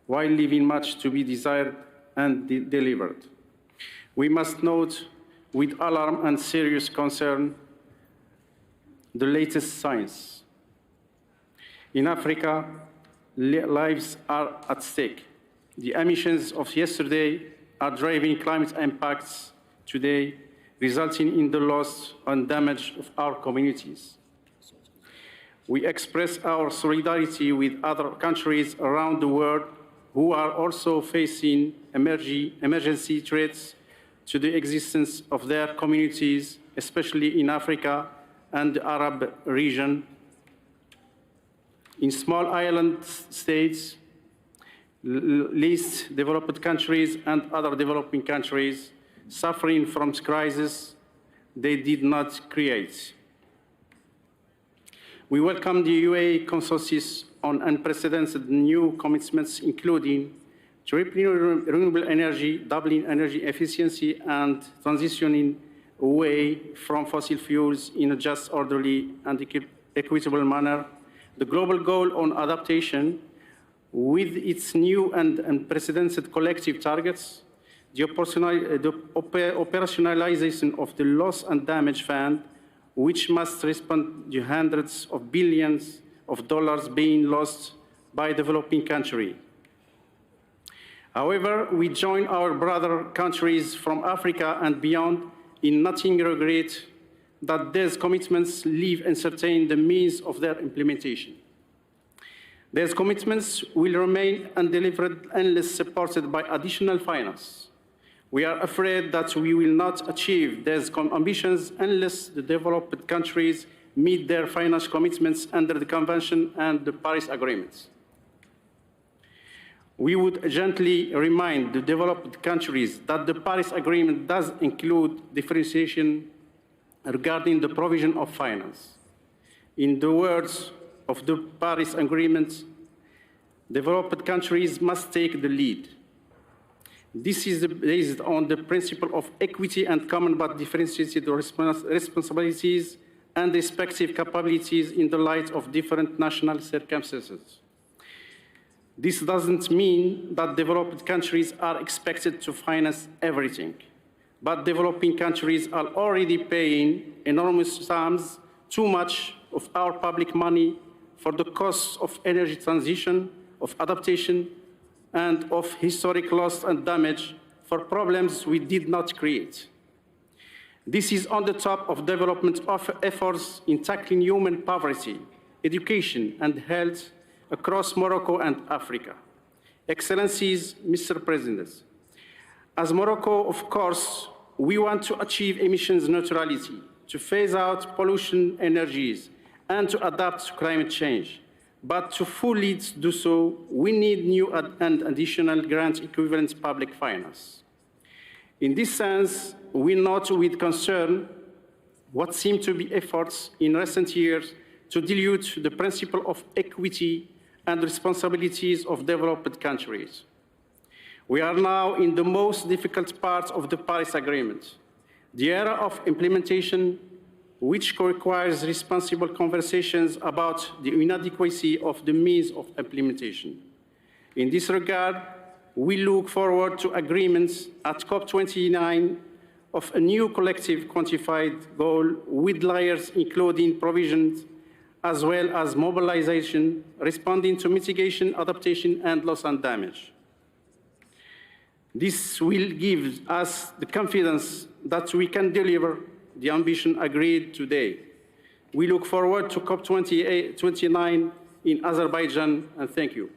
while leaving much to be desired and delivered. We must note with alarm and serious concern the latest science. In Africa, lives are at stake. The emissions of yesterday are driving climate impacts today, resulting in the loss and damage of our communities. We express our solidarity with other countries around the world who are also facing emergency threats to the existence of their communities, especially in Africa and the Arab region. In small island states, least developed countries and other developing countries suffering from crises they did not create. We welcome the UAE consensus on unprecedented new commitments, including tripling renewable energy, doubling energy efficiency, and transitioning away from fossil fuels in a just, orderly, and equitable manner. The global goal on adaptation, with its new and unprecedented collective targets, the operationalization of the loss and damage fund, which must respond to hundreds of billions of dollars being lost by developing countries. However, we join our brother countries from Africa and beyond in nothing regret that these commitments leave uncertain the means of their implementation. These commitments will remain undelivered unless supported by additional finance. We are afraid that we will not achieve these ambitions unless the developed countries meet their financial commitments under the Convention and the Paris Agreement. We would gently remind the developed countries that the Paris Agreement does include differentiation regarding the provision of finance. In the words of the Paris Agreement, developed countries must take the lead. This is based on the principle of equity and common but differentiated responsibilities and respective capabilities in the light of different national circumstances. This doesn't mean that developed countries are expected to finance everything, but developing countries are already paying enormous sums, too much of our public money, for the costs of energy transition, of adaptation, and of historic loss and damage for problems we did not create. This is on the top of development efforts in tackling human poverty, education, and health across Morocco and Africa. Excellencies, Mr. President, as Morocco, of course, we want to achieve emissions neutrality, to phase out pollution energies, and to adapt to climate change. But to fully do so, we need new and additional grant equivalent public finance. In this sense, we note with concern what seem to be efforts in recent years to dilute the principle of equity and responsibilities of developed countries. We are now in the most difficult part of the Paris Agreement, the era of implementation, which requires responsible conversations about the inadequacy of the means of implementation. In this regard, we look forward to agreements at COP29 of a new collective quantified goal with layers including provisions as well as mobilization, responding to mitigation, adaptation, and loss and damage. This will give us the confidence that we can deliver the ambition agreed today. We look forward to COP29 in Azerbaijan, and thank you.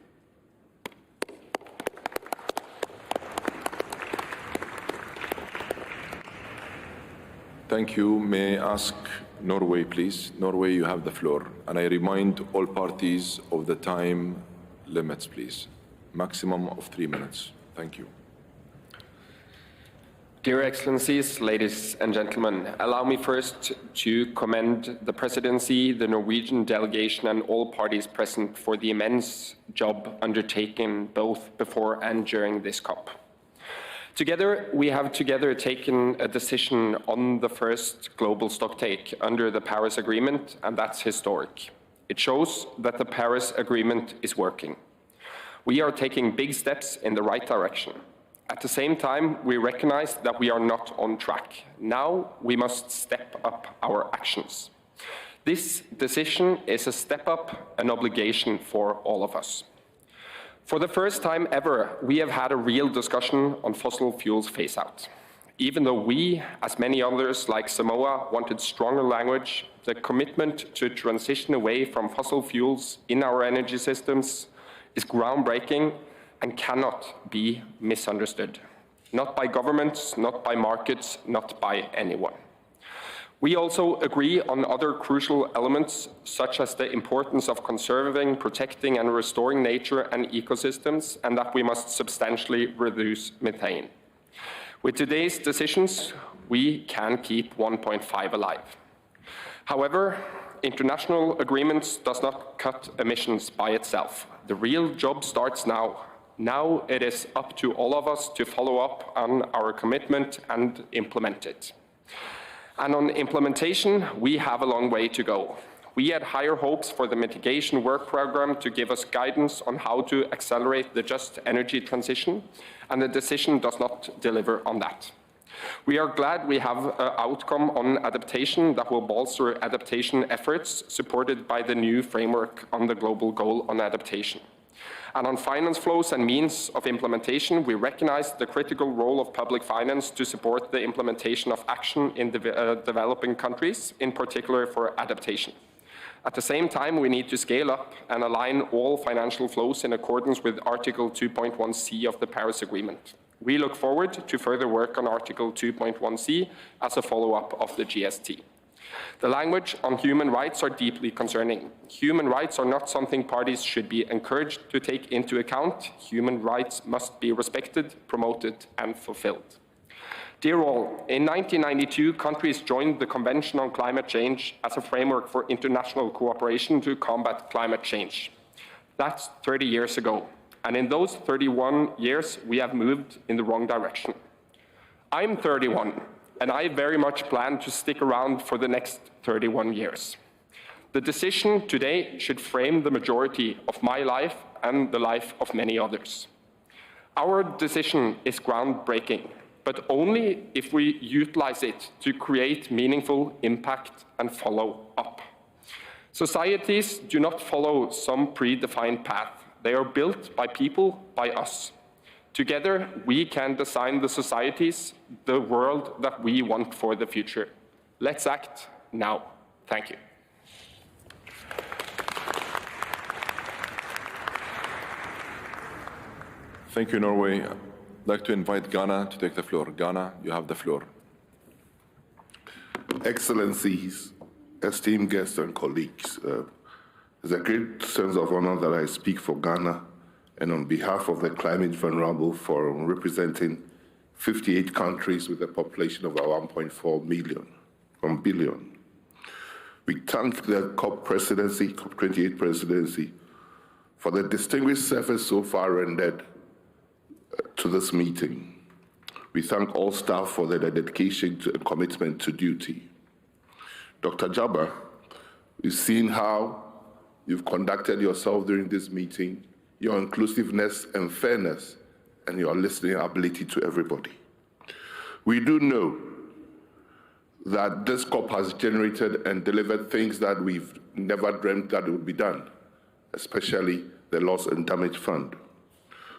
Thank you. May I ask Norway, please? Norway, you have the floor. And I remind all parties of the time limits, please. Maximum of 3 minutes. Thank you. Dear Excellencies, ladies and gentlemen, allow me first to commend the Presidency, the Norwegian delegation, and all parties present for the immense job undertaken both before and during this COP. Together, we have taken a decision on the first global stocktake under the Paris Agreement, and that's historic. It shows that the Paris Agreement is working. We are taking big steps in the right direction. At the same time, we recognize that we are not on track. Now we must step up our actions. This decision is a step up, an obligation for all of us. For the first time ever, we have had a real discussion on fossil fuels phase-out. Even though we, as many others like Samoa, wanted stronger language, the commitment to transition away from fossil fuels in our energy systems is groundbreaking and cannot be misunderstood. Not by governments, not by markets, not by anyone. We also agree on other crucial elements, such as the importance of conserving, protecting, and restoring nature and ecosystems, and that we must substantially reduce methane. With today's decisions, we can keep 1.5 alive. However, international agreements does not cut emissions by itself. The real job starts now. Now it is up to all of us to follow up on our commitment and implement it. And on implementation, we have a long way to go. We had higher hopes for the mitigation work program to give us guidance on how to accelerate the just energy transition, and the decision does not deliver on that. We are glad we have an outcome on adaptation that will bolster adaptation efforts supported by the new framework on the global goal on adaptation. And on finance flows and means of implementation, we recognize the critical role of public finance to support the implementation of action in developing countries, in particular for adaptation. At the same time, we need to scale up and align all financial flows in accordance with Article 2.1c of the Paris Agreement. We look forward to further work on Article 2.1c as a follow-up of the GST. The language on human rights are deeply concerning. Human rights are not something parties should be encouraged to take into account. Human rights must be respected, promoted, and fulfilled. Dear all, in 1992, countries joined the Convention on Climate Change as a framework for international cooperation to combat climate change. That's 30 years ago, and in those 31 years, we have moved in the wrong direction. I'm 31. And I very much plan to stick around for the next 31 years. The decision today should frame the majority of my life and the life of many others. Our decision is groundbreaking, but only if we utilize it to create meaningful impact and follow up. Societies do not follow some predefined path. They are built by people, by us. Together, we can design the societies, the world that we want for the future. Let's act now. Thank you. Thank you, Norway. I'd like to invite Ghana to take the floor. Ghana, you have the floor. Excellencies, esteemed guests and colleagues, it's a great sense of honor that I speak for Ghana and on behalf of the Climate Vulnerable Forum, representing 58 countries with a population of about 1.4 billion. We thank the COP28 presidency, for the distinguished service so far rendered to this meeting. We thank all staff for their dedication and commitment to duty. Dr. Jabba, we've seen how you've conducted yourself during this meeting, your inclusiveness and fairness, and your listening ability to everybody. We do know that this COP has generated and delivered things that we've never dreamt that would be done, especially the Loss and Damage Fund.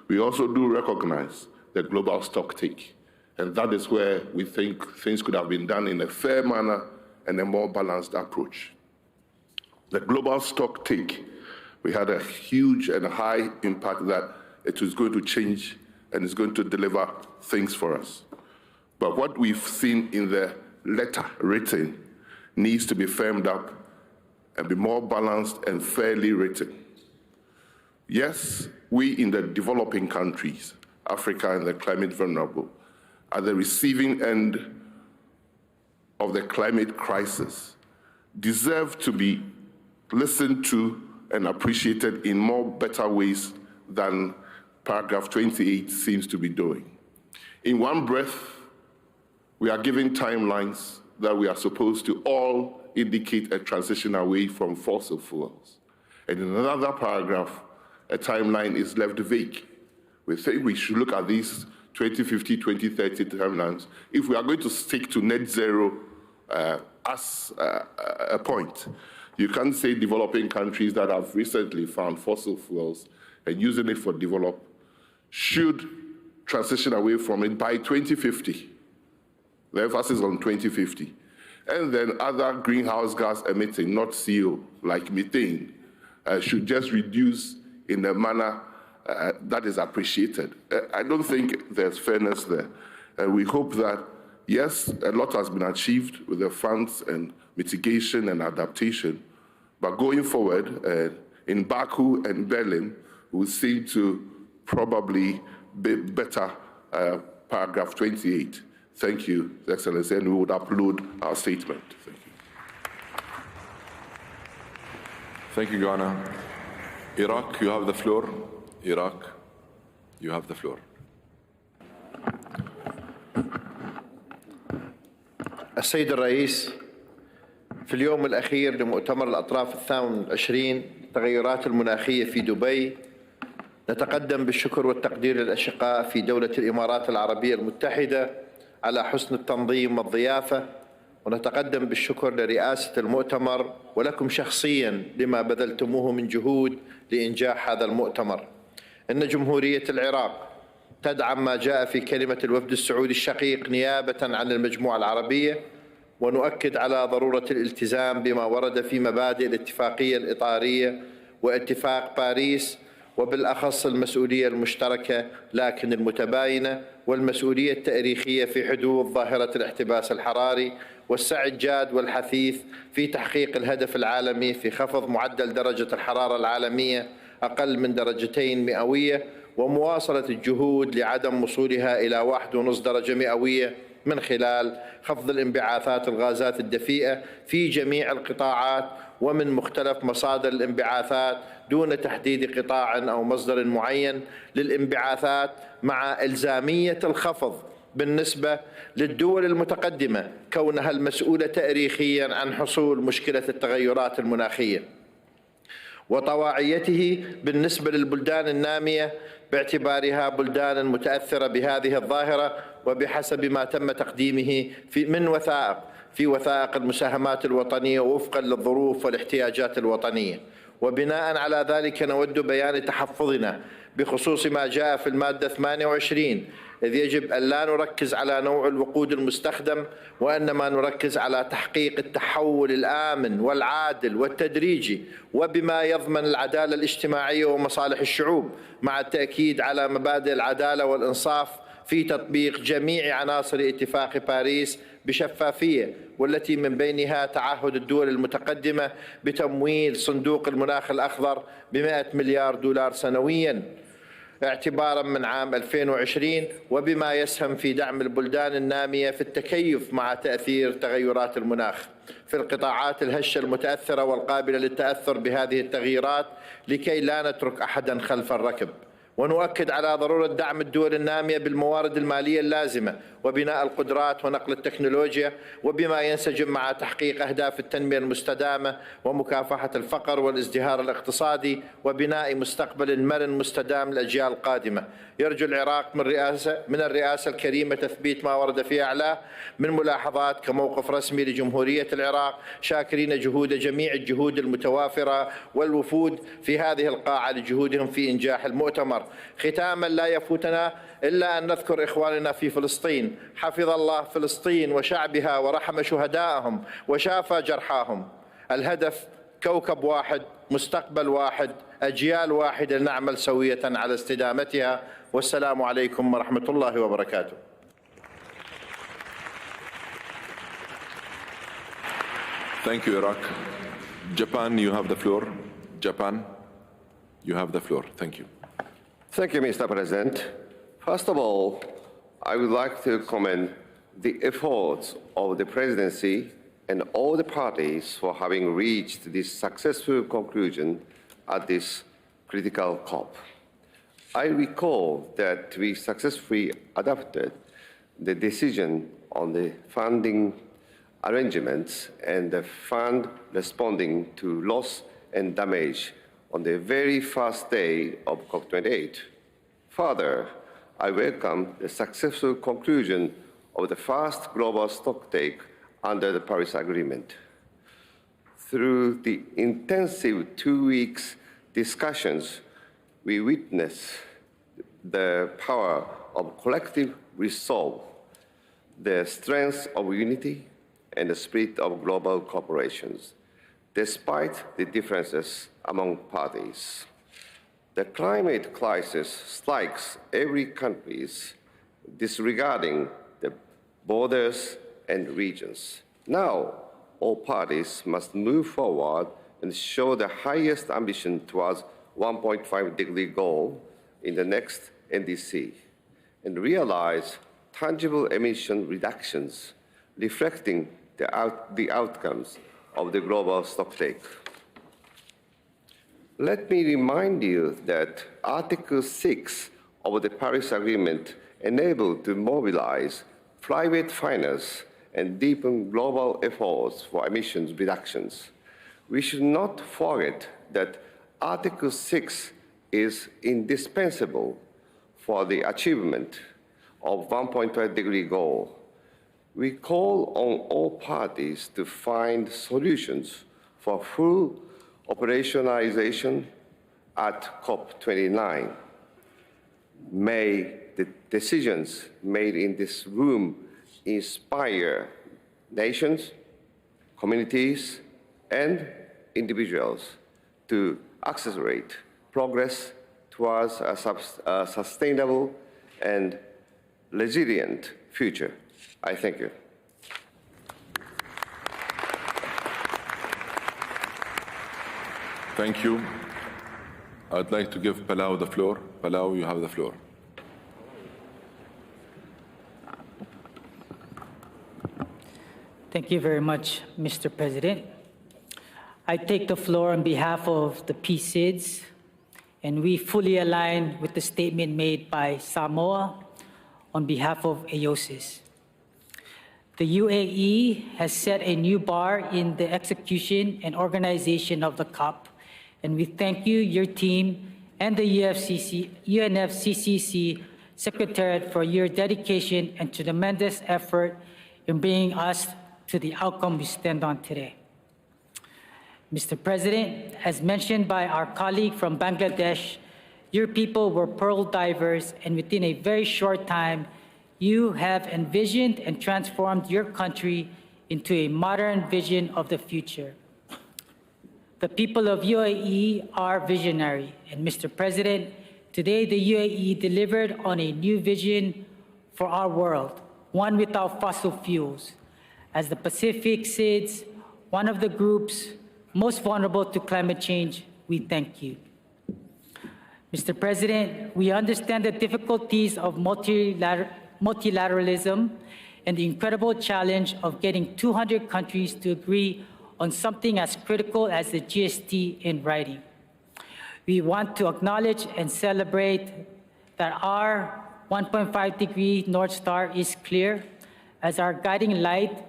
We also do recognize the global stocktake, and that is where we think things could have been done in a fair manner and a more balanced approach. The global stocktake, we had a huge and high impact that it was going to change and is going to deliver things for us. But what we've seen in the letter written needs to be firmed up and be more balanced and fairly written. Yes, we in the developing countries, Africa and the climate vulnerable, are the receiving end of the climate crisis, deserve to be listened to and appreciated in more better ways than paragraph 28 seems to be doing. In one breath, we are giving timelines that we are supposed to all indicate a transition away from fossil fuels. And in another paragraph, a timeline is left vague. We think we should look at these 2050, 2030 timelines if we are going to stick to net zero as a point. You can't say developing countries that have recently found fossil fuels and using it for development should transition away from it by 2050. The emphasis on 2050. And then other greenhouse gas emitting, not CO, like methane, should just reduce in a manner that is appreciated. I don't think there's fairness there. We hope that, yes, a lot has been achieved with the funds and mitigation and adaptation, but going forward, in Baku and Berlin, we seem to probably be better paragraph 28. Thank you, Excellency, and we would upload our statement. Thank you. Thank you, Ghana. Iraq, you have the floor. Iraq, you have the floor. السيد الرئيس، في اليوم الأخير لمؤتمر الأطراف ال28 التغيرات المناخية في دبي، نتقدم بالشكر والتقدير للأشقاء في دولة الإمارات العربية المتحدة على حسن التنظيم والضيافة، ونتقدم بالشكر لرئاسة المؤتمر ولكم شخصيا لما بذلتموه من جهود لإنجاح هذا المؤتمر. إن جمهورية العراق تدعم ما جاء في كلمة الوفد السعودي الشقيق نيابة عن المجموعة العربية، ونؤكد على ضرورة الالتزام بما ورد في مبادئ الاتفاقية الإطارية واتفاق باريس، وبالأخص المسؤولية المشتركة لكن المتباينة والمسؤولية التاريخية في حدود ظاهرة الاحتباس الحراري، والسعي الجاد والحثيث في تحقيق الهدف العالمي في خفض معدل درجة الحرارة العالمية أقل من 2 درجات مئوية، ومواصلة الجهود لعدم وصولها إلى 1.5 درجة مئوية من خلال خفض الانبعاثات الغازات الدفيئة في جميع القطاعات ومن مختلف مصادر الانبعاثات دون تحديد قطاع أو مصدر معين للانبعاثات، مع إلزامية الخفض بالنسبة للدول المتقدمة كونها المسؤولة تاريخيا عن حصول مشكلة التغيرات المناخية، وطواعيته بالنسبة للبلدان النامية باعتبارها بلدان متأثرة بهذه الظاهرة، وبحسب ما تم تقديمه من وثائق المساهمات الوطنية وفقا للظروف والاحتياجات الوطنية. وبناء على ذلك نود بيان تحفظنا بخصوص ما جاء في المادة 28، إذ يجب أن لا نركز على نوع الوقود المستخدم، وإنما نركز على تحقيق التحول الآمن والعادل والتدريجي وبما يضمن العدالة الاجتماعية ومصالح الشعوب، مع التأكيد على مبادئ العدالة والإنصاف في تطبيق جميع عناصر اتفاق باريس بشفافية، والتي من بينها تعهد الدول المتقدمة بتمويل صندوق المناخ الأخضر ب100 مليار دولار سنوياً اعتباراً من عام 2020، وبما يسهم في دعم البلدان النامية في التكيف مع تأثير تغيرات المناخ في القطاعات الهشة المتأثرة والقابلة للتأثر بهذه التغييرات، لكي لا نترك أحداً خلف الركب. ونؤكد على ضرورة دعم الدول النامية بالموارد المالية اللازمة وبناء القدرات ونقل التكنولوجيا، وبما ينسجم مع تحقيق أهداف التنمية المستدامة ومكافحة الفقر والازدهار الاقتصادي وبناء مستقبل مرن مستدام للأجيال القادمة. يرجو العراق من الرئاسة الكريمة تثبيت ما ورد في أعلاه من ملاحظات كموقف رسمي لجمهورية العراق، شاكرين جهود جميع الجهود المتوافرة والوفود في هذه القاعة لجهودهم في إنجاح المؤتمر. ختاما، لا يفوتنا إلا أن نذكر إخواننا في فلسطين، حفظ الله فلسطين وشعبها ورحم شهدائهم وشافى جرحاهم. الهدف كوكب واحد، مستقبل واحد، أجيال واحدة، نعمل سوية على استدامتها. والسلام عليكم ورحمة الله وبركاته. Thank you, Iraq. Japan, you have the floor. Japan, you have the floor. Thank you. Thank you, Mr. President. First of all, I would like to commend the efforts of the Presidency and all the parties for having reached this successful conclusion at this critical COP. I recall that we successfully adopted the decision on the funding arrangements and the fund responding to loss and damage on the very first day of COP28. Further, I welcome the successful conclusion of the first global stocktake under the Paris Agreement. Through the intensive 2 weeks discussions, we witness the power of collective resolve, the strength of unity, and the spirit of global cooperation, despite the differences among parties. The climate crisis strikes every country, disregarding the borders and regions. Now, all parties must move forward and show the highest ambition towards 1.5-degree goal in the next NDC, and realize tangible emission reductions reflecting the outcomes of the global stocktake. Let me remind you that Article 6 of the Paris Agreement enabled to mobilize private finance and deepen global efforts for emissions reductions. We should not forget that Article 6 is indispensable for the achievement of 1.5-degree goal. We call on all parties to find solutions for full operationalization at COP29. May the decisions made in this room inspire nations, communities, and individuals to accelerate progress towards a sustainable and resilient future. I thank you. Thank you. I'd like to give Palau the floor. Palau, you have the floor. Thank you very much, Mr. President. I take the floor on behalf of the PSIDS, and we fully align with the statement made by Samoa on behalf of AOSIS. The UAE has set a new bar in the execution and organization of the COP, and we thank you, your team, and the UNFCCC Secretariat for your dedication and tremendous effort in bringing us to the outcome we stand on today. Mr. President, as mentioned by our colleague from Bangladesh, your people were pearl divers, and within a very short time, you have envisioned and transformed your country into a modern vision of the future. The people of UAE are visionary, and Mr. President, today the UAE delivered on a new vision for our world, one without fossil fuels. As the Pacific SIDS, one of the groups most vulnerable to climate change, we thank you. Mr. President, we understand the difficulties of multilateralism and the incredible challenge of getting 200 countries to agree on something as critical as the GST in writing. We want to acknowledge and celebrate that our 1.5-degree North Star is clear as our guiding light,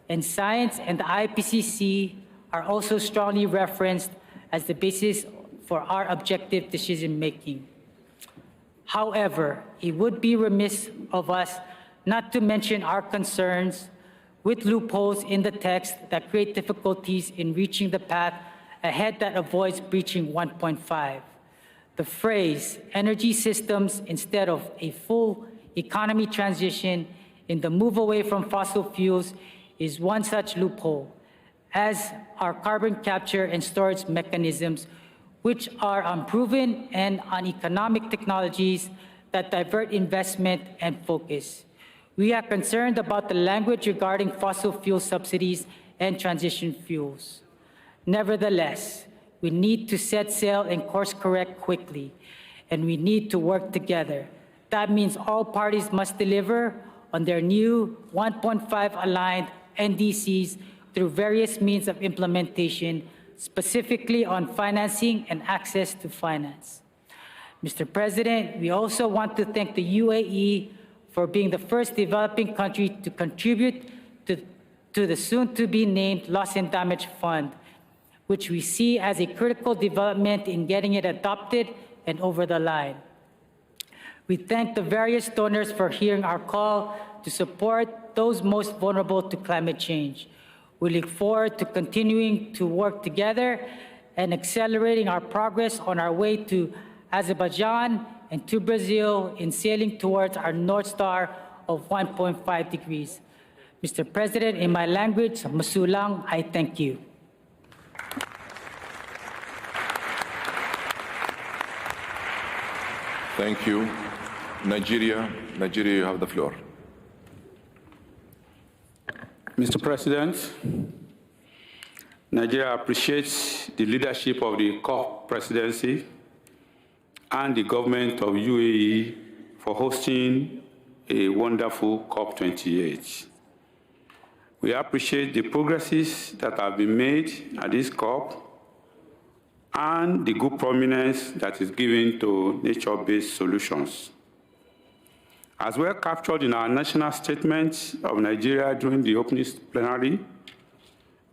and science and the IPCC are also strongly referenced as the basis for our objective decision-making. However, it would be remiss of us not to mention our concerns with loopholes in the text that create difficulties in reaching the path ahead that avoids breaching 1.5. The phrase energy systems instead of a full economy transition in the move away from fossil fuels is one such loophole, as are carbon capture and storage mechanisms, which are unproven and uneconomic technologies that divert investment and focus. We are concerned about the language regarding fossil fuel subsidies and transition fuels. Nevertheless, we need to set sail and course correct quickly, and we need to work together. That means all parties must deliver on their new 1.5 aligned NDCs through various means of implementation, specifically on financing and access to finance. Mr. President, we also want to thank the UAE for being the first developing country to contribute to the soon-to-be-named Loss and Damage Fund, which we see as a critical development in getting it adopted and over the line. We thank the various donors for hearing our call to support those most vulnerable to climate change. We look forward to continuing to work together and accelerating our progress on our way to Azerbaijan, and to Brazil in sailing towards our North Star of 1.5 degrees. Mr. President, in my language, Masulang, I thank you. Thank you. Nigeria, you have the floor. Mr. President, Nigeria appreciates the leadership of the COP presidency and the government of UAE for hosting a wonderful COP28. We appreciate the progresses that have been made at this COP and the good prominence that is given to nature-based solutions. As well captured in our national statement of Nigeria during the opening plenary,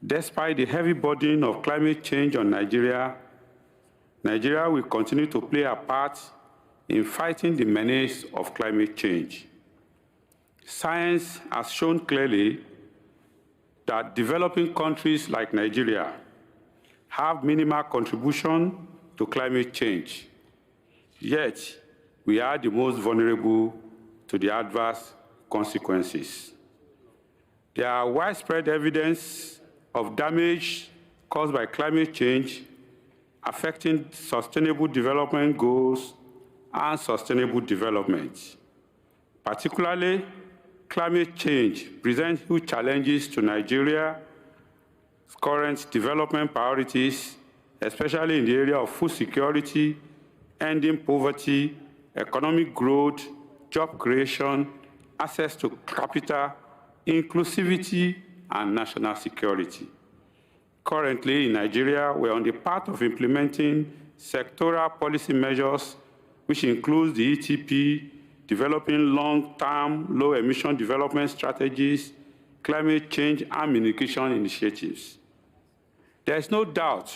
despite the heavy burden of climate change on Nigeria, Nigeria will continue to play a part in fighting the menace of climate change. Science has shown clearly that developing countries like Nigeria have minimal contribution to climate change, yet we are the most vulnerable to the adverse consequences. There are widespread evidence of damage caused by climate change affecting sustainable development goals and sustainable development. Particularly, climate change presents huge challenges to Nigeria's current development priorities, especially in the area of food security, ending poverty, economic growth, job creation, access to capital, inclusivity, and national security. Currently, in Nigeria, we're on the path of implementing sectoral policy measures, which includes the ETP, developing long-term, low-emission development strategies, climate change, and mitigation initiatives. There is no doubt,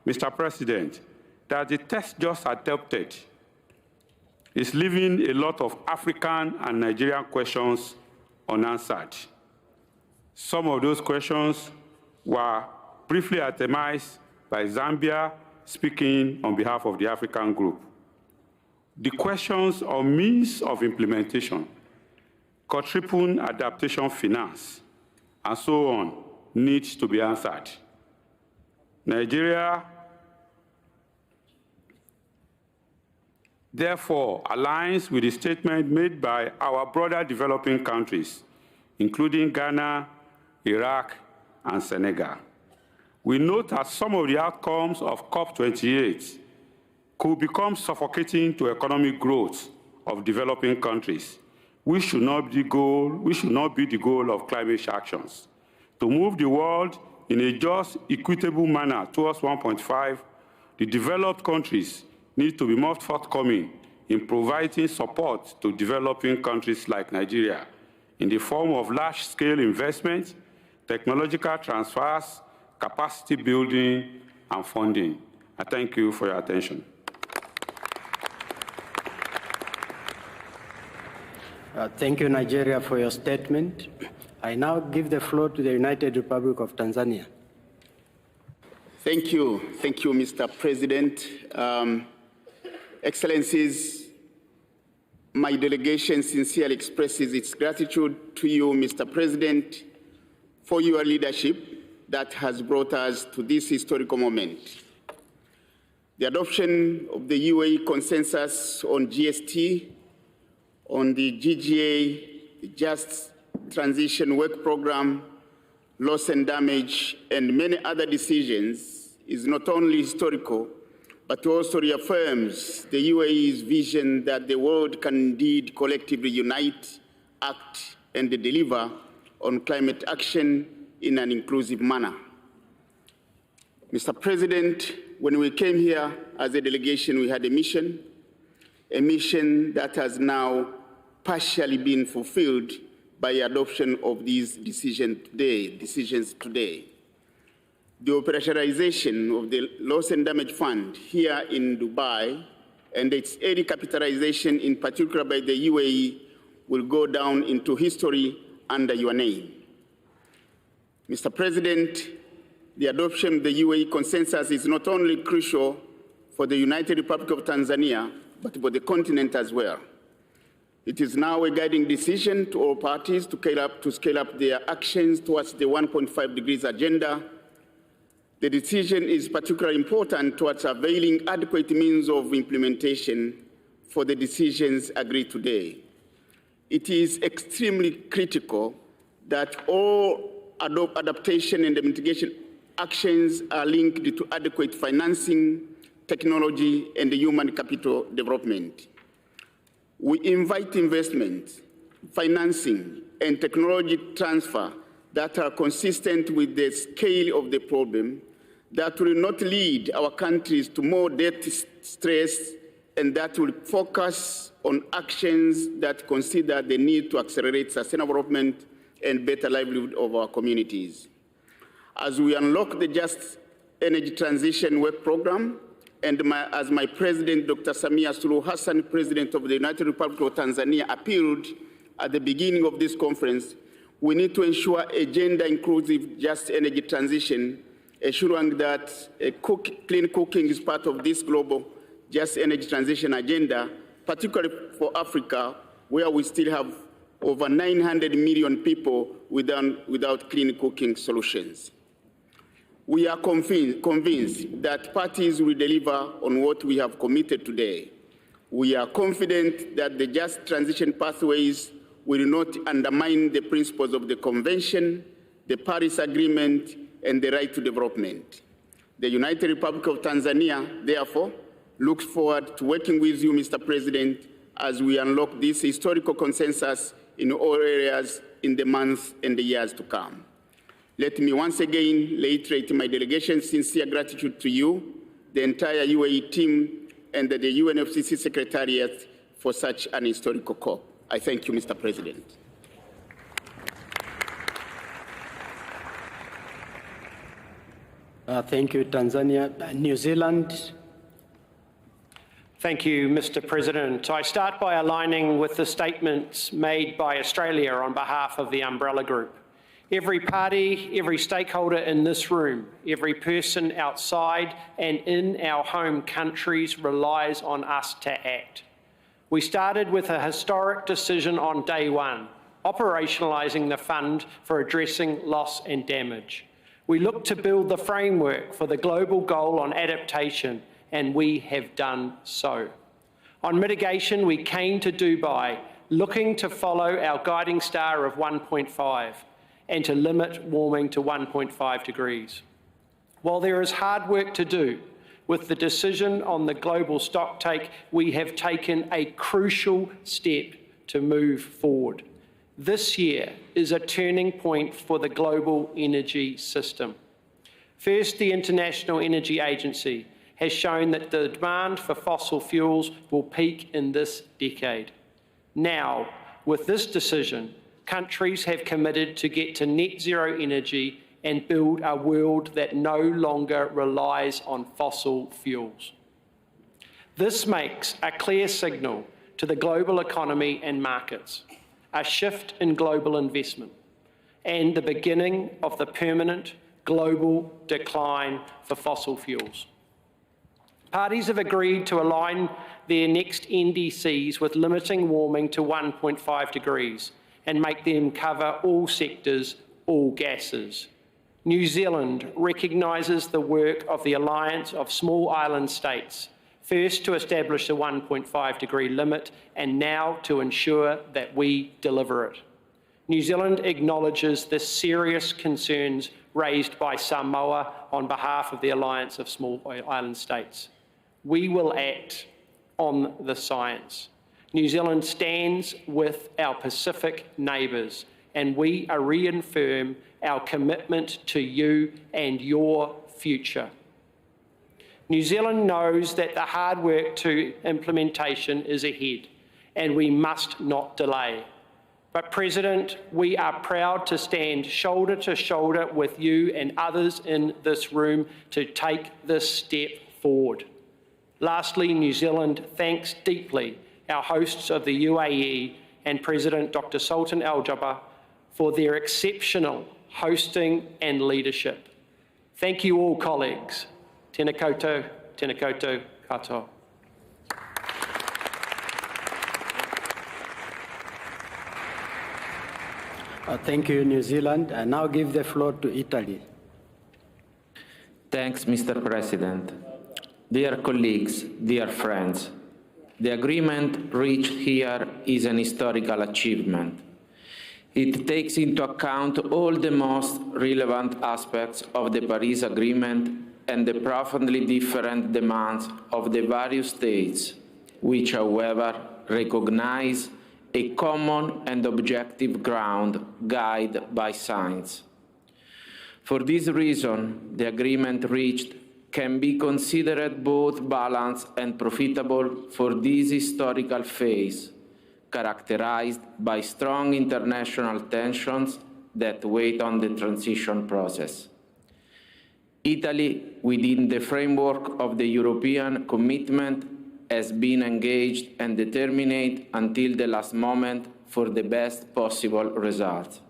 Mr. President, that the text just adopted is leaving a lot of African and Nigerian questions unanswered. Some of those questions were briefly itemized by Zambia, speaking on behalf of the African group. The questions on means of implementation, quadruple adaptation finance, and so on, needs to be answered. Nigeria, therefore, aligns with the statement made by our broader developing countries, including Ghana, Iraq, and Senegal. We note that some of the outcomes of COP28 could become suffocating to economic growth of developing countries, which should not be the goal of climate actions. To move the world in a just, equitable manner towards 1.5, the developed countries need to be more forthcoming in providing support to developing countries like Nigeria in the form of large-scale investment, technological transfers, capacity building, and funding. I thank you for your attention. Thank you, Nigeria, for your statement. I now give the floor to the United Republic of Tanzania. Thank you, Mr. President. Excellencies, my delegation sincerely expresses its gratitude to you, Mr. President, for your leadership that has brought us to this historical moment. The adoption of the UAE consensus on GST, on the GGA, the Just Transition Work Program, loss and damage, and many other decisions is not only historical, but also reaffirms the UAE's vision that the world can indeed collectively unite, act, and deliver on climate action in an inclusive manner. Mr. President, when we came here as a delegation, we had a mission that has now partially been fulfilled by adoption of these decisions today. The operationalization of the Loss and Damage Fund here in Dubai and its early capitalization, in particular by the UAE, will go down into history under your name. Mr. President, the adoption of the UAE consensus is not only crucial for the United Republic of Tanzania, but for the continent as well. It is now a guiding decision to all parties to scale up their actions towards the 1.5 degrees agenda. The decision is particularly important towards availing adequate means of implementation for the decisions agreed today. It is extremely critical that all adaptation and mitigation actions are linked to adequate financing, technology, and human capital development. We invite investment, financing, and technology transfer that are consistent with the scale of the problem, that will not lead our countries to more debt stress, and that will focus on actions that consider the need to accelerate sustainable development and better livelihood of our communities. As we unlock the Just Energy Transition Work Program, and as my President, Dr. Samia Suluhu Hassan, President of the United Republic of Tanzania, appealed at the beginning of this conference, we need to ensure a gender-inclusive just energy transition, ensuring that clean cooking is part of this global just energy transition agenda, particularly for Africa, where we still have over 900 million people without clean cooking solutions. We are convinced that parties will deliver on what we have committed today. We are confident that the just transition pathways will not undermine the principles of the Convention, the Paris Agreement, and the right to development. The United Republic of Tanzania, therefore, looks forward to working with you, Mr. President, as we unlock this historical consensus in all areas in the months and the years to come. Let me once again reiterate my delegation's sincere gratitude to you, the entire UAE team, and the UNFCCC Secretariat for such an historical COP. I thank you, Mr. President. Thank you, Tanzania. New Zealand. Thank you, Mr. President. I start by aligning with the statements made by Australia on behalf of the Umbrella Group. Every party, every stakeholder in this room, every person outside and in our home countries relies on us to act. We started with a historic decision on day one, operationalising the fund for addressing loss and damage. We looked to build the framework for the global goal on adaptation, and we have done so. On mitigation, we came to Dubai, looking to follow our guiding star of 1.5 and to limit warming to 1.5 degrees. While there is hard work to do, with the decision on the global stocktake, we have taken a crucial step to move forward. This year is a turning point for the global energy system. First, the International Energy Agency has shown that the demand for fossil fuels will peak in this decade. Now, with this decision, countries have committed to get to net zero energy and build a world that no longer relies on fossil fuels. This makes a clear signal to the global economy and markets, a shift in global investment, and the beginning of the permanent global decline for fossil fuels. Parties have agreed to align their next NDCs with limiting warming to 1.5 degrees and make them cover all sectors, all gases. New Zealand recognises the work of the Alliance of Small Island States, first to establish a 1.5 degree limit and now to ensure that we deliver it. New Zealand acknowledges the serious concerns raised by Samoa on behalf of the Alliance of Small Island States. We will act on the science. New Zealand stands with our Pacific neighbours, and we reaffirm our commitment to you and your future. New Zealand knows that the hard work to implementation is ahead, and we must not delay. But, President, we are proud to stand shoulder to shoulder with you and others in this room to take this step forward. Lastly, New Zealand thanks deeply our hosts of the UAE and President Dr. Sultan Al Jaber for their exceptional hosting and leadership. Thank you all, colleagues. Tēnā koutou, tēnā koutou, Katoa. Thank you, New Zealand. I now give the floor to Italy. Thanks, Mr. President. Dear colleagues, dear friends, the agreement reached here is an historical achievement. It takes into account all the most relevant aspects of the Paris Agreement and the profoundly different demands of the various states, which, however, recognize a common and objective ground guided by science. For this reason, the agreement reached can be considered both balanced and profitable for this historical phase, characterized by strong international tensions that weigh on the transition process. Italy, within the framework of the European commitment, has been engaged and determined until the last moment for the best possible result.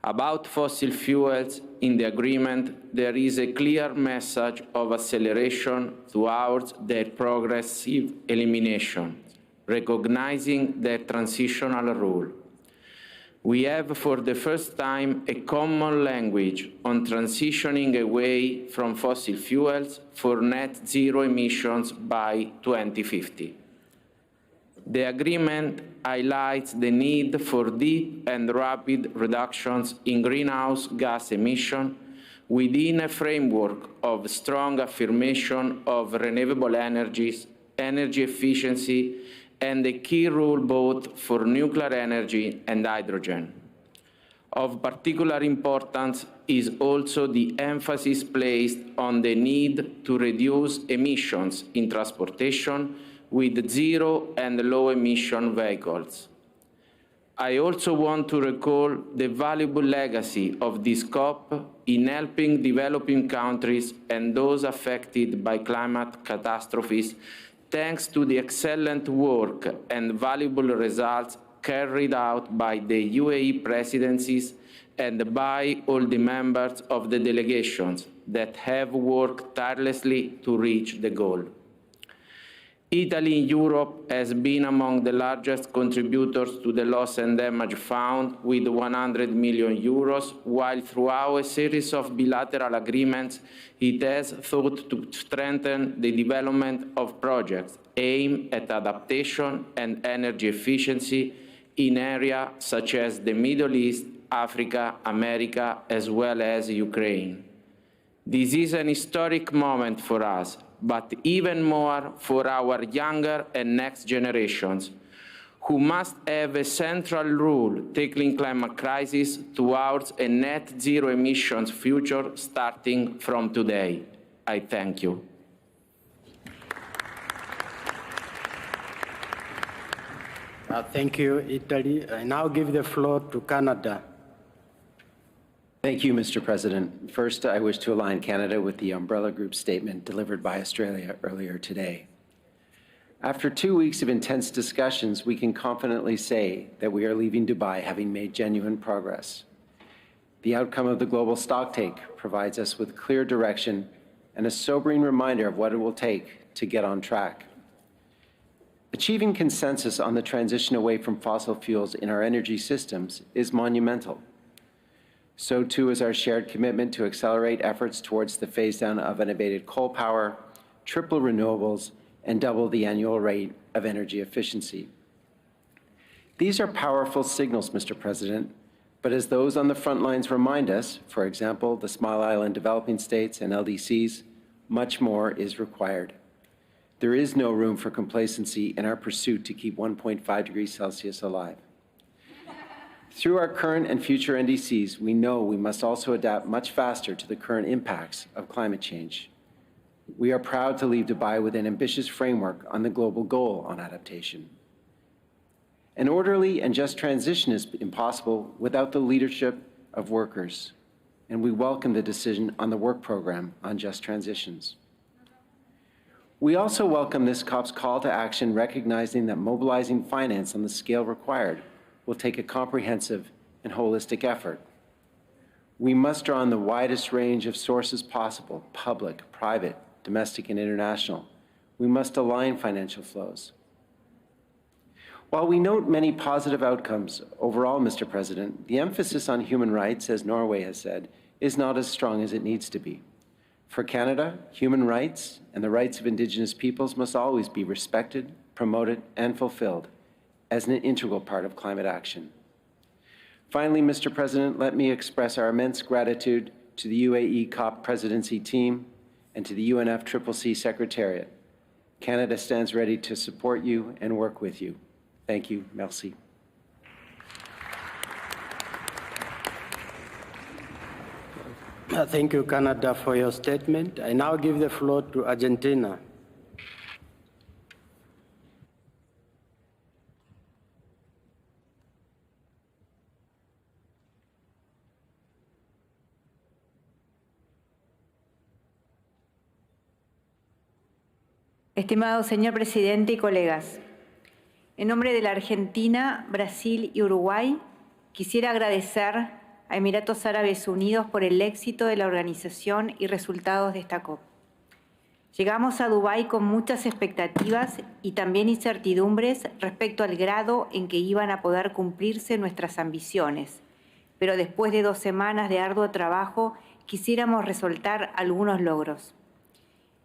About fossil fuels, in the agreement, there is a clear message of acceleration towards their progressive elimination, recognizing their transitional role. We have for the first time a common language on transitioning away from fossil fuels for net zero emissions by 2050. The agreement highlights the need for deep and rapid reductions in greenhouse gas emissions within a framework of strong affirmation of renewable energies, energy efficiency, and a key role both for nuclear energy and hydrogen. Of particular importance is also the emphasis placed on the need to reduce emissions in transportation with zero and low emission vehicles. I also want to recall the valuable legacy of this COP in helping developing countries and those affected by climate catastrophes, thanks to the excellent work and valuable results carried out by the UAE presidencies and by all the members of the delegations that have worked tirelessly to reach the goal. Italy in Europe has been among the largest contributors to the loss and damage fund with 100 million euros, while throughout a series of bilateral agreements, it has sought to strengthen the development of projects aimed at adaptation and energy efficiency in areas such as the Middle East, Africa, America, as well as Ukraine. This is an historic moment for us, but even more for our younger and next generations, who must have a central role tackling climate crisis towards a net zero emissions future starting from today. I thank you. Thank you, Italy. I now give the floor to Canada. Thank you, Mr. President. First, I wish to align Canada with the Umbrella Group statement delivered by Australia earlier today. After 2 weeks of intense discussions, we can confidently say that we are leaving Dubai having made genuine progress. The outcome of the global stocktake provides us with clear direction and a sobering reminder of what it will take to get on track. Achieving consensus on the transition away from fossil fuels in our energy systems is monumental. So too is our shared commitment to accelerate efforts towards the phase-down of unabated coal power, triple renewables, and double the annual rate of energy efficiency. These are powerful signals, Mr. President, but as those on the front lines remind us, for example, the Smile Island developing states and LDCs, much more is required. There is no room for complacency in our pursuit to keep 1.5 degrees Celsius alive. Through our current and future NDCs, we know we must also adapt much faster to the current impacts of climate change. We are proud to leave Dubai with an ambitious framework on the global goal on adaptation. An orderly and just transition is impossible without the leadership of workers, and we welcome the decision on the work program on just transitions. We also welcome this COP's call to action, recognizing that mobilizing finance on the scale required will take a comprehensive and holistic effort. We must draw on the widest range of sources possible, public, private, domestic, and international, We must align financial flows. While we note many positive outcomes overall, Mr. President, the emphasis on human rights, as Norway has said, is not as strong as it needs to be. For Canada, human rights and the rights of Indigenous peoples must always be respected, promoted, and fulfilled as an integral part of climate action. Finally, Mr. President, let me express our immense gratitude to the UAE COP Presidency team and to the UNFCCC Secretariat. Canada stands ready to support you and work with you. Thank you. Merci. Thank you, Canada, for your statement. I now give the floor to Argentina. Estimado señor presidente y colegas, en nombre de la Argentina, Brasil y Uruguay, quisiera agradecer a Emiratos Árabes Unidos por el éxito de la organización y resultados de esta COP. Llegamos a Dubái con muchas expectativas y también incertidumbres respecto al grado en que iban a poder cumplirse nuestras ambiciones, pero después de 2 semanas de arduo trabajo quisiéramos resaltar algunos logros.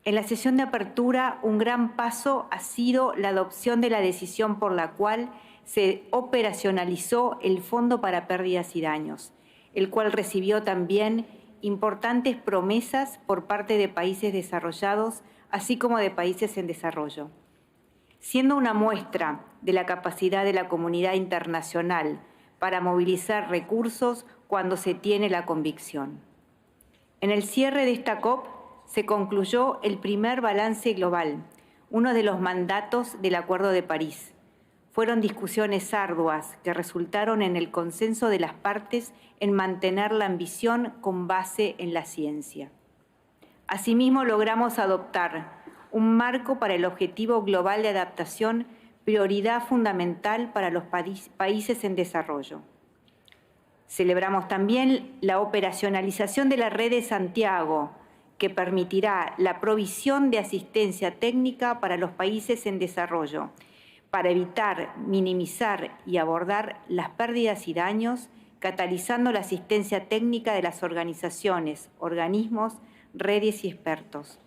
En la sesión de apertura, un gran paso ha sido la adopción de la decisión por la cual se operacionalizó el Fondo para Pérdidas y Daños, el cual recibió también importantes promesas por parte de países desarrollados, así como de países en desarrollo. Siendo una muestra de la capacidad de la comunidad internacional para movilizar recursos cuando se tiene la convicción. En el cierre de esta COP, se concluyó el primer balance global, uno de los mandatos del Acuerdo de París. Fueron discusiones arduas que resultaron en el consenso de las partes en mantener la ambición con base en la ciencia. Asimismo, logramos adoptar un marco para el Objetivo Global de Adaptación, prioridad fundamental para los países en desarrollo. Celebramos también la operacionalización de la Red de Santiago, que permitirá la provisión de asistencia técnica para los países en desarrollo, para evitar, minimizar y abordar las pérdidas y daños, catalizando la asistencia técnica de las organizaciones, organismos, redes y expertos.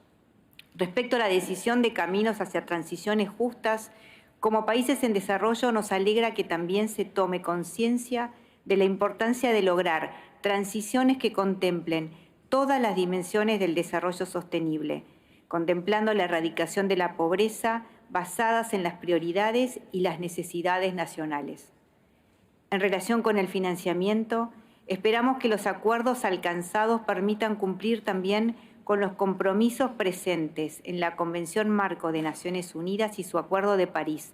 Respecto a la decisión de caminos hacia transiciones justas, como países en desarrollo nos alegra que también se tome conciencia de la importancia de lograr transiciones que contemplen todas las dimensiones del desarrollo sostenible, contemplando la erradicación de la pobreza basadas en las prioridades y las necesidades nacionales. En relación con el financiamiento, esperamos que los acuerdos alcanzados permitan cumplir también con los compromisos presentes en la Convención Marco de Naciones Unidas y su Acuerdo de París,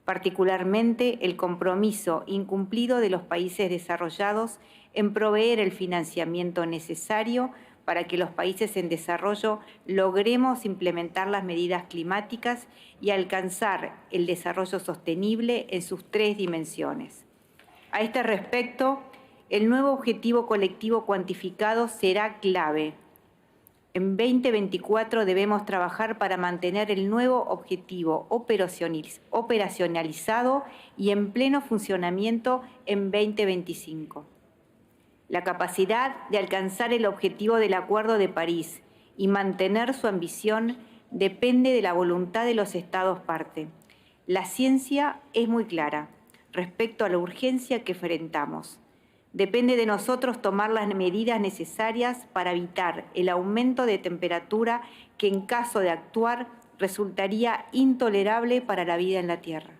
particularmente el compromiso incumplido de los países desarrollados en proveer el financiamiento necesario para que los países en desarrollo logremos implementar las medidas climáticas y alcanzar el desarrollo sostenible en sus 3 dimensiones. A este respecto, el nuevo objetivo colectivo cuantificado será clave. En 2024 debemos trabajar para mantener el nuevo objetivo operacionalizado y en pleno funcionamiento en 2025. La capacidad de alcanzar el objetivo del Acuerdo de París y mantener su ambición depende de la voluntad de los Estados parte. La ciencia es muy clara respecto a la urgencia que enfrentamos. Depende de nosotros tomar las medidas necesarias para evitar el aumento de temperatura que, en caso de actuar, resultaría intolerable para la vida en la Tierra.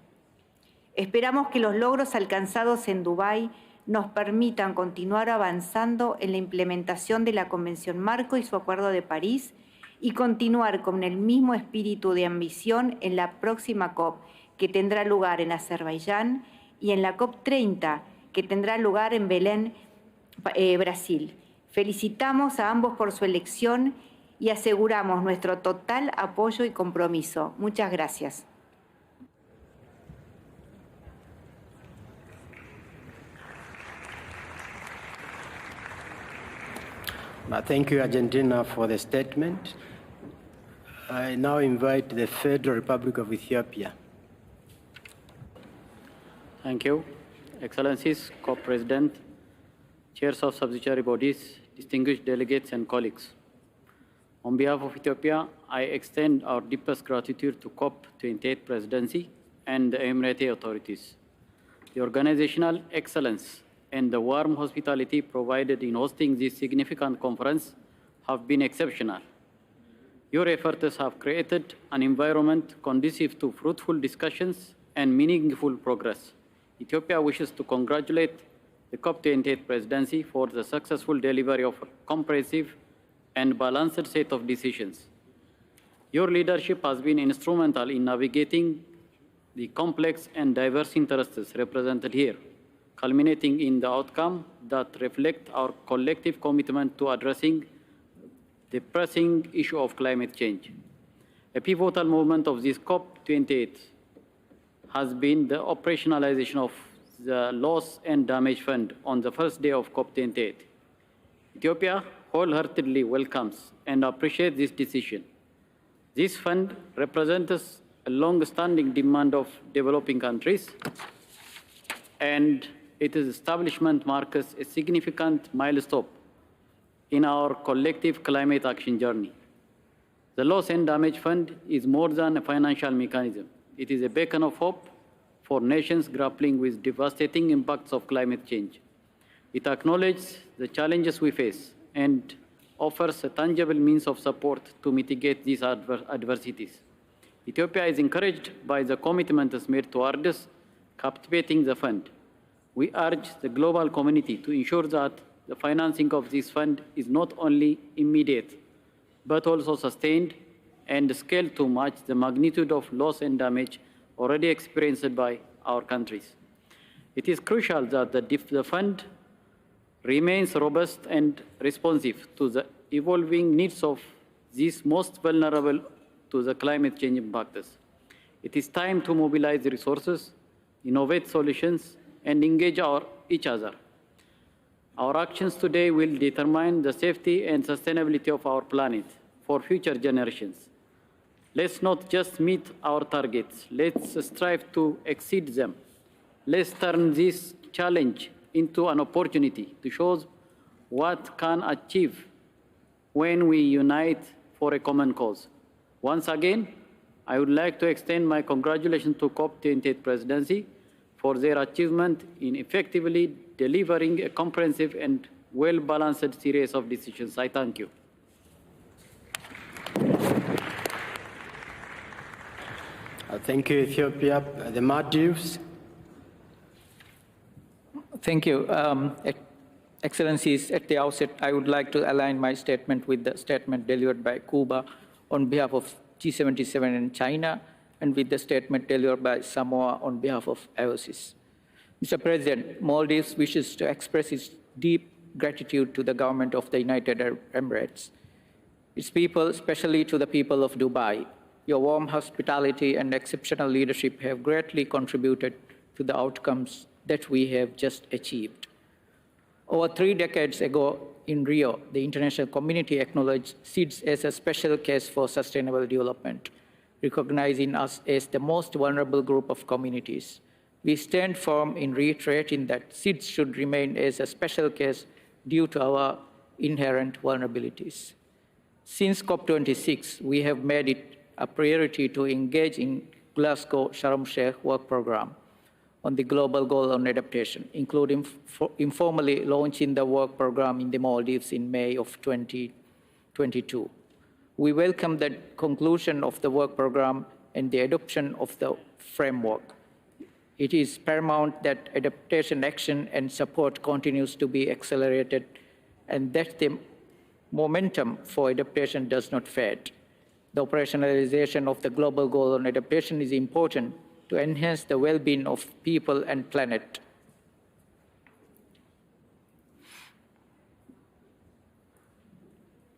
Esperamos que los logros alcanzados en Dubái nos permitan continuar avanzando en la implementación de la Convención Marco y su Acuerdo de París y continuar con el mismo espíritu de ambición en la próxima COP, que tendrá lugar en Azerbaiyán, y en la COP30, que tendrá lugar en Belén, Brasil. Felicitamos a ambos por su elección y aseguramos nuestro total apoyo y compromiso. Muchas gracias. Thank you, Argentina, for the statement. I now invite the Federal Republic of Ethiopia. Thank you. Excellencies, COP President, chairs of subsidiary bodies, distinguished delegates and colleagues. On behalf of Ethiopia, I extend our deepest gratitude to COP28 Presidency and the Emirati authorities. The organizational excellence and the warm hospitality provided in hosting this significant conference have been exceptional. Your efforts have created an environment conducive to fruitful discussions and meaningful progress. Ethiopia wishes to congratulate the COP28 Presidency for the successful delivery of a comprehensive and balanced set of decisions. Your leadership has been instrumental in navigating the complex and diverse interests represented here, culminating in the outcome that reflects our collective commitment to addressing the pressing issue of climate change. A pivotal moment of this COP28 has been the operationalization of the Loss and Damage Fund on the first day of COP28. Ethiopia wholeheartedly welcomes and appreciates this decision. This fund represents a long-standing demand of developing countries, and its establishment marks a significant milestone in our collective climate action journey. The Loss and Damage Fund is more than a financial mechanism. It is a beacon of hope for nations grappling with devastating impacts of climate change. It acknowledges the challenges we face and offers a tangible means of support to mitigate these adversities. Ethiopia is encouraged by the commitments made towards captivating the fund. We urge the global community to ensure that the financing of this fund is not only immediate, but also sustained and scaled to match the magnitude of loss and damage already experienced by our countries. It is crucial that the fund remains robust and responsive to the evolving needs of these most vulnerable to the climate change impacts. It is time to mobilize resources, innovate solutions, and engage each other. Our actions today will determine the safety and sustainability of our planet for future generations. Let's not just meet our targets, let's strive to exceed them. Let's turn this challenge into an opportunity to show what can achieve when we unite for a common cause. Once again, I would like to extend my congratulations to COP28 Presidency for their achievement in effectively delivering a comprehensive and well-balanced series of decisions. I thank you. Thank you, Ethiopia. The Maldives. Thank you. Excellencies, at the outset, I would like to align my statement with the statement delivered by Cuba on behalf of G77 and China, and with the statement delivered by Samoa on behalf of IOCs. Mr. President, Maldives wishes to express its deep gratitude to the government of the United Arab Emirates, its people, especially to the people of Dubai. Your warm hospitality and exceptional leadership have greatly contributed to the outcomes that we have just achieved. Over 3 decades ago in Rio, the international community acknowledged SIDS as a special case for sustainable development, recognizing us as the most vulnerable group of communities. We stand firm in reiterating that SIDS should remain as a special case due to our inherent vulnerabilities. Since COP26, we have made it a priority to engage in Glasgow Sharm el-Sheikh work program on the global goal on adaptation, including informally launching the work program in the Maldives in May of 2022. We welcome the conclusion of the work program and the adoption of the framework. It is paramount that adaptation action and support continues to be accelerated and that the momentum for adaptation does not fade. The operationalization of the global goal on adaptation is important to enhance the well-being of people and planet.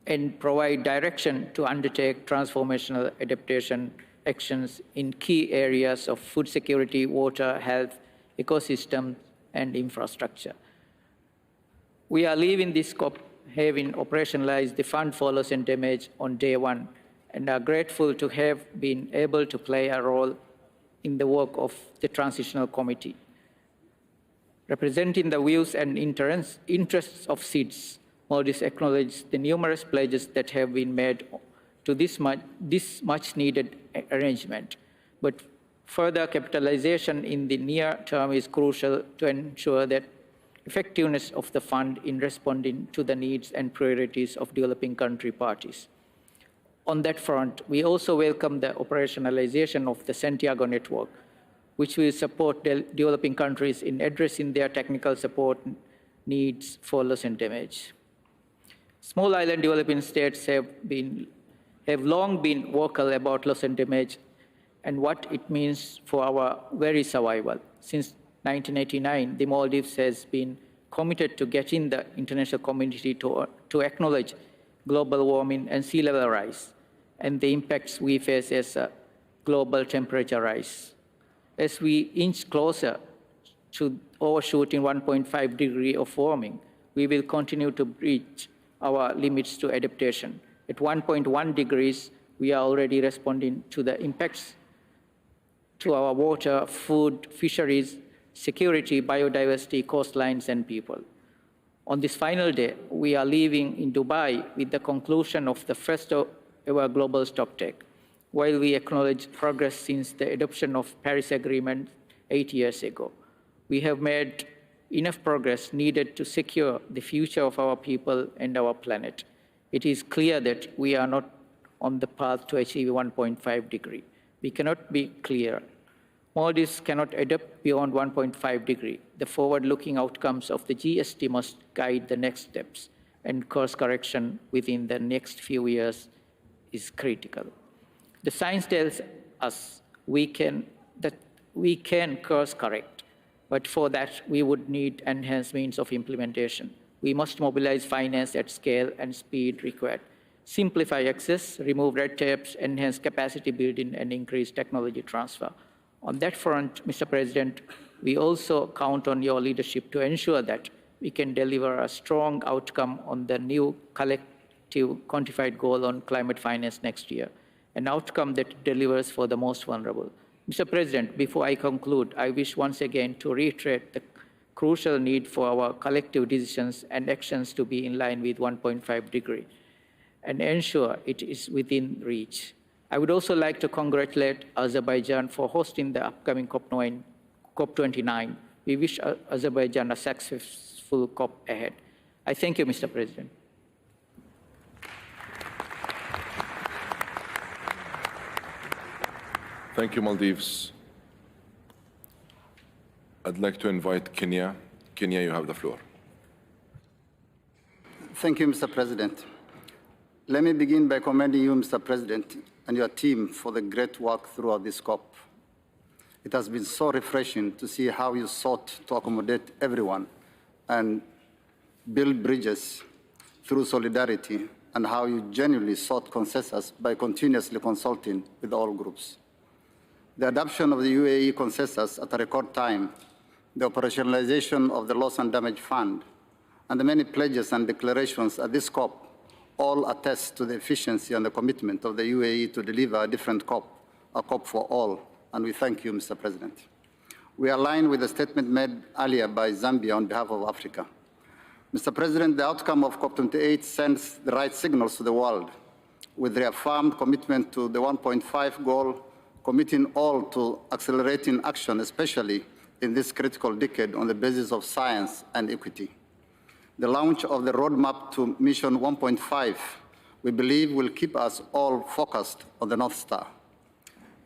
And provide direction to undertake transformational adaptation actions in key areas of food security, water, health, ecosystem, and infrastructure. We are leaving this COP having operationalized the fund for loss and damage on day 1, and are grateful to have been able to play a role in the work of the Transitional Committee. Representing the views and interests of SEEDS, Maldives acknowledges the numerous pledges that have been made to this much-needed arrangement, but further capitalization in the near term is crucial to ensure that effectiveness of the fund in responding to the needs and priorities of developing country parties. On that front, we also welcome the operationalization of the Santiago Network, which will support developing countries in addressing their technical support needs for loss and damage. Small island developing states have long been vocal about loss and damage and what it means for our very survival. Since 1989, the Maldives has been committed to getting the international community to acknowledge global warming and sea level rise and the impacts we face as a global temperature rise. As we inch closer to overshooting 1.5 degrees of warming, we will continue to breach our limits to adaptation. At 1.1 degrees, we are already responding to the impacts to our water, food, fisheries, security, biodiversity, coastlines, and people. On this final day, we are leaving in Dubai with the conclusion of the first ever global stocktake. While we acknowledge progress since the adoption of Paris Agreement 8 years ago, we have made enough progress needed to secure the future of our people and our planet. It is clear that we are not on the path to achieve 1.5 degrees. We cannot be clearer. Maldives cannot adapt beyond 1.5 degrees. The forward-looking outcomes of the GST must guide the next steps, and course correction within the next few years is critical. The science tells us that we can course correct, but for that we would need enhanced means of implementation. We must mobilize finance at scale and speed required, simplify access, remove red tapes, enhance capacity building, and increase technology transfer. On that front, Mr. President, we also count on your leadership to ensure that we can deliver a strong outcome on the new collective quantified goal on climate finance next year, an outcome that delivers for the most vulnerable. Mr. President, before I conclude, I wish once again to reiterate the crucial need for our collective decisions and actions to be in line with 1.5 degrees and ensure it is within reach. I would also like to congratulate Azerbaijan for hosting the upcoming COP29. We wish Azerbaijan a successful COP ahead. I thank you, Mr. President. Thank you, Maldives. I'd like to invite Kenya. Kenya, you have the floor. Thank you, Mr. President. Let me begin by commending you, Mr. President, and your team for the great work throughout this COP. It has been so refreshing to see how you sought to accommodate everyone and build bridges through solidarity, and how you genuinely sought consensus by continuously consulting with all groups. The adoption of the UAE consensus at a record time, the operationalization of the Loss and Damage Fund, and the many pledges and declarations at this COP all attest to the efficiency and the commitment of the UAE to deliver a different COP, a COP for all, and we thank you, Mr. President. We align with the statement made earlier by Zambia on behalf of Africa. Mr. President, the outcome of COP28 sends the right signals to the world, with reaffirmed commitment to the 1.5 goal, committing all to accelerating action, especially in this critical decade, on the basis of science and equity. The launch of the roadmap to Mission 1.5, we believe, will keep us all focused on the North Star.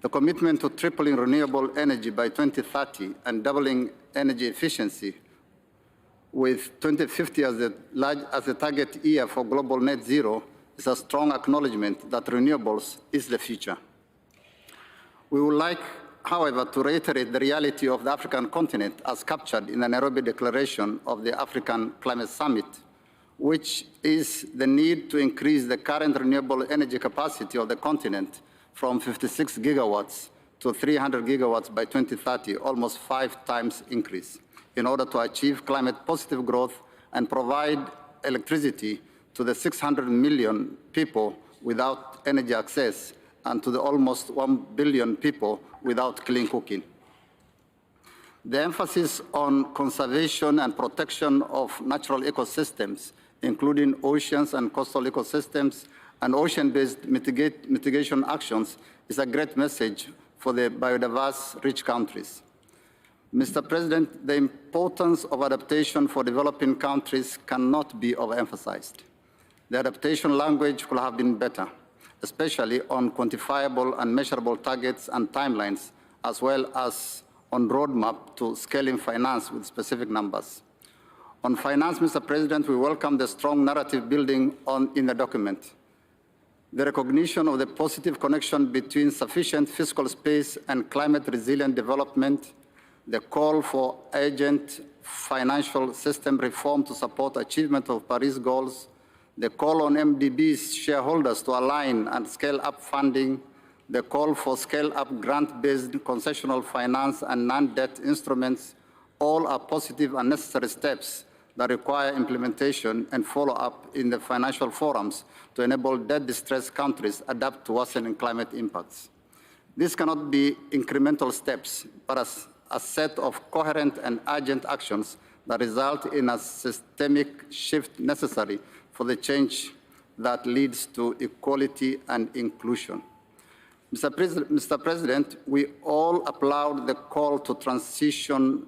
The commitment to tripling renewable energy by 2030 and doubling energy efficiency, with 2050 as the target year for global net zero, is a strong acknowledgement that renewables is the future. We would like, however, to reiterate the reality of the African continent as captured in the Nairobi Declaration of the African Climate Summit, which is the need to increase the current renewable energy capacity of the continent from 56 gigawatts to 300 gigawatts by 2030, almost 5 times increase, in order to achieve climate-positive growth and provide electricity to the 600 million people without energy access and to the almost 1 billion people without clean cooking. The emphasis on conservation and protection of natural ecosystems, including oceans and coastal ecosystems and ocean-based mitigation actions, is a great message for the biodiverse rich countries. Mr. President, the importance of adaptation for developing countries cannot be overemphasized. The adaptation language could have been better, especially on quantifiable and measurable targets and timelines, as well as on roadmap to scaling finance with specific numbers. On finance, Mr. President, we welcome the strong narrative building in the document. The recognition of the positive connection between sufficient fiscal space and climate-resilient development, the call for urgent financial system reform to support achievement of Paris goals, the call on MDB's shareholders to align and scale up funding, the call for scale-up grant-based concessional finance and non-debt instruments, all are positive and necessary steps that require implementation and follow-up in the financial forums to enable debt-distressed countries adapt to worsening climate impacts. These cannot be incremental steps, but a set of coherent and urgent actions that result in a systemic shift necessary for the change that leads to equality and inclusion. Mr. President, we all applaud the call to transition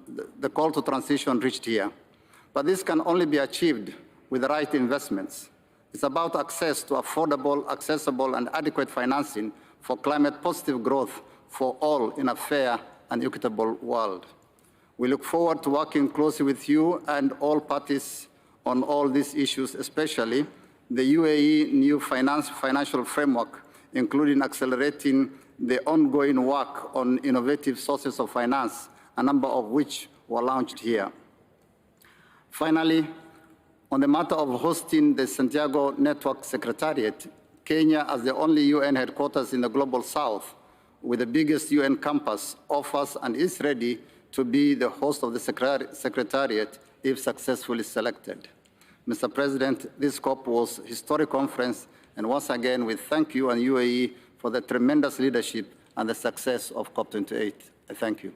reached here, but this can only be achieved with the right investments. It's about access to affordable, accessible, and adequate financing for climate-positive growth for all in a fair and equitable world. We look forward to working closely with you and all parties on all these issues, especially the UAE new financial framework, including accelerating the ongoing work on innovative sources of finance, a number of which were launched here. Finally, on the matter of hosting the Santiago Network Secretariat, Kenya, as the only UN headquarters in the Global South, with the biggest UN campus, offers and is ready to be the host of the Secretariat if successfully selected. Mr. President, this COP was a historic conference, and once again, we thank you and UAE for the tremendous leadership and the success of COP28. I thank you.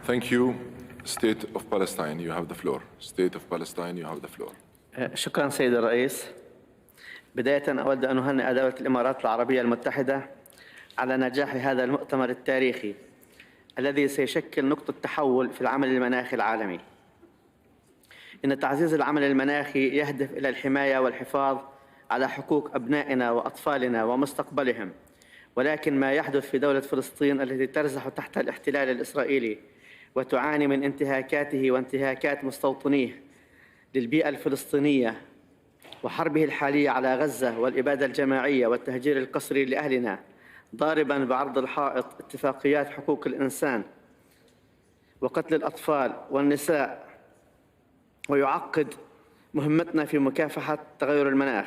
Thank you. State of Palestine, you have the floor. State of Palestine, you have the floor. شكرا سيد الرئيس. بداية أود أن أهنئ دولة الإمارات العربية المتحدة على نجاح هذا المؤتمر التاريخي الذي سيشكل نقطة تحول في العمل المناخي العالمي. إن تعزيز العمل المناخي يهدف إلى الحماية والحفاظ على حقوق أبنائنا وأطفالنا ومستقبلهم، ولكن ما يحدث في دولة فلسطين التي ترزح تحت الاحتلال الإسرائيلي وتعاني من انتهاكاته وانتهاكات مستوطنيه للبيئة الفلسطينية وحربه الحالية على غزة والإبادة الجماعية والتهجير القسري لأهلنا، ضارباً بعرض الحائط اتفاقيات حقوق الإنسان وقتل الأطفال والنساء، ويعقد مهمتنا في مكافحة تغير المناخ.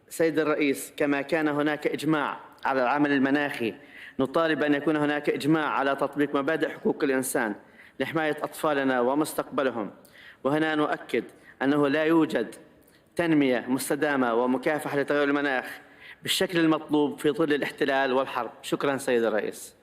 سيد الرئيس، كما كان هناك إجماع على العمل المناخي، نطالب أن يكون هناك إجماع على تطبيق مبادئ حقوق الإنسان لحماية أطفالنا ومستقبلهم. وهنا نؤكد أنه لا يوجد تنمية مستدامة ومكافحة لتغير المناخ بالشكل المطلوب في ظل الاحتلال والحرب. شكرا سيد الرئيس.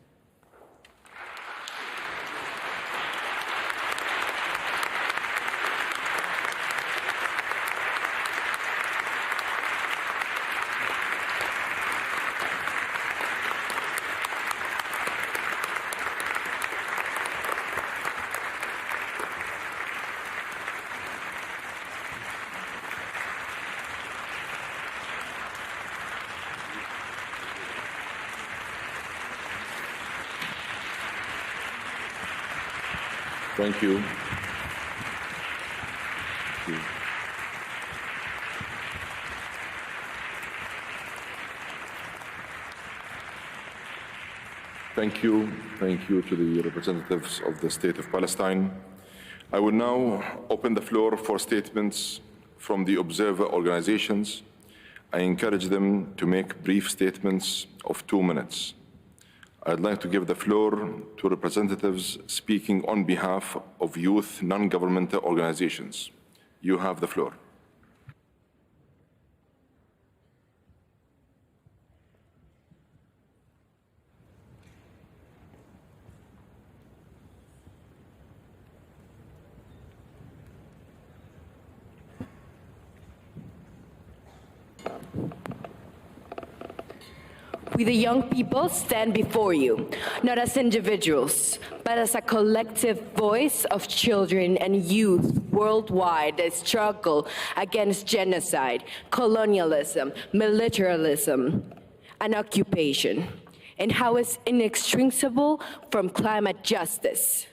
Thank you. Thank you. Thank you to the representatives of the State of Palestine. I will now open the floor for statements from the observer organizations. I encourage them to make brief statements of 2 minutes. I'd like to give the floor to representatives speaking on behalf of youth non-governmental organizations. You have the floor. We, the young people, stand before you, not as individuals, but as a collective voice of children and youth worldwide that struggle against genocide, colonialism, militarism, and occupation, and how it's inextricable from climate justice.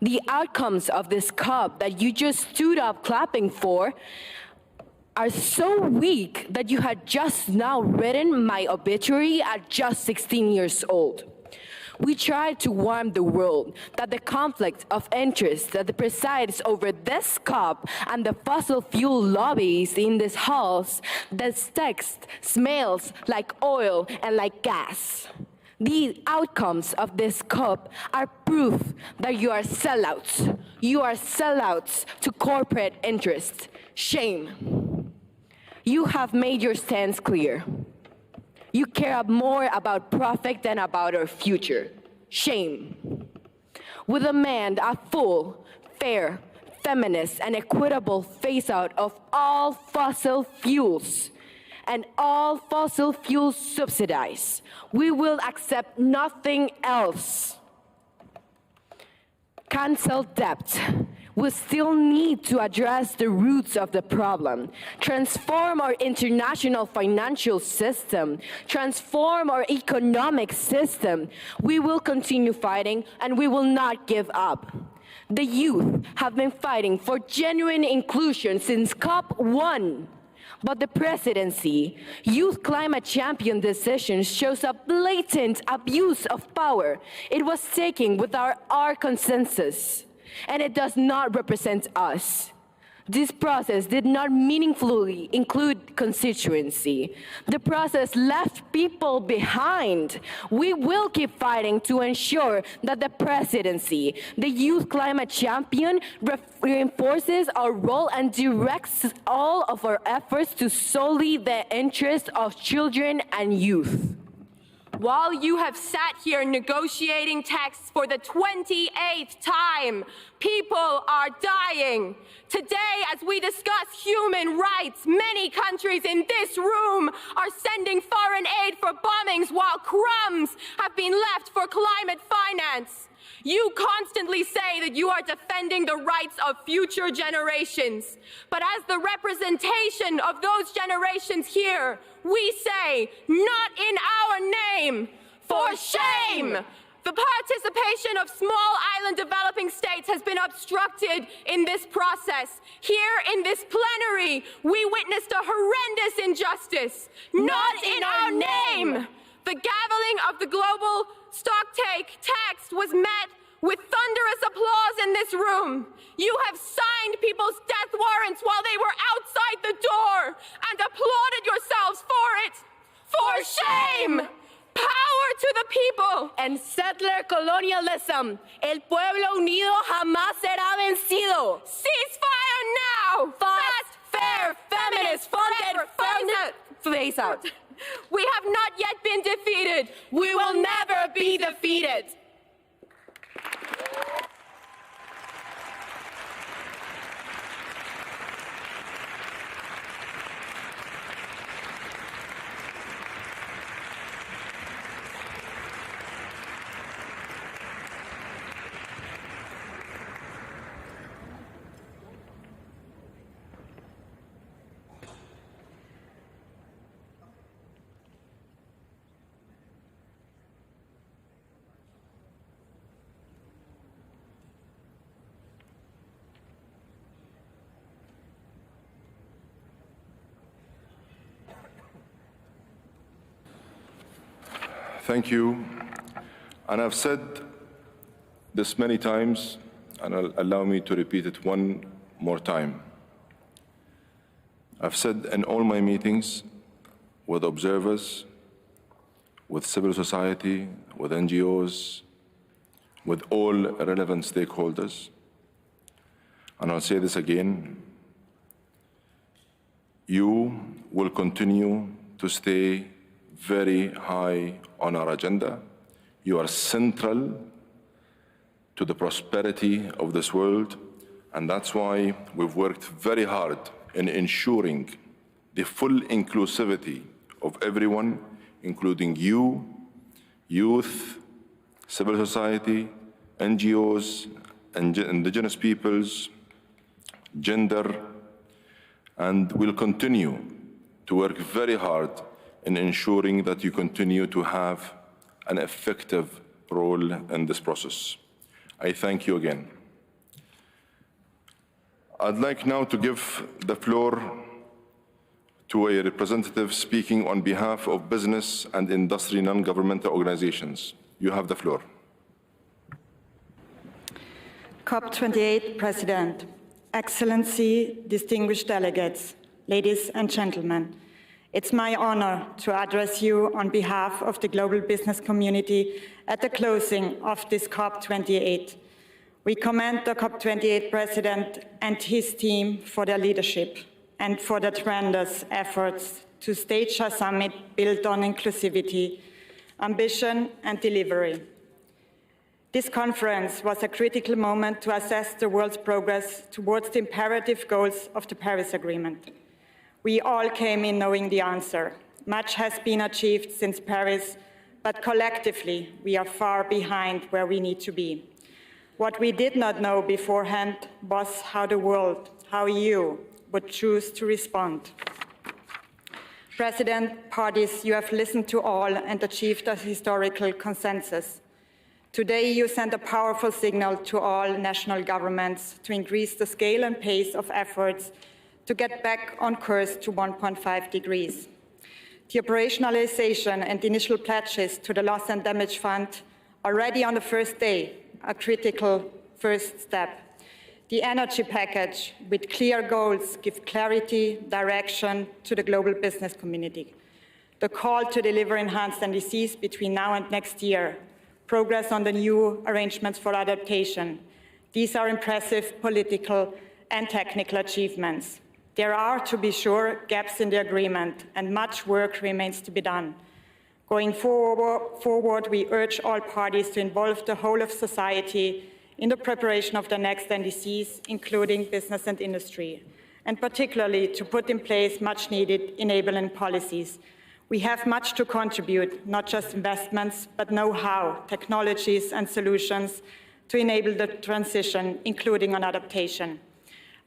The outcomes of this COP that you just stood up clapping for are so weak that you had just now written my obituary at just 16 years old. We tried to warn the world that the conflict of interest that presides over this COP and the fossil fuel lobbies in these halls, this text smells like oil and like gas. The outcomes of this COP are proof that you are sellouts. You are sellouts to corporate interests. Shame. You have made your stance clear. You care more about profit than about our future. Shame. We demand a full, fair, feminist, and equitable phase-out of all fossil fuels, and all fossil fuels subsidized. We will accept nothing else. Cancel debt. We still need to address the roots of the problem, transform our international financial system, transform our economic system. We will continue fighting, and we will not give up. The youth have been fighting for genuine inclusion since COP1. But the presidency, youth climate champion decisions shows a blatant abuse of power it was taking without our consensus. And it does not represent us. This process did not meaningfully include constituency. The process left people behind. We will keep fighting to ensure that the presidency, the youth climate champion, reinforces our role and directs all of our efforts to solely the interests of children and youth. While you have sat here negotiating texts for the 28th time, people are dying. Today, as we discuss human rights, many countries in this room are sending foreign aid for bombings while crumbs have been left for climate finance. You constantly say that you are defending the rights of future generations. But as the representation of those generations here, we say, not in our name, for shame! The participation of small island developing states has been obstructed in this process. Here in this plenary, we witnessed a horrendous injustice. Not in our name! The gaveling of the global stocktake text was met with thunderous applause in this room. You have signed people's death warrants while they were outside the door and applauded yourselves for it. For shame! Power to the people! And settler colonialism. El pueblo unido jamás será vencido. Ceasefire now! Fast, fair, feminist, funded, phase out. We have not yet been defeated. We will never be defeated. Thank you. And I've said this many times, and allow me to repeat it one more time. I've said in all my meetings with observers, with civil society, with NGOs, with all relevant stakeholders, and I'll say this again, You will continue to stay very high on our agenda. You are central to the prosperity of this world, and that's why we've worked very hard in ensuring the full inclusivity of everyone, including you, youth, civil society, NGOs, and indigenous peoples, gender, and we'll continue to work very hard in ensuring that you continue to have an effective role in this process. I thank you again. I'd like now to give the floor to a representative speaking on behalf of business and industry non-governmental organizations. You have the floor. COP28 President, Excellency, distinguished delegates, ladies and gentlemen, it's my honor to address you on behalf of the global business community at the closing of this COP28. We commend the COP28 President and his team for their leadership and for their tremendous efforts to stage a summit built on inclusivity, ambition, and delivery. This conference was a critical moment to assess the world's progress towards the imperative goals of the Paris Agreement. We all came in knowing the answer. Much has been achieved since Paris, but collectively, we are far behind where we need to be. What we did not know beforehand was how the world, how you, would choose to respond. President, parties, you have listened to all and achieved a historical consensus. Today, you send a powerful signal to all national governments to increase the scale and pace of efforts to get back on course to 1.5 degrees. The operationalization and initial pledges to the Loss and Damage Fund already on the first day, a critical first step. The energy package with clear goals give clarity, direction to the global business community. The call to deliver enhanced NDCs between now and next year, progress on the new arrangements for adaptation. These are impressive political and technical achievements. There are, to be sure, gaps in the agreement, and much work remains to be done. Going forward, we urge all parties to involve the whole of society in the preparation of the next NDCs, including business and industry, and particularly to put in place much-needed enabling policies. We have much to contribute, not just investments, but know-how, technologies, and solutions to enable the transition, including on adaptation.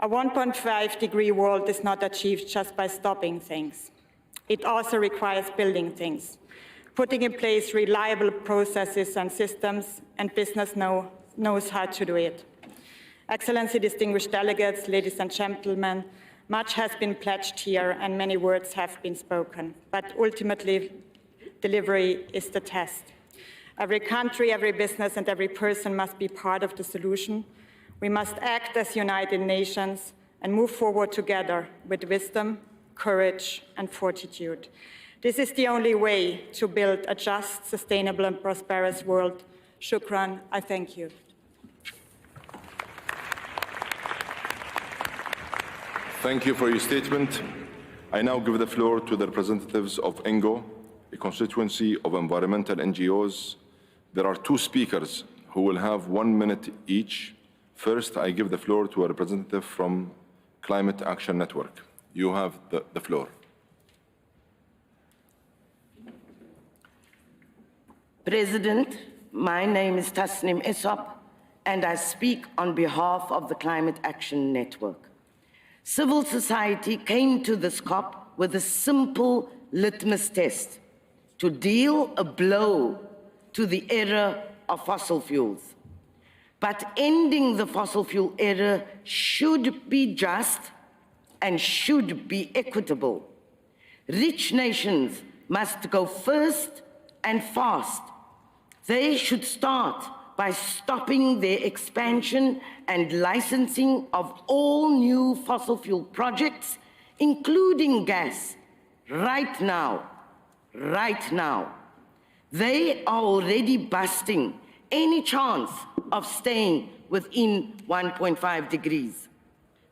A 1.5-degree world is not achieved just by stopping things. It also requires building things, putting in place reliable processes and systems, and business knows how to do it. Excellency, distinguished delegates, ladies and gentlemen, much has been pledged here and many words have been spoken, but ultimately delivery is the test. Every country, every business, and every person must be part of the solution. We must act as united nations and move forward together with wisdom, courage, and fortitude. This is the only way to build a just, sustainable, and prosperous world. Shukran, I thank you. Thank you for your statement. I now give the floor to the representatives of ENGO, a constituency of environmental NGOs. There are two speakers who will have 1 minute each. First, I give the floor to a representative from Climate Action Network. You have the floor. President, my name is Tasnim Esop, and I speak on behalf of the Climate Action Network. Civil society came to this COP with a simple litmus test: to deal a blow to the era of fossil fuels. But ending the fossil fuel era should be just and should be equitable. Rich nations must go first and fast. They should start by stopping their expansion and licensing of all new fossil fuel projects, including gas, right now. They are already busting any chance of staying within 1.5 degrees.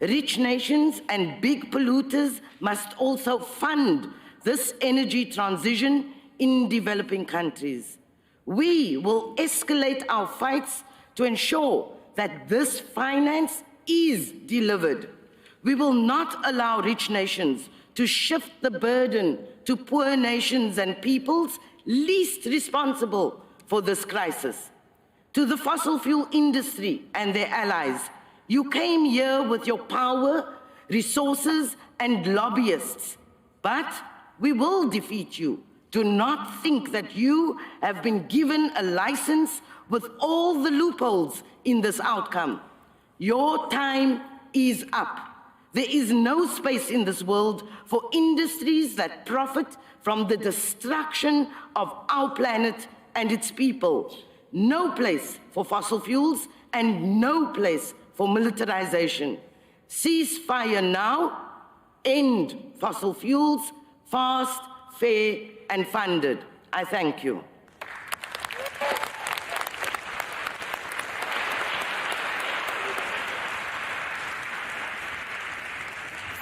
Rich nations and big polluters must also fund this energy transition in developing countries. We will escalate our fights to ensure that this finance is delivered. We will not allow rich nations to shift the burden to poor nations and peoples least responsible for this crisis. To the fossil fuel industry and their allies, you came here with your power, resources, and lobbyists, but we will defeat you. Do not think that you have been given a license with all the loopholes in this outcome. Your time is up. There is no space in this world for industries that profit from the destruction of our planet and its people. No place for fossil fuels and no place for militarization. Cease fire now, end fossil fuels, fast, fair, and funded. I thank you.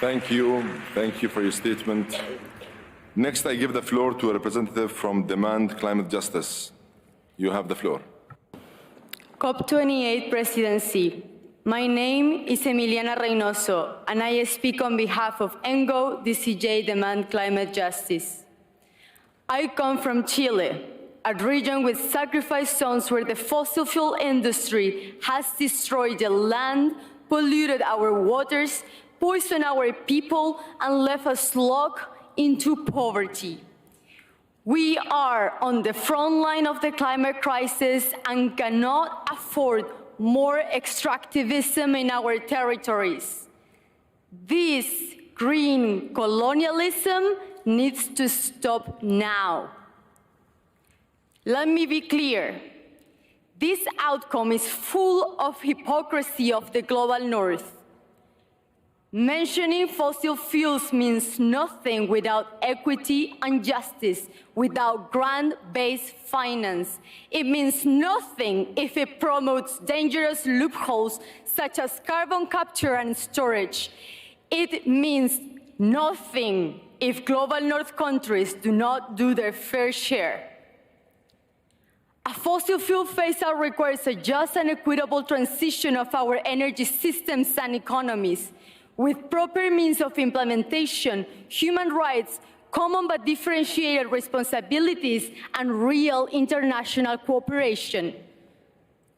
Thank you. Thank you for your statement. Next, I give the floor to a representative from Demand Climate Justice. You have the floor. COP28 Presidency. My name is Emiliana Reynoso, and I speak on behalf of ENGO, DCJ Demand Climate Justice. I come from Chile, a region with sacrifice zones where the fossil fuel industry has destroyed the land, polluted our waters, poisoned our people, and left us locked into poverty. We are on the front line of the climate crisis and cannot afford more extractivism in our territories. This green colonialism needs to stop now. Let me be clear. This outcome is full of hypocrisy of the global north. Mentioning fossil fuels means nothing without equity and justice, without grant-based finance. It means nothing if it promotes dangerous loopholes such as carbon capture and storage. It means nothing if global north countries do not do their fair share. A fossil fuel phase-out requires a just and equitable transition of our energy systems and economies. With proper means of implementation, human rights, common but differentiated responsibilities, and real international cooperation.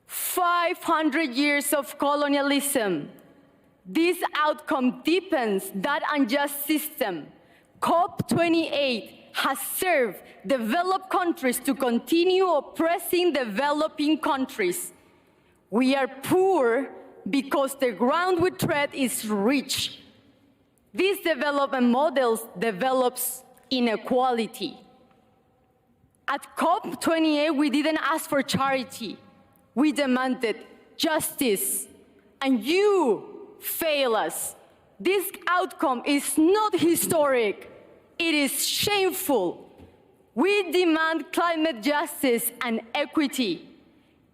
500 years of colonialism. This outcome deepens that unjust system. COP28 has served developed countries to continue oppressing developing countries. We are poor because the ground we tread is rich. This development model develops inequality. At COP28, we didn't ask for charity. We demanded justice, and you fail us. This outcome is not historic. It is shameful. We demand climate justice and equity.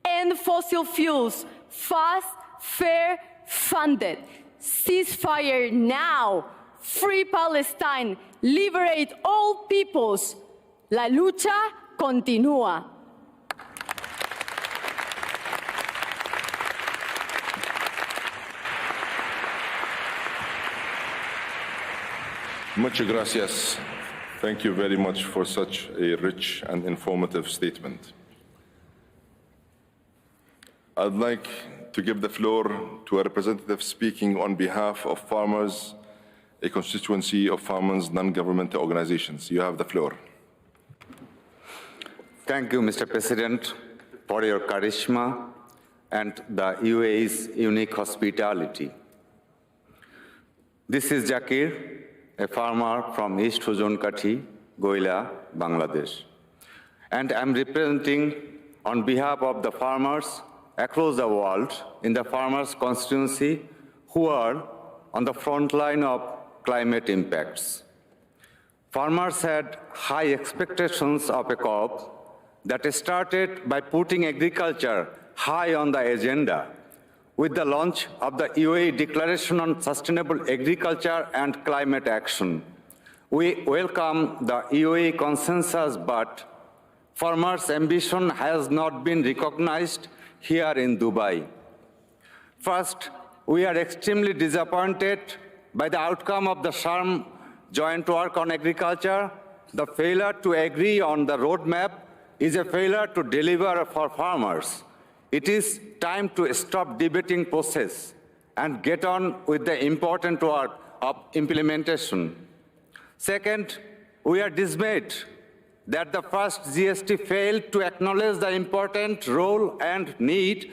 End fossil fuels fast, fair, funded. Ceasefire now. Free Palestine. Liberate all peoples. La lucha continúa. Muchas gracias. Thank you very much for such a rich and informative statement. I'd like to give the floor to a representative speaking on behalf of farmers, a constituency of farmers' non-governmental organizations. You have the floor. Thank you, Mr. President, for your charisma and the UAE's unique hospitality. This is Jakir, a farmer from East Huzonkati, Goila, Bangladesh. And I'm representing on behalf of the farmers across the world in the farmers' constituency who are on the front line of climate impacts. Farmers had high expectations of a COP that started by putting agriculture high on the agenda, with the launch of the UAE Declaration on Sustainable Agriculture and Climate Action. We welcome the UAE consensus, but farmers' ambition has not been recognized here in Dubai. First, we are extremely disappointed by the outcome of the Sharm Joint Work on Agriculture. The failure to agree on the roadmap is a failure to deliver for farmers. It is time to stop debating process and get on with the important work of implementation. Second, we are dismayed that the first GST failed to acknowledge the important role and need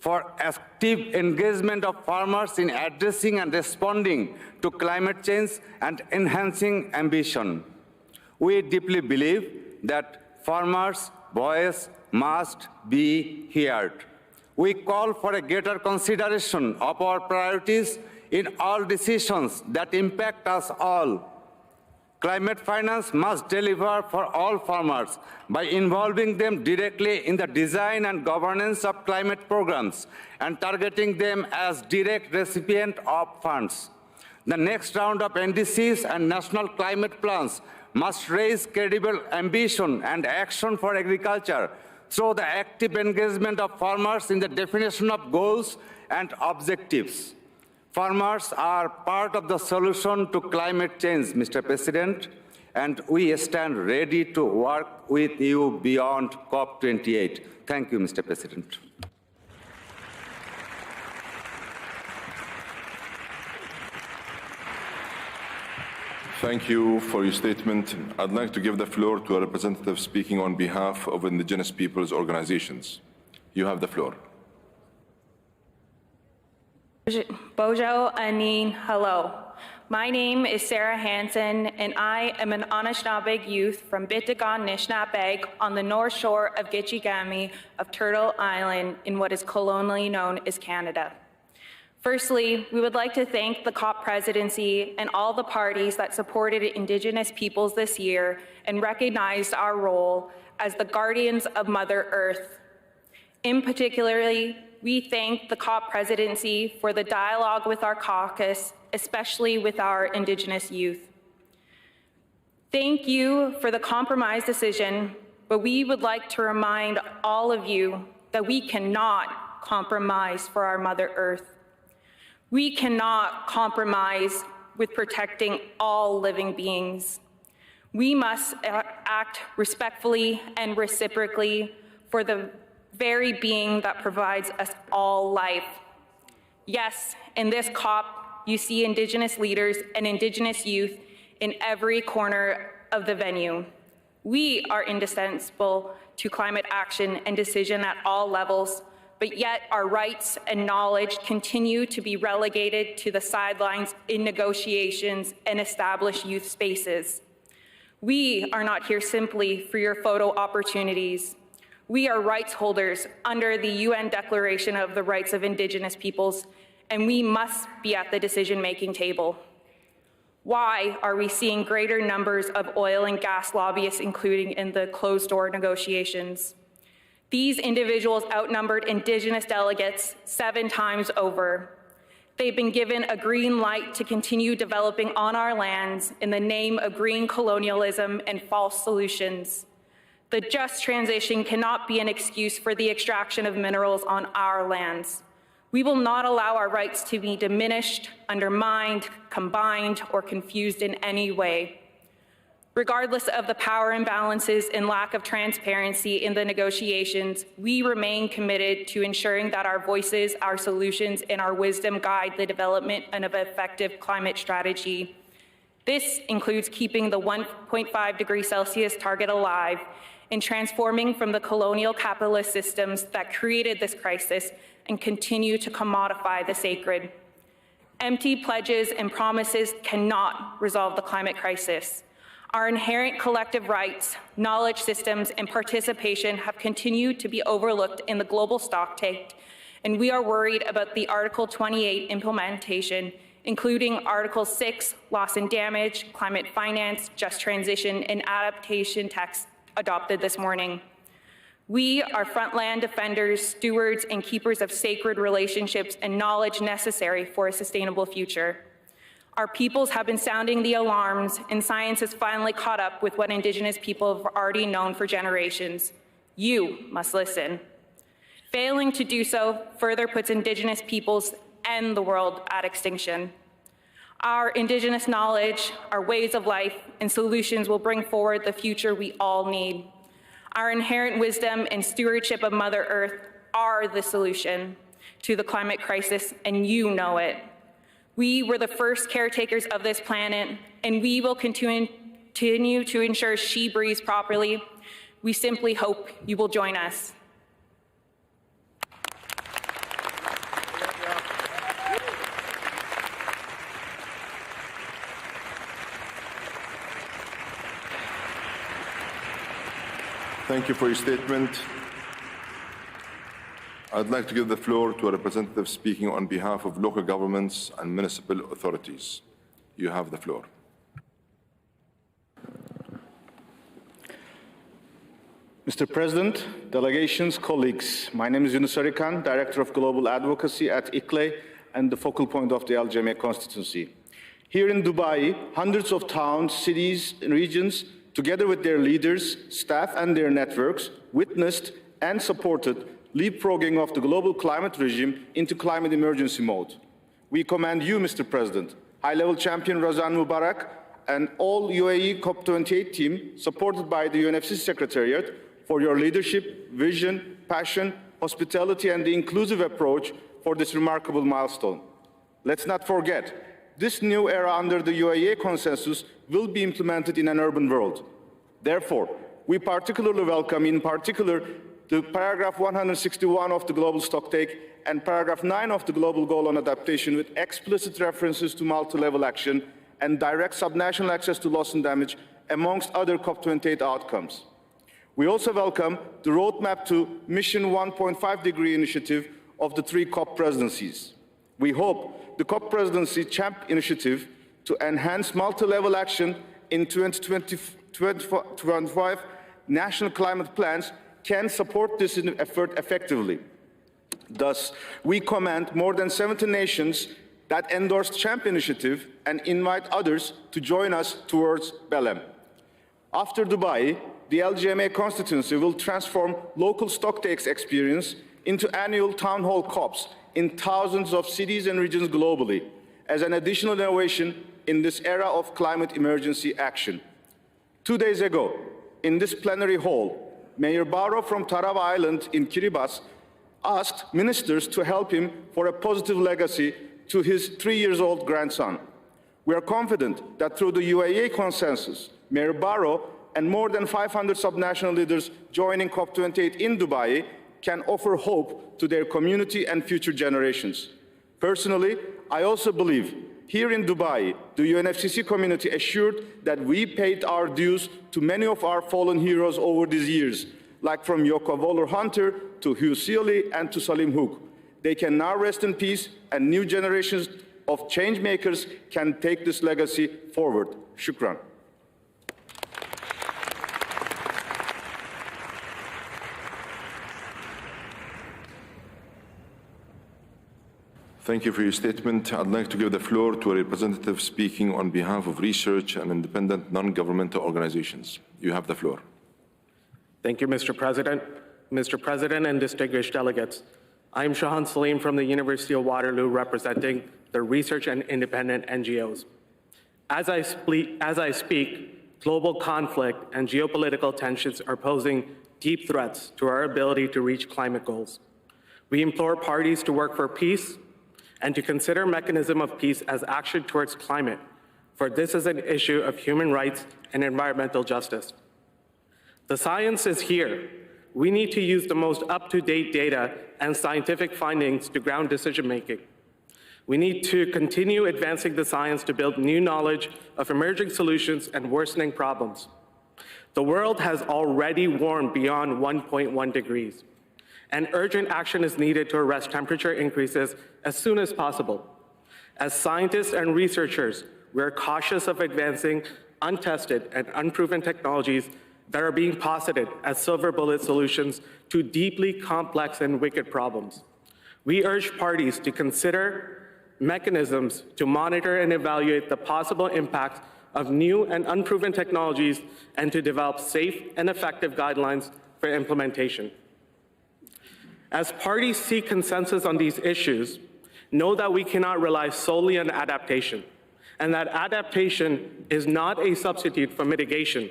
for active engagement of farmers in addressing and responding to climate change and enhancing ambition. We deeply believe that farmers' voice must be heard. We call for a greater consideration of our priorities in all decisions that impact us all. Climate finance must deliver for all farmers by involving them directly in the design and governance of climate programs and targeting them as direct recipient of funds. The next round of NDCs and national climate plans must raise credible ambition and action for agriculture through the active engagement of farmers in the definition of goals and objectives. Farmers are part of the solution to climate change, Mr. President, and we stand ready to work with you beyond COP28. Thank you, Mr. President. Thank you for your statement. I'd like to give the floor to a representative speaking on behalf of indigenous peoples' organizations. You have the floor. Bojo, Anin, hello. My name is Sarah Hansen, and I am an Anishinaabe youth from Bitigan, Nishnabeg on the north shore of Gitchigami of Turtle Island in what is colonially known as Canada. Firstly, we would like to thank the COP Presidency and all the parties that supported Indigenous peoples this year and recognized our role as the guardians of Mother Earth. In particularly, we thank the COP Presidency for the dialogue with our caucus, especially with our Indigenous youth. Thank you for the compromise decision, but we would like to remind all of you that we cannot compromise for our Mother Earth. We cannot compromise with protecting all living beings. We must act respectfully and reciprocally for the very being that provides us all life. Yes, in this COP, you see Indigenous leaders and Indigenous youth in every corner of the venue. We are indispensable to climate action and decision at all levels, but yet our rights and knowledge continue to be relegated to the sidelines in negotiations and established youth spaces. We are not here simply for your photo opportunities. We are rights holders under the UN Declaration of the Rights of Indigenous Peoples, and we must be at the decision-making table. Why are we seeing greater numbers of oil and gas lobbyists, including in the closed-door negotiations? These individuals outnumbered Indigenous delegates 7 times over. They've been given a green light to continue developing on our lands in the name of green colonialism and false solutions. The just transition cannot be an excuse for the extraction of minerals on our lands. We will not allow our rights to be diminished, undermined, combined, or confused in any way. Regardless of the power imbalances and lack of transparency in the negotiations, we remain committed to ensuring that our voices, our solutions, and our wisdom guide the development of an effective climate strategy. This includes keeping the 1.5 degrees Celsius target alive and transforming from the colonial capitalist systems that created this crisis and continue to commodify the sacred. Empty pledges and promises cannot resolve the climate crisis. Our inherent collective rights, knowledge systems, and participation have continued to be overlooked in the global stocktake, and we are worried about the Article 28 implementation, including Article 6, loss and damage, climate finance, just transition, and adaptation text adopted this morning. We are frontland defenders, stewards, and keepers of sacred relationships and knowledge necessary for a sustainable future. Our peoples have been sounding the alarms, and science has finally caught up with what Indigenous people have already known for generations. You must listen. Failing to do so further puts Indigenous peoples and the world at extinction. Our Indigenous knowledge, our ways of life, and solutions will bring forward the future we all need. Our inherent wisdom and stewardship of Mother Earth are the solution to the climate crisis, and you know it. We were the first caretakers of this planet, and we will continue to ensure she breathes properly. We simply hope you will join us. Thank you for your statement. I'd like to give the floor to a representative speaking on behalf of local governments and municipal authorities. You have the floor. Mr. President, delegations, colleagues, my name is Yunus Arikan, Director of Global Advocacy at ICLE and the focal point of the LGMA constituency. Here in Dubai, hundreds of towns, cities, and regions, together with their leaders, staff, and their networks, witnessed and supported leapfrogging of the global climate regime into climate emergency mode. We commend you, Mr. President, high-level champion Razan Mubarak, and all UAE COP28 team, supported by the UNFCCC Secretariat, for your leadership, vision, passion, hospitality, and the inclusive approach for this remarkable milestone. Let's not forget, this new era under the UAE consensus will be implemented in an urban world. Therefore, we particularly welcome, in particular, the paragraph 161 of the Global Stocktake and paragraph 9 of the Global Goal on Adaptation with explicit references to multi-level action and direct subnational access to loss and damage, amongst other COP28 outcomes. We also welcome the roadmap to Mission 1.5-degree initiative of the 3 COP presidencies. We hope the COP presidency CHAMP initiative to enhance multi-level action in 2025 national climate plans can support this effort effectively. Thus, we commend more than 70 nations that endorsed CHAMP initiative and invite others to join us towards Belém. After Dubai, the LGMA constituency will transform local stocktakes experience into annual town hall COPs in thousands of cities and regions globally as an additional innovation in this era of climate emergency action. 2 days ago, in this plenary hall, Mayor Barrow from Tarawa Island in Kiribati asked ministers to help him for a positive legacy to his 3-year-old grandson. We are confident that through the UAE consensus, Mayor Barrow and more than 500 subnational leaders joining COP28 in Dubai can offer hope to their community and future generations. Personally, I also believe here in Dubai, the UNFCCC community assured that we paid our dues to many of our fallen heroes over these years, like from Yoko Waller Hunter to Hugh Sealy and to Salim Hook. They can now rest in peace, and new generations of change makers can take this legacy forward. Shukran. Thank you for your statement. I'd like to give the floor to a representative speaking on behalf of research and independent non-governmental organizations. You have the floor. Thank you, Mr. President. Mr. President and distinguished delegates, I am Shahan Salim from the University of Waterloo, representing the research and independent NGOs. As I speak, global conflict and geopolitical tensions are posing deep threats to our ability to reach climate goals. We implore parties to work for peace and to consider mechanism of peace as action towards climate, for this is an issue of human rights and environmental justice. The science is here. We need to use the most up-to-date data and scientific findings to ground decision-making. We need to continue advancing the science to build new knowledge of emerging solutions and worsening problems. The world has already warmed beyond 1.1 degrees, and urgent action is needed to arrest temperature increases as soon as possible. As scientists and researchers, we're cautious of advancing untested and unproven technologies that are being posited as silver bullet solutions to deeply complex and wicked problems. We urge parties to consider mechanisms to monitor and evaluate the possible impacts of new and unproven technologies and to develop safe and effective guidelines for implementation. As parties seek consensus on these issues, know that we cannot rely solely on adaptation, and that adaptation is not a substitute for mitigation.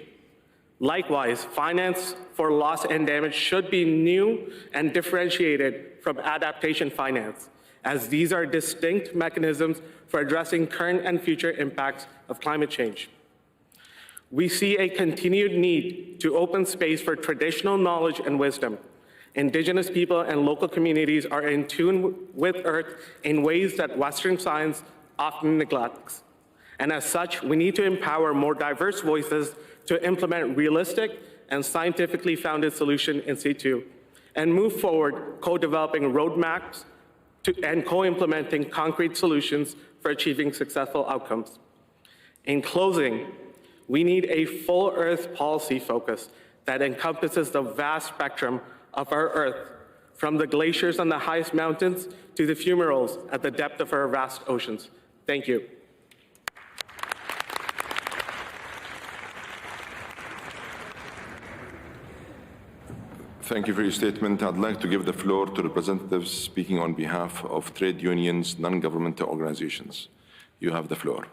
Likewise, finance for loss and damage should be new and differentiated from adaptation finance, as these are distinct mechanisms for addressing current and future impacts of climate change. We see a continued need to open space for traditional knowledge and wisdom. Indigenous people and local communities are in tune with Earth in ways that Western science often neglects. And as such, we need to empower more diverse voices to implement realistic and scientifically founded solutions in situ, and move forward co-developing roadmaps and co-implementing concrete solutions for achieving successful outcomes. In closing, we need a full Earth policy focus that encompasses the vast spectrum of our Earth, from the glaciers on the highest mountains to the fumaroles at the depth of our vast oceans. Thank you. Thank you for your statement. I'd like to give the floor to representatives speaking on behalf of trade unions, non-governmental organizations. You have the floor.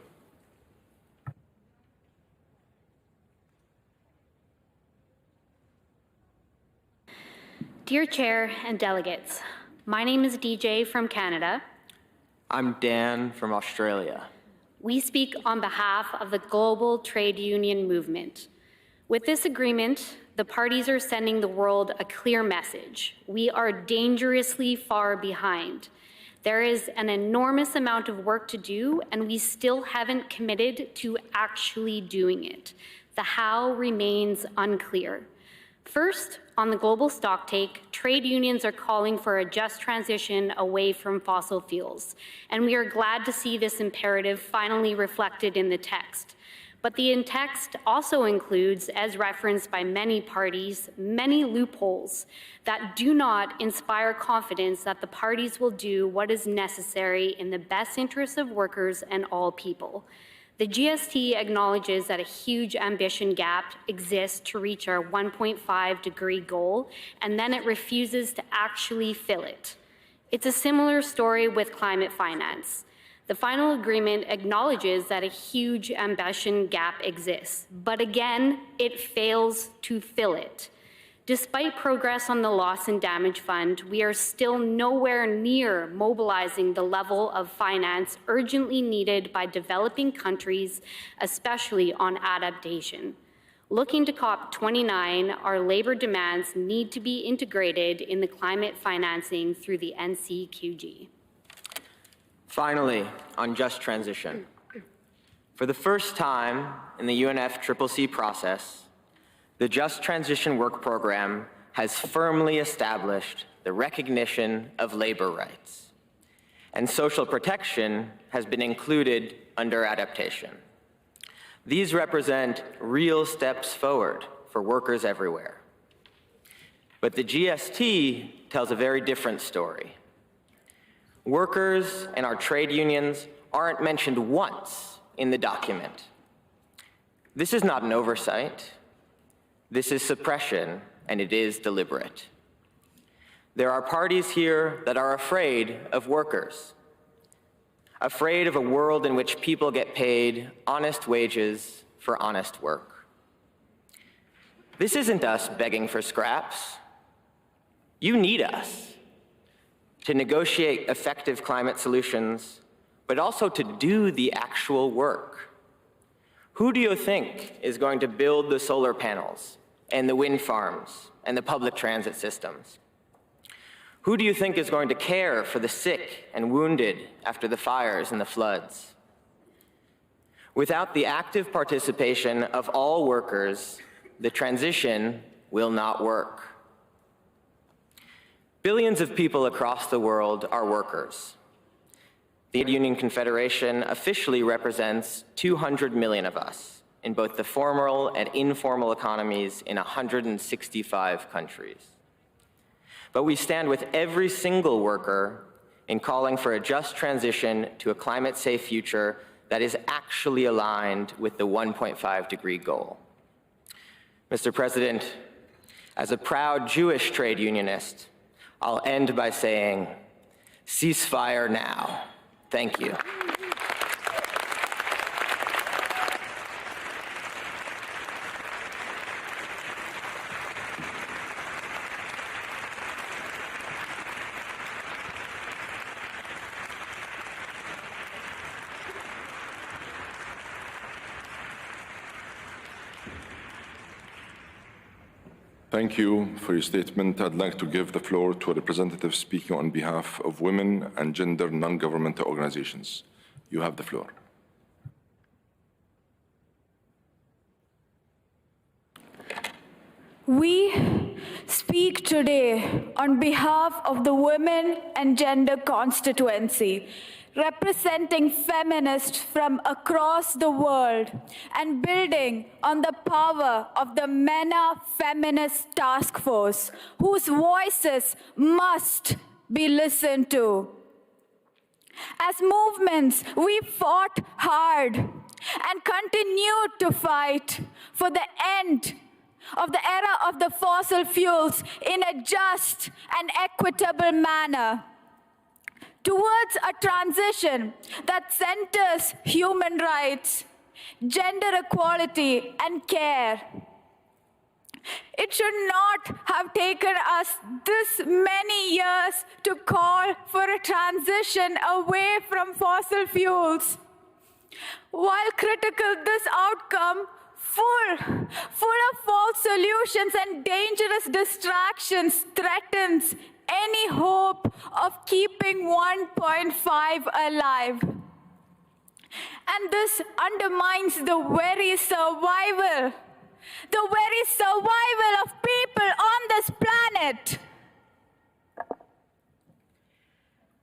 Dear Chair and delegates, my name is DJ from Canada. I'm Dan from Australia. We speak on behalf of the global trade union movement. With this agreement, the parties are sending the world a clear message. We are dangerously far behind. There is an enormous amount of work to do, and we still haven't committed to actually doing it. The how remains unclear. First, on the global stocktake, trade unions are calling for a just transition away from fossil fuels, and we are glad to see this imperative finally reflected in the text. But the text also includes, as referenced by many parties, many loopholes that do not inspire confidence that the parties will do what is necessary in the best interests of workers and all people. The GST acknowledges that a huge ambition gap exists to reach our 1.5-degree goal, and then it refuses to actually fill it. It's a similar story with climate finance. The final agreement acknowledges that a huge ambition gap exists, but again, it fails to fill it. Despite progress on the Loss and Damage Fund, we are still nowhere near mobilizing the level of finance urgently needed by developing countries, especially on adaptation. Looking to COP29, our labor demands need to be integrated in the climate financing through the NCQG. Finally, on just transition. For the first time in the UNFCCC process, the Just Transition Work Program has firmly established the recognition of labor rights, and social protection has been included under adaptation. These represent real steps forward for workers everywhere. But the GST tells a very different story. Workers and our trade unions aren't mentioned once in the document. This is not an oversight. This is suppression, and it is deliberate. There are parties here that are afraid of workers, afraid of a world in which people get paid honest wages for honest work. This isn't us begging for scraps. You need us to negotiate effective climate solutions, but also to do the actual work. Who do you think is going to build the solar panels and the wind farms and the public transit systems? Who do you think is going to care for the sick and wounded after the fires and the floods? Without the active participation of all workers, the transition will not work. Billions of people across the world are workers. The Union Confederation officially represents 200 million of us in both the formal and informal economies in 165 countries. But we stand with every single worker in calling for a just transition to a climate-safe future that is actually aligned with the 1.5-degree goal. Mr. President, as a proud Jewish trade unionist, I'll end by saying, ceasefire now. Thank you. Thank you for your statement. I'd like to give the floor to a representative speaking on behalf of women and gender non-governmental organizations. You have the floor. We speak today on behalf of the Women and Gender Constituency, representing feminists from across the world and building on the power of the MENA Feminist Task Force, whose voices must be listened to. As movements, we fought hard and continue to fight for the end of the era of the fossil fuels in a just and equitable manner, towards a transition that centers human rights, gender equality, and care. It should not have taken us this many years to call for a transition away from fossil fuels. While critical, this outcome, full of false solutions and dangerous distractions, threatens any hope of keeping 1.5 alive. And this undermines the very survival of people on this planet.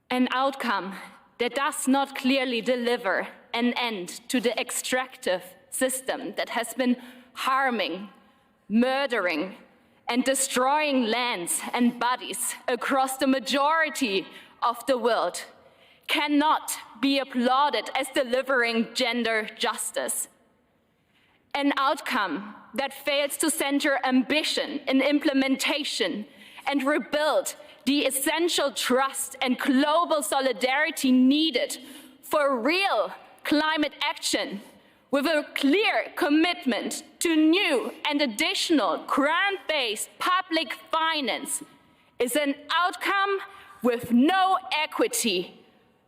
An outcome that does not clearly deliver an end to the extractive system that has been harming, murdering, and destroying lands and bodies across the majority of the world cannot be applauded as delivering gender justice. An outcome that fails to center ambition in implementation and rebuild the essential trust and global solidarity needed for real climate action, with a clear commitment to new and additional grant-based public finance, is an outcome with no equity,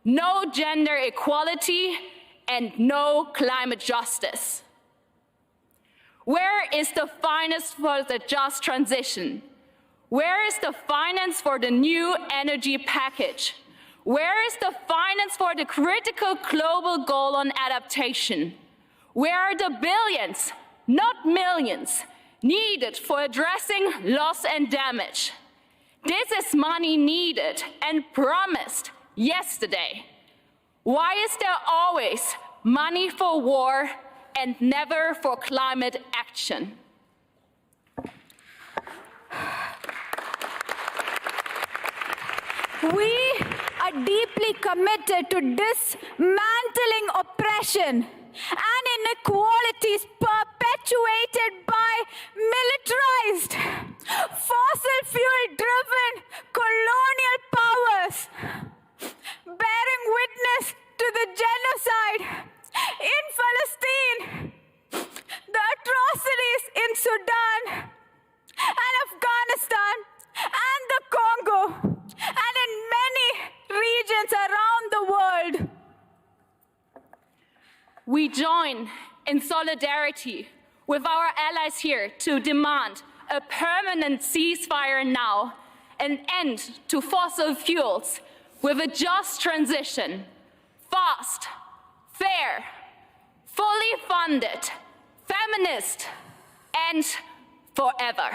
no gender equality, and no climate justice. Where is the finance for the just transition? Where is the finance for the new energy package? Where is the finance for the critical global goal on adaptation? Where are the billions, not millions, needed for addressing loss and damage? This is money needed and promised yesterday. Why is there always money for war and never for climate action? We are deeply committed to dismantling oppression and inequalities perpetuated by militarized, fossil fuel-driven colonial powers, bearing witness to the genocide in Palestine, the atrocities in Sudan and Afghanistan and the Congo, and in many regions around the world. We join in solidarity with our allies here to demand a permanent ceasefire now, an end to fossil fuels with a just transition, fast, fair, fully funded, feminist, and forever.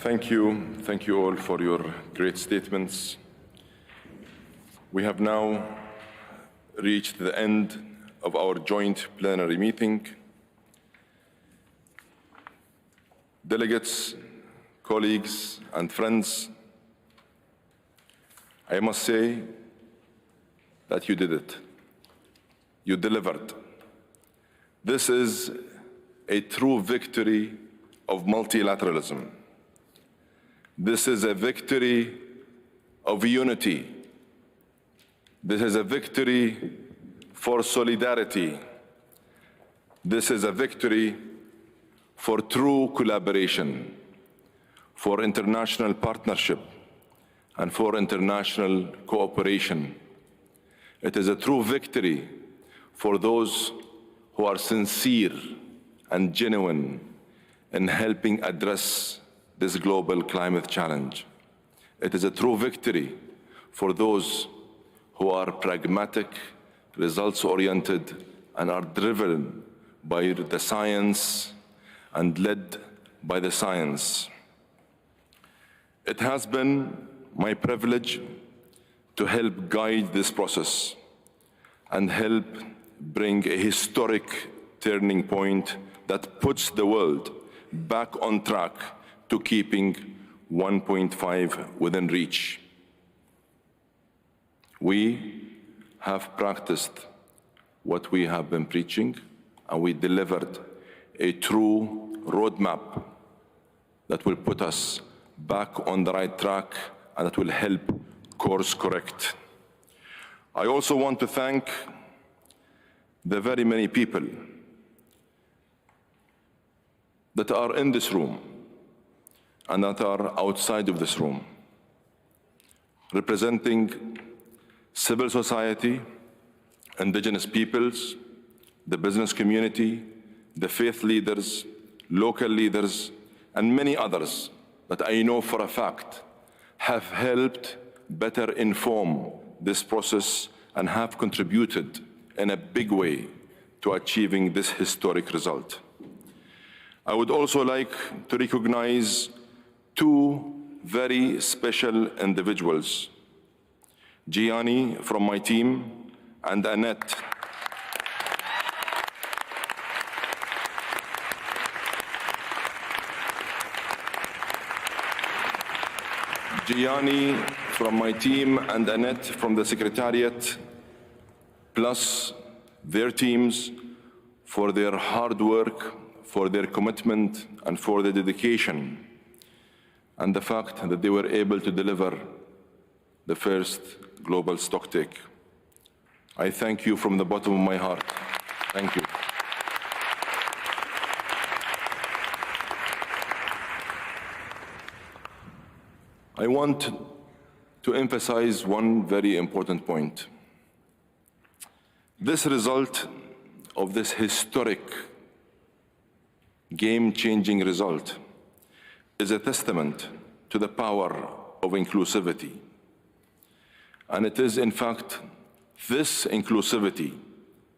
Thank you all for your great statements. We have now reached the end of our joint plenary meeting. Delegates, colleagues, and friends, I must say that you did it. You delivered. This is a true victory of multilateralism. This is a victory of unity. This is a victory for solidarity. This is a victory for true collaboration, for international partnership, and for international cooperation. It is a true victory for those who are sincere and genuine in helping address this global climate challenge. It is a true victory for those who are pragmatic, results-oriented, and are driven by the science and led by the science. It has been my privilege to help guide this process and help bring a historic turning point that puts the world back on track to keeping 1.5 within reach. We have practiced what we have been preaching, and we delivered a true roadmap that will put us back on the right track and that will help course correct. I also want to thank the very many people that are in this room and that are outside of this room, representing civil society, indigenous peoples, the business community, the faith leaders, local leaders, and many others that I know for a fact have helped better inform this process and have contributed in a big way to achieving this historic result. I would also like to recognize two very special individuals, Gianni from my team and Annette. Gianni from my team and Annette from the Secretariat, plus their teams, for their hard work, for their commitment, and for their dedication, and the fact that they were able to deliver the first global stocktake. I thank you from the bottom of my heart. Thank you. I want to emphasize one very important point. This result of this historic, game-changing result is a testament to the power of inclusivity. And it is, in fact, this inclusivity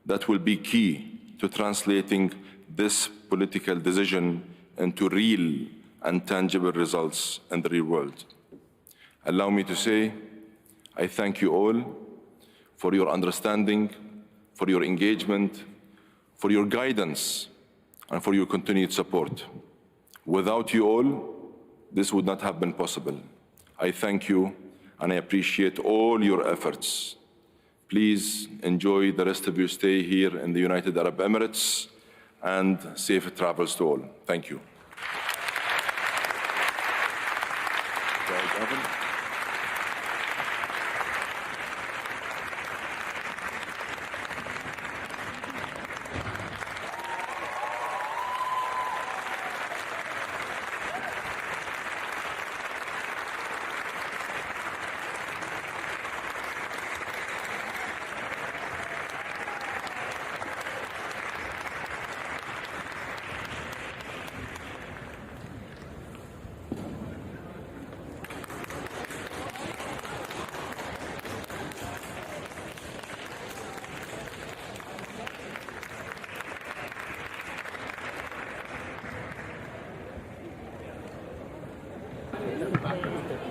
that will be key to translating this political decision into real and tangible results in the real world. Allow me to say, I thank you all for your understanding, for your engagement, for your guidance, and for your continued support. Without you all, this would not have been possible. I thank you, and I appreciate all your efforts. Please enjoy the rest of your stay here in the United Arab Emirates, and safe travels to all. Thank you.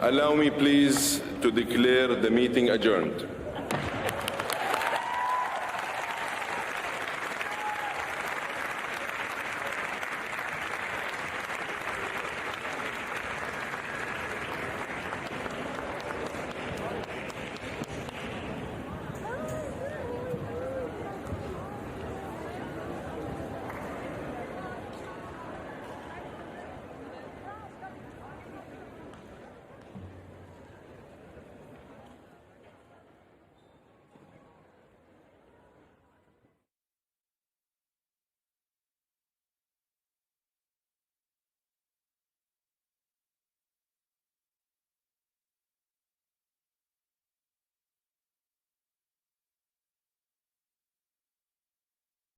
Allow me, please, to declare the meeting adjourned.